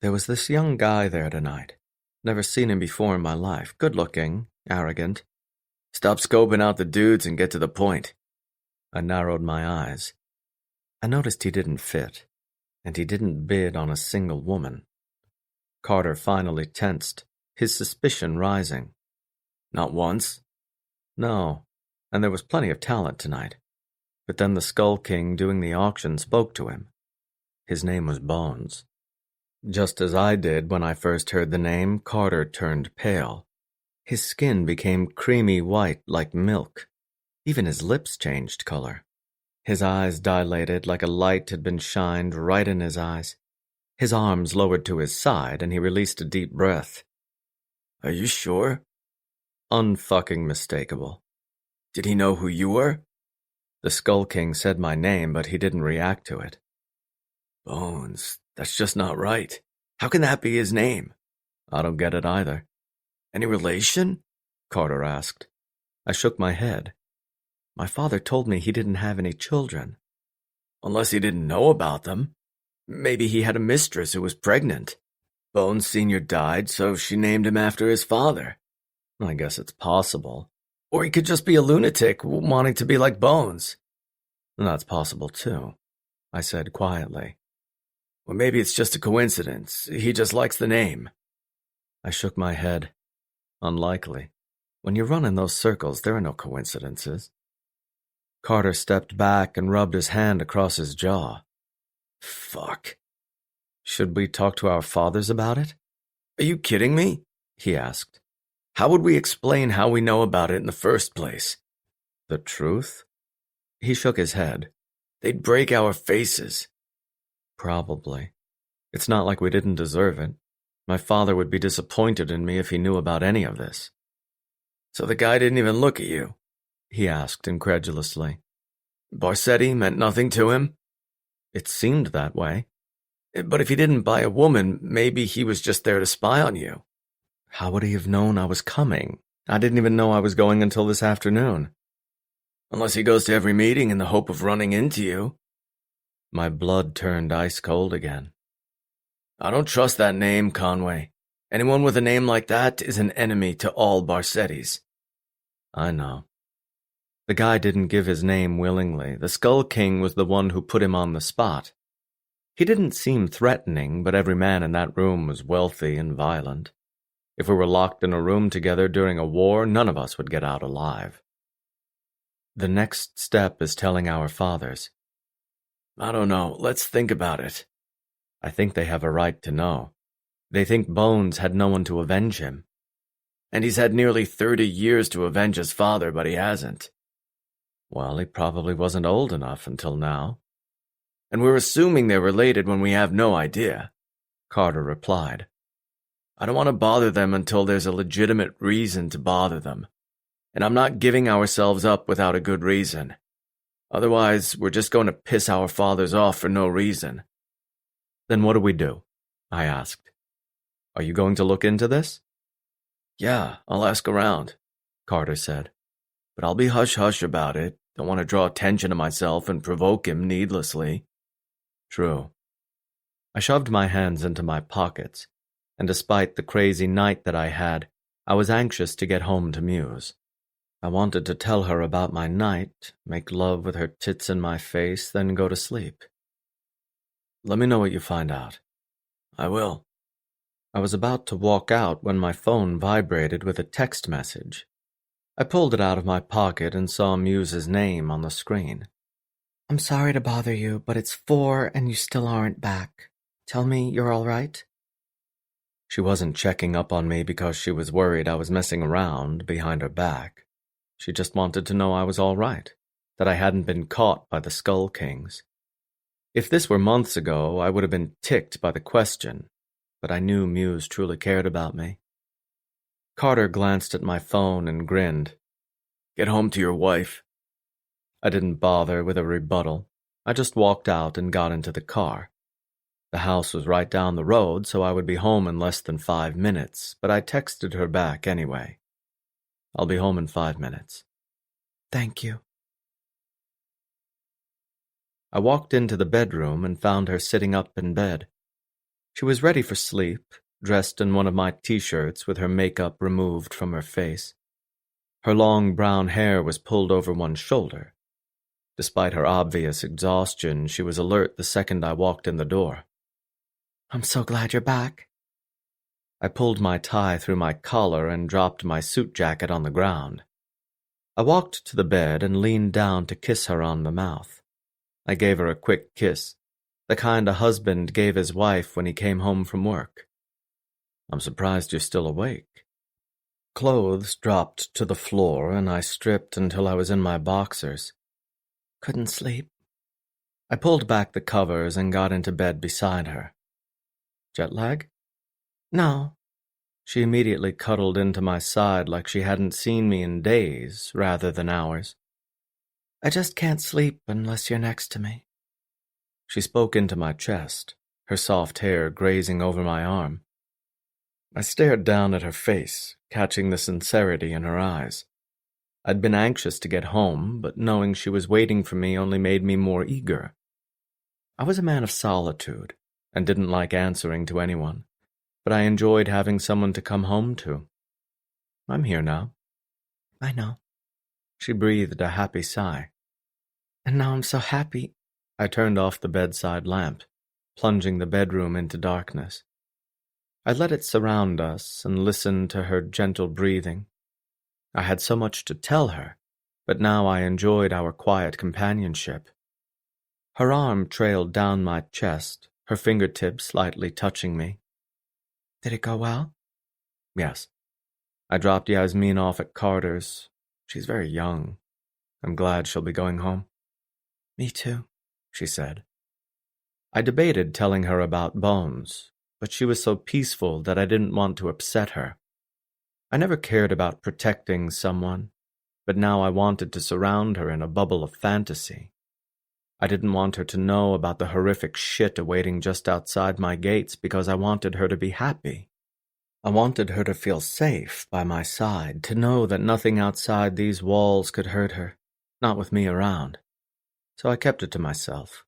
There was this young guy there tonight. Never seen him before in my life. Good-looking, arrogant. Stop scoping out the dudes and get to the point. I narrowed my eyes. I noticed he didn't fit, and he didn't bid on a single woman. Carter finally tensed, his suspicion rising. Not once? No, and there was plenty of talent tonight. But then the Skull King doing the auction spoke to him. His name was Bones. Just as I did when I first heard the name, Carter turned pale. His skin became creamy white like milk. Even his lips changed color. His eyes dilated like a light had been shined right in his eyes. His arms lowered to his side, and he released a deep breath. Are you sure? Unfucking mistakable. Did he know who you were? The Skull King said my name, but he didn't react to it. Bones, that's just not right. How can that be his name? I don't get it either. Any relation? Carter asked. I shook my head. My father told me he didn't have any children. Unless he didn't know about them. Maybe he had a mistress who was pregnant. Bones Sr. died, so she named him after his father. I guess it's possible. Or he could just be a lunatic wanting to be like Bones. That's possible too, I said quietly. Or maybe it's just a coincidence. He just likes the name. I shook my head. Unlikely. When you run in those circles, there are no coincidences. Carter stepped back and rubbed his hand across his jaw. Fuck. Should we talk to our fathers about it? Are you kidding me? He asked. How would we explain how we know about it in the first place? The truth? He shook his head. They'd break our faces. Probably. It's not like we didn't deserve it. My father would be disappointed in me if he knew about any of this. So the guy didn't even look at you? He asked incredulously. Barsetti meant nothing to him? It seemed that way. But if he didn't buy a woman, maybe he was just there to spy on you. How would he have known I was coming? I didn't even know I was going until this afternoon. Unless he goes to every meeting in the hope of running into you. My blood turned ice cold again. I don't trust that name, Conway. Anyone with a name like that is an enemy to all Barsettis. I know. The guy didn't give his name willingly. The Skull King was the one who put him on the spot. He didn't seem threatening, but every man in that room was wealthy and violent. If we were locked in a room together during a war, none of us would get out alive. The next step is telling our fathers. I don't know. Let's think about it. I think they have a right to know. They think Bones had no one to avenge him. And he's had nearly 30 years to avenge his father, but he hasn't. Well, he probably wasn't old enough until now. And we're assuming they're related when we have no idea, Carter replied. I don't want to bother them until there's a legitimate reason to bother them. And I'm not giving ourselves up without a good reason. Otherwise, we're just going to piss our fathers off for no reason. Then what do we do? I asked. Are you going to look into this? Yeah, I'll ask around, Carter said. But I'll be hush-hush about it. Don't want to draw attention to myself and provoke him needlessly. True. I shoved my hands into my pockets, and despite the crazy night that I had, I was anxious to get home to Muse. I wanted to tell her about my night, make love with her tits in my face, then go to sleep. Let me know what you find out. I will. I was about to walk out when my phone vibrated with a text message. I pulled it out of my pocket and saw Muse's name on the screen. I'm sorry to bother you, but it's 4 and you still aren't back. Tell me you're all right? She wasn't checking up on me because she was worried I was messing around behind her back. She just wanted to know I was all right, that I hadn't been caught by the Skull Kings. If this were months ago, I would have been ticked by the question, but I knew Muse truly cared about me. Carter glanced at my phone and grinned. Get home to your wife. I didn't bother with a rebuttal. I just walked out and got into the car. The house was right down the road, so I would be home in less than 5 minutes, but I texted her back anyway. I'll be home in 5 minutes. Thank you. I walked into the bedroom and found her sitting up in bed. She was ready for sleep, dressed in one of my t-shirts with her makeup removed from her face. Her long brown hair was pulled over one shoulder. Despite her obvious exhaustion, she was alert the second I walked in the door. I'm so glad you're back. I pulled my tie through my collar and dropped my suit jacket on the ground. I walked to the bed and leaned down to kiss her on the mouth. I gave her a quick kiss, the kind a husband gave his wife when he came home from work. I'm surprised you're still awake. Clothes dropped to the floor and I stripped until I was in my boxers. Couldn't sleep. I pulled back the covers and got into bed beside her. Jet lag? No. She immediately cuddled into my side like she hadn't seen me in days rather than hours. I just can't sleep unless you're next to me. She spoke into my chest, her soft hair grazing over my arm. I stared down at her face, catching the sincerity in her eyes. I'd been anxious to get home, but knowing she was waiting for me only made me more eager. I was a man of solitude and didn't like answering to anyone, but I enjoyed having someone to come home to. I'm here now. I know. She breathed a happy sigh. And now I'm so happy. I turned off the bedside lamp, plunging the bedroom into darkness. I let it surround us and listened to her gentle breathing. I had so much to tell her, but now I enjoyed our quiet companionship. Her arm trailed down my chest, her fingertips slightly touching me. Did it go well? Yes. I dropped Yasmin off at Carter's. She's very young. I'm glad she'll be going home. Me too, she said. I debated telling her about Bones, but she was so peaceful that I didn't want to upset her. I never cared about protecting someone, but now I wanted to surround her in a bubble of fantasy. I didn't want her to know about the horrific shit awaiting just outside my gates because I wanted her to be happy. I wanted her to feel safe by my side, to know that nothing outside these walls could hurt her, not with me around. So I kept it to myself.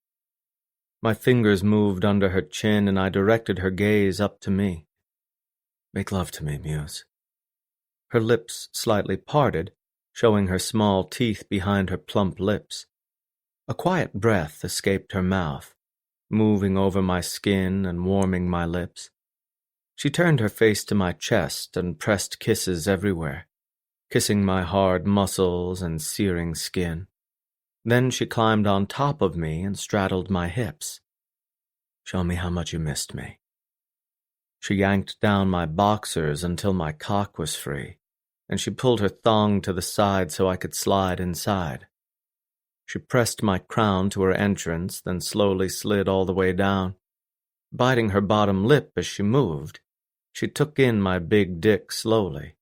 My fingers moved under her chin and I directed her gaze up to me. Make love to me, Muse. Her lips slightly parted, showing her small teeth behind her plump lips. A quiet breath escaped her mouth, moving over my skin and warming my lips. She turned her face to my chest and pressed kisses everywhere, kissing my hard muscles and searing skin. Then she climbed on top of me and straddled my hips. Show me how much you missed me. She yanked down my boxers until my cock was free, and she pulled her thong to the side so I could slide inside. She pressed my crown to her entrance, then slowly slid all the way down. Biting her bottom lip as she moved, she took in my big dick slowly.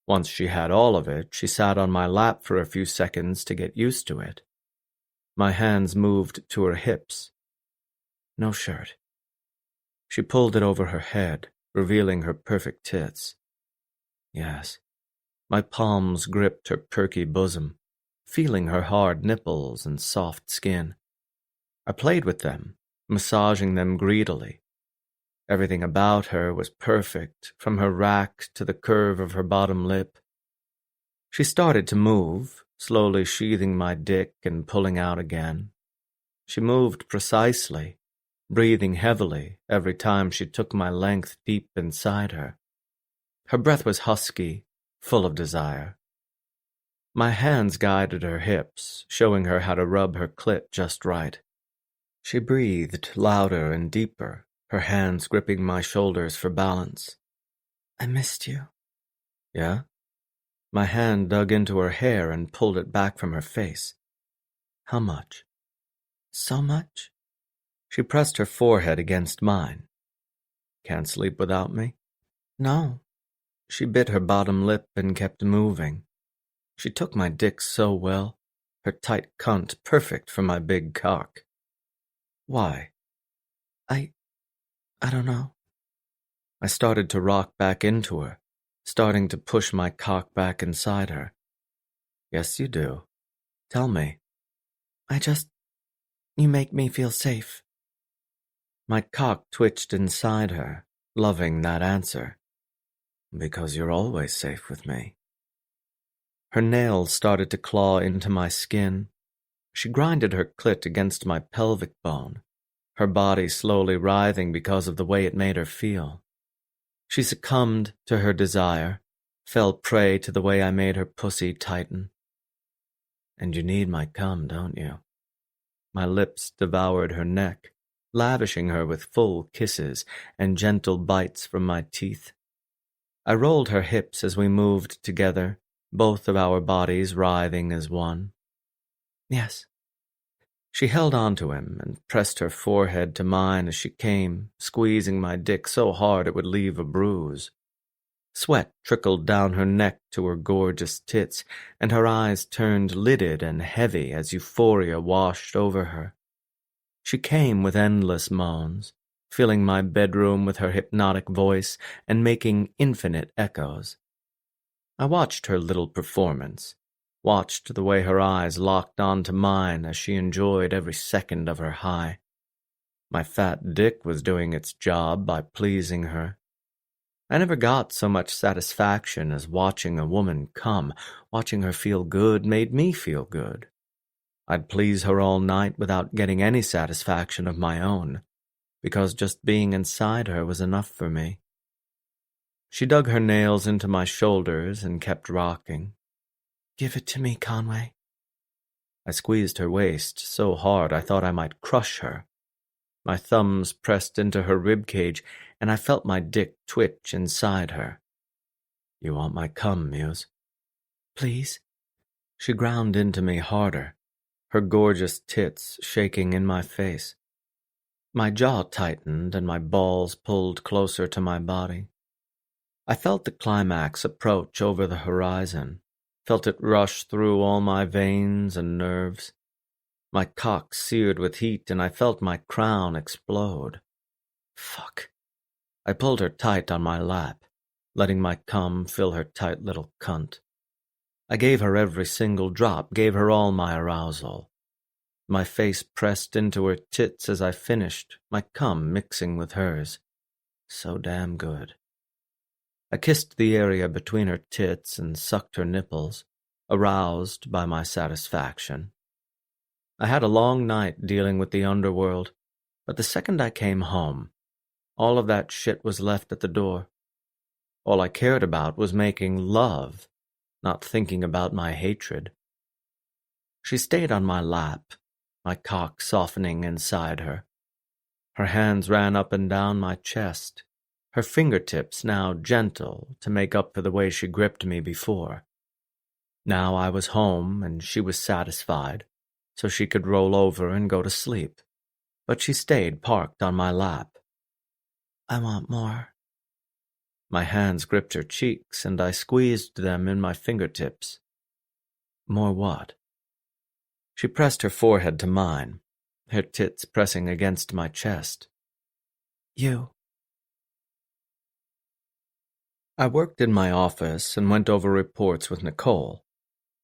Once she had all of it, she sat on my lap for a few seconds to get used to it. My hands moved to her hips. No shirt. She pulled it over her head, revealing her perfect tits. Yes, my palms gripped her perky bosom, feeling her hard nipples and soft skin. I played with them, massaging them greedily. Everything about her was perfect, from her rack to the curve of her bottom lip. She started to move, slowly sheathing my dick and pulling out again. She moved precisely, breathing heavily every time she took my length deep inside her. Her breath was husky, full of desire. My hands guided her hips, showing her how to rub her clit just right. She breathed louder and deeper, her hands gripping my shoulders for balance. I missed you. Yeah? My hand dug into her hair and pulled it back from her face. How much? So much? She pressed her forehead against mine. Can't sleep without me? No. She bit her bottom lip and kept moving. She took my dick so well, her tight cunt perfect for my big cock. Why? I don't know. I started to rock back into her, starting to push my cock back inside her. Yes, you do. Tell me. You make me feel safe. My cock twitched inside her, loving that answer. Because you're always safe with me. Her nails started to claw into my skin. She grinded her clit against my pelvic bone, her body slowly writhing because of the way it made her feel. She succumbed to her desire, fell prey to the way I made her pussy tighten. And you need my cum, don't you? My lips devoured her neck, lavishing her with full kisses and gentle bites from my teeth. I rolled her hips as we moved together, both of our bodies writhing as one. Yes. She held on to him and pressed her forehead to mine as she came, squeezing my dick so hard it would leave a bruise. Sweat trickled down her neck to her gorgeous tits, and her eyes turned lidded and heavy as euphoria washed over her. She came with endless moans, filling my bedroom with her hypnotic voice and making infinite echoes. I watched her little performance, watched the way her eyes locked onto mine as she enjoyed every second of her high. My fat dick was doing its job by pleasing her. I never got so much satisfaction as watching a woman come. Watching her feel good made me feel good. I'd please her all night without getting any satisfaction of my own, because just being inside her was enough for me. She dug her nails into my shoulders and kept rocking. Give it to me, Conway. I squeezed her waist so hard I thought I might crush her. My thumbs pressed into her ribcage, and I felt my dick twitch inside her. You want my cum, Muse? Please? She ground into me harder, her gorgeous tits shaking in my face. My jaw tightened and my balls pulled closer to my body. I felt the climax approach over the horizon, felt it rush through all my veins and nerves. My cock seared with heat and I felt my crown explode. Fuck. I pulled her tight on my lap, letting my cum fill her tight little cunt. I gave her every single drop, gave her all my arousal. My face pressed into her tits as I finished, my cum mixing with hers. So damn good. I kissed the area between her tits and sucked her nipples, aroused by my satisfaction. I had a long night dealing with the underworld, but the second I came home, all of that shit was left at the door. All I cared about was making love, not thinking about my hatred. She stayed on my lap, my cock softening inside her. Her hands ran up and down my chest, her fingertips now gentle to make up for the way she gripped me before. Now I was home and she was satisfied, so she could roll over and go to sleep, but she stayed parked on my lap. I want more. My hands gripped her cheeks and I squeezed them in my fingertips. More what? She pressed her forehead to mine, her tits pressing against my chest. You. I worked in my office and went over reports with Nicole.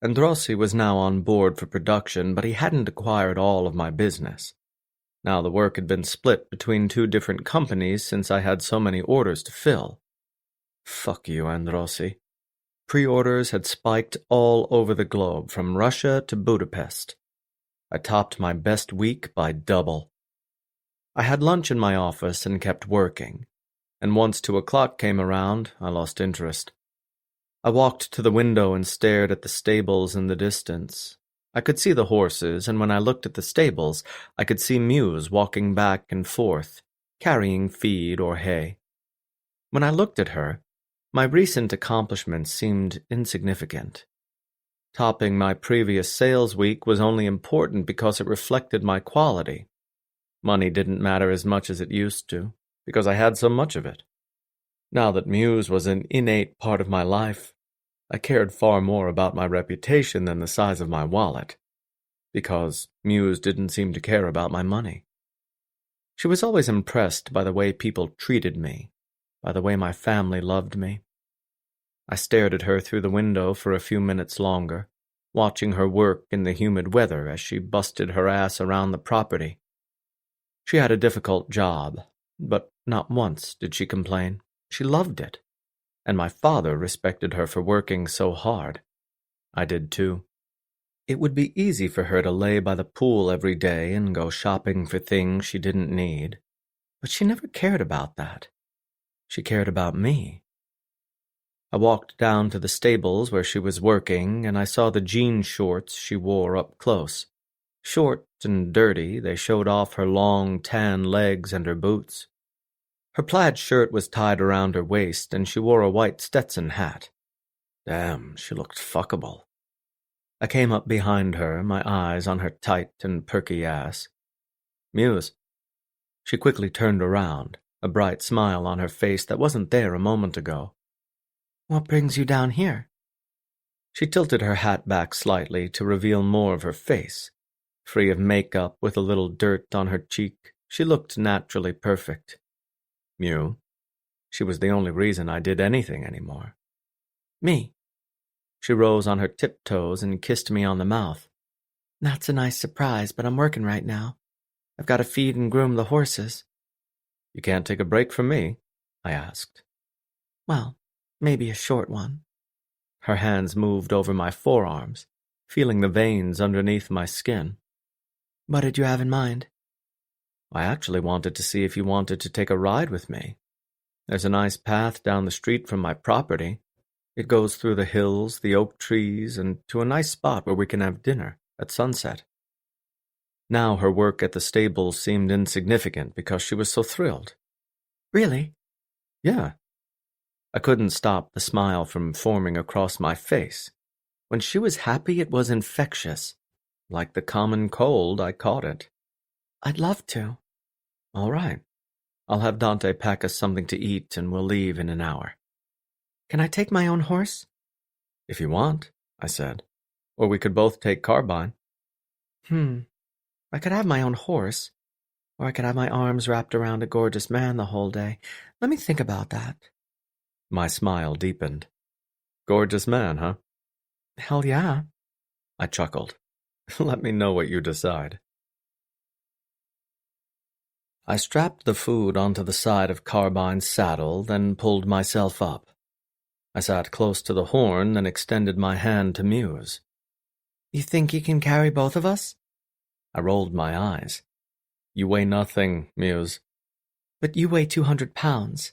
Androssi was now on board for production, but he hadn't acquired all of my business. Now the work had been split between 2 different companies since I had so many orders to fill. Fuck you, Androssi. Pre-orders had spiked all over the globe, from Russia to Budapest. I topped my best week by double. I had lunch in my office and kept working, and once 2 o'clock came around, I lost interest. I walked to the window and stared at the stables in the distance. I could see the horses, and when I looked at the stables, I could see Muse walking back and forth, carrying feed or hay. When I looked at her, my recent accomplishments seemed insignificant. Topping my previous sales week was only important because it reflected my quality. Money didn't matter as much as it used to, because I had so much of it. Now that Muse was an innate part of my life, I cared far more about my reputation than the size of my wallet, because Muse didn't seem to care about my money. She was always impressed by the way people treated me, by the way my family loved me. I stared at her through the window for a few minutes longer, watching her work in the humid weather as she busted her ass around the property. She had a difficult job, but not once did she complain. She loved it, and my father respected her for working so hard. I did too. It would be easy for her to lay by the pool every day and go shopping for things she didn't need, but she never cared about that. She cared about me. I walked down to the stables where she was working, and I saw the jean shorts she wore up close. Short and dirty, they showed off her long, tan legs and her boots. Her plaid shirt was tied around her waist, and she wore a white Stetson hat. Damn, she looked fuckable. I came up behind her, my eyes on her tight and perky ass. Muse. She quickly turned around, a bright smile on her face that wasn't there a moment ago. What brings you down here? She tilted her hat back slightly to reveal more of her face. Free of makeup, with a little dirt on her cheek, she looked naturally perfect. Mew. She was the only reason I did anything anymore. Me. She rose on her tiptoes and kissed me on the mouth. That's a nice surprise, but I'm working right now. I've got to feed and groom the horses. You can't take a break from me? I asked. Well, maybe a short one. Her hands moved over my forearms, feeling the veins underneath my skin. What did you have in mind? I actually wanted to see if you wanted to take a ride with me. There's a nice path down the street from my property. It goes through the hills, the oak trees, and to a nice spot where we can have dinner at sunset. Now her work at the stables seemed insignificant because she was so thrilled. Really? Yeah. I couldn't stop the smile from forming across my face. When she was happy, it was infectious. Like the common cold, I caught it. I'd love to. All right. I'll have Dante pack us something to eat and we'll leave in an hour. Can I take my own horse? If you want, I said. Or we could both take Carbine. I could have my own horse, or I could have my arms wrapped around a gorgeous man the whole day. Let me think about that. My smile deepened. Gorgeous man, huh? Hell yeah. I chuckled. Let me know what you decide. I strapped the food onto the side of Carbine's saddle, then pulled myself up. I sat close to the horn and extended my hand to Muse. You think you can carry both of us? I rolled my eyes. You weigh nothing, Muse. But you weigh 200 pounds.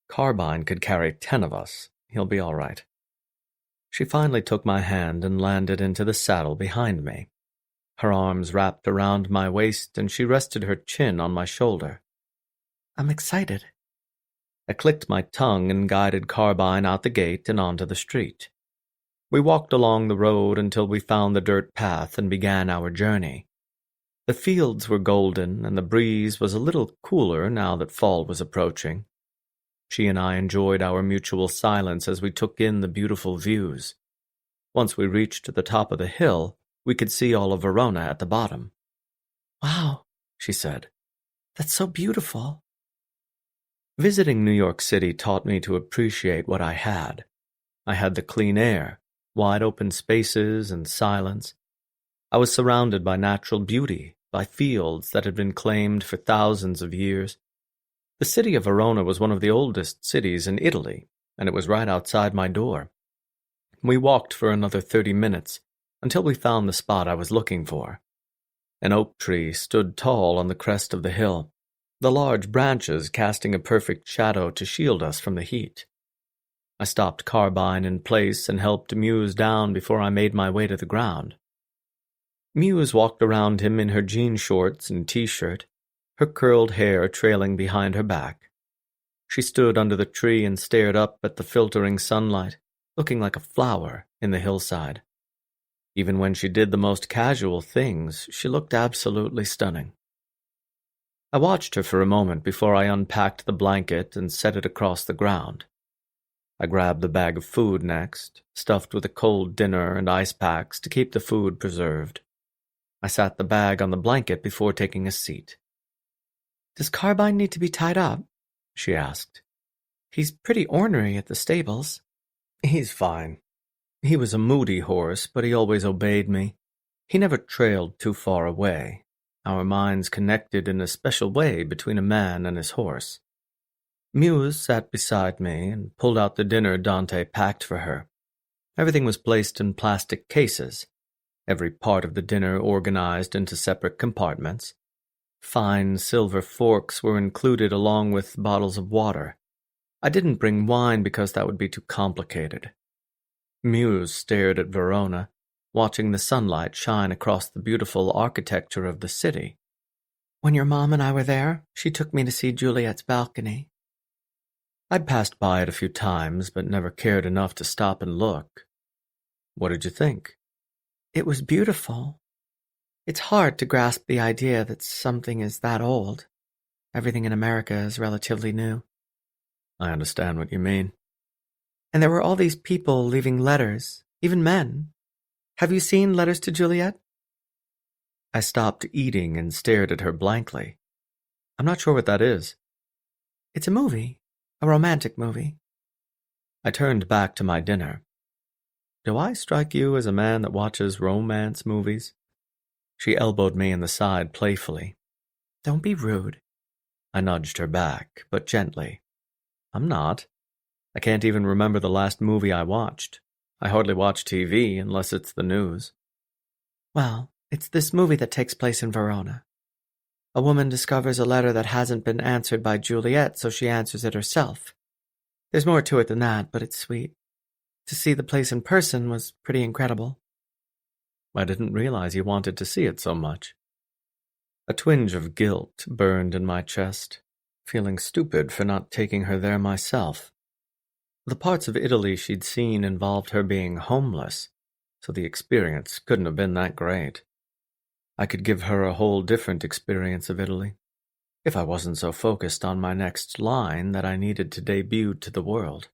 Carbine could carry 10 of us. He'll be all right. She finally took my hand and landed into the saddle behind me. Her arms wrapped around my waist and she rested her chin on my shoulder. I'm excited. I clicked my tongue and guided Carbine out the gate and onto the street. We walked along the road until we found the dirt path and began our journey. The fields were golden, and the breeze was a little cooler now that fall was approaching. She and I enjoyed our mutual silence as we took in the beautiful views. Once we reached the top of the hill, we could see all of Verona at the bottom. "Wow," she said. "That's so beautiful." Visiting New York City taught me to appreciate what I had. I had the clean air, wide open spaces, and silence. I was surrounded by natural beauty, by fields that had been claimed for thousands of years. The city of Verona was one of the oldest cities in Italy, and it was right outside my door. We walked for another 30 minutes until we found the spot I was looking for. An oak tree stood tall on the crest of the hill, the large branches casting a perfect shadow to shield us from the heat. I stopped Carbine in place and helped Muse down before I made my way to the ground. Muse walked around him in her jean shorts and t-shirt, her curled hair trailing behind her back. She stood under the tree and stared up at the filtering sunlight, looking like a flower in the hillside. Even when she did the most casual things, she looked absolutely stunning. I watched her for a moment before I unpacked the blanket and set it across the ground. I grabbed the bag of food next, stuffed with a cold dinner and ice packs to keep the food preserved. I sat the bag on the blanket before taking a seat. "Does Carbine need to be tied up?" she asked. "He's pretty ornery at the stables." "He's fine. He was a moody horse, but he always obeyed me. He never trailed too far away. Our minds connected in a special way between a man and his horse." Muse sat beside me and pulled out the dinner Dante packed for her. Everything was placed in plastic cases, every part of the dinner organized into separate compartments. Fine silver forks were included along with bottles of water. I didn't bring wine because that would be too complicated. Muse stared at Verona, watching the sunlight shine across the beautiful architecture of the city. "When your mom and I were there, she took me to see Juliet's balcony." I'd passed by it a few times, but never cared enough to stop and look. What did you think? "It was beautiful. It's hard to grasp the idea that something is that old. Everything in America is relatively new." I understand what you mean. "And there were all these people leaving letters, even men. Have you seen Letters to Juliet?" I stopped eating and stared at her blankly. I'm not sure what that is. "It's a movie, a romantic movie." I turned back to my dinner. Do I strike you as a man that watches romance movies? She elbowed me in the side playfully. "Don't be rude." I nudged her back, but gently. I'm not. I can't even remember the last movie I watched. I hardly watch TV unless it's the news. "Well, it's this movie that takes place in Verona. A woman discovers a letter that hasn't been answered by Juliet, so she answers it herself. There's more to it than that, but it's sweet. To see the place in person was pretty incredible." I didn't realize you wanted to see it so much. A twinge of guilt burned in my chest, feeling stupid for not taking her there myself. The parts of Italy she'd seen involved her being homeless, so the experience couldn't have been that great. I could give her a whole different experience of Italy, if I wasn't so focused on my next line that I needed to debut to the world.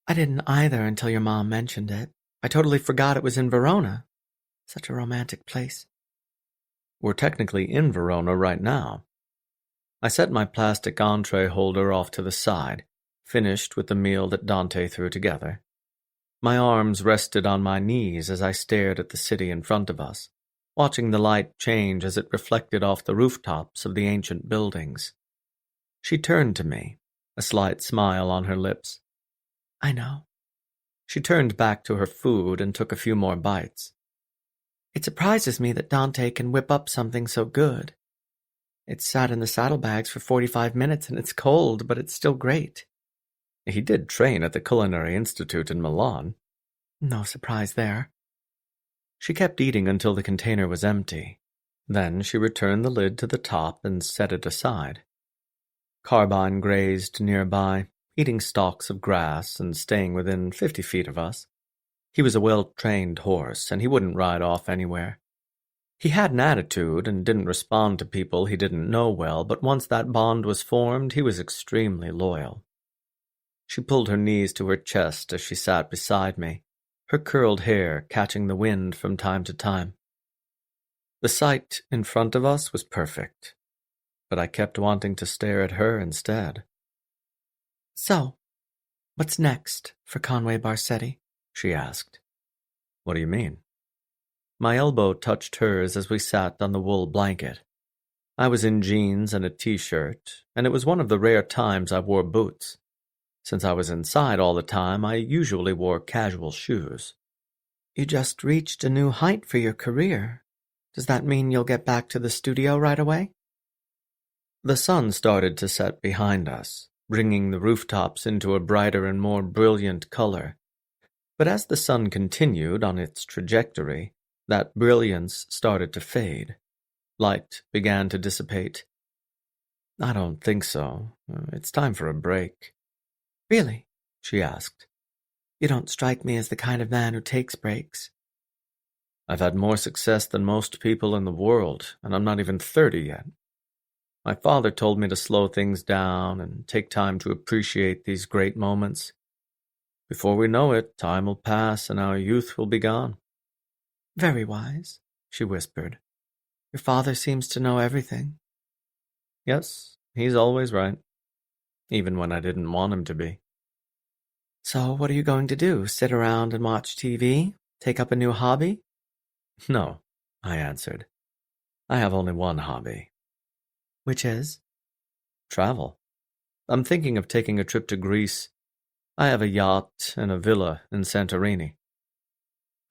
"I didn't either until your mom mentioned it. I totally forgot it was in Verona. Such a romantic place." We're technically in Verona right now. I set my plastic entree holder off to the side, finished with the meal that Dante threw together. My arms rested on my knees as I stared at the city in front of us, watching the light change as it reflected off the rooftops of the ancient buildings. She turned to me, a slight smile on her lips. "I know." She turned back to her food and took a few more bites. "It surprises me that Dante can whip up something so good. It sat in the saddlebags for 45 minutes and it's cold, but it's still great." He did train at the Culinary Institute in Milan. No surprise there. She kept eating until the container was empty. Then she returned the lid to the top and set it aside. Carbine grazed nearby, eating stalks of grass and staying within 50 feet of us. He was a well-trained horse, and he wouldn't ride off anywhere. He had an attitude and didn't respond to people he didn't know well, but once that bond was formed, he was extremely loyal. She pulled her knees to her chest as she sat beside me, her curled hair catching the wind from time to time. The sight in front of us was perfect, but I kept wanting to stare at her instead. So, what's next for Conway Barsetti? She asked. What do you mean? My elbow touched hers as we sat on the wool blanket. I was in jeans and a t-shirt, and it was one of the rare times I wore boots. Since I was inside all the time, I usually wore casual shoes. You just reached a new height for your career. Does that mean you'll get back to the studio right away? The sun started to set behind us, bringing the rooftops into a brighter and more brilliant color. But as the sun continued on its trajectory, that brilliance started to fade. Light began to dissipate. I don't think so. It's time for a break. Really? She asked. You don't strike me as the kind of man who takes breaks. I've had more success than most people in the world, and I'm not even 30 yet. My father told me to slow things down and take time to appreciate these great moments. Before we know it, time will pass and our youth will be gone. Very wise, she whispered. Your father seems to know everything. Yes, he's always right, even when I didn't want him to be. So what are you going to do? Sit around and watch TV? Take up a new hobby? No, I answered. I have only one hobby. Which is? Travel. I'm thinking of taking a trip to Greece. I have a yacht and a villa in Santorini.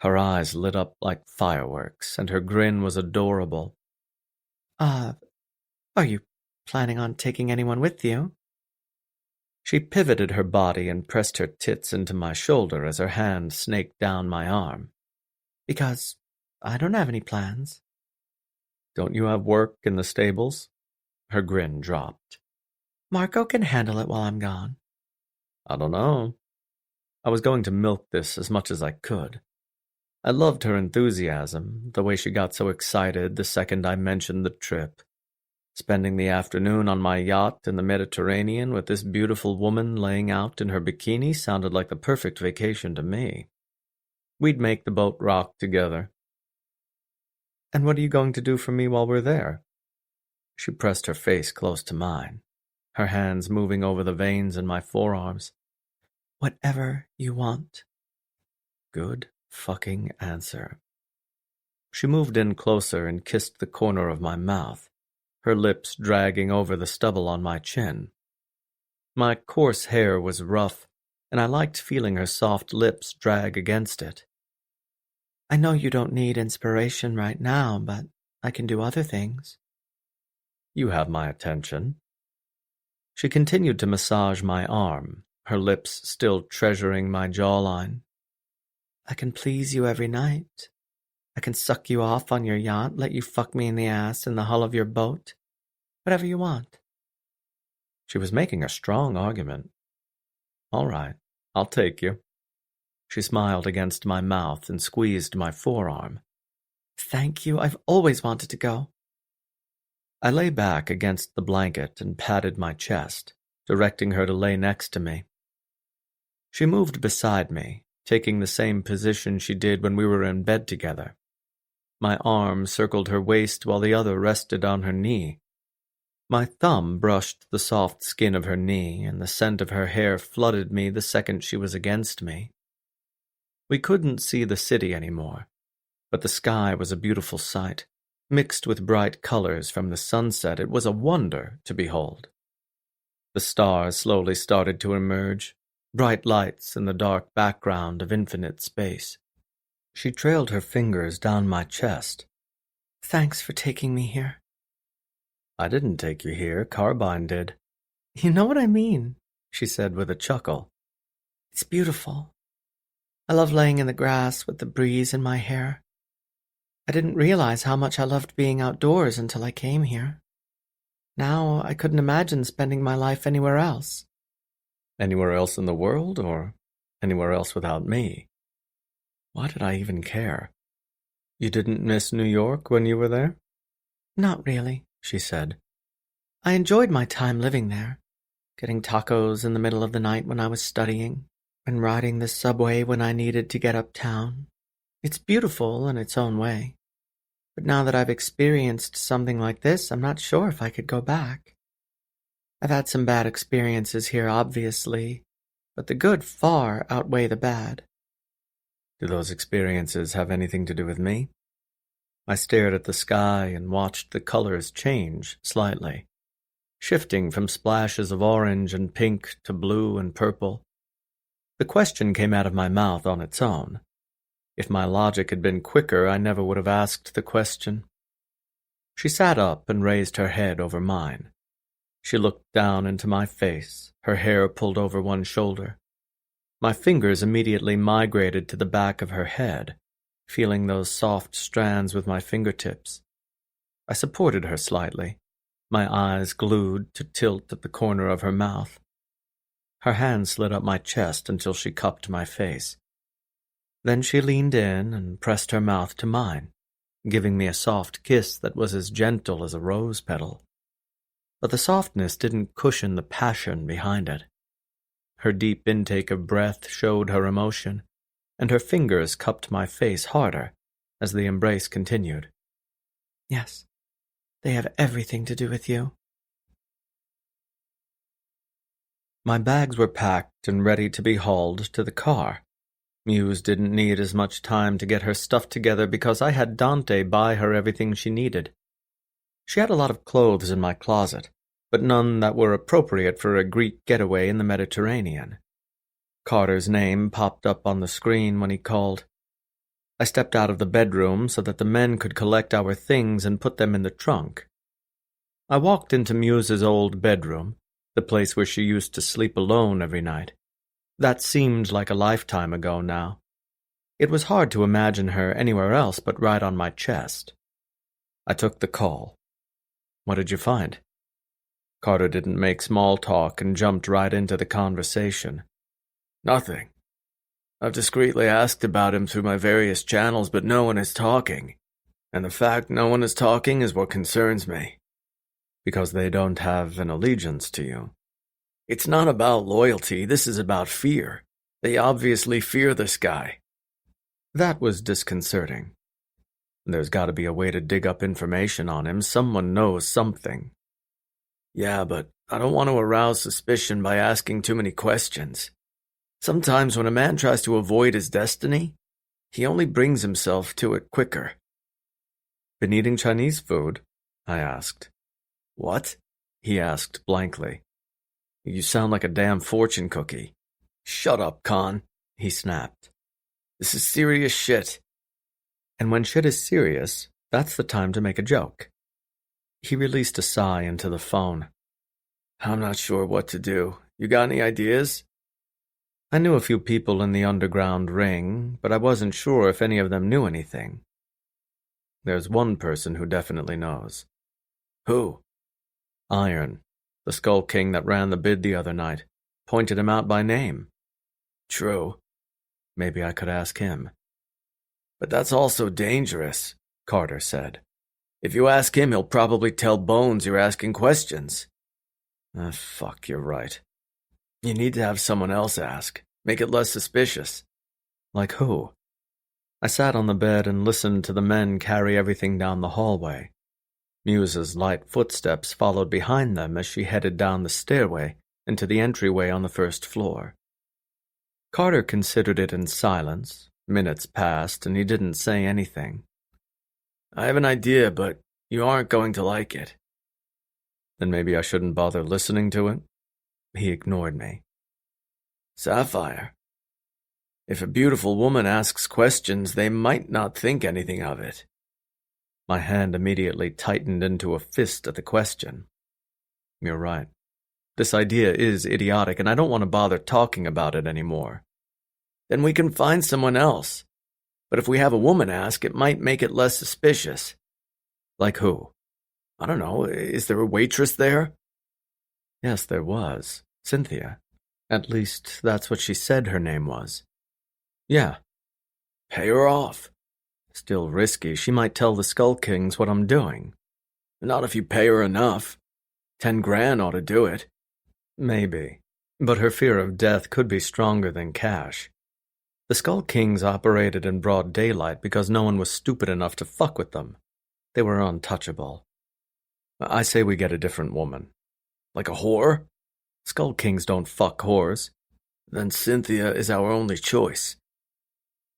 Her eyes lit up like fireworks, and her grin was adorable. Are you planning on taking anyone with you? She pivoted her body and pressed her tits into my shoulder as her hand snaked down my arm. Because I don't have any plans. Don't you have work in the stables? Her grin dropped. Marco can handle it while I'm gone. I don't know. I was going to milk this as much as I could. I loved her enthusiasm, the way she got so excited the second I mentioned the trip. Spending the afternoon on my yacht in the Mediterranean with this beautiful woman laying out in her bikini sounded like the perfect vacation to me. We'd make the boat rock together. And what are you going to do for me while we're there? She pressed her face close to mine, her hands moving over the veins in my forearms. Whatever you want. Good fucking answer. She moved in closer and kissed the corner of my mouth, her lips dragging over the stubble on my chin. My coarse hair was rough, and I liked feeling her soft lips drag against it. I know you don't need inspiration right now, but I can do other things. You have my attention. She continued to massage my arm, her lips still treasuring my jawline. I can please you every night. I can suck you off on your yacht, let you fuck me in the ass in the hull of your boat. Whatever you want. She was making a strong argument. All right, I'll take you. She smiled against my mouth and squeezed my forearm. Thank you, I've always wanted to go. I lay back against the blanket and patted my chest, directing her to lay next to me. She moved beside me, taking the same position she did when we were in bed together. My arm circled her waist while the other rested on her knee. My thumb brushed the soft skin of her knee, and the scent of her hair flooded me the second she was against me. We couldn't see the city anymore, but the sky was a beautiful sight. Mixed with bright colors from the sunset, it was a wonder to behold. The stars slowly started to emerge, bright lights in the dark background of infinite space. She trailed her fingers down my chest. Thanks for taking me here. I didn't take you here, Carbine did. You know what I mean, she said with a chuckle. It's beautiful. I love laying in the grass with the breeze in my hair. I didn't realize how much I loved being outdoors until I came here. Now I couldn't imagine spending my life anywhere else. Anywhere else in the world, or anywhere else without me? Why did I even care? You didn't miss New York when you were there? Not really, she said. I enjoyed my time living there, getting tacos in the middle of the night when I was studying, and riding the subway when I needed to get uptown. It's beautiful in its own way. But now that I've experienced something like this, I'm not sure if I could go back. I've had some bad experiences here, obviously, but the good far outweigh the bad. Do those experiences have anything to do with me? I stared at the sky and watched the colors change slightly, shifting from splashes of orange and pink to blue and purple. The question came out of my mouth on its own. If my logic had been quicker, I never would have asked the question. She sat up and raised her head over mine. She looked down into my face, her hair pulled over one shoulder. My fingers immediately migrated to the back of her head, feeling those soft strands with my fingertips. I supported her slightly, my eyes glued to tilt at the corner of her mouth. Her hand slid up my chest until she cupped my face. Then she leaned in and pressed her mouth to mine, giving me a soft kiss that was as gentle as a rose petal. But the softness didn't cushion the passion behind it. Her deep intake of breath showed her emotion, and her fingers cupped my face harder as the embrace continued. Yes, they have everything to do with you. My bags were packed and ready to be hauled to the car. Muse didn't need as much time to get her stuff together because I had Dante buy her everything she needed. She had a lot of clothes in my closet, but none that were appropriate for a Greek getaway in the Mediterranean. Carter's name popped up on the screen when he called. I stepped out of the bedroom so that the men could collect our things and put them in the trunk. I walked into Muse's old bedroom, the place where she used to sleep alone every night. That seemed like a lifetime ago now. It was hard to imagine her anywhere else but right on my chest. I took the call. What did you find? Carter didn't make small talk and jumped right into the conversation. Nothing. I've discreetly asked about him through my various channels, but no one is talking. And the fact no one is talking is what concerns me. Because they don't have an allegiance to you. It's not about loyalty, this is about fear. They obviously fear this guy. That was disconcerting. There's got to be a way to dig up information on him. Someone knows something. Yeah, but I don't want to arouse suspicion by asking too many questions. Sometimes when a man tries to avoid his destiny, he only brings himself to it quicker. Been eating Chinese food? I asked. What? He asked blankly. You sound like a damn fortune cookie. Shut up, Khan, he snapped. This is serious shit. And when shit is serious, that's the time to make a joke. He released a sigh into the phone. I'm not sure what to do. You got any ideas? I knew a few people in the underground ring, but I wasn't sure if any of them knew anything. There's one person who definitely knows. Who? Iron, the Skull King that ran the bid the other night, pointed him out by name. True. Maybe I could ask him. But that's also dangerous, Carter said. If you ask him, he'll probably tell Bones you're asking questions. Fuck, you're right. You need to have someone else ask. Make it less suspicious. Like who? I sat on the bed and listened to the men carry everything down the hallway. Muse's light footsteps followed behind them as she headed down the stairway into the entryway on the first floor. Carter considered it in silence. Minutes passed, and he didn't say anything. I have an idea, but you aren't going to like it. Then maybe I shouldn't bother listening to it? He ignored me. Sapphire. If a beautiful woman asks questions, they might not think anything of it. My hand immediately tightened into a fist at the question. You're right. This idea is idiotic, and I don't want to bother talking about it anymore. Then we can find someone else. But if we have a woman ask, it might make it less suspicious. Like who? I don't know, is there a waitress there? Yes, there was. Cynthia. At least, that's what she said her name was. Yeah. Pay her off. Still risky. She might tell the Skull Kings what I'm doing. Not if you pay her enough. 10 grand ought to do it. Maybe. But her fear of death could be stronger than cash. The Skull Kings operated in broad daylight because no one was stupid enough to fuck with them. They were untouchable. I say we get a different woman. Like a whore? Skull Kings don't fuck whores. Then Cynthia is our only choice.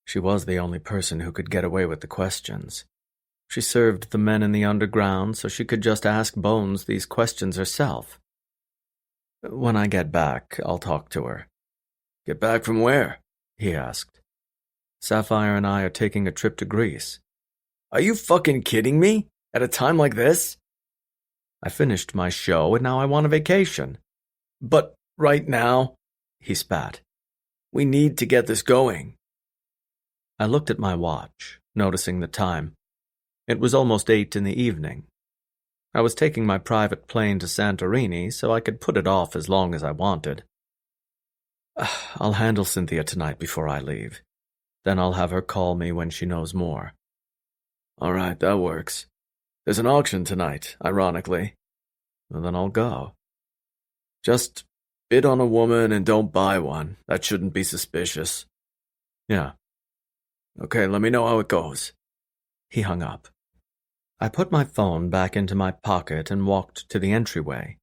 She was the only person who could get away with the questions. She served the men in the underground, so she could just ask Bones these questions herself. When I get back, I'll talk to her. Get back from where? He asked. Sapphire and I are taking a trip to Greece. Are you fucking kidding me? At a time like this? I finished my show and now I want a vacation. But right now, he spat. We need to get this going. I looked at my watch, noticing the time. It was almost 8 in the evening. I was taking my private plane to Santorini, so I could put it off as long as I wanted. I'll handle Cynthia tonight before I leave. Then I'll have her call me when she knows more. All right, that works. There's an auction tonight, ironically. Well, then I'll go. Just bid on a woman and don't buy one. That shouldn't be suspicious. Yeah. Okay, let me know how it goes. He hung up. I put my phone back into my pocket and walked to the entryway.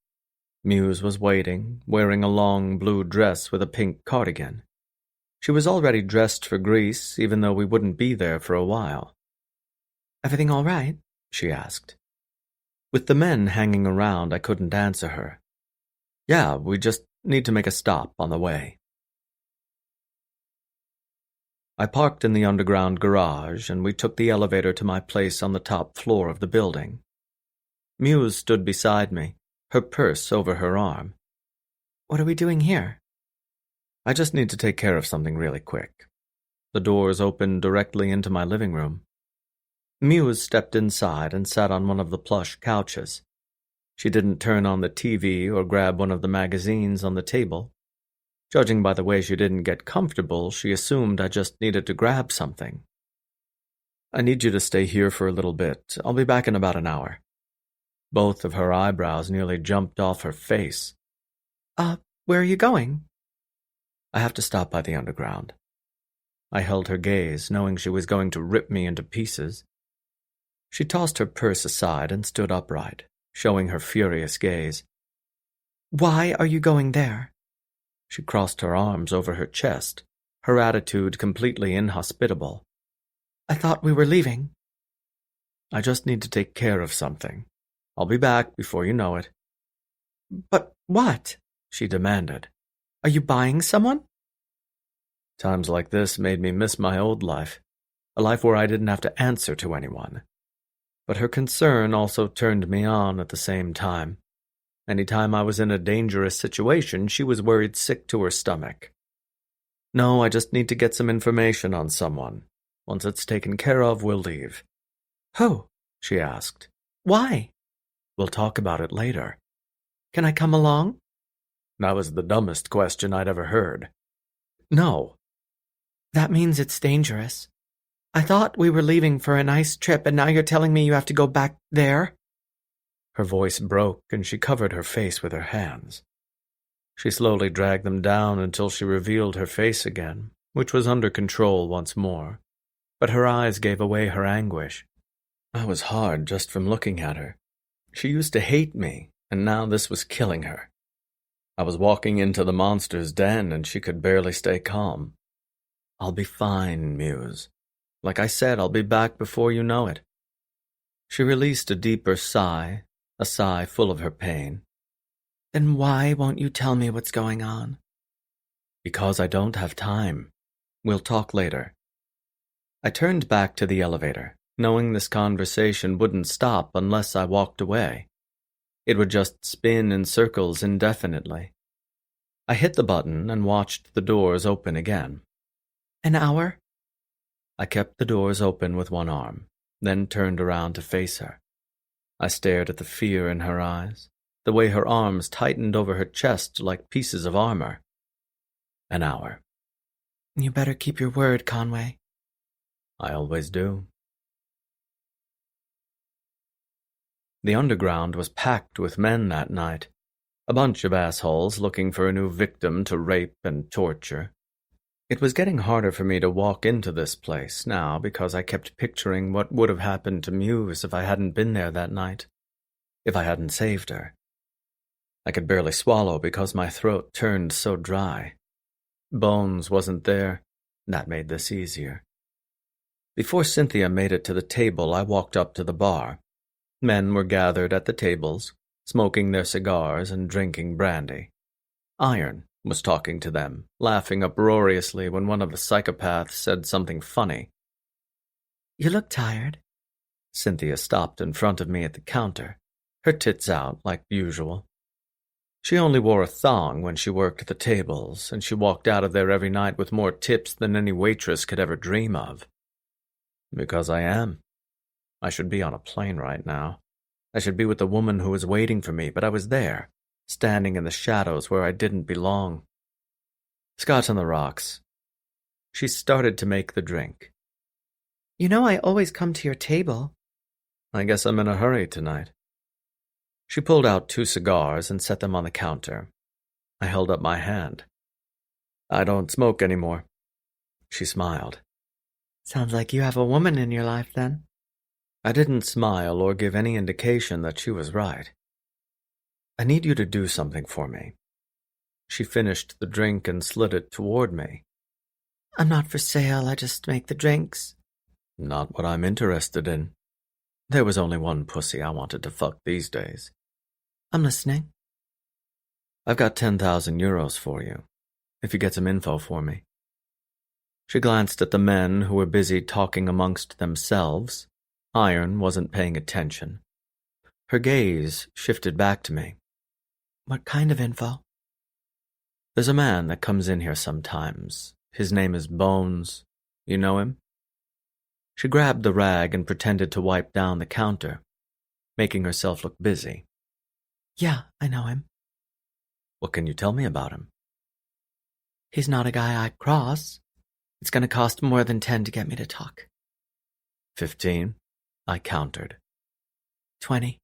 Muse was waiting, wearing a long blue dress with a pink cardigan. She was already dressed for Greece, even though we wouldn't be there for a while. Everything all right? She asked. With the men hanging around, I couldn't answer her. Yeah, we just need to make a stop on the way. I parked in the underground garage, and we took the elevator to my place on the top floor of the building. Muse stood beside me, her purse over her arm. What are we doing here? I just need to take care of something really quick. The doors opened directly into my living room. Muse stepped inside and sat on one of the plush couches. She didn't turn on the TV or grab one of the magazines on the table. Judging by the way she didn't get comfortable, she assumed I just needed to grab something. I need you to stay here for a little bit. I'll be back in about an hour. Both of her eyebrows nearly jumped off her face. Where are you going? I have to stop by the underground. I held her gaze, knowing she was going to rip me into pieces. She tossed her purse aside and stood upright, showing her furious gaze. Why are you going there? She crossed her arms over her chest, her attitude completely inhospitable. I thought we were leaving. I just need to take care of something. I'll be back before you know it. But what? She demanded. Are you buying someone? Times like this made me miss my old life, a life where I didn't have to answer to anyone. But her concern also turned me on at the same time. Any time I was in a dangerous situation, she was worried sick to her stomach. No, I just need to get some information on someone. Once it's taken care of, we'll leave. Who? She asked. Why? We'll talk about it later. Can I come along? That was the dumbest question I'd ever heard. No. That means it's dangerous. I thought we were leaving for a nice trip, and now you're telling me you have to go back there? Her voice broke, and she covered her face with her hands. She slowly dragged them down until she revealed her face again, which was under control once more. But her eyes gave away her anguish. I was hard just from looking at her. She used to hate me, and now this was killing her. I was walking into the monster's den, and she could barely stay calm. I'll be fine, Muse. Like I said, I'll be back before you know it. She released a deeper sigh, a sigh full of her pain. Then why won't you tell me what's going on? Because I don't have time. We'll talk later. I turned back to the elevator, knowing this conversation wouldn't stop unless I walked away. It would just spin in circles indefinitely. I hit the button and watched the doors open again. An hour? I kept the doors open with one arm, then turned around to face her. I stared at the fear in her eyes, the way her arms tightened over her chest like pieces of armor. An hour. You better keep your word, Conway. I always do. The underground was packed with men that night, a bunch of assholes looking for a new victim to rape and torture. It was getting harder for me to walk into this place now because I kept picturing what would have happened to Muse if I hadn't been there that night, if I hadn't saved her. I could barely swallow because my throat turned so dry. Bones wasn't there. That made this easier. Before Cynthia made it to the table, I walked up to the bar. Men were gathered at the tables, smoking their cigars and drinking brandy. Iron was talking to them, laughing uproariously when one of the psychopaths said something funny. You look tired. Cynthia stopped in front of me at the counter, her tits out like usual. She only wore a thong when she worked the tables, and she walked out of there every night with more tips than any waitress could ever dream of. Because I am. I should be on a plane right now. I should be with the woman who was waiting for me, but I was there, standing in the shadows where I didn't belong. Scotch on the rocks. She started to make the drink. You know I always come to your table. I guess I'm in a hurry tonight. She pulled out 2 cigars and set them on the counter. I held up my hand. I don't smoke anymore. She smiled. Sounds like you have a woman in your life, then. I didn't smile or give any indication that she was right. I need you to do something for me. She finished the drink and slid it toward me. I'm not for sale, I just make the drinks. Not what I'm interested in. There was only one pussy I wanted to fuck these days. I'm listening. I've got 10,000 euros for you, if you get some info for me. She glanced at the men who were busy talking amongst themselves. Iron wasn't paying attention. Her gaze shifted back to me. What kind of info? There's a man that comes in here sometimes. His name is Bones. You know him? She grabbed the rag and pretended to wipe down the counter, making herself look busy. Yeah, I know him. What can you tell me about him? He's not a guy I'd cross. It's going to cost more than 10 to get me to talk. 15, I countered. 20.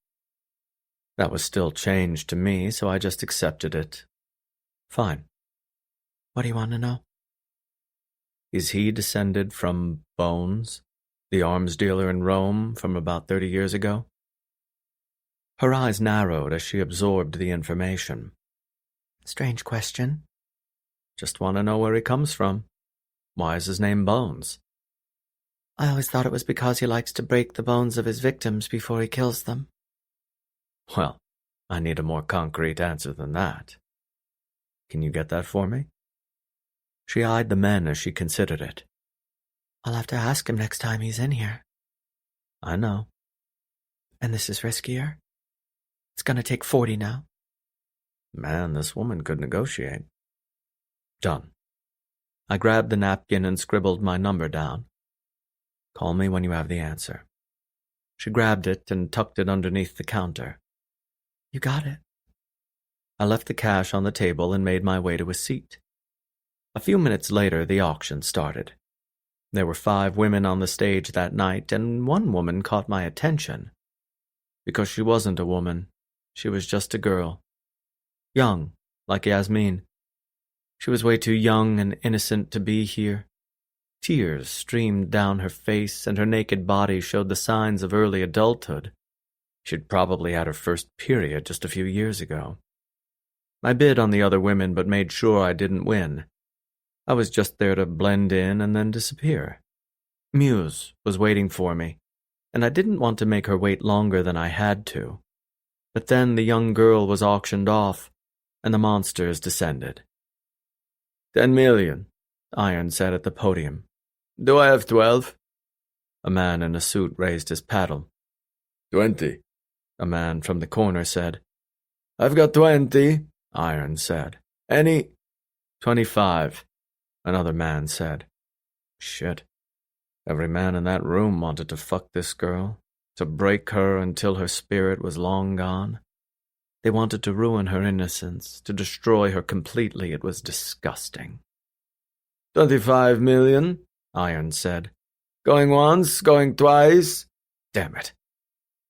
That was still change to me, so I just accepted it. Fine. What do you want to know? Is he descended from Bones, the arms dealer in Rome from about 30 years ago? Her eyes narrowed as she absorbed the information. Strange question. Just want to know where he comes from. Why is his name Bones? I always thought it was because he likes to break the bones of his victims before he kills them. Well, I need a more concrete answer than that. Can you get that for me? She eyed the men as she considered it. I'll have to ask him next time he's in here. I know. And this is riskier? It's going to take 40 now. Man, this woman could negotiate. Done. I grabbed the napkin and scribbled my number down. Call me when you have the answer. She grabbed it and tucked it underneath the counter. You got it. I left the cash on the table and made my way to a seat. A few minutes later, the auction started. There were 5 women on the stage that night, and one woman caught my attention. Because she wasn't a woman, she was just a girl. Young, like Yasmin. She was way too young and innocent to be here. Tears streamed down her face, and her naked body showed the signs of early adulthood. She'd probably had her first period just a few years ago. I bid on the other women, but made sure I didn't win. I was just there to blend in and then disappear. Muse was waiting for me, and I didn't want to make her wait longer than I had to. But then the young girl was auctioned off, and the monsters descended. 10 million, Iron said at the podium. Do I have 12? A man in a suit raised his paddle. 20, a man from the corner said. I've got 20, Iron said. Any? 25, another man said. Shit. Every man in that room wanted to fuck this girl. to break her until her spirit was long gone. They wanted to ruin her innocence, to destroy her completely. It was disgusting. 25 million, Iron said. Going once, going twice. Damn it.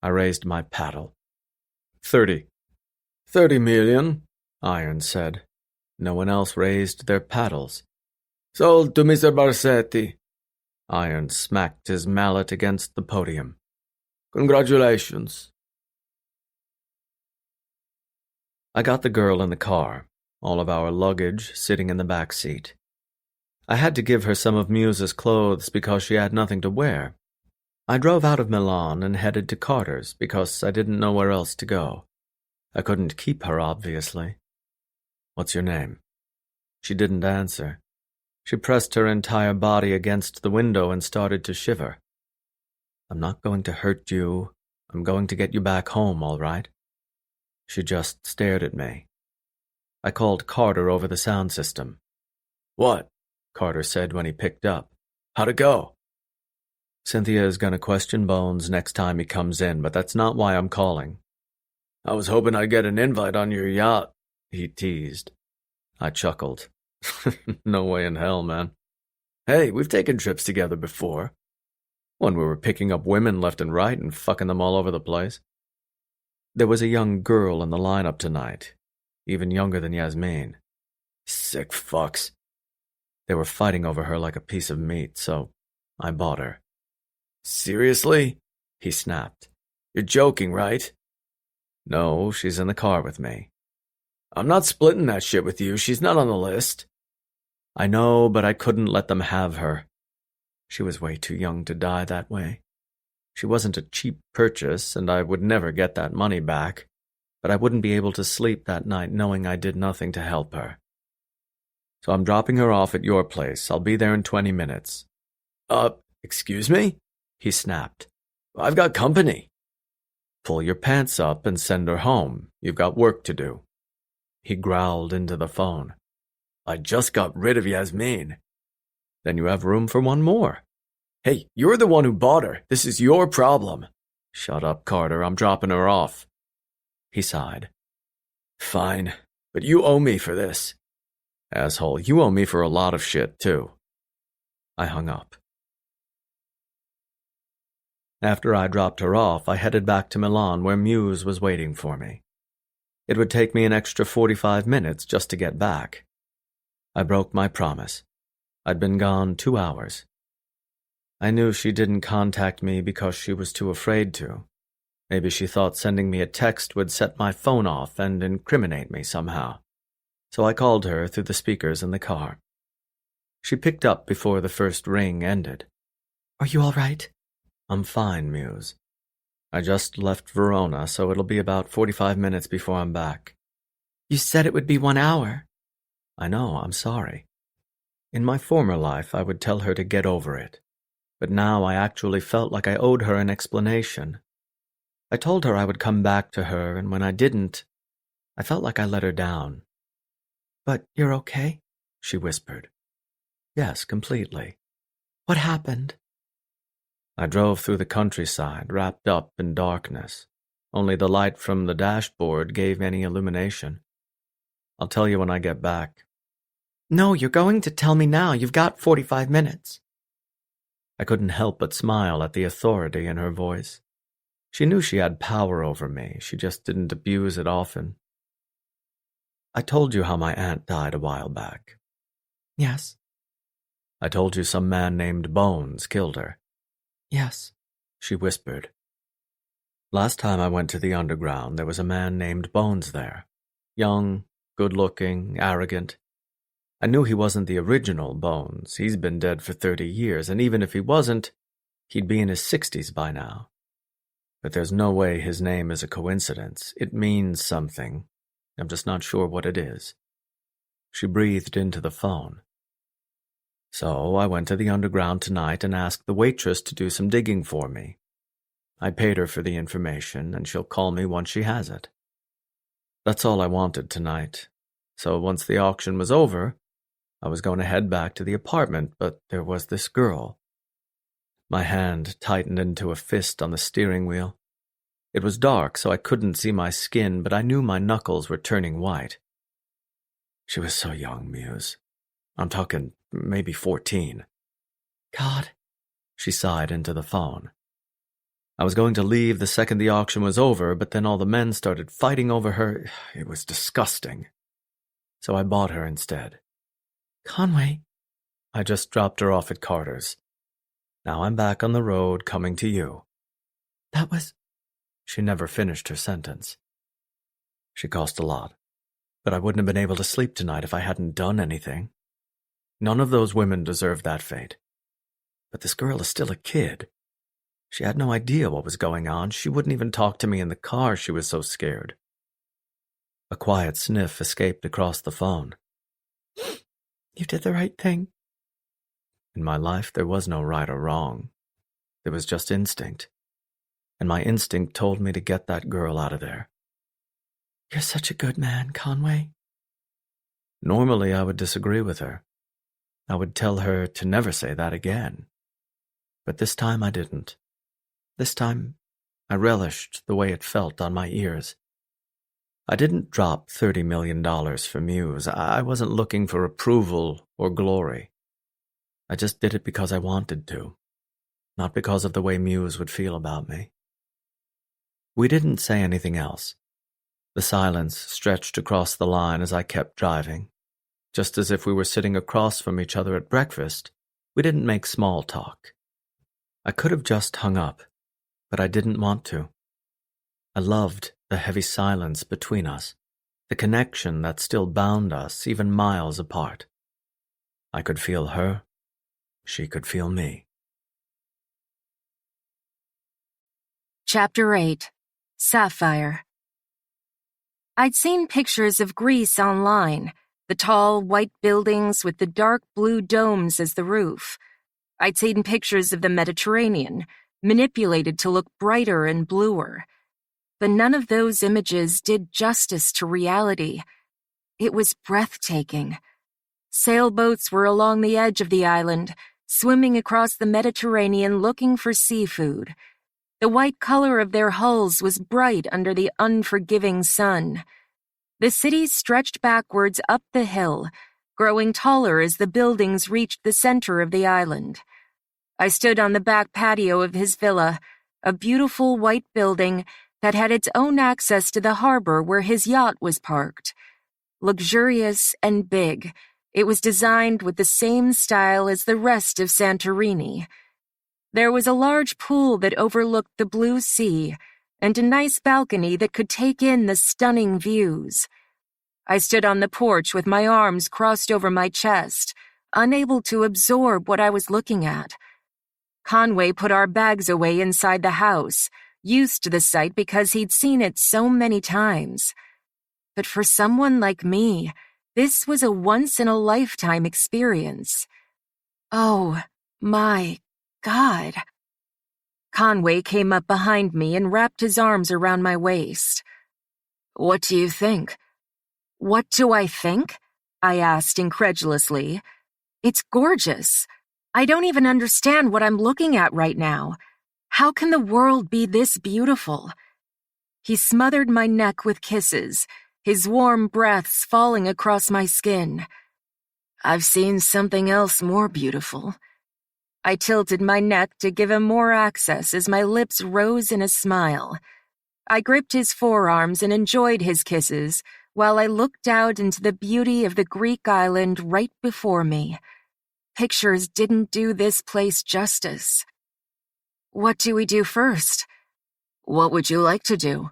I raised my paddle. 30. 30 million, Iron said. No one else raised their paddles. Sold to Mr. Barsetti. Iron smacked his mallet against the podium. Congratulations. I got the girl in the car, all of our luggage sitting in the back seat. I had to give her some of Muse's clothes because she had nothing to wear. I drove out of Milan and headed to Carter's because I didn't know where else to go. I couldn't keep her, obviously. What's your name? She didn't answer. She pressed her entire body against the window and started to shiver. I'm not going to hurt you. I'm going to get you back home, all right? She just stared at me. I called Carter over the sound system. What? Carter said when he picked up. How'd it go? Cynthia is going to question Bones next time he comes in, but that's not why I'm calling. I was hoping I'd get an invite on your yacht, he teased. I chuckled. No way in hell, man. Hey, we've taken trips together before. When we were picking up women left and right and fucking them all over the place. There was a young girl in the lineup tonight, even younger than Yasmin. Sick fucks. They were fighting over her like a piece of meat, so I bought her. Seriously? He snapped. You're joking, right? No, she's in the car with me. I'm not splitting that shit with you. She's not on the list. I know, but I couldn't let them have her. She was way too young to die that way. She wasn't a cheap purchase, and I would never get that money back, but I wouldn't be able to sleep that night knowing I did nothing to help her. So I'm dropping her off at your place. I'll be there in 20 minutes. Excuse me? He snapped. I've got company. Pull your pants up and send her home. You've got work to do. He growled into the phone. I just got rid of Yasmin. Then you have room for one more. Hey, you're the one who bought her. This is your problem. Shut up, Carter. I'm dropping her off. He sighed. Fine, but you owe me for this. Asshole, you owe me for a lot of shit, too. I hung up. After I dropped her off, I headed back to Milan where Muse was waiting for me. It would take me an extra 45 minutes just to get back. I broke my promise. I'd been gone 2 hours. I knew she didn't contact me because she was too afraid to. Maybe she thought sending me a text would set my phone off and incriminate me somehow. So I called her through the speakers in the car. She picked up before the first ring ended. Are you all right? I'm fine, Muse. I just left Verona, so it'll be about 45 minutes before I'm back. You said it would be 1 hour. I know, I'm sorry. In my former life, I would tell her to get over it. But now I actually felt like I owed her an explanation. I told her I would come back to her, and when I didn't, I felt like I let her down. But you're okay? She whispered. Yes, completely. What happened? I drove through the countryside, wrapped up in darkness. Only the light from the dashboard gave any illumination. I'll tell you when I get back. No, you're going to tell me now. You've got 45 minutes. I couldn't help but smile at the authority in her voice. She knew she had power over me. She just didn't abuse it often. I told you how my aunt died a while back. Yes. I told you some man named Bones killed her. Yes, she whispered. Last time I went to the underground, there was a man named Bones there. Young, good-looking, arrogant. I knew he wasn't the original Bones. He's been dead for 30 years, and even if he wasn't, he'd be in his 60s by now. But there's no way his name is a coincidence. It means something. I'm just not sure what it is. She breathed into the phone. So I went to the underground tonight and asked the waitress to do some digging for me. I paid her for the information, and she'll call me once she has it. That's all I wanted tonight. So once the auction was over, I was going to head back to the apartment, but there was this girl. My hand tightened into a fist on the steering wheel. It was dark, so I couldn't see my skin, but I knew my knuckles were turning white. She was so young, Muse. I'm talking maybe 14. God, she sighed into the phone. I was going to leave the second the auction was over, but then all the men started fighting over her. It was disgusting. So I bought her instead. Conway. I just dropped her off at Carter's. Now I'm back on the road coming to you. That was... She never finished her sentence. She cost a lot, but I wouldn't have been able to sleep tonight if I hadn't done anything. None of those women deserved that fate. But this girl is still a kid. She had no idea what was going on. She wouldn't even talk to me in the car, she was so scared. A quiet sniff escaped across the phone. You did the right thing. In my life, there was no right or wrong. There was just instinct. And my instinct told me to get that girl out of there. You're such a good man, Conway. Normally, I would disagree with her. I would tell her to never say that again. But this time I didn't. This time, I relished the way it felt on my ears. I didn't drop $30 million for Muse. I wasn't looking for approval or glory. I just did it because I wanted to, not because of the way Muse would feel about me. We didn't say anything else. The silence stretched across the line as I kept driving. Just as if we were sitting across from each other at breakfast, we didn't make small talk. I could have just hung up, but I didn't want to. I loved the heavy silence between us, the connection that still bound us even miles apart. I could feel her. She could feel me. Chapter 8. Sapphire. I'd seen pictures of Greece online, the tall, white buildings with the dark blue domes as the roof. I'd seen pictures of the Mediterranean, manipulated to look brighter and bluer. But none of those images did justice to reality. It was breathtaking. Sailboats were along the edge of the island, swimming across the Mediterranean looking for seafood. The white color of their hulls was bright under the unforgiving sun. The city stretched backwards up the hill, growing taller as the buildings reached the center of the island. I stood on the back patio of his villa, a beautiful white building that had its own access to the harbor where his yacht was parked. Luxurious and big, it was designed with the same style as the rest of Santorini. There was a large pool that overlooked the blue sea, and a nice balcony that could take in the stunning views. I stood on the porch with my arms crossed over my chest, unable to absorb what I was looking at. Conway put our bags away inside the house, used to the sight because he'd seen it so many times. But for someone like me, this was a once-in-a-lifetime experience. Oh, my God. Conway came up behind me and wrapped his arms around my waist. What do you think? What do I think? I asked incredulously. It's gorgeous. I don't even understand what I'm looking at right now. How can the world be this beautiful? He smothered my neck with kisses, his warm breaths falling across my skin. I've seen something else more beautiful. I tilted my neck to give him more access as my lips rose in a smile. I gripped his forearms and enjoyed his kisses while I looked out into the beauty of the Greek island right before me. Pictures didn't do this place justice. What do we do first? What would you like to do?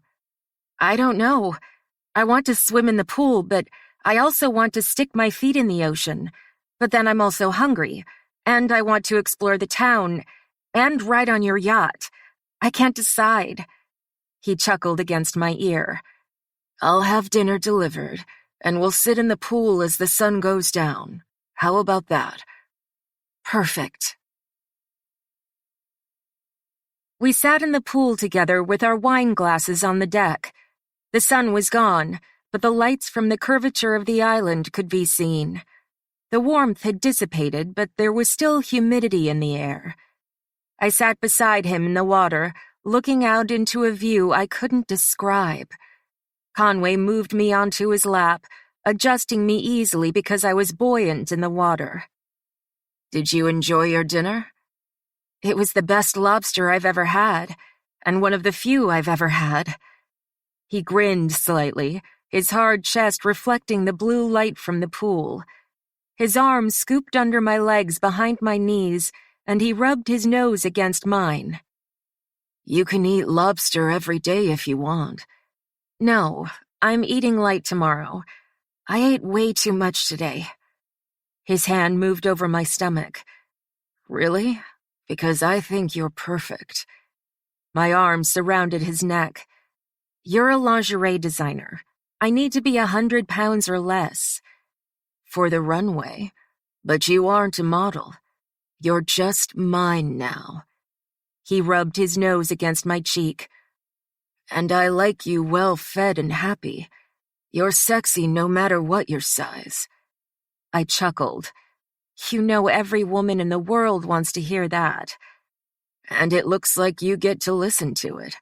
I don't know. I want to swim in the pool, but I also want to stick my feet in the ocean. But then I'm also hungry. And I want to explore the town, and ride on your yacht. I can't decide. He chuckled against my ear. I'll have dinner delivered, and we'll sit in the pool as the sun goes down. How about that? Perfect. We sat in the pool together with our wine glasses on the deck. The sun was gone, but the lights from the curvature of the island could be seen. The warmth had dissipated, but there was still humidity in the air. I sat beside him in the water, looking out into a view I couldn't describe. Conway moved me onto his lap, adjusting me easily because I was buoyant in the water. "Did you enjoy your dinner?" "It was the best lobster I've ever had, and one of the few I've ever had." He grinned slightly, his hard chest reflecting the blue light from the pool. His arms scooped under my legs behind my knees, and he rubbed his nose against mine. "You can eat lobster every day if you want." "No, I'm eating light tomorrow. I ate way too much today." His hand moved over my stomach. "Really? Because I think you're perfect." My arms surrounded his neck. "You're a lingerie designer. I need to be 100 pounds or less." "For the runway. But you aren't a model. You're just mine now." He rubbed his nose against my cheek. "And I like you well-fed and happy. You're sexy no matter what your size." I chuckled. "You know every woman in the world wants to hear that." "And it looks like you get to listen to it."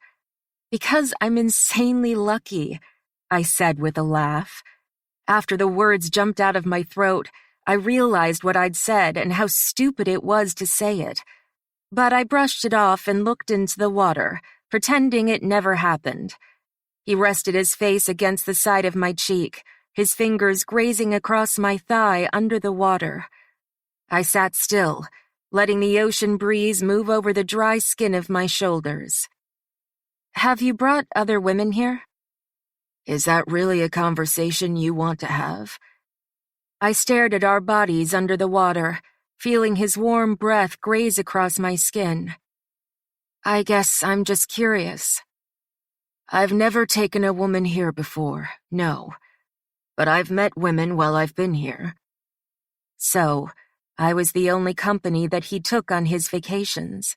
"Because I'm insanely lucky," I said with a laugh. After the words jumped out of my throat, I realized what I'd said and how stupid it was to say it. But I brushed it off and looked into the water, pretending it never happened. He rested his face against the side of my cheek, his fingers grazing across my thigh under the water. I sat still, letting the ocean breeze move over the dry skin of my shoulders. "Have you brought other women here?" "Is that really a conversation you want to have?" I stared at our bodies under the water, feeling his warm breath graze across my skin. "I guess I'm just curious." "I've never taken a woman here before, no. But I've met women while I've been here." So, I was the only company that he took on his vacations.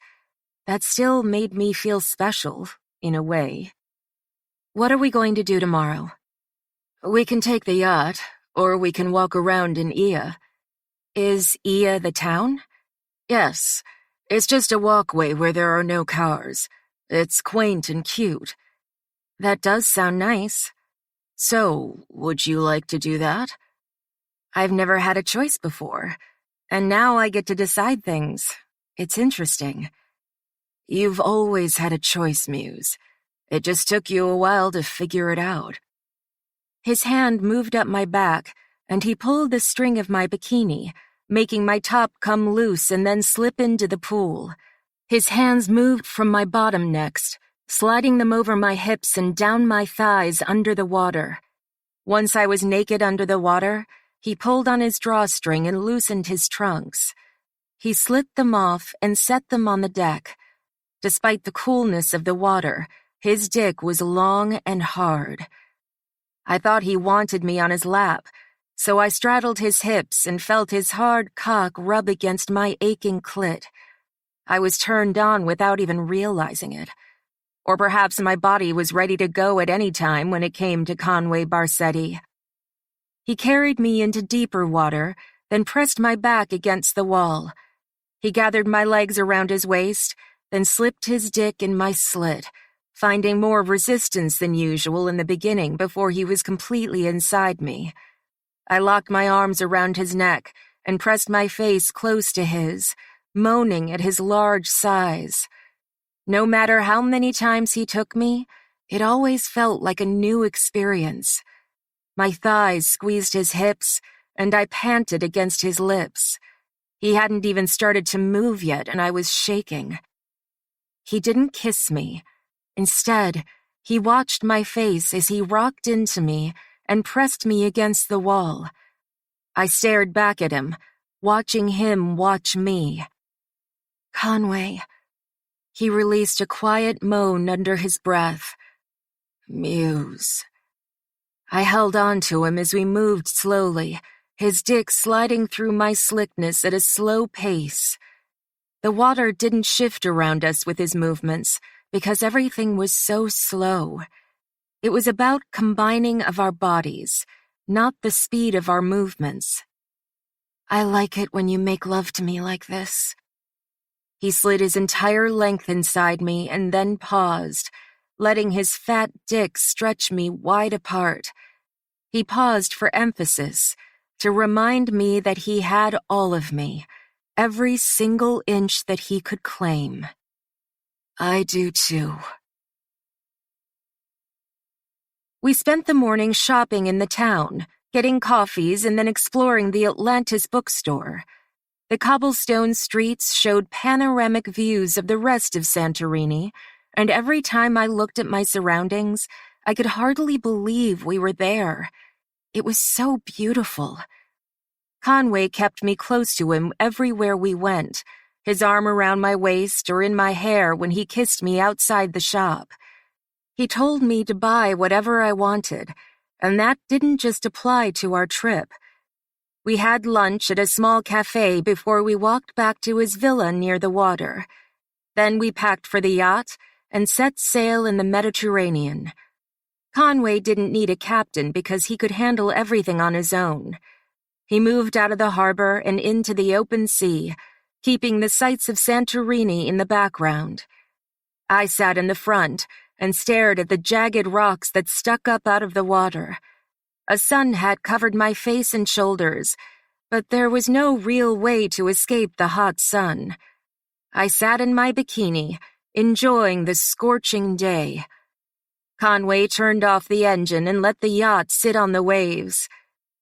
That still made me feel special, in a way. "What are we going to do tomorrow?" "We can take the yacht, or we can walk around in Ia." "Is Ia the town?" "Yes. It's just a walkway where there are no cars. It's quaint and cute." "That does sound nice." "So, would you like to do that?" "I've never had a choice before, and now I get to decide things. It's interesting." "You've always had a choice, Muse. It just took you a while to figure it out." His hand moved up my back, and he pulled the string of my bikini, making my top come loose and then slip into the pool. His hands moved from my bottom next, sliding them over my hips and down my thighs under the water. Once I was naked under the water, he pulled on his drawstring and loosened his trunks. He slipped them off and set them on the deck. Despite the coolness of the water, his dick was long and hard. I thought he wanted me on his lap, so I straddled his hips and felt his hard cock rub against my aching clit. I was turned on without even realizing it. Or perhaps my body was ready to go at any time when it came to Conway Barsetti. He carried me into deeper water, then pressed my back against the wall. He gathered my legs around his waist, then slipped his dick in my slit, finding more resistance than usual in the beginning before he was completely inside me. I locked my arms around his neck and pressed my face close to his, moaning at his large size. No matter how many times he took me, it always felt like a new experience. My thighs squeezed his hips, and I panted against his lips. He hadn't even started to move yet, and I was shaking. He didn't kiss me. Instead, he watched my face as he rocked into me and pressed me against the wall. I stared back at him, watching him watch me. "Conway." He released a quiet moan under his breath. "Muse." I held on to him as we moved slowly, his dick sliding through my slickness at a slow pace. The water didn't shift around us with his movements because everything was so slow. It was about combining of our bodies, not the speed of our movements. "I like it when you make love to me like this." He slid his entire length inside me and then paused, letting his fat dick stretch me wide apart. He paused for emphasis, to remind me that he had all of me, every single inch that he could claim. I do too. We spent the morning shopping in the town, getting coffees and then exploring the Atlantis bookstore. The cobblestone streets showed panoramic views of the rest of Santorini, and every time I looked at my surroundings, I could hardly believe we were there. It was so beautiful. Conway kept me close to him everywhere we went, his arm around my waist or in my hair when he kissed me outside the shop. He told me to buy whatever I wanted, and that didn't just apply to our trip. We had lunch at a small cafe before we walked back to his villa near the water. Then we packed for the yacht and set sail in the Mediterranean. Conway didn't need a captain because he could handle everything on his own. He moved out of the harbor and into the open sea, keeping the sights of Santorini in the background. I sat in the front and stared at the jagged rocks that stuck up out of the water. A sun hat covered my face and shoulders, but there was no real way to escape the hot sun. I sat in my bikini, enjoying the scorching day. Conway turned off the engine and let the yacht sit on the waves.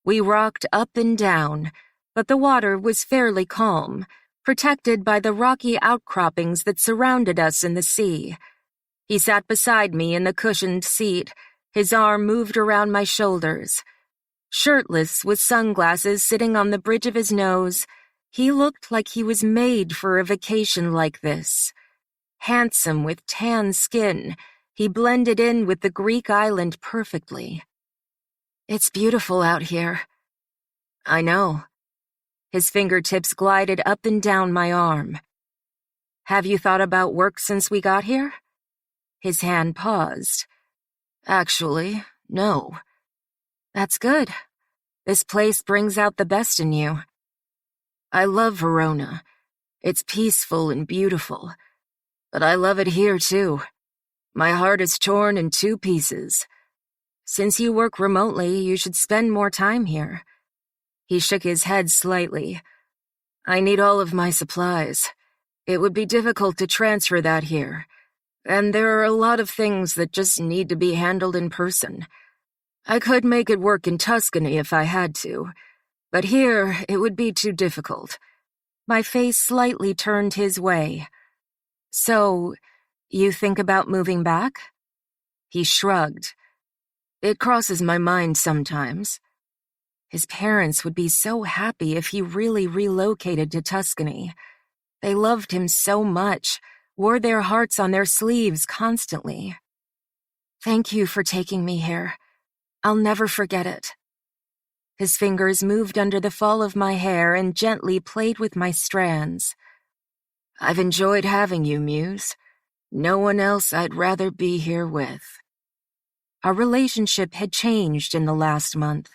We rocked up and down, but the water was fairly calm, protected by the rocky outcroppings that surrounded us in the sea. He sat beside me in the cushioned seat, his arm moved around my shoulders. Shirtless, with sunglasses sitting on the bridge of his nose, he looked like he was made for a vacation like this. Handsome with tan skin, he blended in with the Greek island perfectly. It's beautiful out here. I know. His fingertips glided up and down my arm. Have you thought about work since we got here? His hand paused. Actually, no. That's good. This place brings out the best in you. I love Verona. It's peaceful and beautiful. But I love it here, too. My heart is torn in two pieces. Since you work remotely, you should spend more time here. He shook his head slightly. I need all of my supplies. It would be difficult to transfer that here. And there are a lot of things that just need to be handled in person. I could make it work in Tuscany if I had to, but here it would be too difficult. My face slightly turned his way. So, you think about moving back? He shrugged. It crosses my mind sometimes. His parents would be so happy if he really relocated to Tuscany. They loved him so much, wore their hearts on their sleeves constantly. Thank you for taking me here. I'll never forget it. His fingers moved under the fall of my hair and gently played with my strands. I've enjoyed having you, Muse. No one else I'd rather be here with. Our relationship had changed in the last month.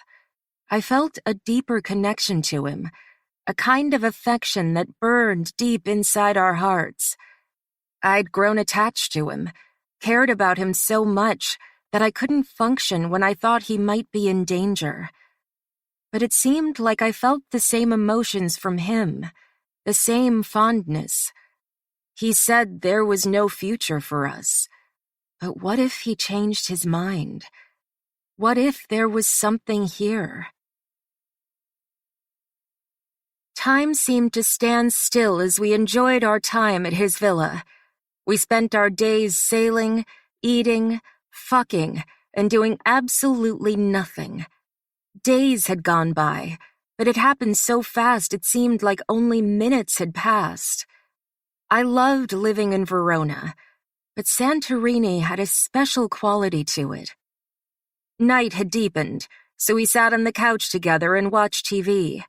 I felt a deeper connection to him, a kind of affection that burned deep inside our hearts. I'd grown attached to him, cared about him so much that I couldn't function when I thought he might be in danger. But it seemed like I felt the same emotions from him, the same fondness. He said there was no future for us. But what if he changed his mind? What if there was something here? Time seemed to stand still as we enjoyed our time at his villa. We spent our days sailing, eating, fucking, and doing absolutely nothing. Days had gone by, but it happened so fast it seemed like only minutes had passed. I loved living in Verona, but Santorini had a special quality to it. Night had deepened, so we sat on the couch together and watched TV.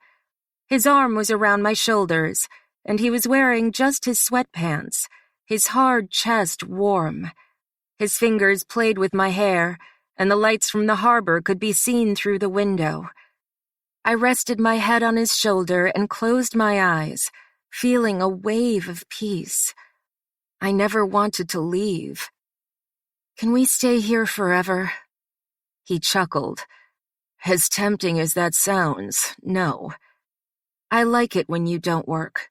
His arm was around my shoulders, and he was wearing just his sweatpants, his hard chest warm. His fingers played with my hair, and the lights from the harbor could be seen through the window. I rested my head on his shoulder and closed my eyes, feeling a wave of peace. I never wanted to leave. Can we stay here forever? He chuckled. As tempting as that sounds, no. I like it when you don't work.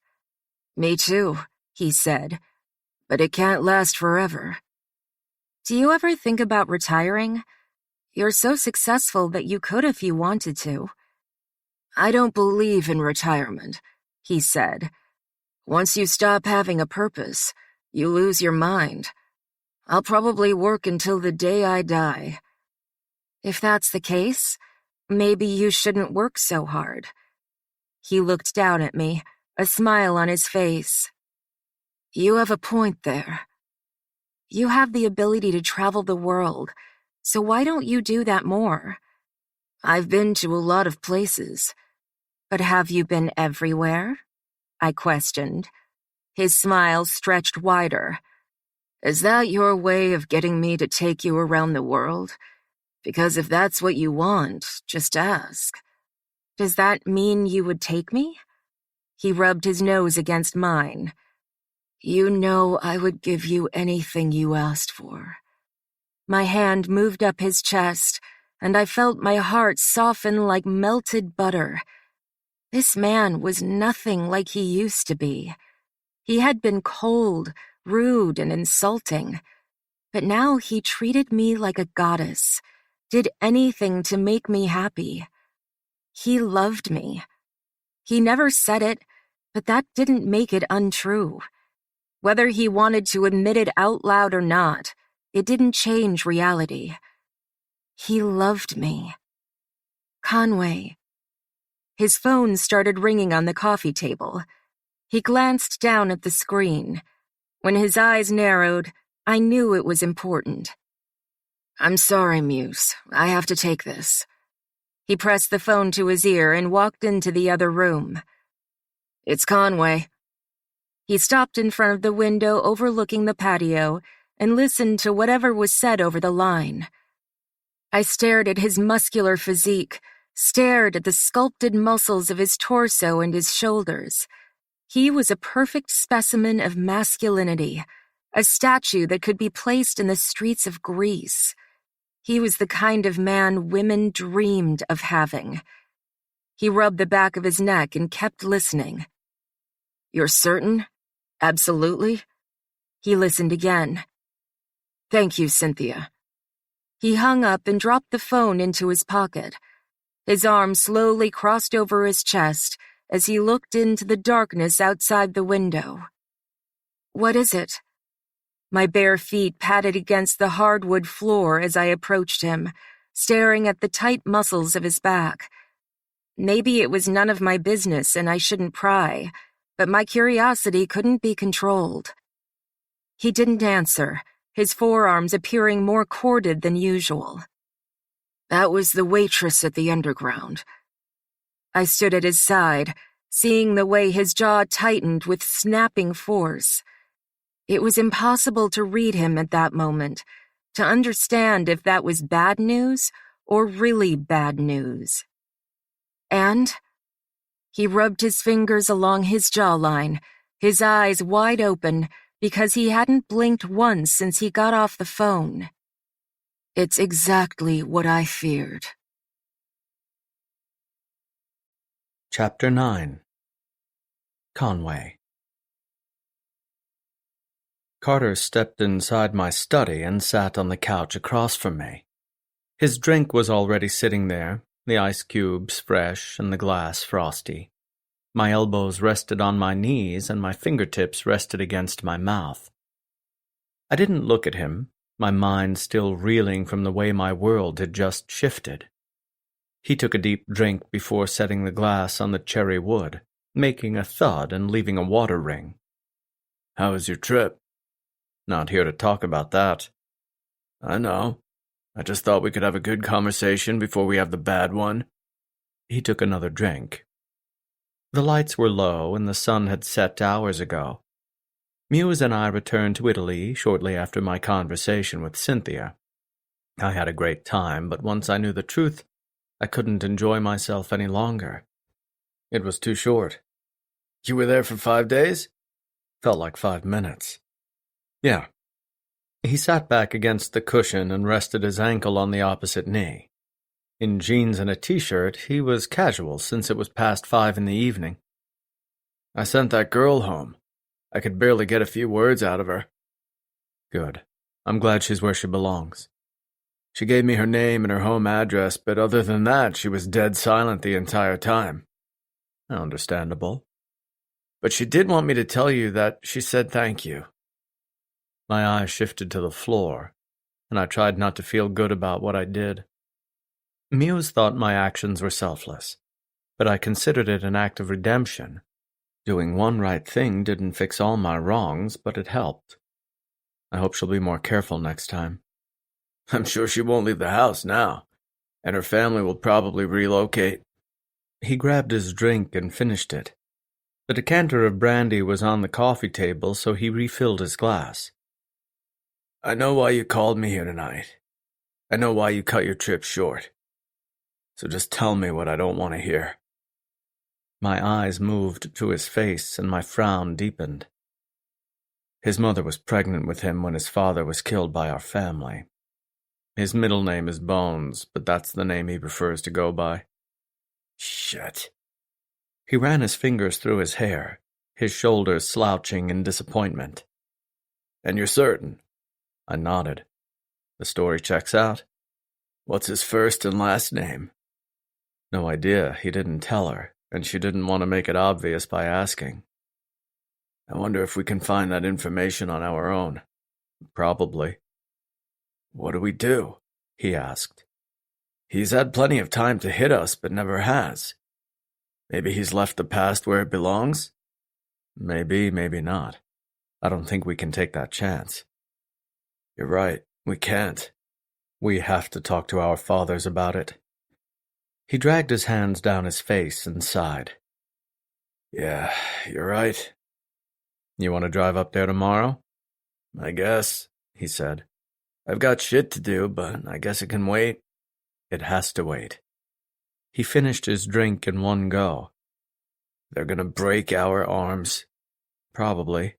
Me too, he said, but it can't last forever. Do you ever think about retiring? You're so successful that you could if you wanted to. I don't believe in retirement, he said. Once you stop having a purpose, you lose your mind. I'll probably work until the day I die. If that's the case, maybe you shouldn't work so hard. He looked down at me, a smile on his face. You have a point there. You have the ability to travel the world, so why don't you do that more? I've been to a lot of places. But have you been everywhere? I questioned. His smile stretched wider. Is that your way of getting me to take you around the world? Because if that's what you want, just ask. Does that mean you would take me? He rubbed his nose against mine. You know I would give you anything you asked for. My hand moved up his chest, and I felt my heart soften like melted butter. This man was nothing like he used to be. He had been cold, rude, and insulting. But now he treated me like a goddess, did anything to make me happy. He loved me. He never said it, but that didn't make it untrue. Whether he wanted to admit it out loud or not, it didn't change reality. He loved me. Conway. His phone started ringing on the coffee table. He glanced down at the screen. When his eyes narrowed, I knew it was important. I'm sorry, Muse. I have to take this. He pressed the phone to his ear and walked into the other room. It's Conway. He stopped in front of the window overlooking the patio and listened to whatever was said over the line. I stared at his muscular physique, stared at the sculpted muscles of his torso and his shoulders. He was a perfect specimen of masculinity, a statue that could be placed in the streets of Greece. He was the kind of man women dreamed of having. He rubbed the back of his neck and kept listening. You're certain? Absolutely? He listened again. Thank you, Cynthia. He hung up and dropped the phone into his pocket. His arm slowly crossed over his chest as he looked into the darkness outside the window. What is it? My bare feet patted against the hardwood floor as I approached him, staring at the tight muscles of his back. Maybe it was none of my business and I shouldn't pry, but my curiosity couldn't be controlled. He didn't answer, his forearms appearing more corded than usual. That was the waitress at the Underground. I stood at his side, seeing the way his jaw tightened with snapping force. It was impossible to read him at that moment, to understand if that was bad news or really bad news. And he rubbed his fingers along his jawline, his eyes wide open because he hadn't blinked once since he got off the phone. It's exactly what I feared. Chapter 9. Conway. Carter stepped inside my study and sat on the couch across from me. His drink was already sitting there, the ice cubes fresh and the glass frosty. My elbows rested on my knees and my fingertips rested against my mouth. I didn't look at him, my mind still reeling from the way my world had just shifted. He took a deep drink before setting the glass on the cherry wood, making a thud and leaving a water ring. How was your trip? Not here to talk about that. I know. I just thought we could have a good conversation before we have the bad one. He took another drink. The lights were low and the sun had set hours ago. Muse and I returned to Italy shortly after my conversation with Cynthia. I had a great time, but once I knew the truth, I couldn't enjoy myself any longer. It was too short. You were there for 5 days? Felt like 5 minutes. Yeah. He sat back against the cushion and rested his ankle on the opposite knee. In jeans and a t-shirt, he was casual since it was past 5 in the evening. I sent that girl home. I could barely get a few words out of her. Good. I'm glad she's where she belongs. She gave me her name and her home address, but other than that, she was dead silent the entire time. Understandable. But she did want me to tell you that she said thank you. My eyes shifted to the floor, and I tried not to feel good about what I did. Muse thought my actions were selfless, but I considered it an act of redemption. Doing one right thing didn't fix all my wrongs, but it helped. I hope she'll be more careful next time. I'm sure she won't leave the house now, and her family will probably relocate. He grabbed his drink and finished it. The decanter of brandy was on the coffee table, so he refilled his glass. I know why you called me here tonight. I know why you cut your trip short. So just tell me what I don't want to hear. My eyes moved to his face, and my frown deepened. His mother was pregnant with him when his father was killed by our family. His middle name is Bones, but that's the name he prefers to go by. Shit. He ran his fingers through his hair, his shoulders slouching in disappointment. And you're certain? I nodded. The story checks out. What's his first and last name? No idea. He didn't tell her, and she didn't want to make it obvious by asking. I wonder if we can find that information on our own. Probably. What do we do? He asked. He's had plenty of time to hit us, but never has. Maybe he's left the past where it belongs? Maybe, maybe not. I don't think we can take that chance. You're right, we can't. We have to talk to our fathers about it. He dragged his hands down his face and sighed. Yeah, you're right. You want to drive up there tomorrow? I guess, he said. I've got shit to do, but I guess it can wait. It has to wait. He finished his drink in one go. They're gonna break our arms. Probably.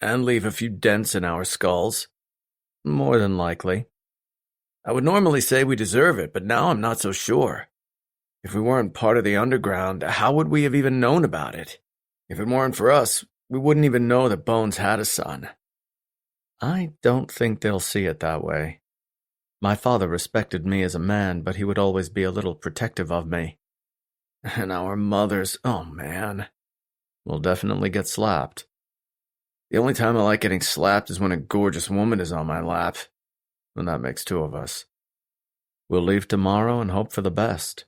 And leave a few dents in our skulls. More than likely. I would normally say we deserve it, but now I'm not so sure. If we weren't part of the underground, how would we have even known about it? If it weren't for us, we wouldn't even know that Bones had a son. I don't think they'll see it that way. My father respected me as a man, but he would always be a little protective of me. And our mothers, oh man. We'll definitely get slapped. The only time I like getting slapped is when a gorgeous woman is on my lap. And that makes 2 of us. We'll leave tomorrow and hope for the best.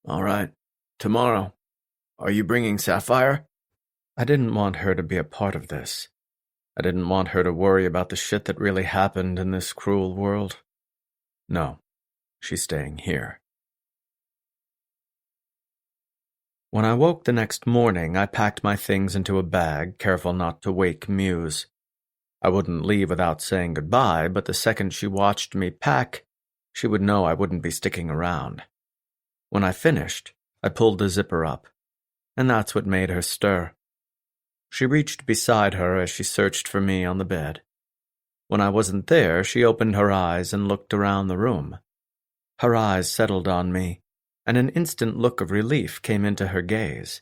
All right, tomorrow. Are you bringing Sapphire? I didn't want her to be a part of this. I didn't want her to worry about the shit that really happened in this cruel world. No, she's staying here. When I woke the next morning, I packed my things into a bag, careful not to wake Muse. I wouldn't leave without saying goodbye, but the second she watched me pack, she would know I wouldn't be sticking around. When I finished, I pulled the zipper up, and that's what made her stir. She reached beside her as she searched for me on the bed. When I wasn't there, she opened her eyes and looked around the room. Her eyes settled on me, and an instant look of relief came into her gaze.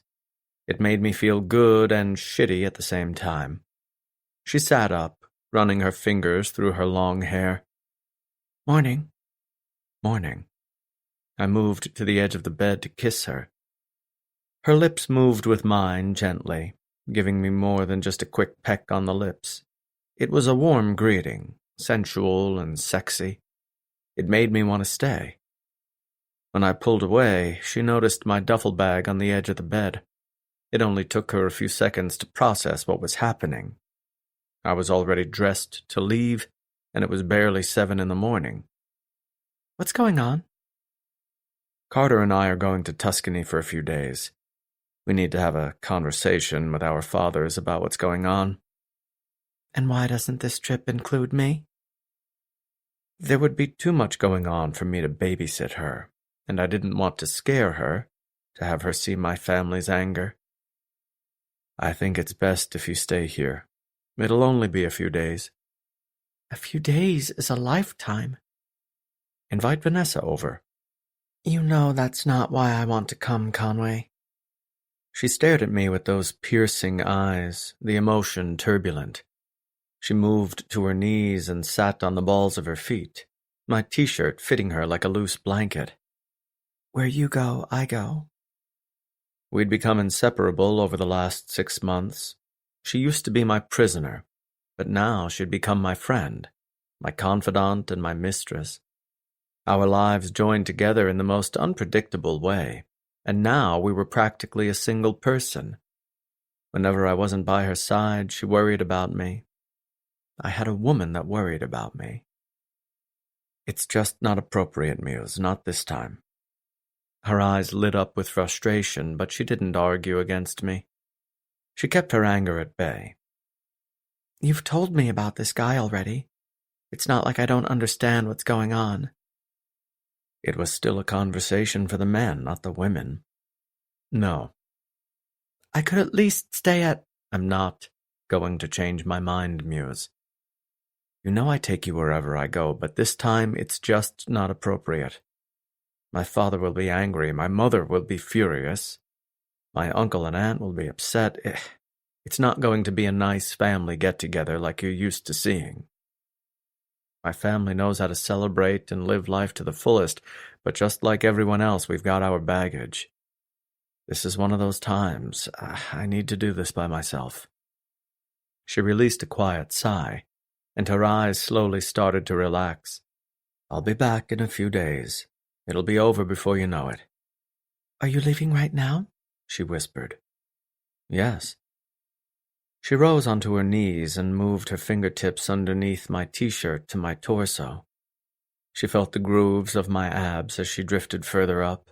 It made me feel good and shitty at the same time. She sat up, running her fingers through her long hair. "Morning." "Morning." I moved to the edge of the bed to kiss her. Her lips moved with mine gently, giving me more than just a quick peck on the lips. It was a warm greeting, sensual and sexy. It made me want to stay. When I pulled away, she noticed my duffel bag on the edge of the bed. It only took her a few seconds to process what was happening. I was already dressed to leave, and it was barely 7 in the morning. "What's going on?" "Carter and I are going to Tuscany for a few days. We need to have a conversation with our fathers about what's going on." "And why doesn't this trip include me?" "There would be too much going on for me to babysit her, and I didn't want to scare her, to have her see my family's anger." I think it's best if you stay here. It'll only be a few days. A few days is a lifetime. Invite Vanessa over. You know that's not why I want to come, Conway. She stared at me with those piercing eyes, the emotion turbulent. She moved to her knees and sat on the balls of her feet, my t-shirt fitting her like a loose blanket. Where you go, I go. We'd become inseparable over the last 6 months. She used to be my prisoner, but now she'd become my friend, my confidant and my mistress. Our lives joined together in the most unpredictable way, and now we were practically a single person. Whenever I wasn't by her side, she worried about me. I had a woman that worried about me. It's just not appropriate, Muse, not this time. Her eyes lit up with frustration, but she didn't argue against me. She kept her anger at bay. You've told me about this guy already. It's not like I don't understand what's going on. It was still a conversation for the men, not the women. No. I could at least stay at... I'm not going to change my mind, Muse. You know I take you wherever I go, but this time it's just not appropriate. My father will be angry, my mother will be furious, my uncle and aunt will be upset. It's not going to be a nice family get-together like you're used to seeing. My family knows how to celebrate and live life to the fullest, but just like everyone else, we've got our baggage. This is one of those times. I need to do this by myself. She released a quiet sigh, and her eyes slowly started to relax. I'll be back in a few days. It'll be over before you know it. Are you leaving right now? She whispered. Yes. She rose onto her knees and moved her fingertips underneath my t-shirt to my torso. She felt the grooves of my abs as she drifted further up.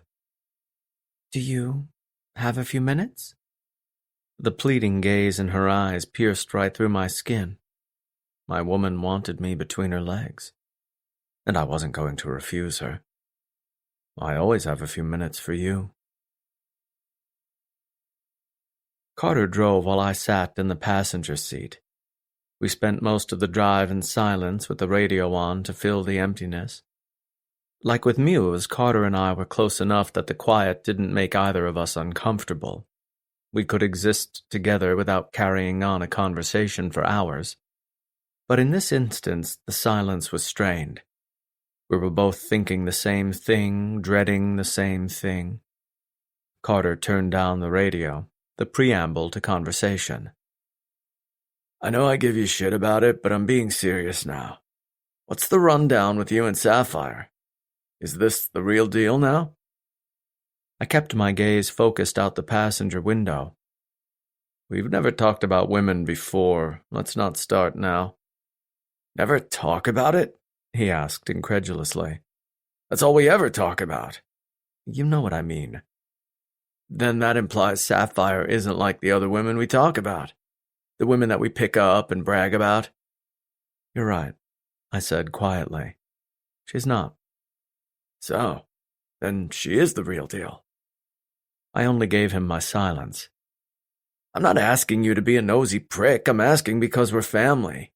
Do you have a few minutes? The pleading gaze in her eyes pierced right through my skin. My woman wanted me between her legs, and I wasn't going to refuse her. I always have a few minutes for you. Carter drove while I sat in the passenger seat. We spent most of the drive in silence with the radio on to fill the emptiness. Like with Muse, Carter and I were close enough that the quiet didn't make either of us uncomfortable. We could exist together without carrying on a conversation for hours. But in this instance, the silence was strained. We were both thinking the same thing, dreading the same thing. Carter turned down the radio, the preamble to conversation. I know I give you shit about it, but I'm being serious now. What's the rundown with you and Sapphire? Is this the real deal now? I kept my gaze focused out the passenger window. We've never talked about women before. Let's not start now. Never talk about it? He asked incredulously. That's all we ever talk about. You know what I mean. Then that implies Sapphire isn't like the other women we talk about. The women that we pick up and brag about. You're right, I said quietly. She's not. So, then she is the real deal. I only gave him my silence. I'm not asking you to be a nosy prick. I'm asking because we're family.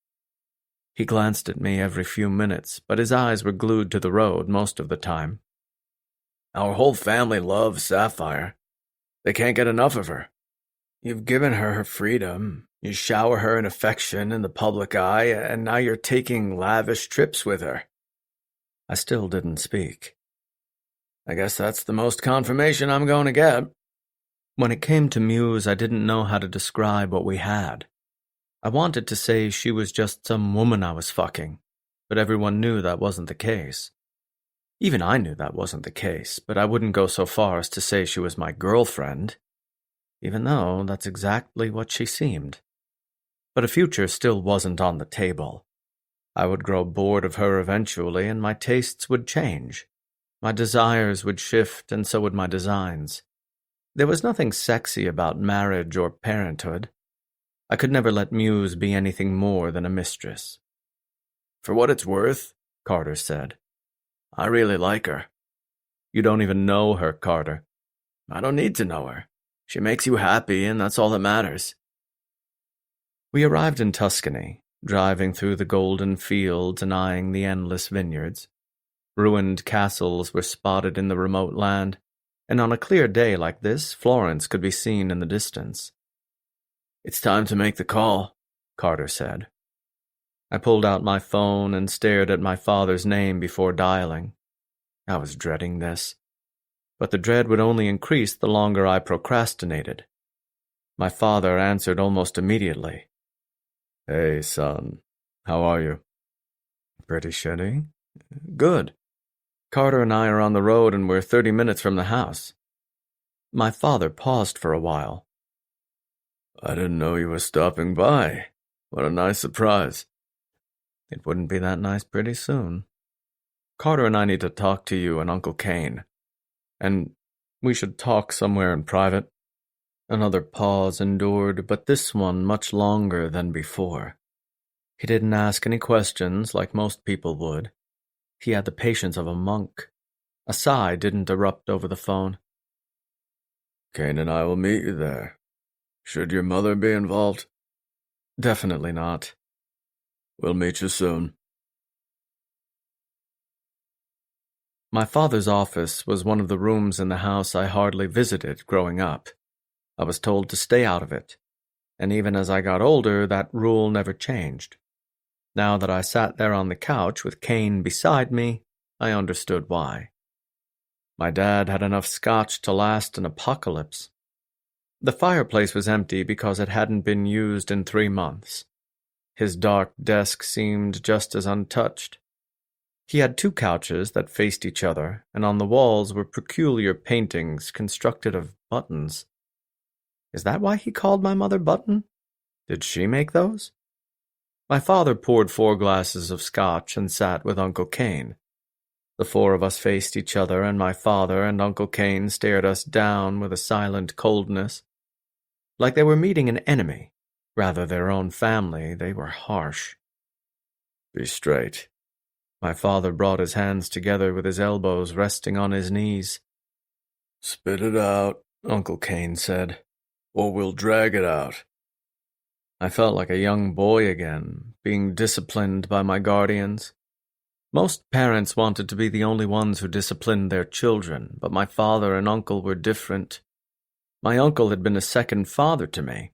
He glanced at me every few minutes, but his eyes were glued to the road most of the time. Our whole family loves Sapphire. They can't get enough of her. You've given her her freedom. You shower her in affection in the public eye, and now you're taking lavish trips with her. I still didn't speak. I guess that's the most confirmation I'm going to get. When it came to Muse, I didn't know how to describe what we had. I wanted to say she was just some woman I was fucking, but everyone knew that wasn't the case. Even I knew that wasn't the case, but I wouldn't go so far as to say she was my girlfriend, even though that's exactly what she seemed. But a future still wasn't on the table. I would grow bored of her eventually, and my tastes would change. My desires would shift, and so would my designs. There was nothing sexy about marriage or parenthood. I could never let Muse be anything more than a mistress. For what it's worth, Carter said, I really like her. You don't even know her, Carter. I don't need to know her. She makes you happy, and that's all that matters. We arrived in Tuscany, driving through the golden fields and eyeing the endless vineyards. Ruined castles were spotted in the remote land, and on a clear day like this, Florence could be seen in the distance. "It's time to make the call," Carter said. I pulled out my phone and stared at my father's name before dialing. I was dreading this, but the dread would only increase the longer I procrastinated. My father answered almost immediately. "Hey, son. How are you?" "Pretty shitty." "Good. Carter and I are on the road and we're 30 minutes from the house." My father paused for a while. "I didn't know you were stopping by. What a nice surprise." "It wouldn't be that nice pretty soon. Carter and I need to talk to you and Uncle Kane. And we should talk somewhere in private." Another pause endured, but this one much longer than before. He didn't ask any questions like most people would. He had the patience of a monk. A sigh didn't erupt over the phone. "Kane and I will meet you there. Should your mother be involved?" "Definitely not." "We'll meet you soon." My father's office was one of the rooms in the house I hardly visited growing up. I was told to stay out of it, and even as I got older, that rule never changed. Now that I sat there on the couch with Kane beside me, I understood why. My dad had enough scotch to last an apocalypse. The fireplace was empty because it hadn't been used in 3 months. His dark desk seemed just as untouched. He had 2 couches that faced each other, and on the walls were peculiar paintings constructed of buttons. Is that why he called my mother Button? Did she make those? My father poured 4 glasses of scotch and sat with Uncle Kane. The 4 of us faced each other, and my father and Uncle Kane stared us down with a silent coldness. Like they were meeting an enemy, rather their own family. They were harsh. "Be straight." My father brought his hands together with his elbows resting on his knees. "Spit it out," Uncle Kane said, "or we'll drag it out." I felt like a young boy again, being disciplined by my guardians. Most parents wanted to be the only ones who disciplined their children, but my father and uncle were different. My uncle had been a second father to me.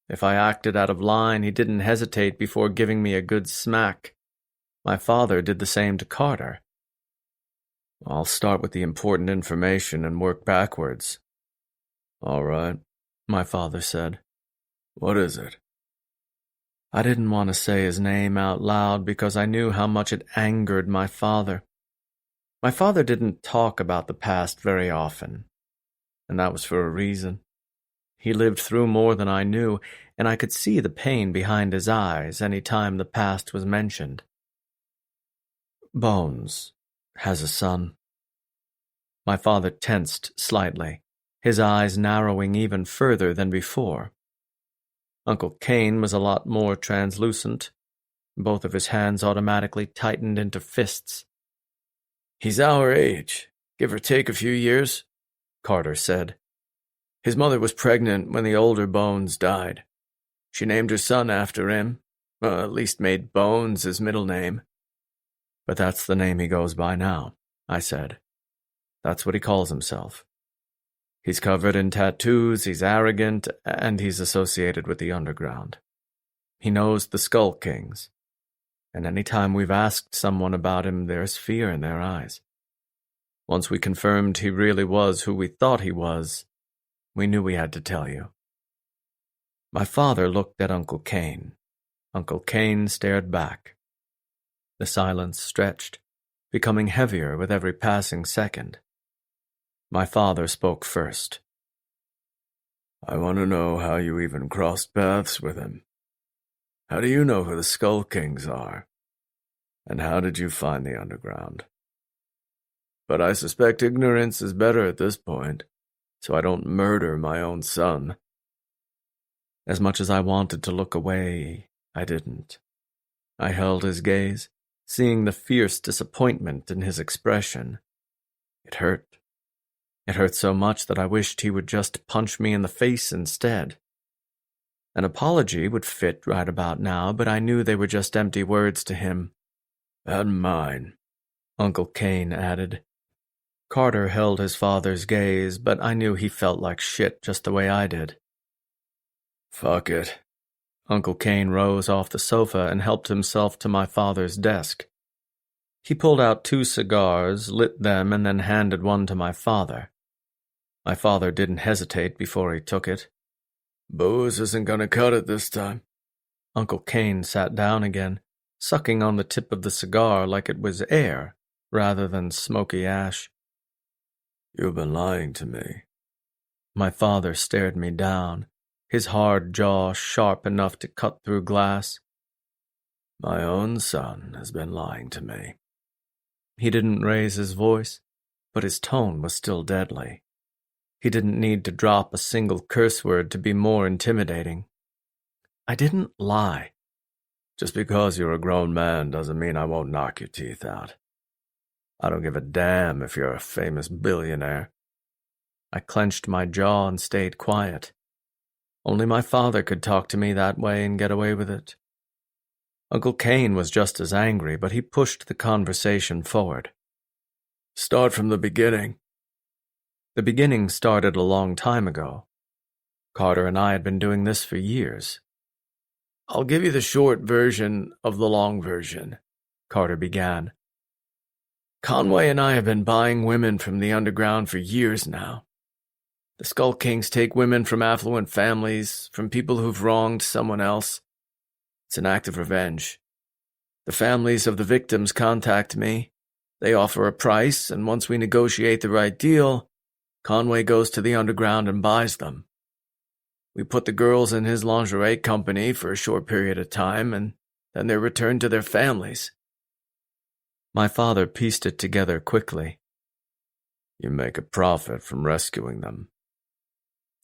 If I acted out of line, he didn't hesitate before giving me a good smack. My father did the same to Carter. "I'll start with the important information and work backwards." "All right," my father said. "What is it?" I didn't want to say his name out loud because I knew how much it angered my father. My father didn't talk about the past very often, and that was for a reason. He lived through more than I knew, and I could see the pain behind his eyes any time the past was mentioned. "Bones has a son." My father tensed slightly, his eyes narrowing even further than before. Uncle Kane was a lot more translucent. Both of his hands automatically tightened into fists. "He's our age, give or take a few years," Carter said. "His mother was pregnant when the older Bones died. She named her son after him, at least made Bones his middle name." "But that's the name he goes by now," I said. "That's what he calls himself. He's covered in tattoos, he's arrogant, and he's associated with the underground. He knows the Skull Kings, and any time we've asked someone about him, there's fear in their eyes. Once we confirmed he really was who we thought he was, we knew we had to tell you." My father looked at Uncle Kane. Uncle Kane stared back. The silence stretched, becoming heavier with every passing second. My father spoke first. "I want to know how you even crossed paths with him. How do you know who the Skull Kings are? And how did you find the underground? But I suspect ignorance is better at this point, so I don't murder my own son." As much as I wanted to look away, I didn't. I held his gaze, seeing the fierce disappointment in his expression. It hurt. It hurt so much that I wished he would just punch me in the face instead. An apology would fit right about now, but I knew they were just empty words to him. "And mine," Uncle Kane added. Carter held his father's gaze, but I knew he felt like shit just the way I did. "Fuck it." Uncle Kane rose off the sofa and helped himself to my father's desk. He pulled out 2 cigars, lit them, and then handed one to my father. My father didn't hesitate before he took it. "Booze isn't gonna cut it this time." Uncle Kane sat down again, sucking on the tip of the cigar like it was air rather than smoky ash. "You've been lying to me." My father stared me down, his hard jaw sharp enough to cut through glass. "My own son has been lying to me." He didn't raise his voice, but his tone was still deadly. He didn't need to drop a single curse word to be more intimidating. I didn't lie. "Just because you're a grown man doesn't mean I won't knock your teeth out. I don't give a damn if you're a famous billionaire." I clenched my jaw and stayed quiet. Only my father could talk to me that way and get away with it. Uncle Kane was just as angry, but he pushed the conversation forward. "Start from the beginning." The beginning started a long time ago. Carter and I had been doing this for years. "I'll give you the short version of the long version," Carter began. "Conway and I have been buying women from the underground for years now. The Skull Kings take women from affluent families, from people who've wronged someone else. It's an act of revenge. The families of the victims contact me. They offer a price, and once we negotiate the right deal, Conway goes to the underground and buys them. We put the girls in his lingerie company for a short period of time, and then they're returned to their families." My father pieced it together quickly. "You make a profit from rescuing them."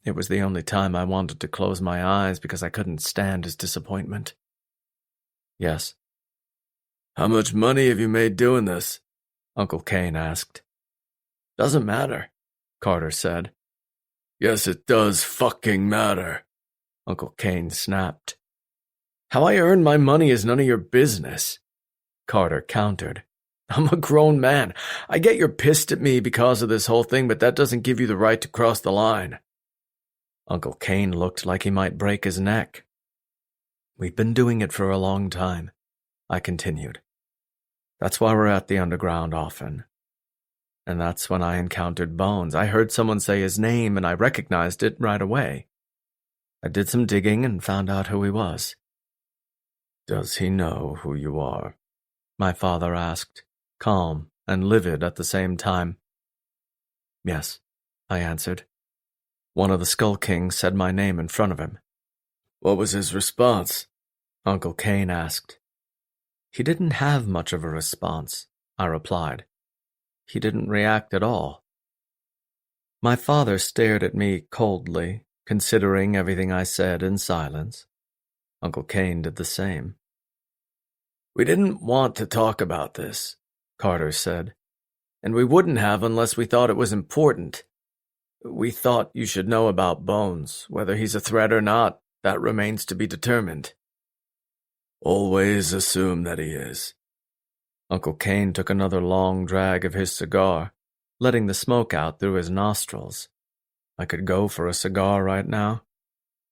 It was the only time I wanted to close my eyes because I couldn't stand his disappointment. "Yes." "How much money have you made doing this?" Uncle Kane asked. "Doesn't matter," Carter said. "Yes, it does fucking matter," Uncle Kane snapped. "How I earn my money is none of your business," Carter countered. "I'm a grown man. I get you're pissed at me because of this whole thing, but that doesn't give you the right to cross the line." Uncle Kane looked like he might break his neck. "We've been doing it for a long time," I continued. "That's why we're at the underground often. And that's when I encountered Bones. I heard someone say his name and I recognized it right away. I did some digging and found out who he was." "Does he know who you are?" my father asked, calm and livid at the same time. "Yes," I answered. "One of the Skull Kings said my name in front of him." "What was his response?" Uncle Kane asked. "He didn't have much of a response," I replied. "He didn't react at all." My father stared at me coldly, considering everything I said in silence. Uncle Kane did the same. "We didn't want to talk about this," Carter said, "and we wouldn't have unless we thought it was important. We thought you should know about Bones. Whether he's a threat or not, that remains to be determined." "Always assume that he is." Uncle Kane took another long drag of his cigar, letting the smoke out through his nostrils. I could go for a cigar right now,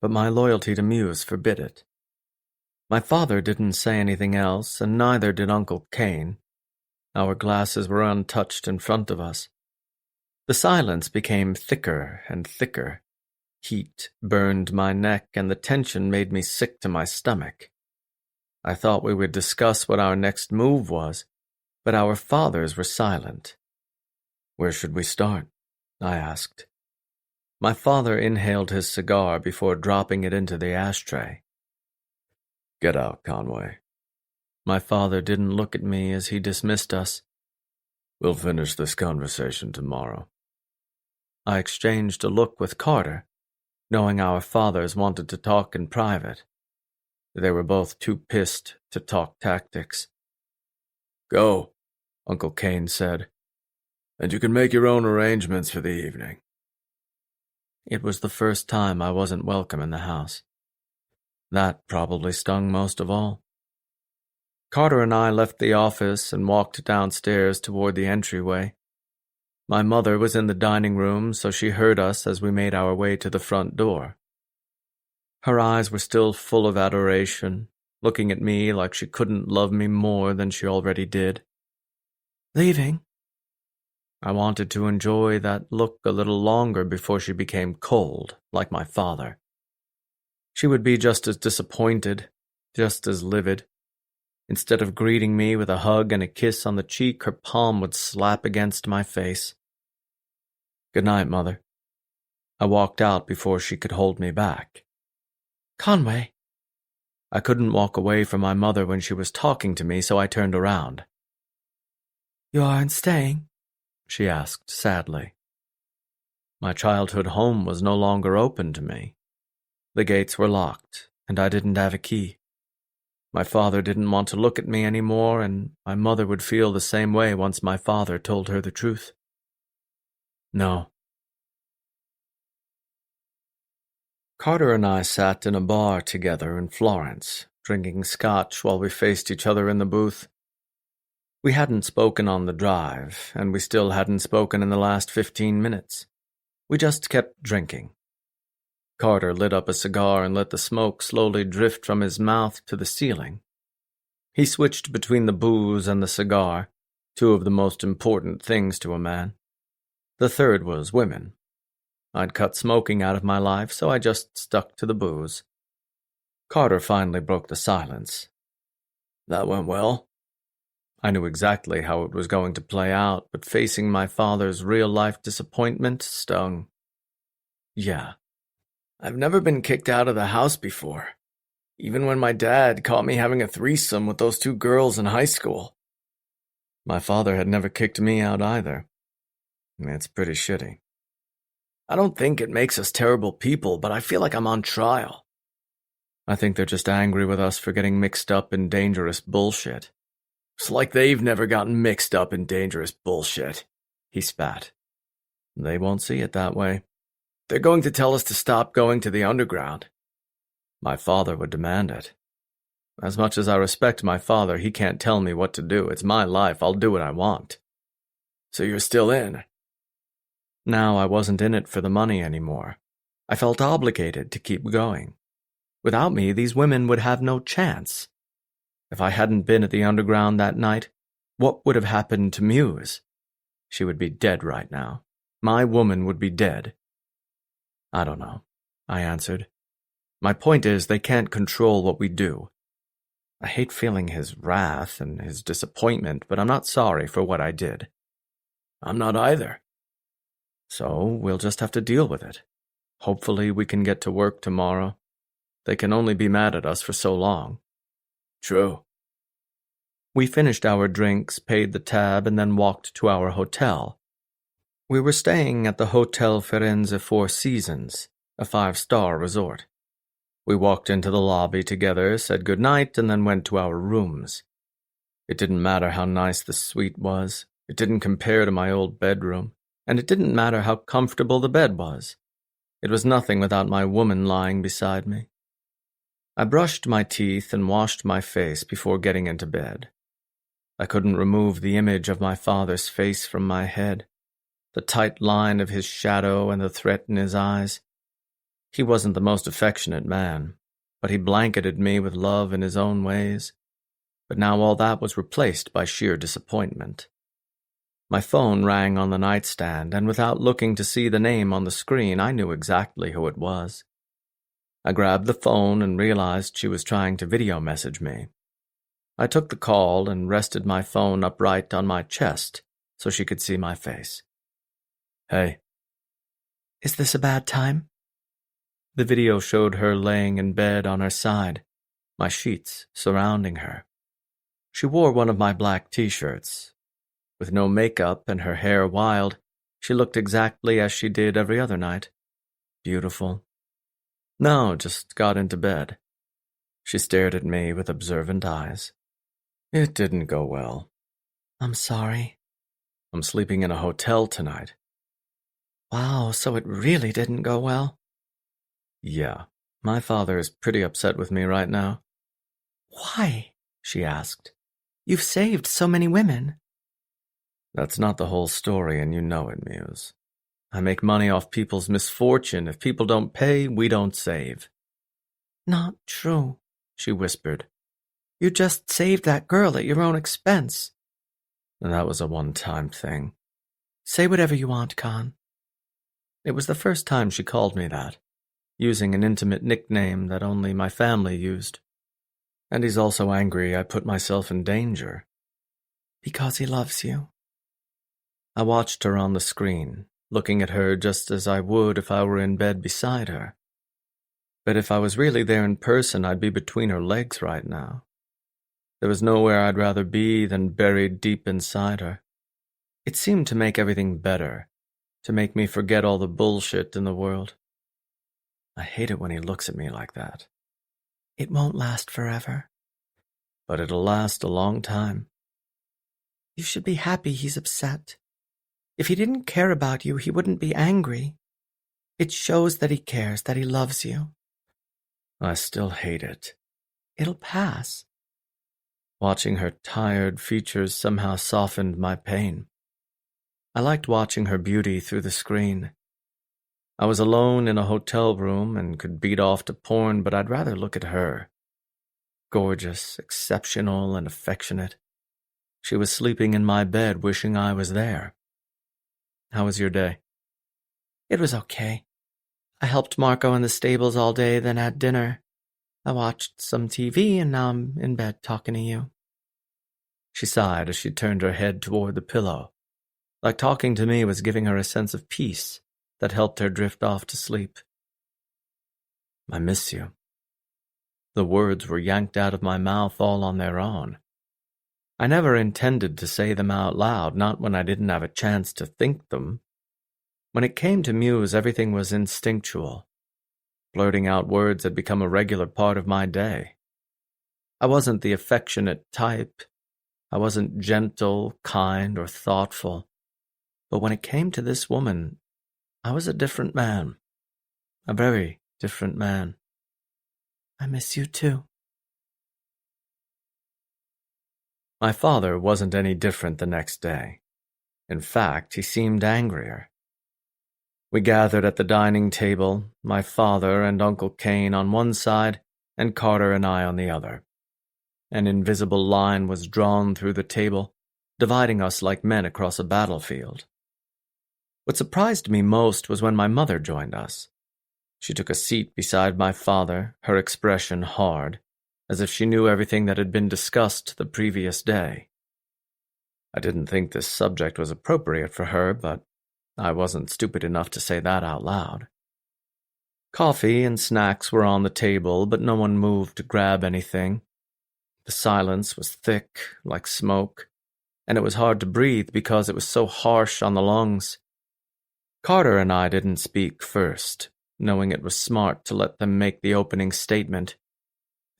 but my loyalty to Muse forbid it. My father didn't say anything else, and neither did Uncle Kane. Our glasses were untouched in front of us. The silence became thicker and thicker. Heat burned my neck, and the tension made me sick to my stomach. I thought we would discuss what our next move was, but our fathers were silent. "Where should we start?" I asked. My father inhaled his cigar before dropping it into the ashtray. "Get out, Conway." My father didn't look at me as he dismissed us. "We'll finish this conversation tomorrow." I exchanged a look with Carter, knowing our fathers wanted to talk in private. They were both too pissed to talk tactics. "Go," Uncle Kane said. And you can make your own arrangements for the evening. It was the first time I wasn't welcome in the house. That probably stung most of all. Carter and I left the office and walked downstairs toward the entryway. My mother was in the dining room, so she heard us as we made our way to the front door. Her eyes were still full of adoration, looking at me like she couldn't love me more than she already did. Leaving? I wanted to enjoy that look a little longer before she became cold, like my father. She would be just as disappointed, just as livid. Instead of greeting me with a hug and a kiss on the cheek, her palm would slap against my face. Good night, Mother. I walked out before she could hold me back. Conway. I couldn't walk away from my mother when she was talking to me, so I turned around. You aren't staying? She asked sadly. My childhood home was no longer open to me. The gates were locked, and I didn't have a key. My father didn't want to look at me anymore, and my mother would feel the same way once my father told her the truth. No. Carter and I sat in a bar together in Florence, drinking scotch while we faced each other in the booth. We hadn't spoken on the drive, and we still hadn't spoken in the last 15 minutes. We just kept drinking. Carter lit up a cigar and let the smoke slowly drift from his mouth to the ceiling. He switched between the booze and the cigar, two of the most important things to a man. The third was women. I'd cut smoking out of my life, so I just stuck to the booze. Carter finally broke the silence. That went well? I knew exactly how it was going to play out, but facing my father's real-life disappointment stung. Yeah. I've never been kicked out of the house before, even when my dad caught me having a threesome with those two girls in high school. My father had never kicked me out either. It's pretty shitty. I don't think it makes us terrible people, but I feel like I'm on trial. I think they're just angry with us for getting mixed up in dangerous bullshit. It's like they've never gotten mixed up in dangerous bullshit, he spat. They won't see it that way. They're going to tell us to stop going to the underground. My father would demand it. As much as I respect my father, he can't tell me what to do. It's my life. I'll do what I want. So you're still in? Now I wasn't in it for the money anymore. I felt obligated to keep going. Without me, these women would have no chance. If I hadn't been at the underground that night, what would have happened to Muse? She would be dead right now. My woman would be dead. I don't know, I answered. My point is, they can't control what we do. I hate feeling his wrath and his disappointment, but I'm not sorry for what I did. I'm not either. So we'll just have to deal with it. Hopefully we can get to work tomorrow. They can only be mad at us for so long. True. We finished our drinks, paid the tab, and then walked to our hotel. We were staying at the Hotel Firenze Four Seasons, a 5-star resort. We walked into the lobby together, said goodnight, and then went to our rooms. It didn't matter how nice the suite was. It didn't compare to my old bedroom, and it didn't matter how comfortable the bed was. It was nothing without my woman lying beside me. I brushed my teeth and washed my face before getting into bed. I couldn't remove the image of my father's face from my head, the tight line of his shadow and the threat in his eyes. He wasn't the most affectionate man, but he blanketed me with love in his own ways. But now all that was replaced by sheer disappointment. My phone rang on the nightstand, and without looking to see the name on the screen, I knew exactly who it was. I grabbed the phone and realized she was trying to video message me. I took the call and rested my phone upright on my chest so she could see my face. Hey. Is this a bad time? The video showed her laying in bed on her side, my sheets surrounding her. She wore one of my black t-shirts. With no makeup and her hair wild, she looked exactly as she did every other night. Beautiful. No, just got into bed. She stared at me with observant eyes. It didn't go well. I'm sorry. I'm sleeping in a hotel tonight. Wow, so it really didn't go well? Yeah, my father is pretty upset with me right now. Why? She asked. You've saved so many women. That's not the whole story, and you know it, Muse. I make money off people's misfortune. If people don't pay, we don't save. Not true, she whispered. You just saved that girl at your own expense. And that was a one-time thing. Say whatever you want, Khan. It was the first time she called me that, using an intimate nickname that only my family used. And he's also angry I put myself in danger. Because he loves you. I watched her on the screen, looking at her just as I would if I were in bed beside her. But if I was really there in person, I'd be between her legs right now. There was nowhere I'd rather be than buried deep inside her. It seemed to make everything better, to make me forget all the bullshit in the world. I hate it when he looks at me like that. It won't last forever. But it'll last a long time. You should be happy he's upset. If he didn't care about you, he wouldn't be angry. It shows that he cares, that he loves you. I still hate it. It'll pass. Watching her tired features somehow softened my pain. I liked watching her beauty through the screen. I was alone in a hotel room and could beat off to porn, but I'd rather look at her. Gorgeous, exceptional, and affectionate. She was sleeping in my bed, wishing I was there. How was your day? It was okay. I helped Marco in the stables all day, then had dinner. I watched some TV, and now I'm in bed talking to you. She sighed as she turned her head toward the pillow, like talking to me was giving her a sense of peace that helped her drift off to sleep. I miss you. The words were yanked out of my mouth all on their own. I never intended to say them out loud, not when I didn't have a chance to think them. When it came to Muse, everything was instinctual. Blurting out words had become a regular part of my day. I wasn't the affectionate type. I wasn't gentle, kind, or thoughtful. But when it came to this woman, I was a different man. A very different man. I miss you too. My father wasn't any different the next day. In fact, he seemed angrier. We gathered at the dining table, my father and Uncle Kane on one side, and Carter and I on the other. An invisible line was drawn through the table, dividing us like men across a battlefield. What surprised me most was when my mother joined us. She took a seat beside my father, her expression hard, as if she knew everything that had been discussed the previous day. I didn't think this subject was appropriate for her, but I wasn't stupid enough to say that out loud. Coffee and snacks were on the table, but no one moved to grab anything. The silence was thick, like smoke, and it was hard to breathe because it was so harsh on the lungs. Carter and I didn't speak first, knowing it was smart to let them make the opening statement.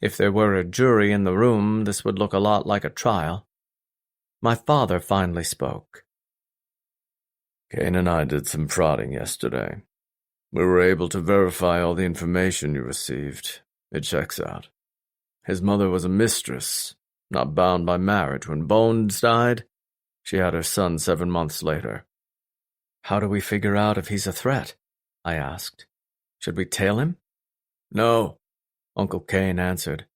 If there were a jury in the room, this would look a lot like a trial. My father finally spoke. Kane and I did some prodding yesterday. We were able to verify all the information you received. It checks out. His mother was a mistress, not bound by marriage. When Bones died, she had her son 7 months later. How do we figure out if he's a threat? I asked. Should we tail him? No, Uncle Kane answered.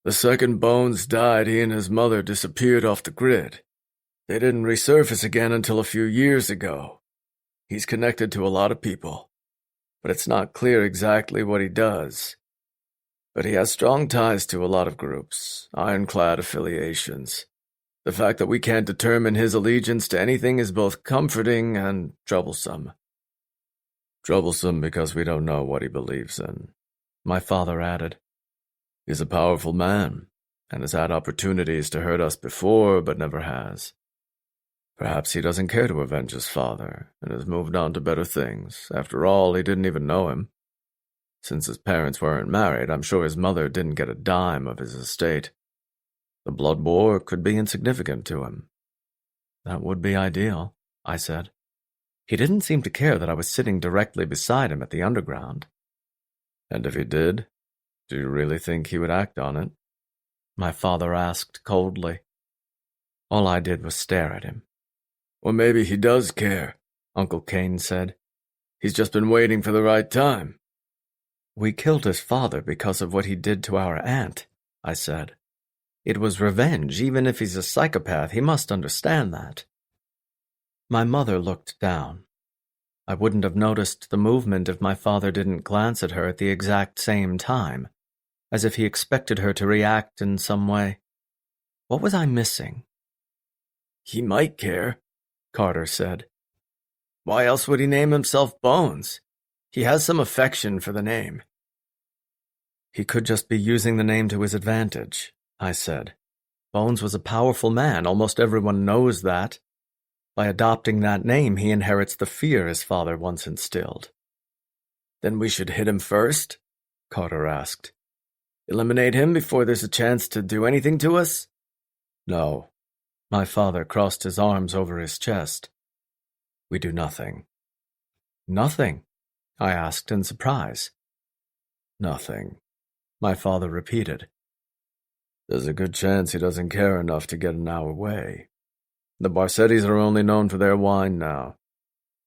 The second Bones died, he and his mother disappeared off the grid. They didn't resurface again until a few years ago. He's connected to a lot of people, but it's not clear exactly what he does. But he has strong ties to a lot of groups, ironclad affiliations. The fact that we can't determine his allegiance to anything is both comforting and troublesome. Troublesome because we don't know what he believes in, my father added. He's a powerful man, and has had opportunities to hurt us before, but never has. Perhaps he doesn't care to avenge his father, and has moved on to better things. After all, he didn't even know him. Since his parents weren't married, I'm sure his mother didn't get a dime of his estate. The blood war could be insignificant to him. That would be ideal, I said. He didn't seem to care that I was sitting directly beside him at the underground. And if he did, do you really think he would act on it? My father asked coldly. All I did was stare at him. Or maybe he does care, Uncle Cain said. He's just been waiting for the right time. We killed his father because of what he did to our aunt, I said. It was revenge. Even if he's a psychopath, he must understand that. My mother looked down. I wouldn't have noticed the movement if my father didn't glance at her at the exact same time, as if he expected her to react in some way. What was I missing? He might care, Carter said. Why else would he name himself Bones? He has some affection for the name. He could just be using the name to his advantage, I said. Bones was a powerful man. Almost everyone knows that. By adopting that name, he inherits the fear his father once instilled. Then we should hit him first? Carter asked. Eliminate him before there's a chance to do anything to us? No. My father crossed his arms over his chest. We do nothing. Nothing? I asked in surprise. Nothing, my father repeated. There's a good chance he doesn't care enough to get in our way. The Barsettis are only known for their wine now.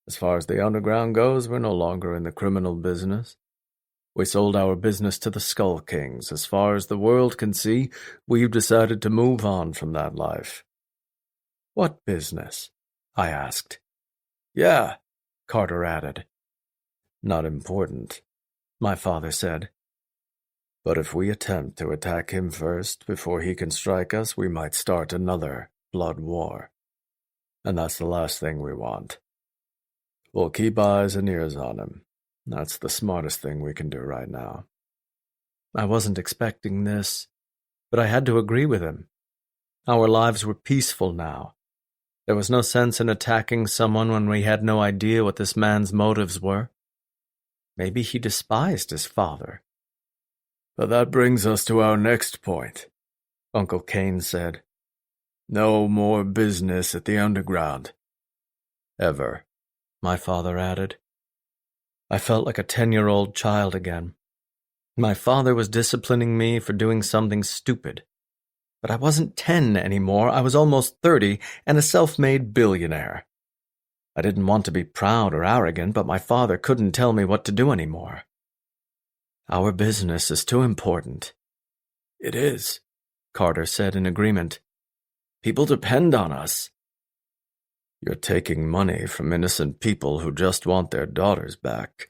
As far as the underground goes, we're no longer in the criminal business. We sold our business to the Skull Kings. As far as the world can see, we've decided to move on from that life. What business? I asked. Yeah, Carter added. Not important, my father said. But if we attempt to attack him first before he can strike us, we might start another blood war. And that's the last thing we want. We'll keep eyes and ears on him. That's the smartest thing we can do right now. I wasn't expecting this, but I had to agree with him. Our lives were peaceful now. There was no sense in attacking someone when we had no idea what this man's motives were. Maybe he despised his father. But that brings us to our next point, Uncle Cain said. No more business at the underground. Ever, my father added. I felt like a 10-year-old child again. My father was disciplining me for doing something stupid. But I wasn't 10 anymore. I was almost 30 and a self-made billionaire. I didn't want to be proud or arrogant, but my father couldn't tell me what to do anymore. Our business is too important. It is, Carter said in agreement. People depend on us. You're taking money from innocent people who just want their daughters back.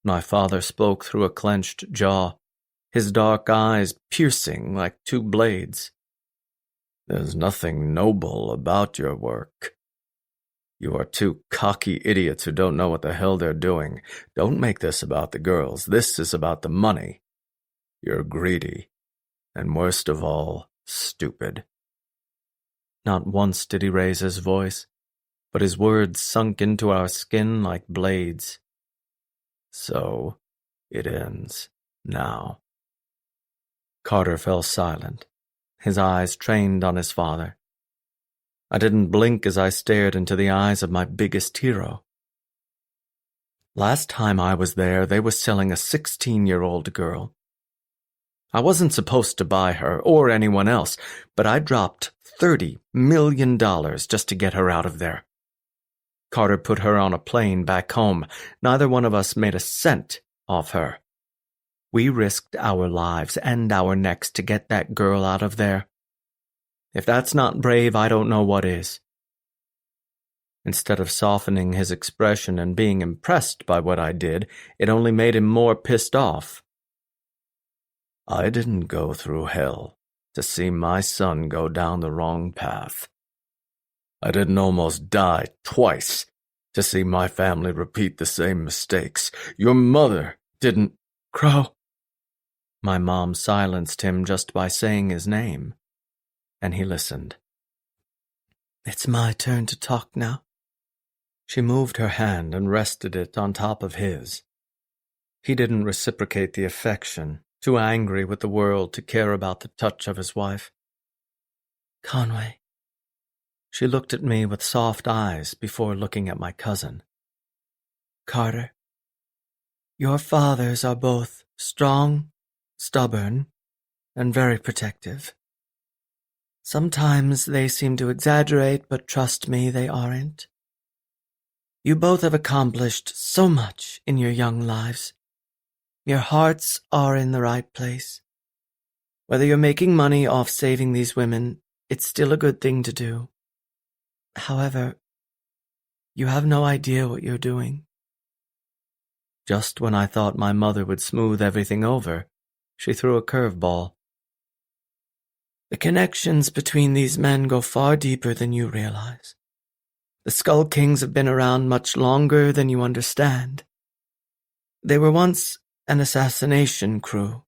My father spoke through a clenched jaw, his dark eyes piercing like two blades. There's nothing noble about your work. You are two cocky idiots who don't know what the hell they're doing. Don't make this about the girls. This is about the money. You're greedy, and worst of all, stupid. Not once did he raise his voice, but his words sunk into our skin like blades. So, it ends now. Carter fell silent, his eyes trained on his father. I didn't blink as I stared into the eyes of my biggest hero. Last time I was there, they were selling a 16-year-old girl. I wasn't supposed to buy her, or anyone else, but I dropped $30 million just to get her out of there. Carter put her on a plane back home. Neither one of us made a cent off her. We risked our lives and our necks to get that girl out of there. If that's not brave, I don't know what is. Instead of softening his expression and being impressed by what I did, it only made him more pissed off. I didn't go through hell to see my son go down the wrong path. I didn't almost die twice to see my family repeat the same mistakes. Your mother didn't... Crow. My mom silenced him just by saying his name, and he listened. It's my turn to talk now. She moved her hand and rested it on top of his. He didn't reciprocate the affection, too angry with the world to care about the touch of his wife. Conway. She looked at me with soft eyes before looking at my cousin. Carter, your fathers are both strong, stubborn, and very protective. Sometimes they seem to exaggerate, but trust me, they aren't. You both have accomplished so much in your young lives. Your hearts are in the right place. Whether you're making money off saving these women, it's still a good thing to do. However, you have no idea what you're doing. Just when I thought my mother would smooth everything over, she threw a curveball. The connections between these men go far deeper than you realize. The Skull Kings have been around much longer than you understand. They were once an assassination crew,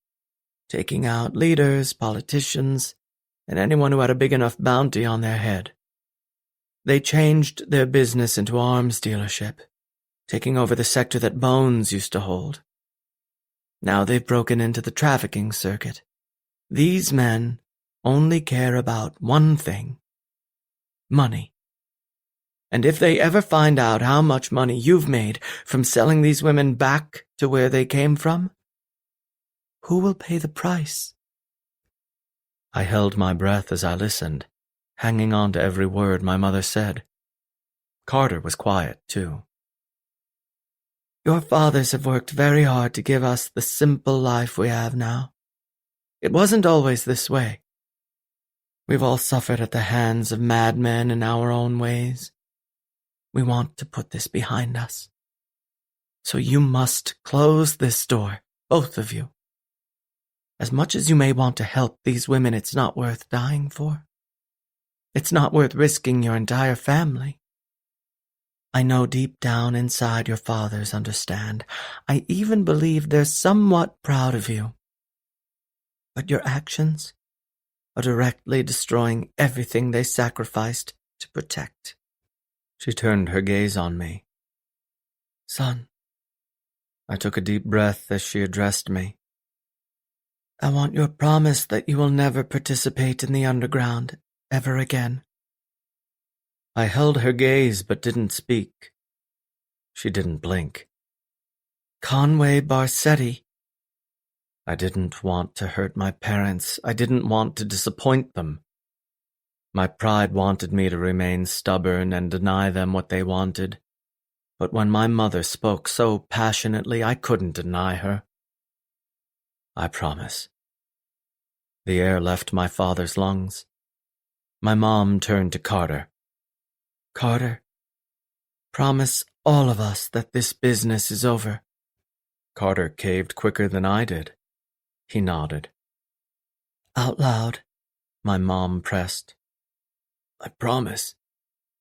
taking out leaders, politicians, and anyone who had a big enough bounty on their head. They changed their business into arms dealership, taking over the sector that Bones used to hold. Now they've broken into the trafficking circuit. These men only care about one thing: money. And if they ever find out how much money you've made from selling these women back to where they came from, who will pay the price? I held my breath as I listened, hanging on to every word my mother said. Carter was quiet, too. Your fathers have worked very hard to give us the simple life we have now. It wasn't always this way. We've all suffered at the hands of madmen in our own ways. We want to put this behind us. So you must close this door, both of you. As much as you may want to help these women, it's not worth dying for. It's not worth risking your entire family. I know deep down inside your fathers understand. I even believe they're somewhat proud of you. But your actions are directly destroying everything they sacrificed to protect. She turned her gaze on me. Son. I took a deep breath as she addressed me. I want your promise that you will never participate in the underground ever again. I held her gaze but didn't speak. She didn't blink. Conway Barsetti. I didn't want to hurt my parents. I didn't want to disappoint them. My pride wanted me to remain stubborn and deny them what they wanted. But when my mother spoke so passionately, I couldn't deny her. I promise. The air left my father's lungs. My mom turned to Carter. Carter, promise all of us that this business is over. Carter caved quicker than I did. He nodded. Out loud, my mom pressed. I promise,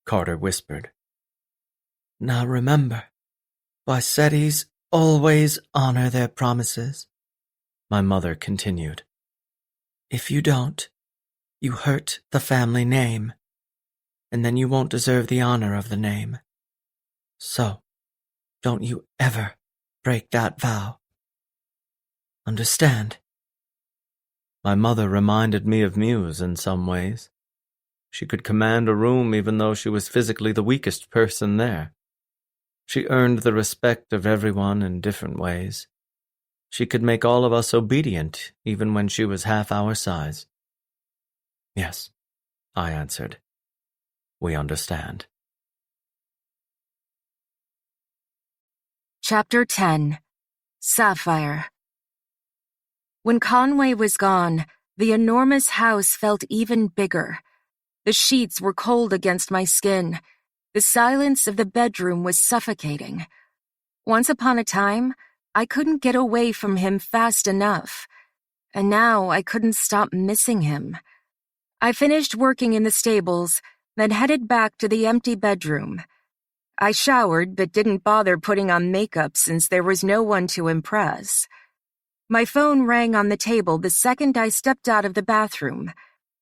Carter whispered. Now remember, Barsettis always honor their promises. My mother continued. If you don't, you hurt the family name, and then you won't deserve the honor of the name. So, don't you ever break that vow. Understand? My mother reminded me of Muse in some ways. She could command a room even though she was physically the weakest person there. She earned the respect of everyone in different ways. She could make all of us obedient even when she was half our size. Yes, I answered. We understand. Chapter 10. Sapphire. When Conway was gone, the enormous house felt even bigger. The sheets were cold against my skin. The silence of the bedroom was suffocating. Once upon a time, I couldn't get away from him fast enough, and now I couldn't stop missing him. I finished working in the stables, then headed back to the empty bedroom. I showered but didn't bother putting on makeup since there was no one to impress. My phone rang on the table the second I stepped out of the bathroom.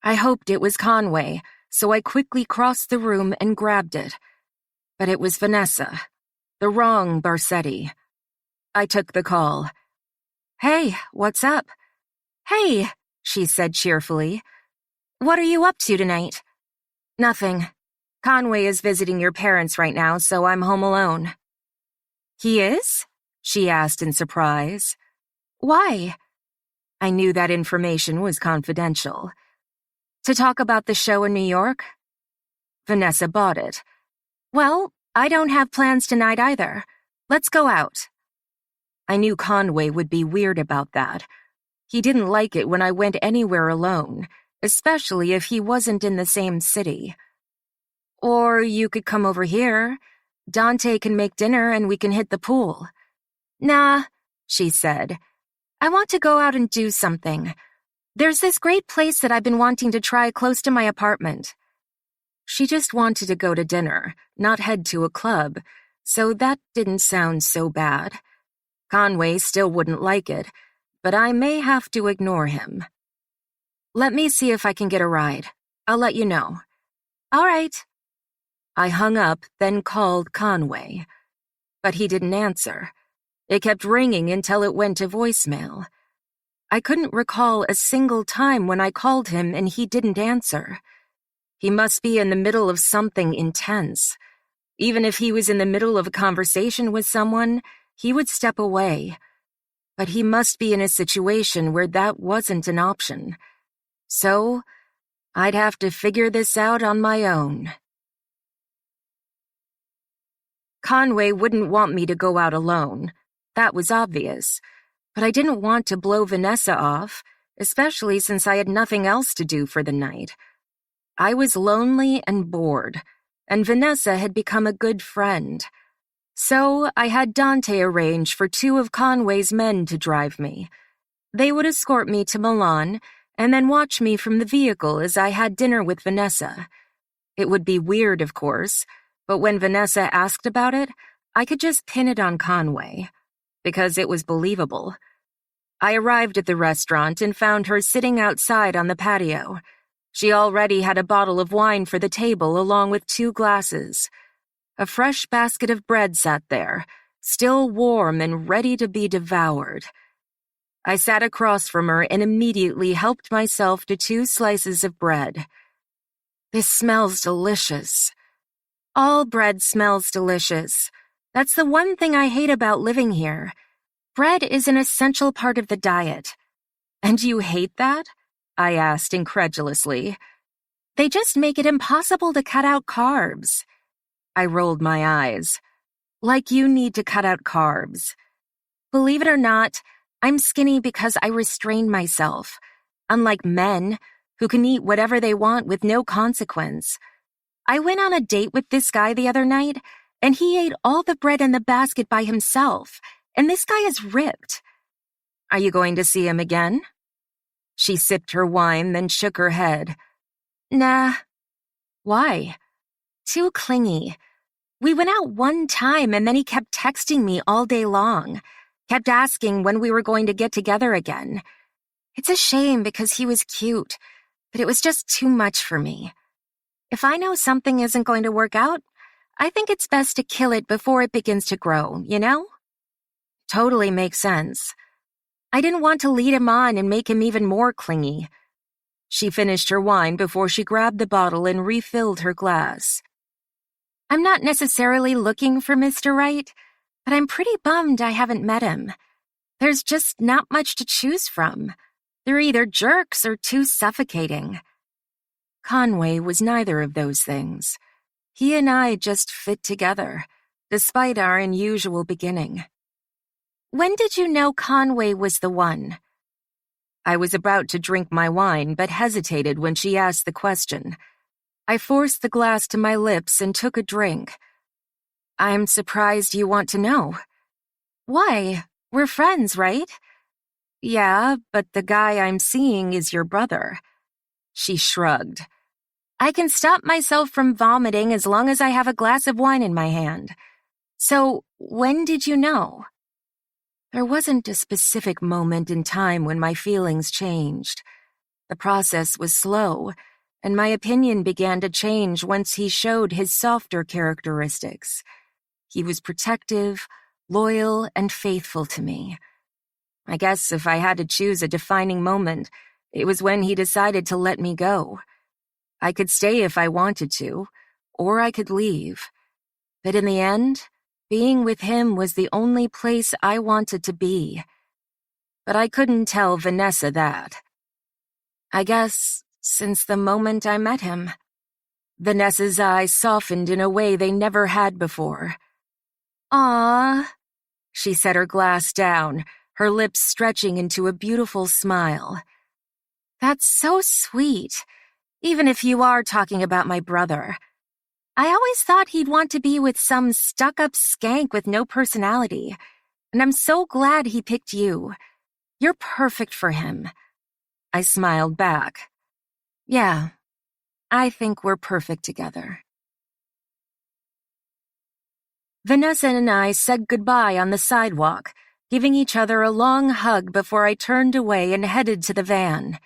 I hoped it was Conway, so I quickly crossed the room and grabbed it. But it was Vanessa, the wrong Barsetti. I took the call. "Hey, what's up?" "Hey," she said cheerfully. "What are you up to tonight?" "Nothing. Conway is visiting your parents right now, so I'm home alone. He is? She asked in surprise. Why? I knew that information was confidential. To talk about the show in New York? Vanessa bought it. Well, I don't have plans tonight either. Let's go out. I knew Conway would be weird about that. He didn't like it when I went anywhere alone, especially if he wasn't in the same city. Or you could come over here. Dante can make dinner and we can hit the pool. Nah, she said. I want to go out and do something. There's this great place that I've been wanting to try close to my apartment. She just wanted to go to dinner, not head to a club, so that didn't sound so bad. Conway still wouldn't like it, but I may have to ignore him. Let me see if I can get a ride. I'll let you know. All right. I hung up, then called Conway. But he didn't answer. It kept ringing until it went to voicemail. I couldn't recall a single time when I called him and he didn't answer. He must be in the middle of something intense. Even if he was in the middle of a conversation with someone, he would step away. But he must be in a situation where that wasn't an option. So, I'd have to figure this out on my own. Conway wouldn't want me to go out alone. That was obvious. But I didn't want to blow Vanessa off, especially since I had nothing else to do for the night. I was lonely and bored, and Vanessa had become a good friend. So I had Dante arrange for 2 of Conway's men to drive me. They would escort me to Milan and then watch me from the vehicle as I had dinner with Vanessa. It would be weird, of course, but when Vanessa asked about it, I could just pin it on Conway, because it was believable. I arrived at the restaurant and found her sitting outside on the patio. She already had a bottle of wine for the table along with 2 glasses. A fresh basket of bread sat there, still warm and ready to be devoured. I sat across from her and immediately helped myself to 2 slices of bread. This smells delicious. All bread smells delicious. That's the one thing I hate about living here. Bread is an essential part of the diet. And you hate that? I asked incredulously. They just make it impossible to cut out carbs. I rolled my eyes. Like you need to cut out carbs. Believe it or not, I'm skinny because I restrain myself. Unlike men, who can eat whatever they want with no consequence. I went on a date with this guy the other night, and he ate all the bread in the basket by himself, and this guy is ripped. Are you going to see him again? She sipped her wine, then shook her head. Nah. Why? Too clingy. We went out one time and then he kept texting me all day long, kept asking when we were going to get together again. It's a shame because he was cute, but it was just too much for me. If I know something isn't going to work out, I think it's best to kill it before it begins to grow, you know? Totally makes sense. I didn't want to lead him on and make him even more clingy. She finished her wine before she grabbed the bottle and refilled her glass. I'm not necessarily looking for Mr. Right, but I'm pretty bummed I haven't met him. There's just not much to choose from. They're either jerks or too suffocating. Conway was neither of those things. He and I just fit together, despite our unusual beginning. When did you know Conway was the one? I was about to drink my wine, but hesitated when she asked the question. I forced the glass to my lips and took a drink. I'm surprised you want to know. Why? We're friends, right? Yeah, but the guy I'm seeing is your brother. She shrugged. I can stop myself from vomiting as long as I have a glass of wine in my hand. So, when did you know? There wasn't a specific moment in time when my feelings changed. The process was slow, and my opinion began to change once he showed his softer characteristics. He was protective, loyal, and faithful to me. I guess if I had to choose a defining moment, it was when he decided to let me go. I could stay if I wanted to, or I could leave. But in the end, being with him was the only place I wanted to be. But I couldn't tell Vanessa that. I guess since the moment I met him. Vanessa's eyes softened in a way they never had before. "Aw," she set her glass down, her lips stretching into a beautiful smile. "That's so sweet, even if you are talking about my brother. I always thought he'd want to be with some stuck-up skank with no personality, and I'm so glad he picked you. You're perfect for him." I smiled back. "Yeah, I think we're perfect together." Vanessa and I said goodbye on the sidewalk, giving each other a long hug before I turned away and headed to the van.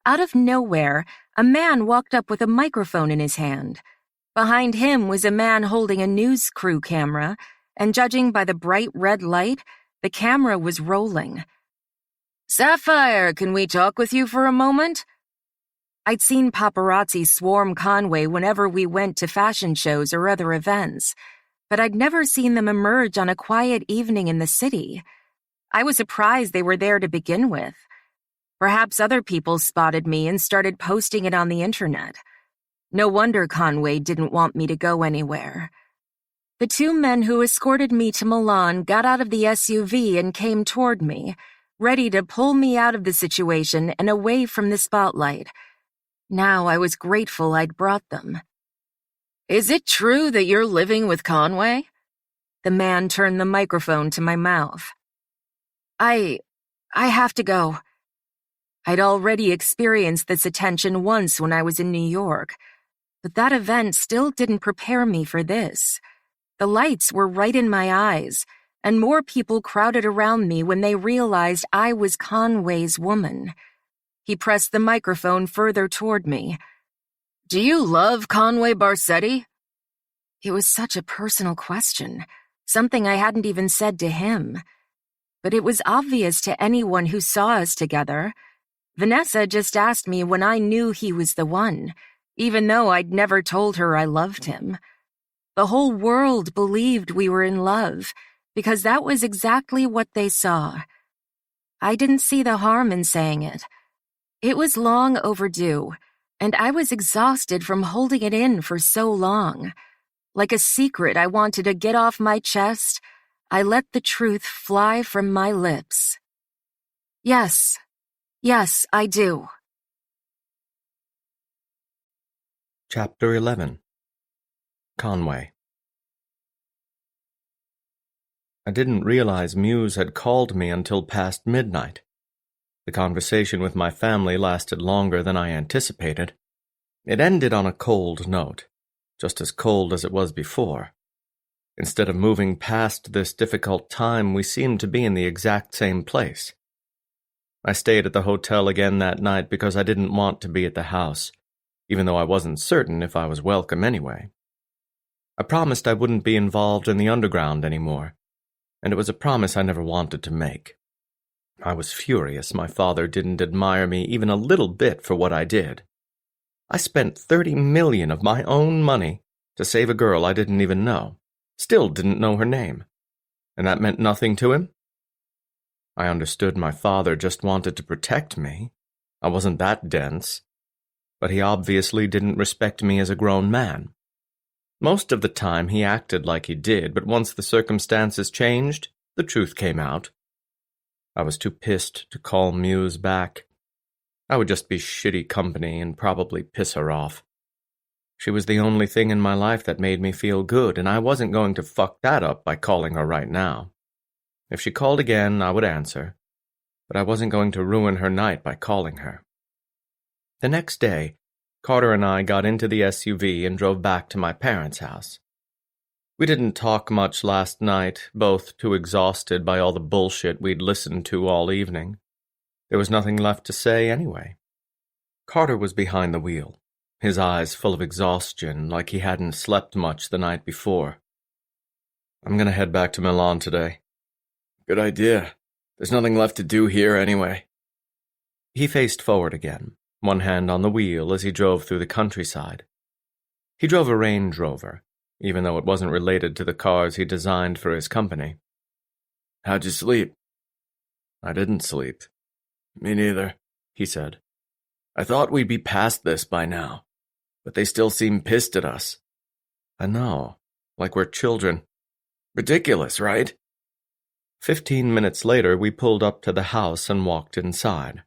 Out of nowhere, a man walked up with a microphone in his hand. Behind him was a man holding a news crew camera, and judging by the bright red light, the camera was rolling. "Sapphire, can we talk with you for a moment?" I'd seen paparazzi swarm Conway whenever we went to fashion shows or other events, but I'd never seen them emerge on a quiet evening in the city. I was surprised they were there to begin with. Perhaps other people spotted me and started posting it on the internet. No wonder Conway didn't want me to go anywhere. The two men who escorted me to Milan got out of the SUV and came toward me, ready to pull me out of the situation and away from the spotlight. Now I was grateful I'd brought them. "Is it true that you're living with Conway?" The man turned the microphone to my mouth. I have to go." I'd already experienced this attention once when I was in New York, but that event still didn't prepare me for this. The lights were right in my eyes, and more people crowded around me when they realized I was Conway's woman. He pressed the microphone further toward me. "Do you love Conway Barsetti?" It was such a personal question, something I hadn't even said to him. But it was obvious to anyone who saw us together. Vanessa just asked me when I knew he was the one, even though I'd never told her I loved him. The whole world believed we were in love, because that was exactly what they saw. I didn't see the harm in saying it. It was long overdue, and I was exhausted from holding it in for so long. Like a secret I wanted to get off my chest, I let the truth fly from my lips. Yes, I do." Chapter 11. Conway. I didn't realize Muse had called me until past midnight. The conversation with my family lasted longer than I anticipated. It ended on a cold note, just as cold as it was before. Instead of moving past this difficult time, we seemed to be in the exact same place. I stayed at the hotel again that night because I didn't want to be at the house, even though I wasn't certain if I was welcome anyway. I promised I wouldn't be involved in the underground anymore, and it was a promise I never wanted to make. I was furious my father didn't admire me even a little bit for what I did. I spent $30 million of my own money to save a girl I didn't even know, still didn't know her name, and that meant nothing to him? I understood my father just wanted to protect me. I wasn't that dense, but he obviously didn't respect me as a grown man. Most of the time he acted like he did, but once the circumstances changed, the truth came out. I was too pissed to call Muse back. I would just be shitty company and probably piss her off. She was the only thing in my life that made me feel good, and I wasn't going to fuck that up by calling her right now. If she called again, I would answer, but I wasn't going to ruin her night by calling her. The next day, Carter and I got into the SUV and drove back to my parents' house. We didn't talk much last night, both too exhausted by all the bullshit we'd listened to all evening. There was nothing left to say anyway. Carter was behind the wheel, his eyes full of exhaustion, like he hadn't slept much the night before. "I'm gonna head back to Milan today." "Good idea. There's nothing left to do here anyway." He faced forward again, one hand on the wheel as he drove through the countryside. He drove a Range Rover, even though it wasn't related to the cars he designed for his company. How'd you sleep? I didn't sleep. Me neither, he said. I thought we'd be past this by now, but they still seem pissed at us. I know, like we're children. Ridiculous, right? 15 minutes later, we pulled up to the house and walked inside.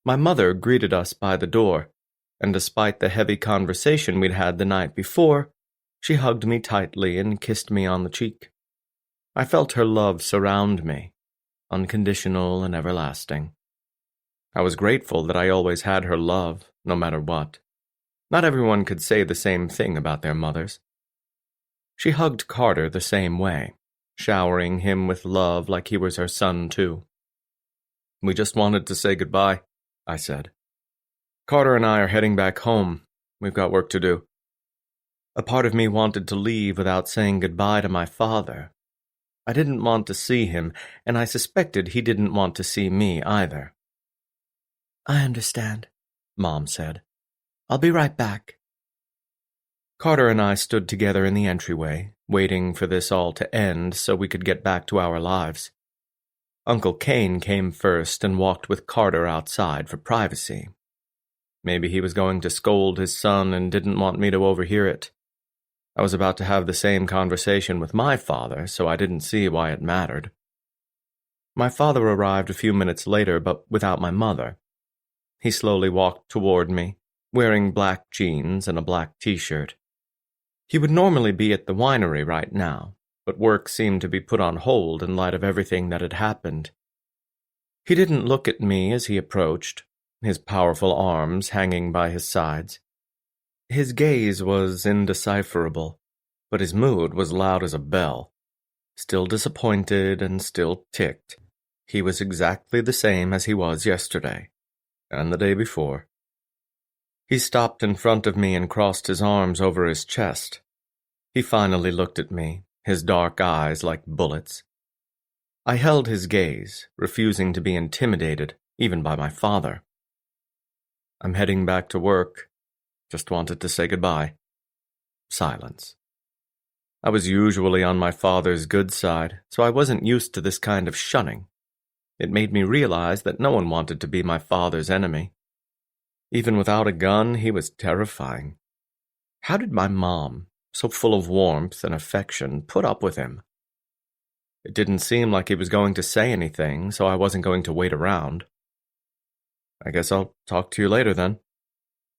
My mother greeted us by the door, and despite the heavy conversation we'd had the night before, she hugged me tightly and kissed me on the cheek. I felt her love surround me, unconditional and everlasting. I was grateful that I always had her love, no matter what. Not everyone could say the same thing about their mothers. She hugged Carter the same way, showering him with love like he was her son too. We just wanted to say goodbye, I said. Carter and I are heading back home. We've got work to do. A part of me wanted to leave without saying goodbye to my father. I didn't want to see him, and I suspected he didn't want to see me either. I understand, Mom said. I'll be right back. Carter and I stood together in the entryway, waiting for this all to end so we could get back to our lives. Uncle Kane came first and walked with Carter outside for privacy. Maybe he was going to scold his son and didn't want me to overhear it. I was about to have the same conversation with my father, so I didn't see why it mattered. My father arrived a few minutes later, but without my mother. He slowly walked toward me, wearing black jeans and a black t-shirt. He would normally be at the winery right now, but work seemed to be put on hold in light of everything that had happened. He didn't look at me as he approached, his powerful arms hanging by his sides. His gaze was indecipherable, but his mood was loud as a bell. Still disappointed and still ticked, he was exactly the same as he was yesterday, and the day before. He stopped in front of me and crossed his arms over his chest. He finally looked at me, his dark eyes like bullets. I held his gaze, refusing to be intimidated, even by my father. I'm heading back to work. Just wanted to say goodbye. Silence. I was usually on my father's good side, so I wasn't used to this kind of shunning. It made me realize that no one wanted to be my father's enemy. Even without a gun, he was terrifying. How did my mom, so full of warmth and affection, put up with him? It didn't seem like he was going to say anything, so I wasn't going to wait around. I guess I'll talk to you later then.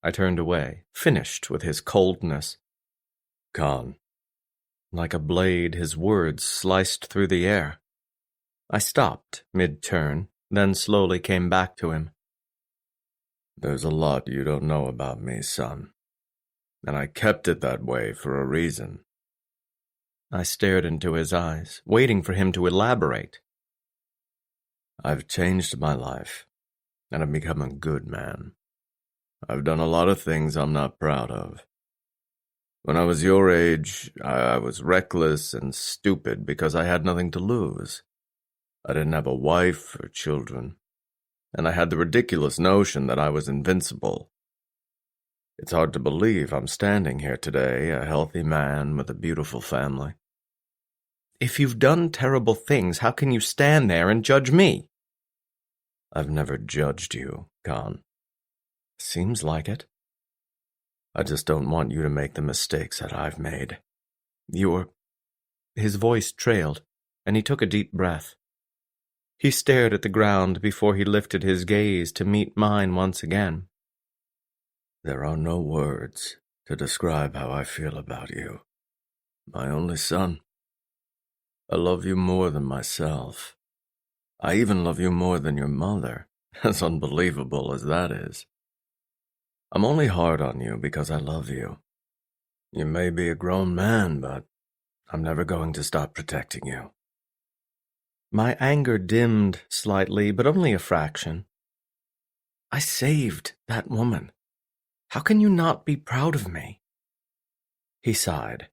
I turned away, finished with his coldness. Con. Like a blade, his words sliced through the air. I stopped mid-turn, then slowly came back to him. There's a lot you don't know about me, son. And I kept it that way for a reason. I stared into his eyes, waiting for him to elaborate. I've changed my life, and I've become a good man. I've done a lot of things I'm not proud of. When I was your age, I was reckless and stupid because I had nothing to lose. I didn't have a wife or children, and I had the ridiculous notion that I was invincible. It's hard to believe I'm standing here today, a healthy man with a beautiful family. If you've done terrible things, how can you stand there and judge me? I've never judged you, Con. Seems like it. I just don't want you to make the mistakes that I've made. His voice trailed, and he took a deep breath. He stared at the ground before he lifted his gaze to meet mine once again. There are no words to describe how I feel about you, my only son. I love you more than myself. I even love you more than your mother, as unbelievable as that is. I'm only hard on you because I love you. You may be a grown man, but I'm never going to stop protecting you. My anger dimmed slightly, but only a fraction. I saved that woman. How can you not be proud of me? He sighed.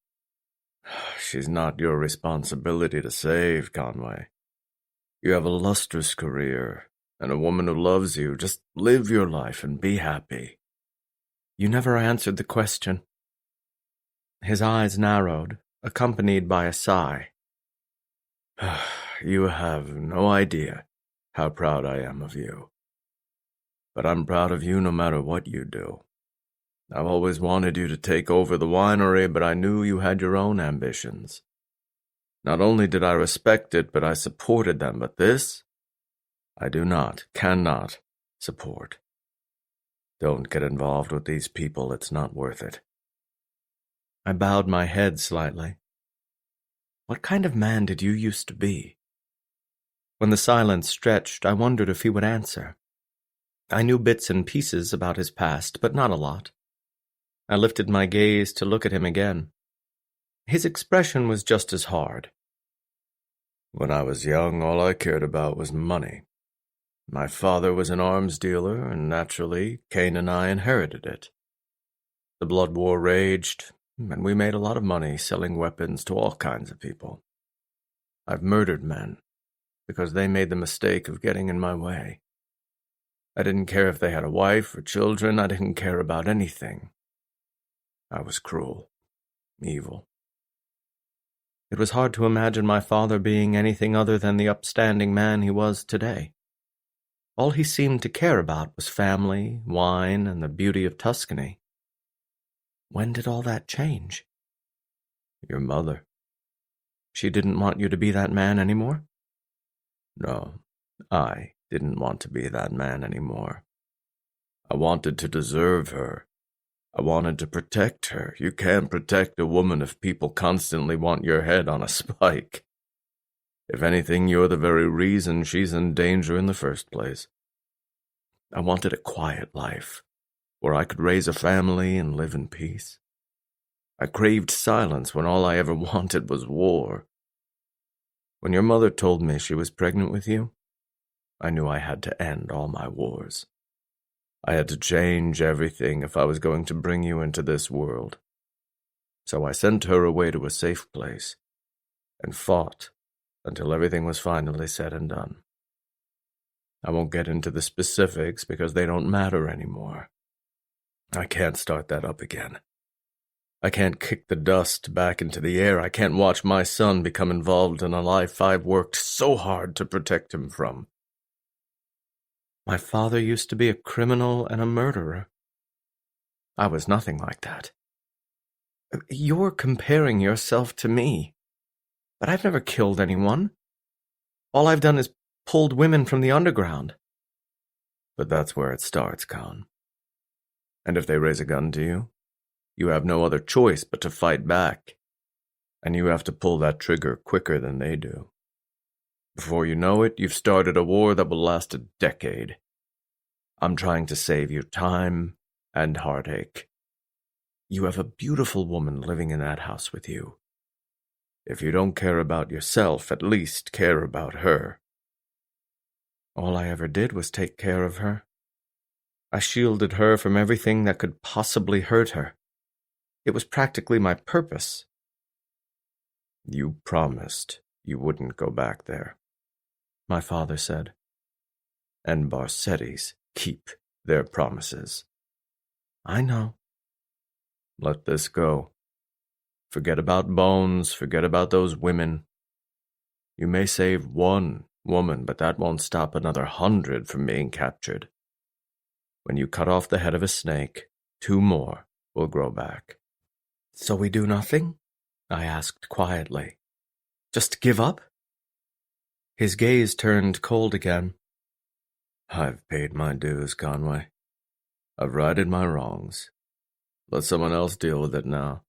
She's not your responsibility to save, Conway. You have a lustrous career, and a woman who loves you. Just live your life and be happy. You never answered the question. His eyes narrowed, accompanied by a sigh. You have no idea how proud I am of you. But I'm proud of you no matter what you do. I've always wanted you to take over the winery, but I knew you had your own ambitions. Not only did I respect it, but I supported them, but this, I cannot support. Don't get involved with these people, it's not worth it. I bowed my head slightly. What kind of man did you used to be? When the silence stretched, I wondered if he would answer. I knew bits and pieces about his past, but not a lot. I lifted my gaze to look at him again. His expression was just as hard. When I was young, all I cared about was money. My father was an arms dealer, and naturally, Kane and I inherited it. The blood war raged, and we made a lot of money selling weapons to all kinds of people. I've murdered men because they made the mistake of getting in my way. I didn't care if they had a wife or children. I didn't care about anything. I was cruel, evil. It was hard to imagine my father being anything other than the upstanding man he was today. All he seemed to care about was family, wine, and the beauty of Tuscany. When did all that change? Your mother. She didn't want you to be that man anymore? No, I didn't want to be that man anymore. I wanted to deserve her. I wanted to protect her. You can't protect a woman if people constantly want your head on a spike. If anything, you're the very reason she's in danger in the first place. I wanted a quiet life, where I could raise a family and live in peace. I craved silence when all I ever wanted was war. When your mother told me she was pregnant with you, I knew I had to end all my wars. I had to change everything if I was going to bring you into this world. So I sent her away to a safe place and fought until everything was finally said and done. I won't get into the specifics because they don't matter anymore. I can't start that up again. I can't kick the dust back into the air. I can't watch my son become involved in a life I've worked so hard to protect him from. My father used to be a criminal and a murderer. I was nothing like that. You're comparing yourself to me, but I've never killed anyone. All I've done is pulled women from the underground. But that's where it starts, Khan. And if they raise a gun to you, you have no other choice but to fight back. And you have to pull that trigger quicker than they do. Before you know it, you've started a war that will last a decade. I'm trying to save you time and heartache. You have a beautiful woman living in that house with you. If you don't care about yourself, at least care about her. All I ever did was take care of her. I shielded her from everything that could possibly hurt her. It was practically my purpose. You promised you wouldn't go back there, my father said. And Barsettis keep their promises. I know. Let this go. Forget about Bones, forget about those women. You may save one woman, but that won't stop another 100 from being captured. When you cut off the head of a snake, 2 more will grow back. So we do nothing? I asked quietly. Just give up? His gaze turned cold again. I've paid my dues, Conway. I've righted my wrongs. Let someone else deal with it now.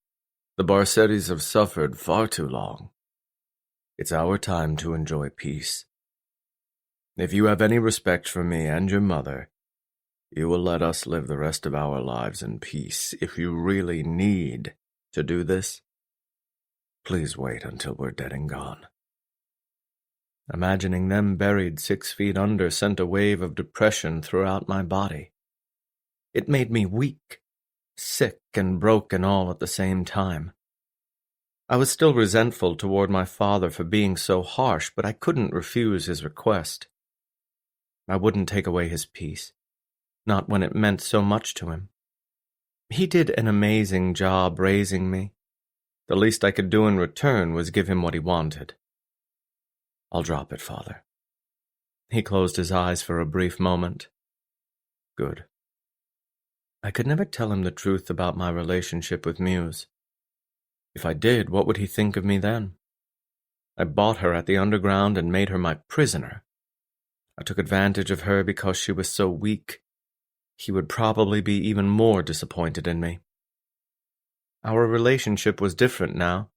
The Barsettis have suffered far too long. It's our time to enjoy peace. If you have any respect for me and your mother, you will let us live the rest of our lives in peace. If you really need to do this, please wait until we're dead and gone. Imagining them buried 6 feet under sent a wave of depression throughout my body. It made me weak, sick and broken all at the same time. I was still resentful toward my father for being so harsh, but I couldn't refuse his request. I wouldn't take away his peace, not when it meant so much to him. He did an amazing job raising me, The least I could do in return was give him what he wanted. I'll drop it, Father. He closed his eyes for a brief moment. Good. I could never tell him the truth about my relationship with Muse. If I did, what would he think of me then? I bought her at the underground and made her my prisoner. I took advantage of her because she was so weak. He would probably be even more disappointed in me. Our relationship was different now,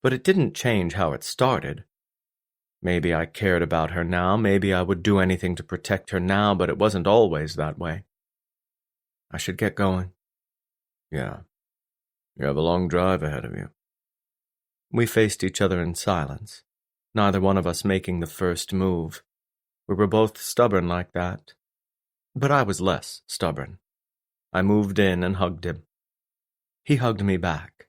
but it didn't change how it started. Maybe I cared about her now, maybe I would do anything to protect her now, but it wasn't always that way. I should get going. Yeah. You have a long drive ahead of you. We faced each other in silence, neither one of us making the first move. We were both stubborn like that. But I was less stubborn. I moved in and hugged him. He hugged me back.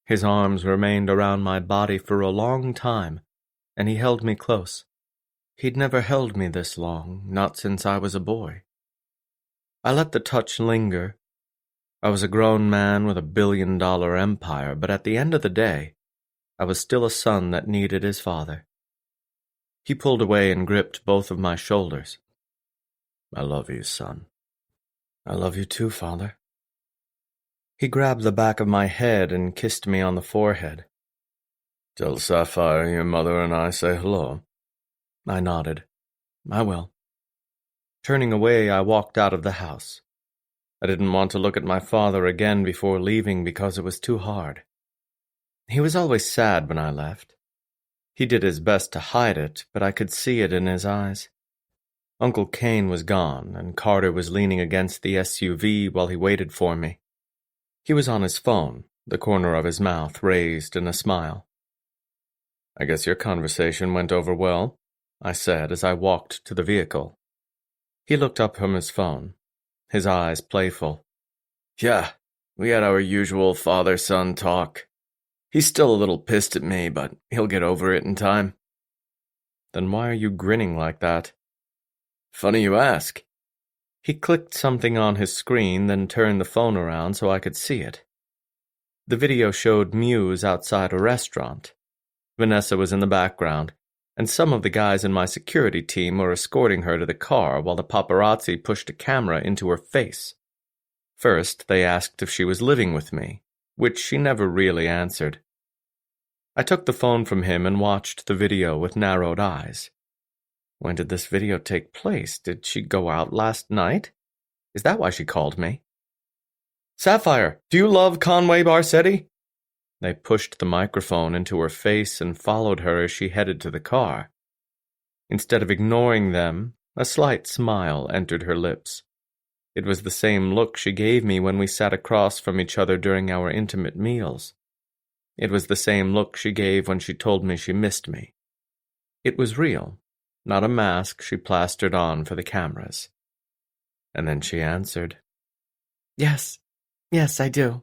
His arms remained around my body for a long time, and he held me close. He'd never held me this long, not since I was a boy. I let the touch linger. I was a grown man with a billion-dollar empire, but at the end of the day, I was still a son that needed his father. He pulled away and gripped both of my shoulders. I love you, son. I love you too, Father. He grabbed the back of my head and kissed me on the forehead. Tell Sapphire your mother and I say hello. I nodded. I will. Turning away, I walked out of the house. I didn't want to look at my father again before leaving because it was too hard. He was always sad when I left. He did his best to hide it, but I could see it in his eyes. Uncle Kane was gone, and Carter was leaning against the SUV while he waited for me. He was on his phone, the corner of his mouth raised in a smile. I guess your conversation went over well, I said as I walked to the vehicle. He looked up from his phone, his eyes playful. Yeah, we had our usual father-son talk. He's still a little pissed at me, but he'll get over it in time. Then why are you grinning like that? Funny you ask. He clicked something on his screen, then turned the phone around so I could see it. The video showed Muse outside a restaurant. Vanessa was in the background, and some of the guys in my security team were escorting her to the car while the paparazzi pushed a camera into her face. First, they asked if she was living with me, which she never really answered. I took the phone from him and watched the video with narrowed eyes. When did this video take place? Did she go out last night? Is that why she called me? Sapphire, do you love Conway Barsetti? They pushed the microphone into her face and followed her as she headed to the car. Instead of ignoring them, a slight smile entered her lips. It was the same look she gave me when we sat across from each other during our intimate meals. It was the same look she gave when she told me she missed me. It was real, not a mask she plastered on for the cameras. And then she answered, Yes, I do.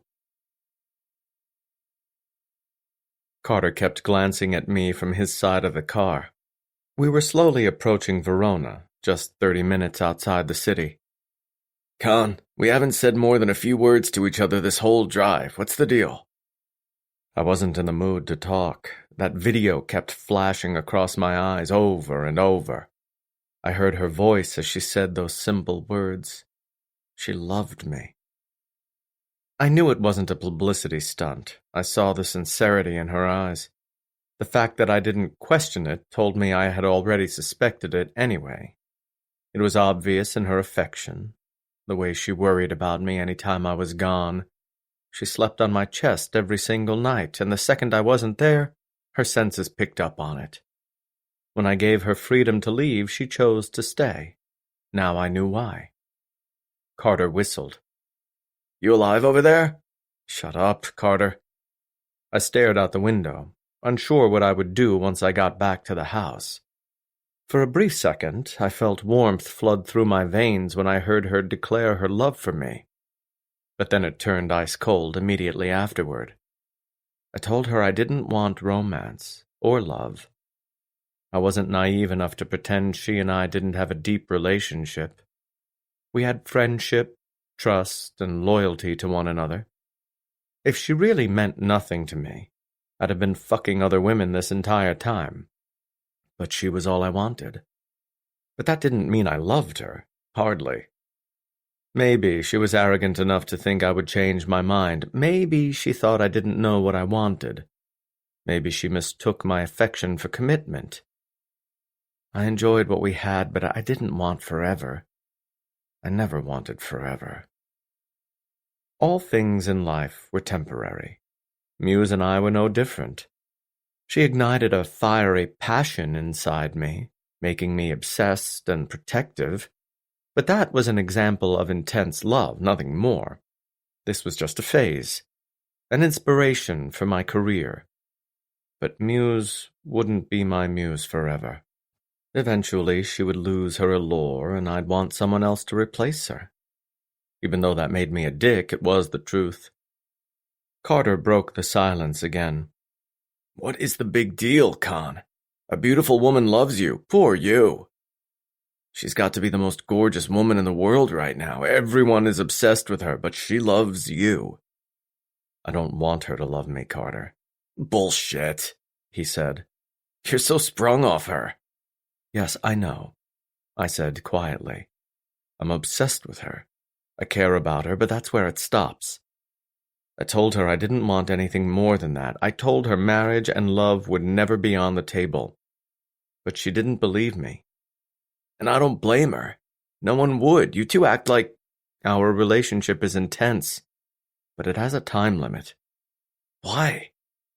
Carter kept glancing at me from his side of the car. We were slowly approaching Verona, just 30 minutes outside the city. Con, we haven't said more than a few words to each other this whole drive. What's the deal? I wasn't in the mood to talk. That video kept flashing across my eyes over and over. I heard her voice as she said those simple words. She loved me. I knew it wasn't a publicity stunt. I saw the sincerity in her eyes. The fact that I didn't question it told me I had already suspected it anyway. It was obvious in her affection, the way she worried about me any time I was gone. She slept on my chest every single night, and the second I wasn't there, her senses picked up on it. When I gave her freedom to leave, she chose to stay. Now I knew why. Carter whistled. You alive over there? Shut up, Carter. I stared out the window, unsure what I would do once I got back to the house. For a brief second, I felt warmth flood through my veins when I heard her declare her love for me. But then it turned ice cold immediately afterward. I told her I didn't want romance or love. I wasn't naive enough to pretend she and I didn't have a deep relationship. We had friendship, trust, and loyalty to one another. If she really meant nothing to me, I'd have been fucking other women this entire time. But she was all I wanted. But that didn't mean I loved her. Hardly. Maybe she was arrogant enough to think I would change my mind. Maybe she thought I didn't know what I wanted. Maybe she mistook my affection for commitment. I enjoyed what we had, but I didn't want forever. I never wanted forever. All things in life were temporary. Muse and I were no different. She ignited a fiery passion inside me, making me obsessed and protective, but that was an example of intense love, nothing more. This was just a phase, an inspiration for my career. But Muse wouldn't be my Muse forever. Eventually, she would lose her allure, and I'd want someone else to replace her. Even though that made me a dick, it was the truth. Carter broke the silence again. What is the big deal, Con? A beautiful woman loves you. Poor you. She's got to be the most gorgeous woman in the world right now. Everyone is obsessed with her, but she loves you. I don't want her to love me, Carter. Bullshit, he said. You're so sprung off her. Yes, I know, I said quietly. I'm obsessed with her. I care about her, but that's where it stops. I told her I didn't want anything more than that. I told her marriage and love would never be on the table. But she didn't believe me. And I don't blame her. No one would. You two act like... Our relationship is intense, but it has a time limit. Why?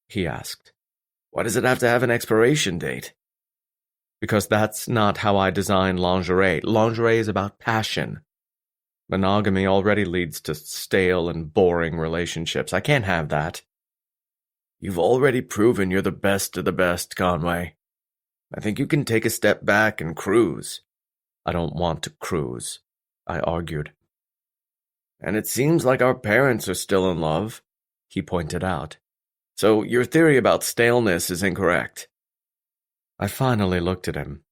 He asked. Why does it have to have an expiration date? Because that's not how I design lingerie. Lingerie is about passion. Monogamy already leads to stale and boring relationships. I can't have that. You've already proven you're the best of the best, Conway. I think you can take a step back and cruise. I don't want to cruise, I argued. And it seems like our parents are still in love, he pointed out. So your theory about staleness is incorrect. I finally looked at him.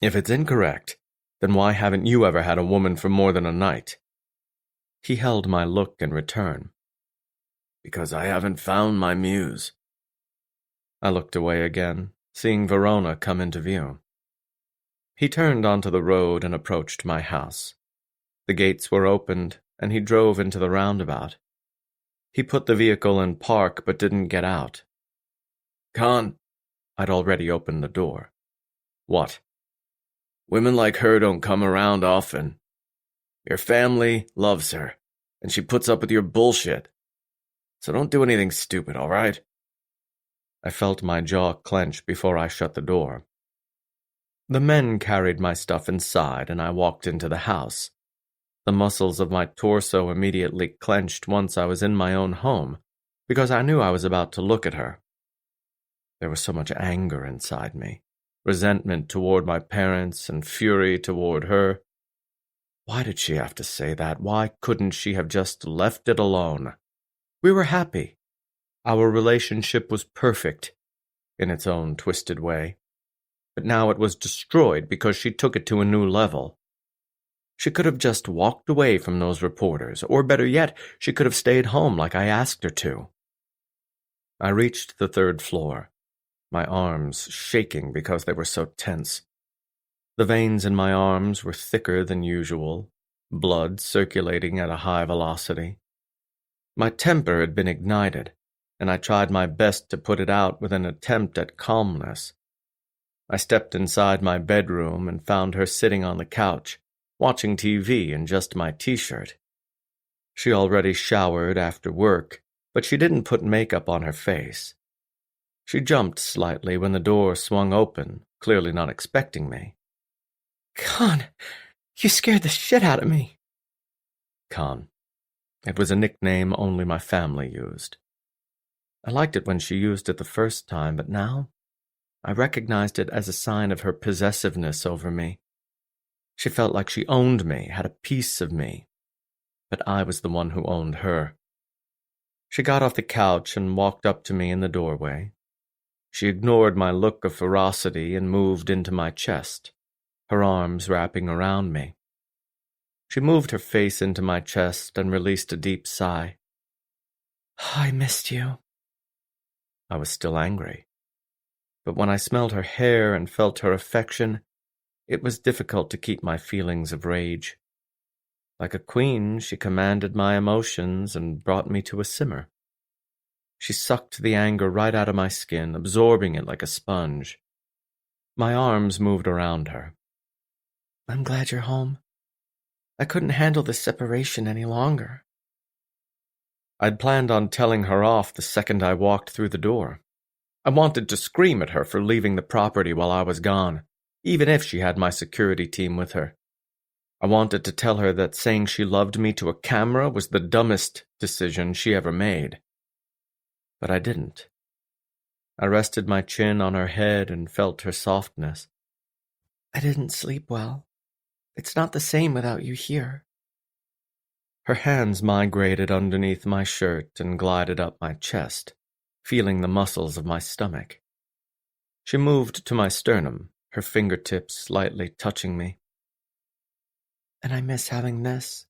If it's incorrect, then why haven't you ever had a woman for more than a night? He held my look in return. Because I haven't found my muse. I looked away again, seeing Verona come into view. He turned onto the road and approached my house. The gates were opened, and he drove into the roundabout. He put the vehicle in park but didn't get out. Con, I'd already opened the door. What? Women like her don't come around often. Your family loves her, and she puts up with your bullshit. So don't do anything stupid, all right? I felt my jaw clench before I shut the door. The men carried my stuff inside, and I walked into the house. The muscles of my torso immediately clenched once I was in my own home, because I knew I was about to look at her. There was so much anger inside me, resentment toward my parents and fury toward her. Why did she have to say that? Why couldn't she have just left it alone? We were happy. Our relationship was perfect, in its own twisted way. But now it was destroyed because she took it to a new level. She could have just walked away from those reporters, or better yet, she could have stayed home like I asked her to. I reached the 3rd floor, my arms shaking because they were so tense. The veins in my arms were thicker than usual, blood circulating at a high velocity. My temper had been ignited, and I tried my best to put it out with an attempt at calmness. I stepped inside my bedroom and found her sitting on the couch, watching TV in just my t-shirt. She already showered after work, but she didn't put makeup on her face. She jumped slightly when the door swung open, clearly not expecting me. Con, you scared the shit out of me. Con. It was a nickname only my family used. I liked it when she used it the first time, but now I recognized it as a sign of her possessiveness over me. She felt like she owned me, had a piece of me, but I was the one who owned her. She got off the couch and walked up to me in the doorway. She ignored my look of ferocity and moved into my chest, her arms wrapping around me. She moved her face into my chest and released a deep sigh. I missed you. I was still angry. But when I smelled her hair and felt her affection, it was difficult to keep my feelings of rage. Like a queen, she commanded my emotions and brought me to a simmer. She sucked the anger right out of my skin, absorbing it like a sponge. My arms moved around her. I'm glad you're home. I couldn't handle this separation any longer. I'd planned on telling her off the second I walked through the door. I wanted to scream at her for leaving the property while I was gone, even if she had my security team with her. I wanted to tell her that saying she loved me to a camera was the dumbest decision she ever made. But I didn't. I rested my chin on her head and felt her softness. I didn't sleep well. It's not the same without you here. Her hands migrated underneath my shirt and glided up my chest, feeling the muscles of my stomach. She moved to my sternum, her fingertips lightly touching me. And I miss having this.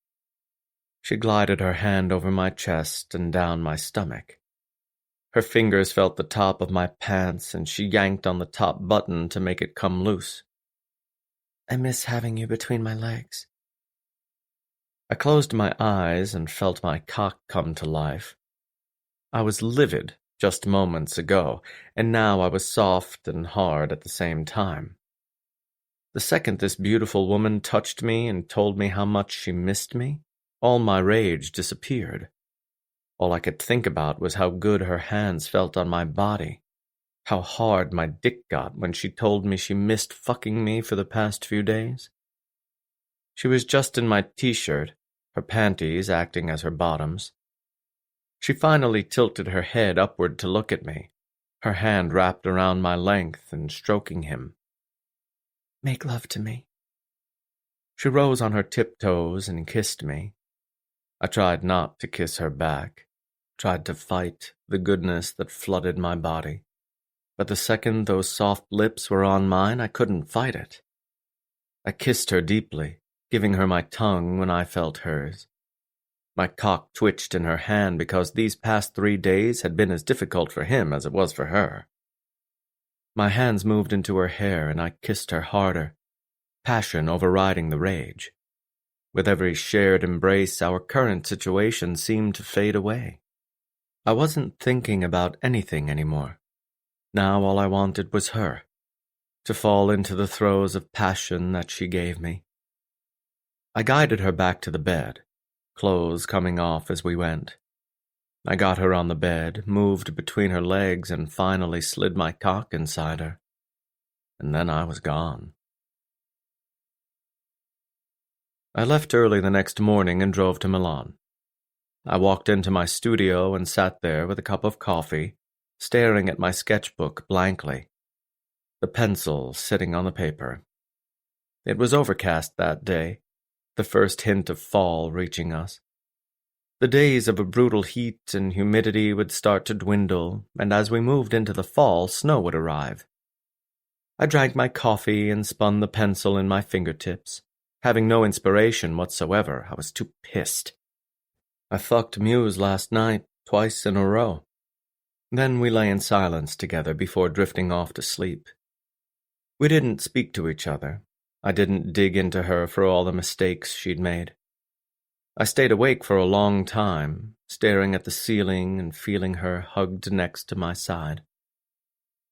She glided her hand over my chest and down my stomach. Her fingers felt the top of my pants, and she yanked on the top button to make it come loose. I miss having you between my legs. I closed my eyes and felt my cock come to life. I was livid just moments ago, and now I was soft and hard at the same time. The second this beautiful woman touched me and told me how much she missed me, all my rage disappeared. All I could think about was how good her hands felt on my body, how hard my dick got when she told me she missed fucking me for the past few days. She was just in my t-shirt, her panties acting as her bottoms. She finally tilted her head upward to look at me, her hand wrapped around my length and stroking him. Make love to me. She rose on her tiptoes and kissed me. I tried not to kiss her back, tried to fight the goodness that flooded my body. But the second those soft lips were on mine, I couldn't fight it. I kissed her deeply, giving her my tongue when I felt hers. My cock twitched in her hand because these past 3 days had been as difficult for him as it was for her. My hands moved into her hair and I kissed her harder, passion overriding the rage. With every shared embrace, our current situation seemed to fade away. I wasn't thinking about anything anymore. Now all I wanted was her, to fall into the throes of passion that she gave me. I guided her back to the bed, clothes coming off as we went. I got her on the bed, moved between her legs, and finally slid my cock inside her. And then I was gone. I left early the next morning and drove to Milan. I walked into my studio and sat there with a cup of coffee, staring at my sketchbook blankly, the pencil sitting on the paper. It was overcast that day, the first hint of fall reaching us. The days of a brutal heat and humidity would start to dwindle, and as we moved into the fall, snow would arrive. I drank my coffee and spun the pencil in my fingertips. Having no inspiration whatsoever, I was too pissed. I fucked Muse last night, twice in a row. Then we lay in silence together before drifting off to sleep. We didn't speak to each other. I didn't dig into her for all the mistakes she'd made. I stayed awake for a long time, staring at the ceiling and feeling her hugged next to my side.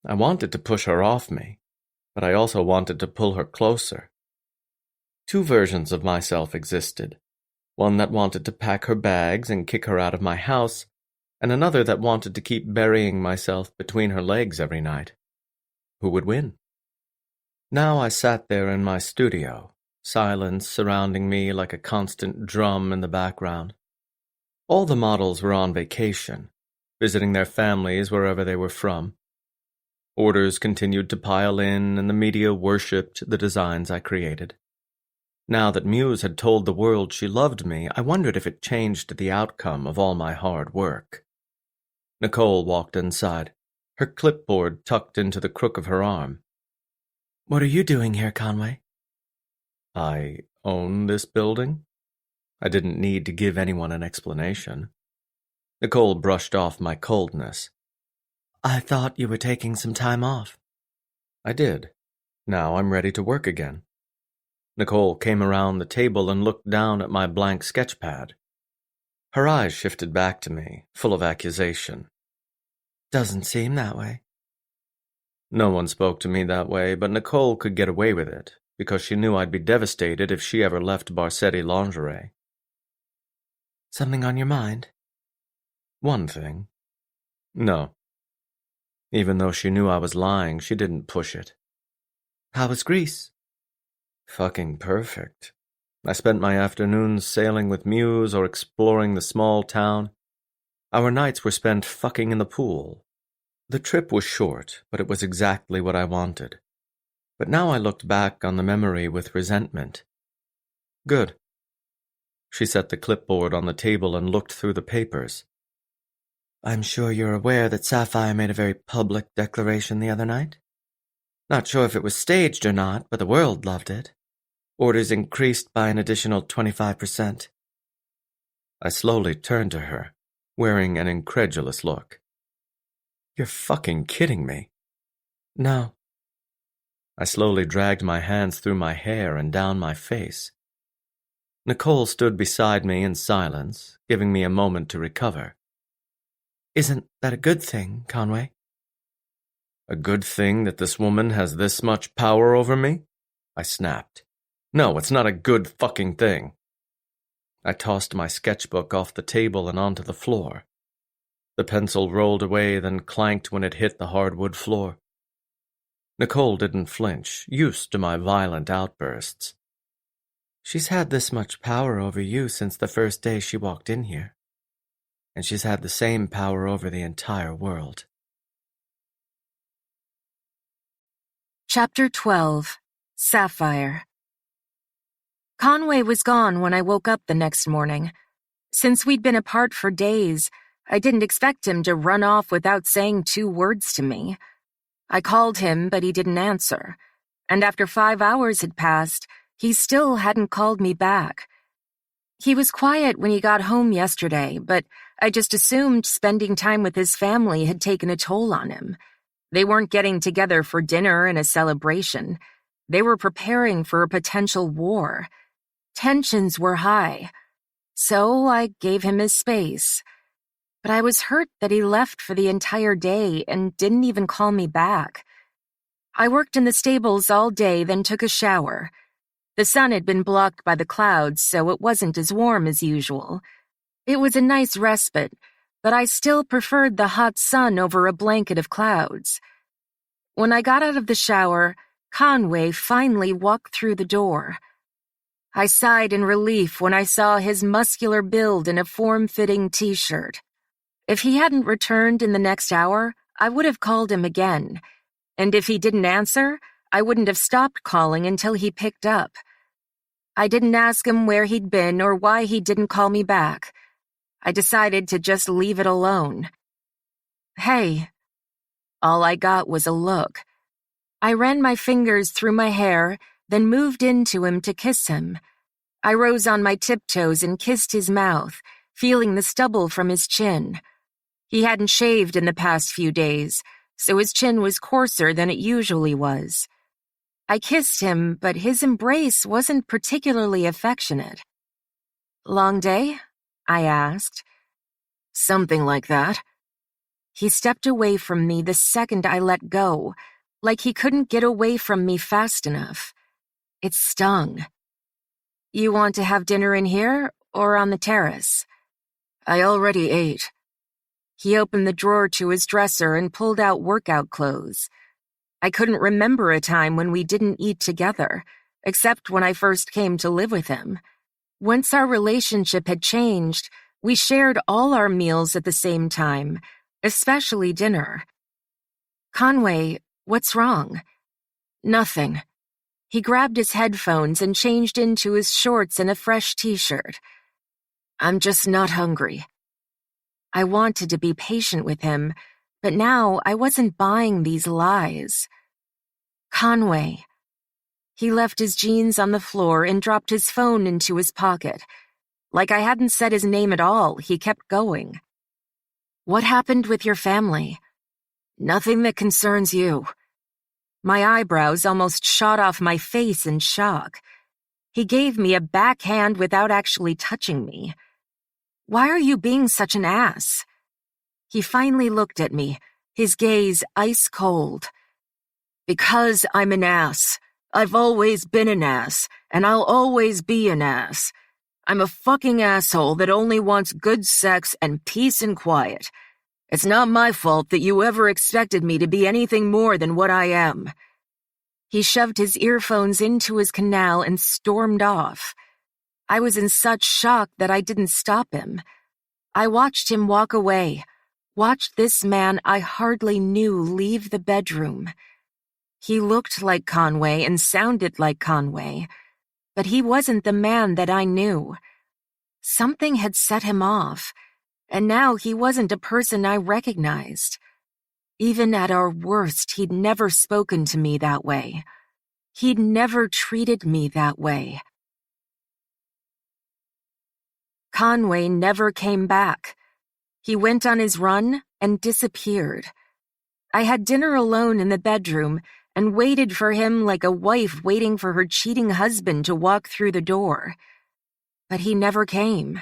I wanted to push her off me, but I also wanted to pull her closer. 2 versions of myself existed, one that wanted to pack her bags and kick her out of my house, and another that wanted to keep burying myself between her legs every night. Who would win? Now I sat there in my studio, silence surrounding me like a constant drum in the background. All the models were on vacation, visiting their families wherever they were from. Orders continued to pile in, and the media worshipped the designs I created. Now that Muse had told the world she loved me, I wondered if it changed the outcome of all my hard work. Nicole walked inside, her clipboard tucked into the crook of her arm. What are you doing here, Conway? I own this building? I didn't need to give anyone an explanation. Nicole brushed off my coldness. I thought you were taking some time off. I did. Now I'm ready to work again. Nicole came around the table and looked down at my blank sketch pad. Her eyes shifted back to me, full of accusation. Doesn't seem that way. No one spoke to me that way, but Nicole could get away with it, because she knew I'd be devastated if she ever left Barsetti lingerie. Something on your mind? One thing. No. Even though she knew I was lying, she didn't push it. How was Greece? Fucking perfect. I spent my afternoons sailing with Muse or exploring the small town. Our nights were spent fucking in the pool. The trip was short, but it was exactly what I wanted. But now I looked back on the memory with resentment. Good. She set the clipboard on the table and looked through the papers. I'm sure you're aware that Sapphire made a very public declaration the other night. Not sure if it was staged or not, but the world loved it. Orders increased by an additional 25%. I slowly turned to her, wearing an incredulous look. You're fucking kidding me. No. I slowly dragged my hands through my hair and down my face. Nicole stood beside me in silence, giving me a moment to recover. Isn't that a good thing, Conway? A good thing that this woman has this much power over me? I snapped. No, it's not a good fucking thing. I tossed my sketchbook off the table and onto the floor. The pencil rolled away, then clanked when it hit the hardwood floor. Nicole didn't flinch, used to my violent outbursts. She's had this much power over you since the first day she walked in here. And she's had the same power over the entire world. Chapter 12. Sapphire. Conway was gone when I woke up the next morning. Since we'd been apart for days, I didn't expect him to run off without saying 2 words to me. I called him, but he didn't answer. And after 5 hours had passed, he still hadn't called me back. He was quiet when he got home yesterday, but I just assumed spending time with his family had taken a toll on him. They weren't getting together for dinner and a celebration. They were preparing for a potential war. Tensions were high. So I gave him his space. But I was hurt that he left for the entire day and didn't even call me back. I worked in the stables all day, then took a shower. The sun had been blocked by the clouds, so it wasn't as warm as usual. It was a nice respite, but I still preferred the hot sun over a blanket of clouds. When I got out of the shower, Conway finally walked through the door. I sighed in relief when I saw his muscular build in a form-fitting t-shirt. If he hadn't returned in the next hour, I would have called him again. And if he didn't answer, I wouldn't have stopped calling until he picked up. I didn't ask him where he'd been or why he didn't call me back. I decided to just leave it alone. Hey. All I got was a look. I ran my fingers through my hair, then moved into him to kiss him. I rose on my tiptoes and kissed his mouth, feeling the stubble from his chin. He hadn't shaved in the past few days, so his chin was coarser than it usually was. I kissed him, but his embrace wasn't particularly affectionate. Long day? I asked. Something like that. He stepped away from me the second I let go, like he couldn't get away from me fast enough. It stung. You want to have dinner in here or on the terrace? I already ate. He opened the drawer to his dresser and pulled out workout clothes. I couldn't remember a time when we didn't eat together, except when I first came to live with him. Once our relationship had changed, we shared all our meals at the same time, especially dinner. Conway, what's wrong? Nothing. He grabbed his headphones and changed into his shorts and a fresh t-shirt. I'm just not hungry. I wanted to be patient with him, but now I wasn't buying these lies. Conway. He left his jeans on the floor and dropped his phone into his pocket. Like I hadn't said his name at all, he kept going. What happened with your family? Nothing that concerns you. My eyebrows almost shot off my face in shock. He gave me a backhand without actually touching me. Why are you being such an ass? He finally looked at me, his gaze ice cold. Because I'm an ass. I've always been an ass, and I'll always be an ass. I'm a fucking asshole that only wants good sex and peace and quiet. It's not my fault that you ever expected me to be anything more than what I am. He shoved his earphones into his canal and stormed off. I was in such shock that I didn't stop him. I watched him walk away, watched this man I hardly knew leave the bedroom. He looked like Conway and sounded like Conway, but he wasn't the man that I knew. Something had set him off, and now he wasn't a person I recognized. Even at our worst, he'd never spoken to me that way. He'd never treated me that way. Conway never came back. He went on his run and disappeared. I had dinner alone in the bedroom and waited for him like a wife waiting for her cheating husband to walk through the door. But he never came.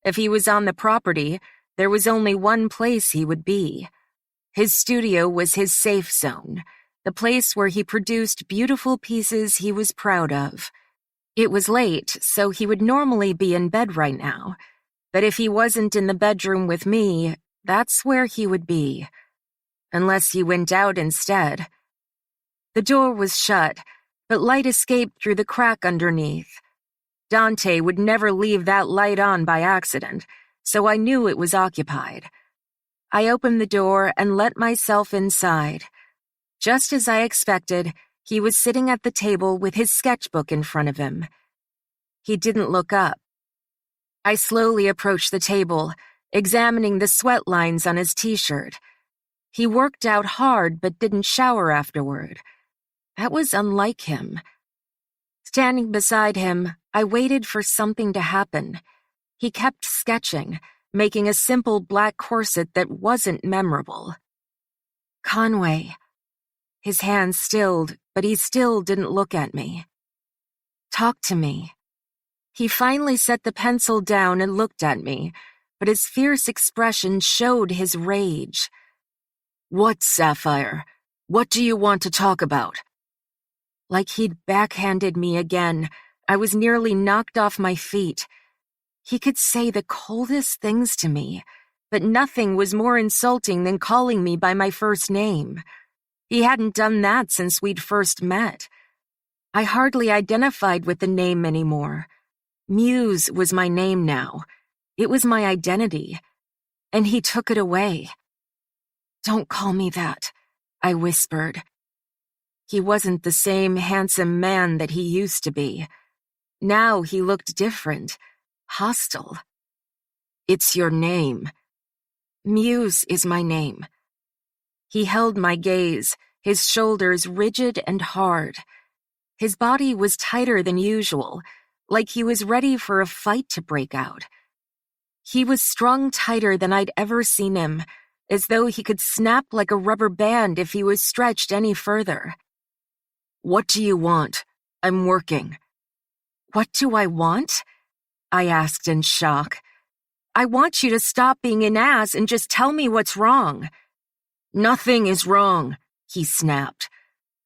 If he was on the property, there was only one place he would be. His studio was his safe zone, the place where he produced beautiful pieces he was proud of. It was late, so he would normally be in bed right now. But if he wasn't in the bedroom with me, that's where he would be. Unless he went out instead. The door was shut, but light escaped through the crack underneath. Dante would never leave that light on by accident, so I knew it was occupied. I opened the door and let myself inside. Just as I expected, he was sitting at the table with his sketchbook in front of him. He didn't look up. I slowly approached the table, examining the sweat lines on his t-shirt. He worked out hard but didn't shower afterward. That was unlike him. Standing beside him, I waited for something to happen. He kept sketching, making a simple black corset that wasn't memorable. Conway. His hands stilled, but he still didn't look at me. Talk to me. He finally set the pencil down and looked at me, but his fierce expression showed his rage. What, Sapphire? What do you want to talk about? Like he'd backhanded me again, I was nearly knocked off my feet. He could say the coldest things to me, but nothing was more insulting than calling me by my first name. He hadn't done that since we'd first met. I hardly identified with the name anymore. Muse was my name now. It was my identity. And he took it away. Don't call me that, I whispered. He wasn't the same handsome man that he used to be. Now he looked different, hostile. It's your name. Muse is my name. He held my gaze, his shoulders rigid and hard. His body was tighter than usual, like he was ready for a fight to break out. He was strung tighter than I'd ever seen him, as though he could snap like a rubber band if he was stretched any further. What do you want? I'm working. What do I want? I asked in shock. I want you to stop being an ass and just tell me what's wrong. Nothing is wrong, he snapped.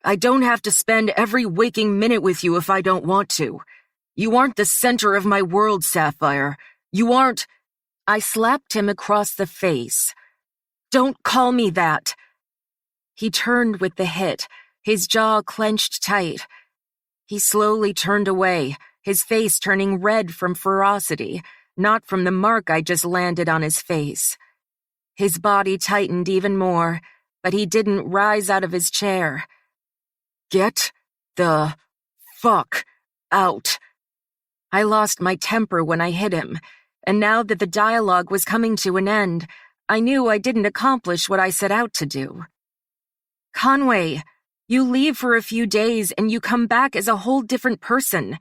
I don't have to spend every waking minute with you if I don't want to. You aren't the center of my world, Sapphire. You aren't... I slapped him across the face. Don't call me that. He turned with the hit, his jaw clenched tight. He slowly turned away, his face turning red from ferocity, not from the mark I just landed on his face. His body tightened even more, but he didn't rise out of his chair. Get the fuck out. I lost my temper when I hit him, and now that the dialogue was coming to an end, I knew I didn't accomplish what I set out to do. Conway, you leave for a few days and you come back as a whole different person.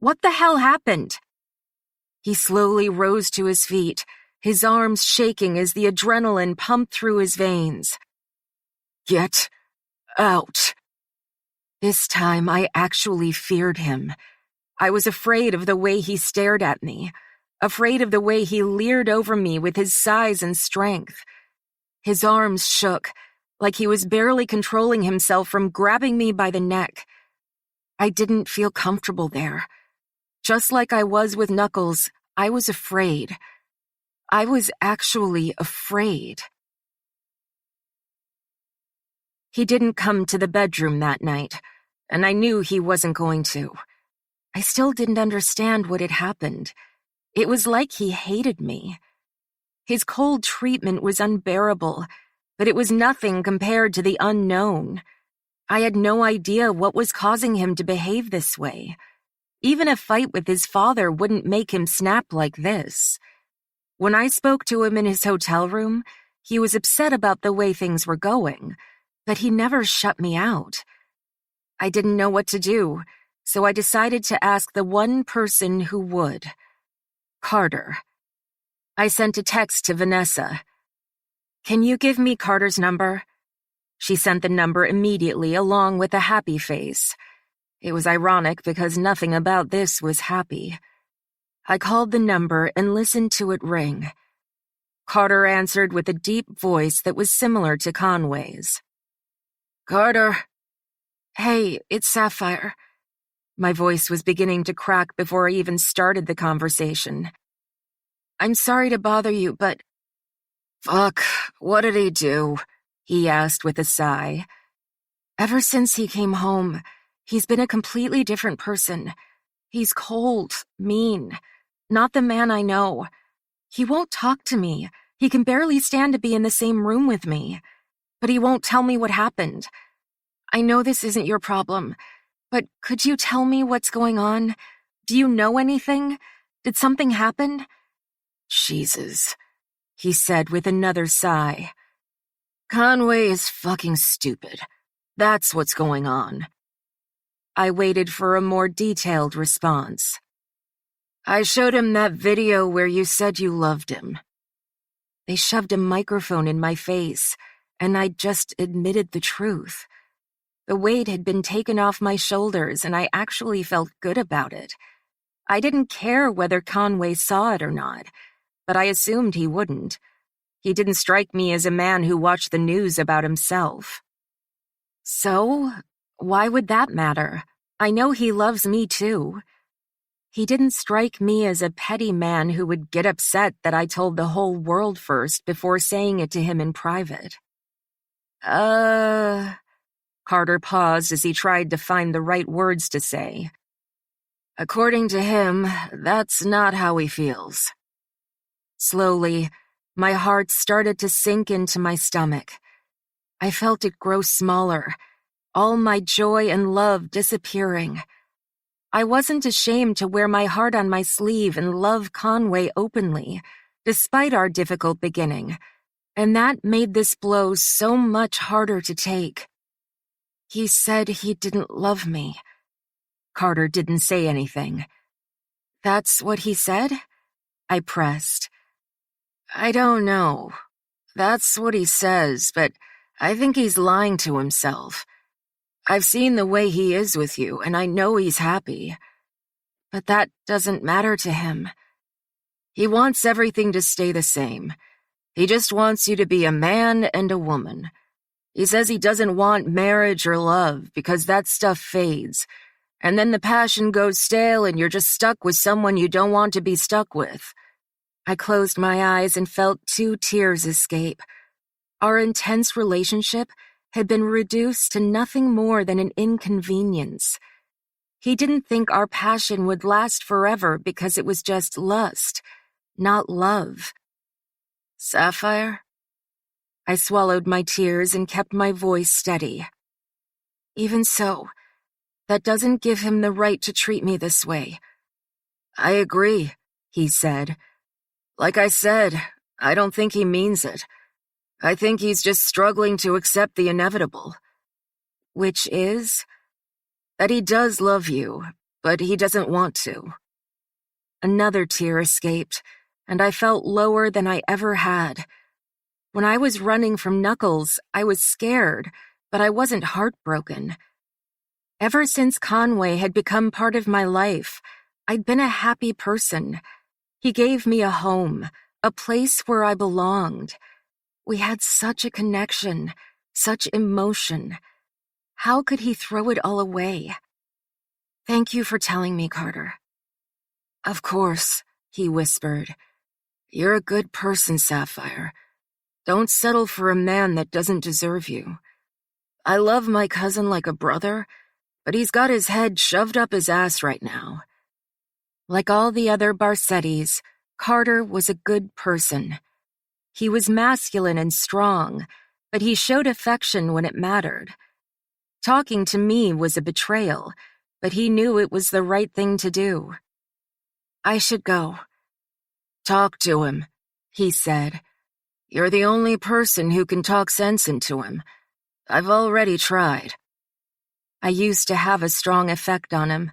What the hell happened? He slowly rose to his feet, his arms shaking as the adrenaline pumped through his veins. "Get out." This time I actually feared him. I was afraid of the way he stared at me, afraid of the way he leered over me with his size and strength. His arms shook, like he was barely controlling himself from grabbing me by the neck. I didn't feel comfortable there. Just like I was with Knuckles, I was afraid. I was actually afraid. He didn't come to the bedroom that night, and I knew he wasn't going to. I still didn't understand what had happened. It was like he hated me. His cold treatment was unbearable, but it was nothing compared to the unknown. I had no idea what was causing him to behave this way. Even a fight with his father wouldn't make him snap like this. When I spoke to him in his hotel room, he was upset about the way things were going, but he never shut me out. I didn't know what to do, so I decided to ask the one person who would. Carter. I sent a text to Vanessa. "Can you give me Carter's number?" She sent the number immediately along with a happy face. It was ironic because nothing about this was happy. I called the number and listened to it ring. Carter answered with a deep voice that was similar to Conway's. "Carter." "Hey, it's Sapphire." My voice was beginning to crack before I even started the conversation. "I'm sorry to bother you, but—" "Fuck, what did he do?" he asked with a sigh. "Ever since he came home, he's been a completely different person. He's cold, mean, not the man I know. He won't talk to me. He can barely stand to be in the same room with me. But he won't tell me what happened. I know this isn't your problem, but could you tell me what's going on? Do you know anything? Did something happen?" "Jesus," he said with another sigh. "Conway is fucking stupid. That's what's going on." I waited for a more detailed response. "I showed him that video where you said you loved him." They shoved a microphone in my face, and I just admitted the truth. The weight had been taken off my shoulders, and I actually felt good about it. I didn't care whether Conway saw it or not, but I assumed he wouldn't. He didn't strike me as a man who watched the news about himself. So, why would that matter? I know he loves me too. He didn't strike me as a petty man who would get upset that I told the whole world first before saying it to him in private. Carter paused as he tried to find the right words to say. "According to him, that's not how he feels." Slowly, my heart started to sink into my stomach. I felt it grow smaller, all my joy and love disappearing. I wasn't ashamed to wear my heart on my sleeve and love Conway openly, despite our difficult beginning, and that made this blow so much harder to take. He said he didn't love me. Carter didn't say anything. "That's what he said?" I pressed. "I don't know. That's what he says, but I think he's lying to himself. I've seen the way he is with you, and I know he's happy. But that doesn't matter to him. He wants everything to stay the same. He just wants you to be a man and a woman. He says he doesn't want marriage or love because that stuff fades, and then the passion goes stale and you're just stuck with someone you don't want to be stuck with." I closed my eyes and felt 2 tears escape. Our intense relationship had been reduced to nothing more than an inconvenience. He didn't think our passion would last forever because it was just lust, not love. "Sapphire?" I swallowed my tears and kept my voice steady. "Even so, that doesn't give him the right to treat me this way." "I agree," he said. "Like I said, I don't think he means it. I think he's just struggling to accept the inevitable." "Which is?" "That he does love you, but he doesn't want to." Another tear escaped, and I felt lower than I ever had. When I was running from Knuckles, I was scared, but I wasn't heartbroken. Ever since Conway had become part of my life, I'd been a happy person. He gave me a home, a place where I belonged. We had such a connection, such emotion. How could he throw it all away? Thank you for telling me, Carter. Of course, he whispered. You're a good person, Sapphire. Don't settle for a man that doesn't deserve you. I love my cousin like a brother, but he's got his head shoved up his ass right now. Like all the other Barsettis, Carter was a good person. He was masculine and strong, but he showed affection when it mattered. Talking to me was a betrayal, but he knew it was the right thing to do. I should go. Talk to him, he said. You're the only person who can talk sense into him. I've already tried. I used to have a strong effect on him,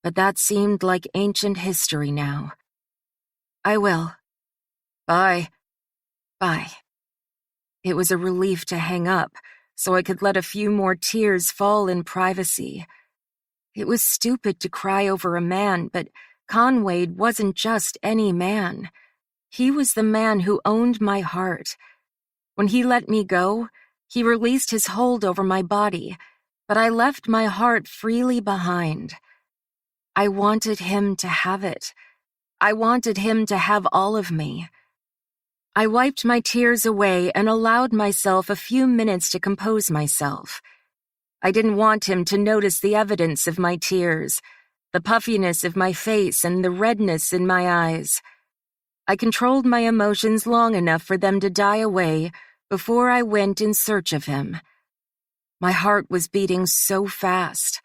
but that seemed like ancient history now. I will. Bye. Bye. It was a relief to hang up, so I could let a few more tears fall in privacy. It was stupid to cry over a man, but Conway wasn't just any man. He was the man who owned my heart. When he let me go, he released his hold over my body, but I left my heart freely behind. I wanted him to have it. I wanted him to have all of me. I wiped my tears away and allowed myself a few minutes to compose myself. I didn't want him to notice the evidence of my tears, the puffiness of my face and the redness in my eyes. I controlled my emotions long enough for them to die away before I went in search of him. My heart was beating so fast.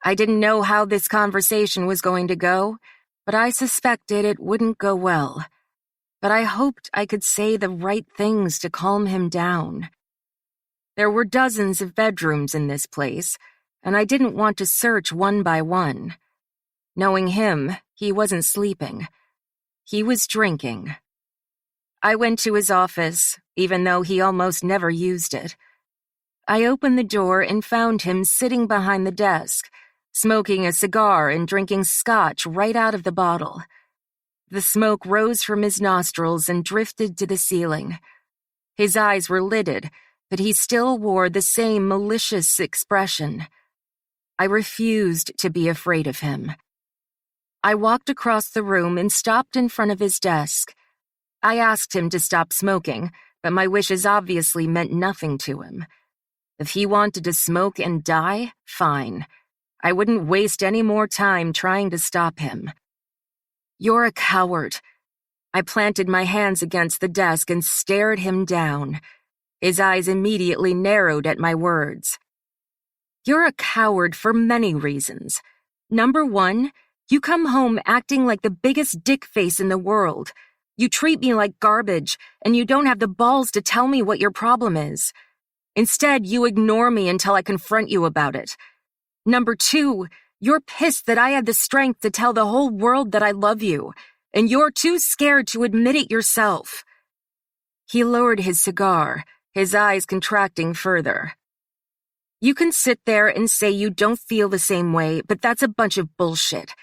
I didn't know how this conversation was going to go, but I suspected it wouldn't go well. But I hoped I could say the right things to calm him down. There were dozens of bedrooms in this place, and I didn't want to search one by one. Knowing him, he wasn't sleeping. He was drinking. I went to his office, even though he almost never used it. I opened the door and found him sitting behind the desk, smoking a cigar and drinking scotch right out of the bottle. The smoke rose from his nostrils and drifted to the ceiling. His eyes were lidded, but he still wore the same malicious expression. I refused to be afraid of him. I walked across the room and stopped in front of his desk. I asked him to stop smoking, but my wishes obviously meant nothing to him. If he wanted to smoke and die, fine. I wouldn't waste any more time trying to stop him. You're a coward. I planted my hands against the desk and stared him down. His eyes immediately narrowed at my words. You're a coward for many reasons. Number one, you come home acting like the biggest dick face in the world. You treat me like garbage, and you don't have the balls to tell me what your problem is. Instead, you ignore me until I confront you about it. Number two, you're pissed that I had the strength to tell the whole world that I love you, and you're too scared to admit it yourself. He lowered his cigar, his eyes contracting further. You can sit there and say you don't feel the same way, but that's a bunch of bullshit.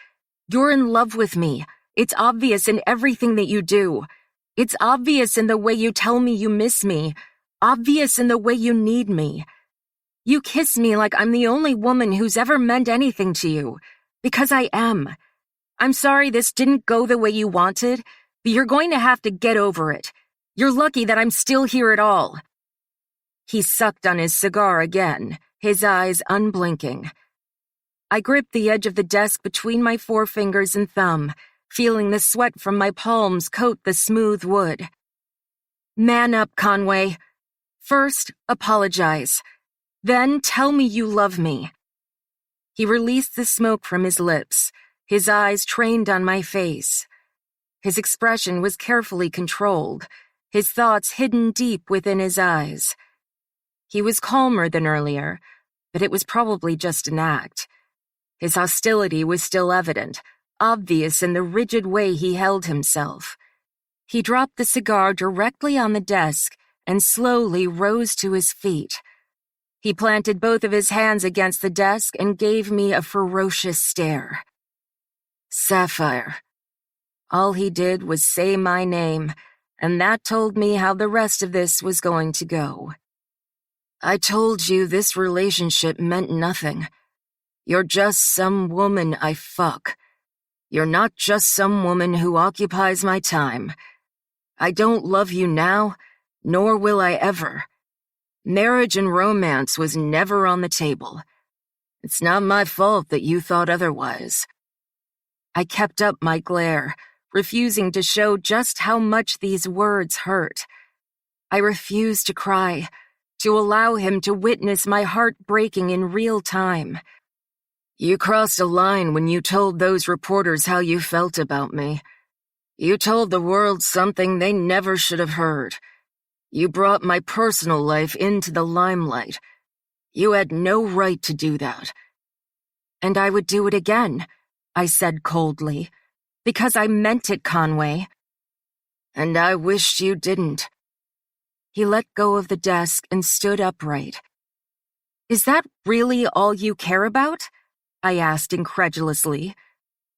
You're in love with me. It's obvious in everything that you do. It's obvious in the way you tell me you miss me. Obvious in the way you need me. You kiss me like I'm the only woman who's ever meant anything to you. Because I am. I'm sorry this didn't go the way you wanted, but you're going to have to get over it. You're lucky that I'm still here at all. He sucked on his cigar again, his eyes unblinking. I gripped the edge of the desk between my forefingers and thumb, feeling the sweat from my palms coat the smooth wood. Man up, Conway. First, apologize. Then tell me you love me. He released the smoke from his lips, his eyes trained on my face. His expression was carefully controlled, his thoughts hidden deep within his eyes. He was calmer than earlier, but it was probably just an act. His hostility was still evident, obvious in the rigid way he held himself. He dropped the cigar directly on the desk and slowly rose to his feet. He planted both of his hands against the desk and gave me a ferocious stare. Sapphire. All he did was say my name, and that told me how the rest of this was going to go. I told you this relationship meant nothing. You're just some woman I fuck. You're not just some woman who occupies my time. I don't love you now, nor will I ever. Marriage and romance was never on the table. It's not my fault that you thought otherwise. I kept up my glare, refusing to show just how much these words hurt. I refused to cry, to allow him to witness my heart breaking in real time. You crossed a line when you told those reporters how you felt about me. You told the world something they never should have heard. You brought my personal life into the limelight. You had no right to do that. And I would do it again, I said coldly, because I meant it, Conway. And I wished you didn't. He let go of the desk and stood upright. Is that really all you care about? I asked incredulously.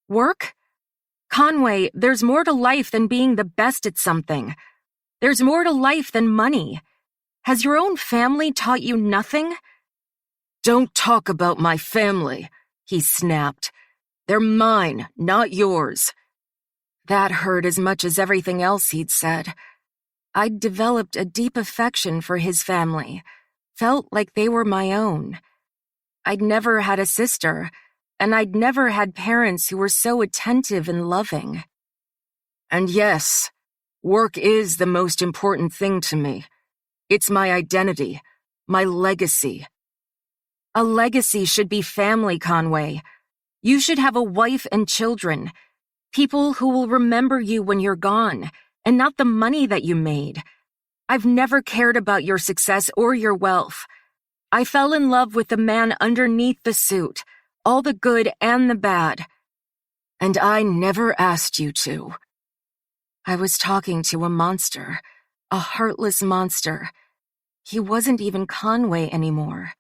Work? Conway, there's more to life than being the best at something. There's more to life than money. Has your own family taught you nothing? Don't talk about my family, he snapped. They're mine, not yours. That hurt as much as everything else he'd said. I'd developed a deep affection for his family, felt like they were my own. I'd never had a sister, and I'd never had parents who were so attentive and loving. And yes, work is the most important thing to me. It's my identity, my legacy. A legacy should be family, Conway. You should have a wife and children, people who will remember you when you're gone, and not the money that you made. I've never cared about your success or your wealth. I fell in love with the man underneath the suit, all the good and the bad. And I never asked you to. I was talking to a monster, a heartless monster. He wasn't even Conway anymore.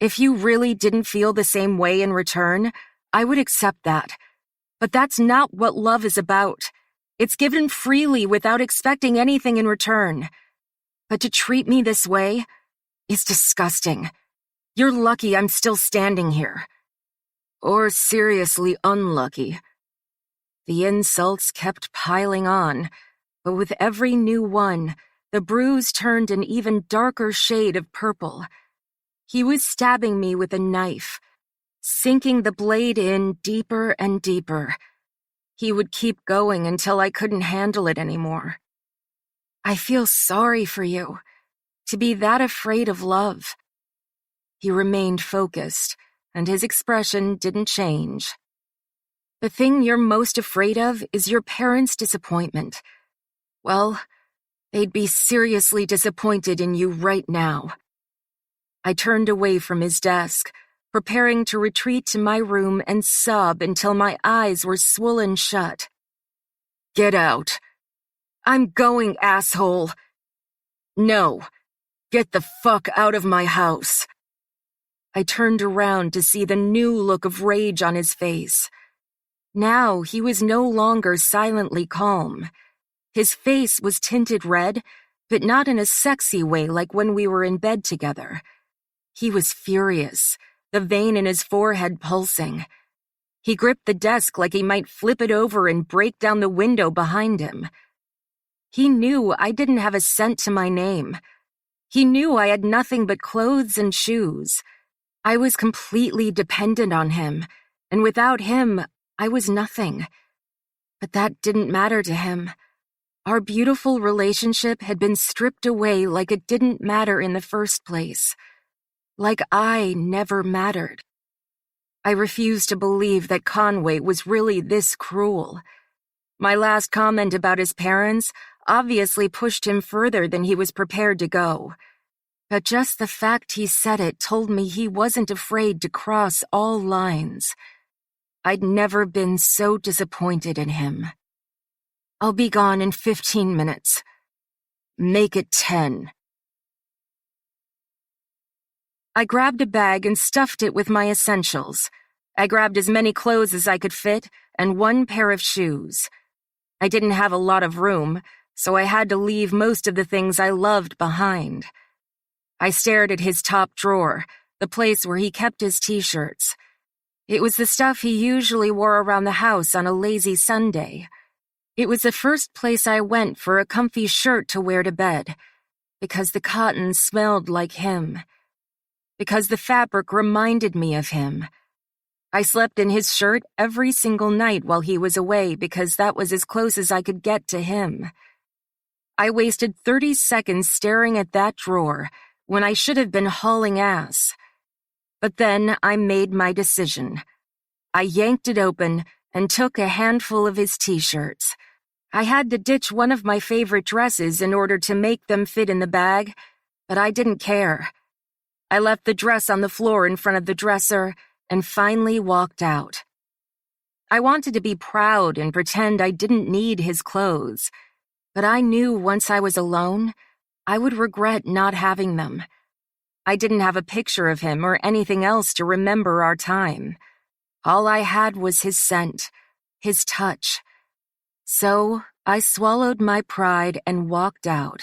If you really didn't feel the same way in return, I would accept that. But that's not what love is about. It's given freely without expecting anything in return. But to treat me this way is disgusting. You're lucky I'm still standing here. Or seriously unlucky. The insults kept piling on, but with every new one, the bruise turned an even darker shade of purple. He was stabbing me with a knife, sinking the blade in deeper and deeper. He would keep going until I couldn't handle it anymore. I feel sorry for you, to be that afraid of love. He remained focused, and his expression didn't change. The thing you're most afraid of is your parents' disappointment. Well, they'd be seriously disappointed in you right now. I turned away from his desk, preparing to retreat to my room and sob until my eyes were swollen shut. Get out. I'm going, asshole. No. Get the fuck out of my house. I turned around to see the new look of rage on his face. Now he was no longer silently calm. His face was tinted red, but not in a sexy way like when we were in bed together. He was furious, the vein in his forehead pulsing. He gripped the desk like he might flip it over and break down the window behind him. He knew I didn't have a cent to my name. He knew I had nothing but clothes and shoes. I was completely dependent on him, and without him, I was nothing. But that didn't matter to him. Our beautiful relationship had been stripped away like it didn't matter in the first place. Like I never mattered. I refused to believe that Conway was really this cruel. My last comment about his parents obviously pushed him further than he was prepared to go. But just the fact he said it told me he wasn't afraid to cross all lines. I'd never been so disappointed in him. I'll be gone in 15 minutes. Make it 10. I grabbed a bag and stuffed it with my essentials. I grabbed as many clothes as I could fit and one pair of shoes. I didn't have a lot of room, so I had to leave most of the things I loved behind. I stared at his top drawer, the place where he kept his t-shirts. It was the stuff he usually wore around the house on a lazy Sunday. It was the first place I went for a comfy shirt to wear to bed, because the cotton smelled like him, because the fabric reminded me of him. I slept in his shirt every single night while he was away because that was as close as I could get to him. I wasted 30 seconds staring at that drawer when I should have been hauling ass. But then I made my decision. I yanked it open and took a handful of his t-shirts. I had to ditch one of my favorite dresses in order to make them fit in the bag, but I didn't care. I left the dress on the floor in front of the dresser and finally walked out. I wanted to be proud and pretend I didn't need his clothes, but I knew once I was alone, I would regret not having them. I didn't have a picture of him or anything else to remember our time. All I had was his scent, his touch. So I swallowed my pride and walked out.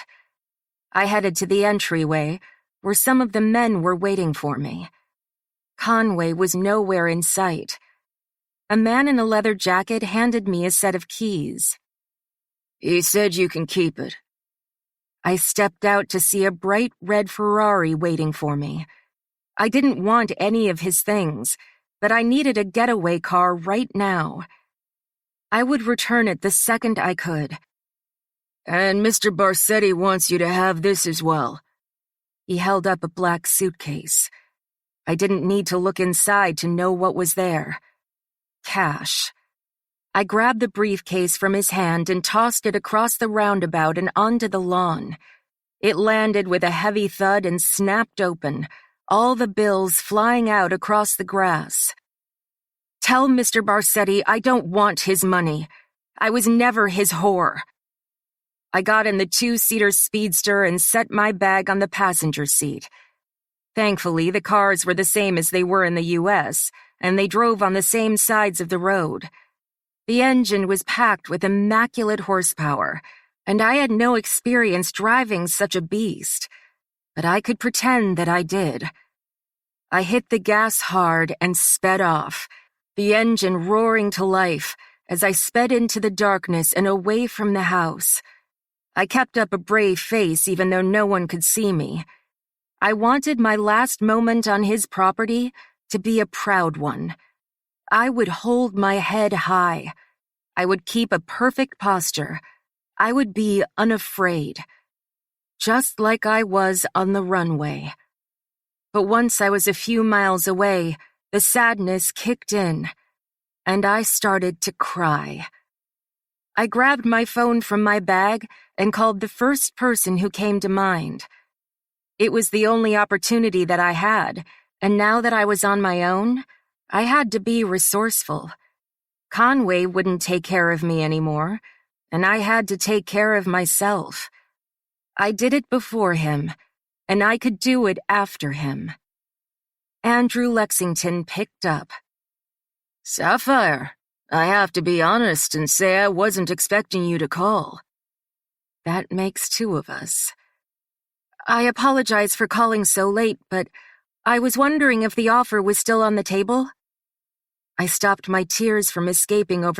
I headed to the entryway, where some of the men were waiting for me. Conway was nowhere in sight. A man in a leather jacket handed me a set of keys. "He said you can keep it." I stepped out to see a bright red Ferrari waiting for me. I didn't want any of his things, but I needed a getaway car right now. I would return it the second I could. "And Mr. Barsetti wants you to have this as well." He held up a black suitcase. I didn't need to look inside to know what was there. Cash. I grabbed the briefcase from his hand and tossed it across the roundabout and onto the lawn. It landed with a heavy thud and snapped open, all the bills flying out across the grass. "Tell Mr. Barsetti I don't want his money. I was never his whore." I got in the two-seater speedster and set my bag on the passenger seat. Thankfully, the cars were the same as they were in the U.S., and they drove on the same sides of the road. The engine was packed with immaculate horsepower, and I had no experience driving such a beast, but I could pretend that I did. I hit the gas hard and sped off, the engine roaring to life as I sped into the darkness and away from the house. I kept up a brave face even though no one could see me. I wanted my last moment on his property to be a proud one. I would hold my head high. I would keep a perfect posture. I would be unafraid. Just like I was on the runway. But once I was a few miles away, the sadness kicked in, and I started to cry. I grabbed my phone from my bag and called the first person who came to mind. It was the only opportunity that I had, and now that I was on my own, I had to be resourceful. Conway wouldn't take care of me anymore, and I had to take care of myself. I did it before him, and I could do it after him. Andrew Lexington picked up. "Sapphire, I have to be honest and say I wasn't expecting you to call." That makes two of us. "I apologize for calling so late, but I was wondering if the offer was still on the table." I stopped my tears from escaping over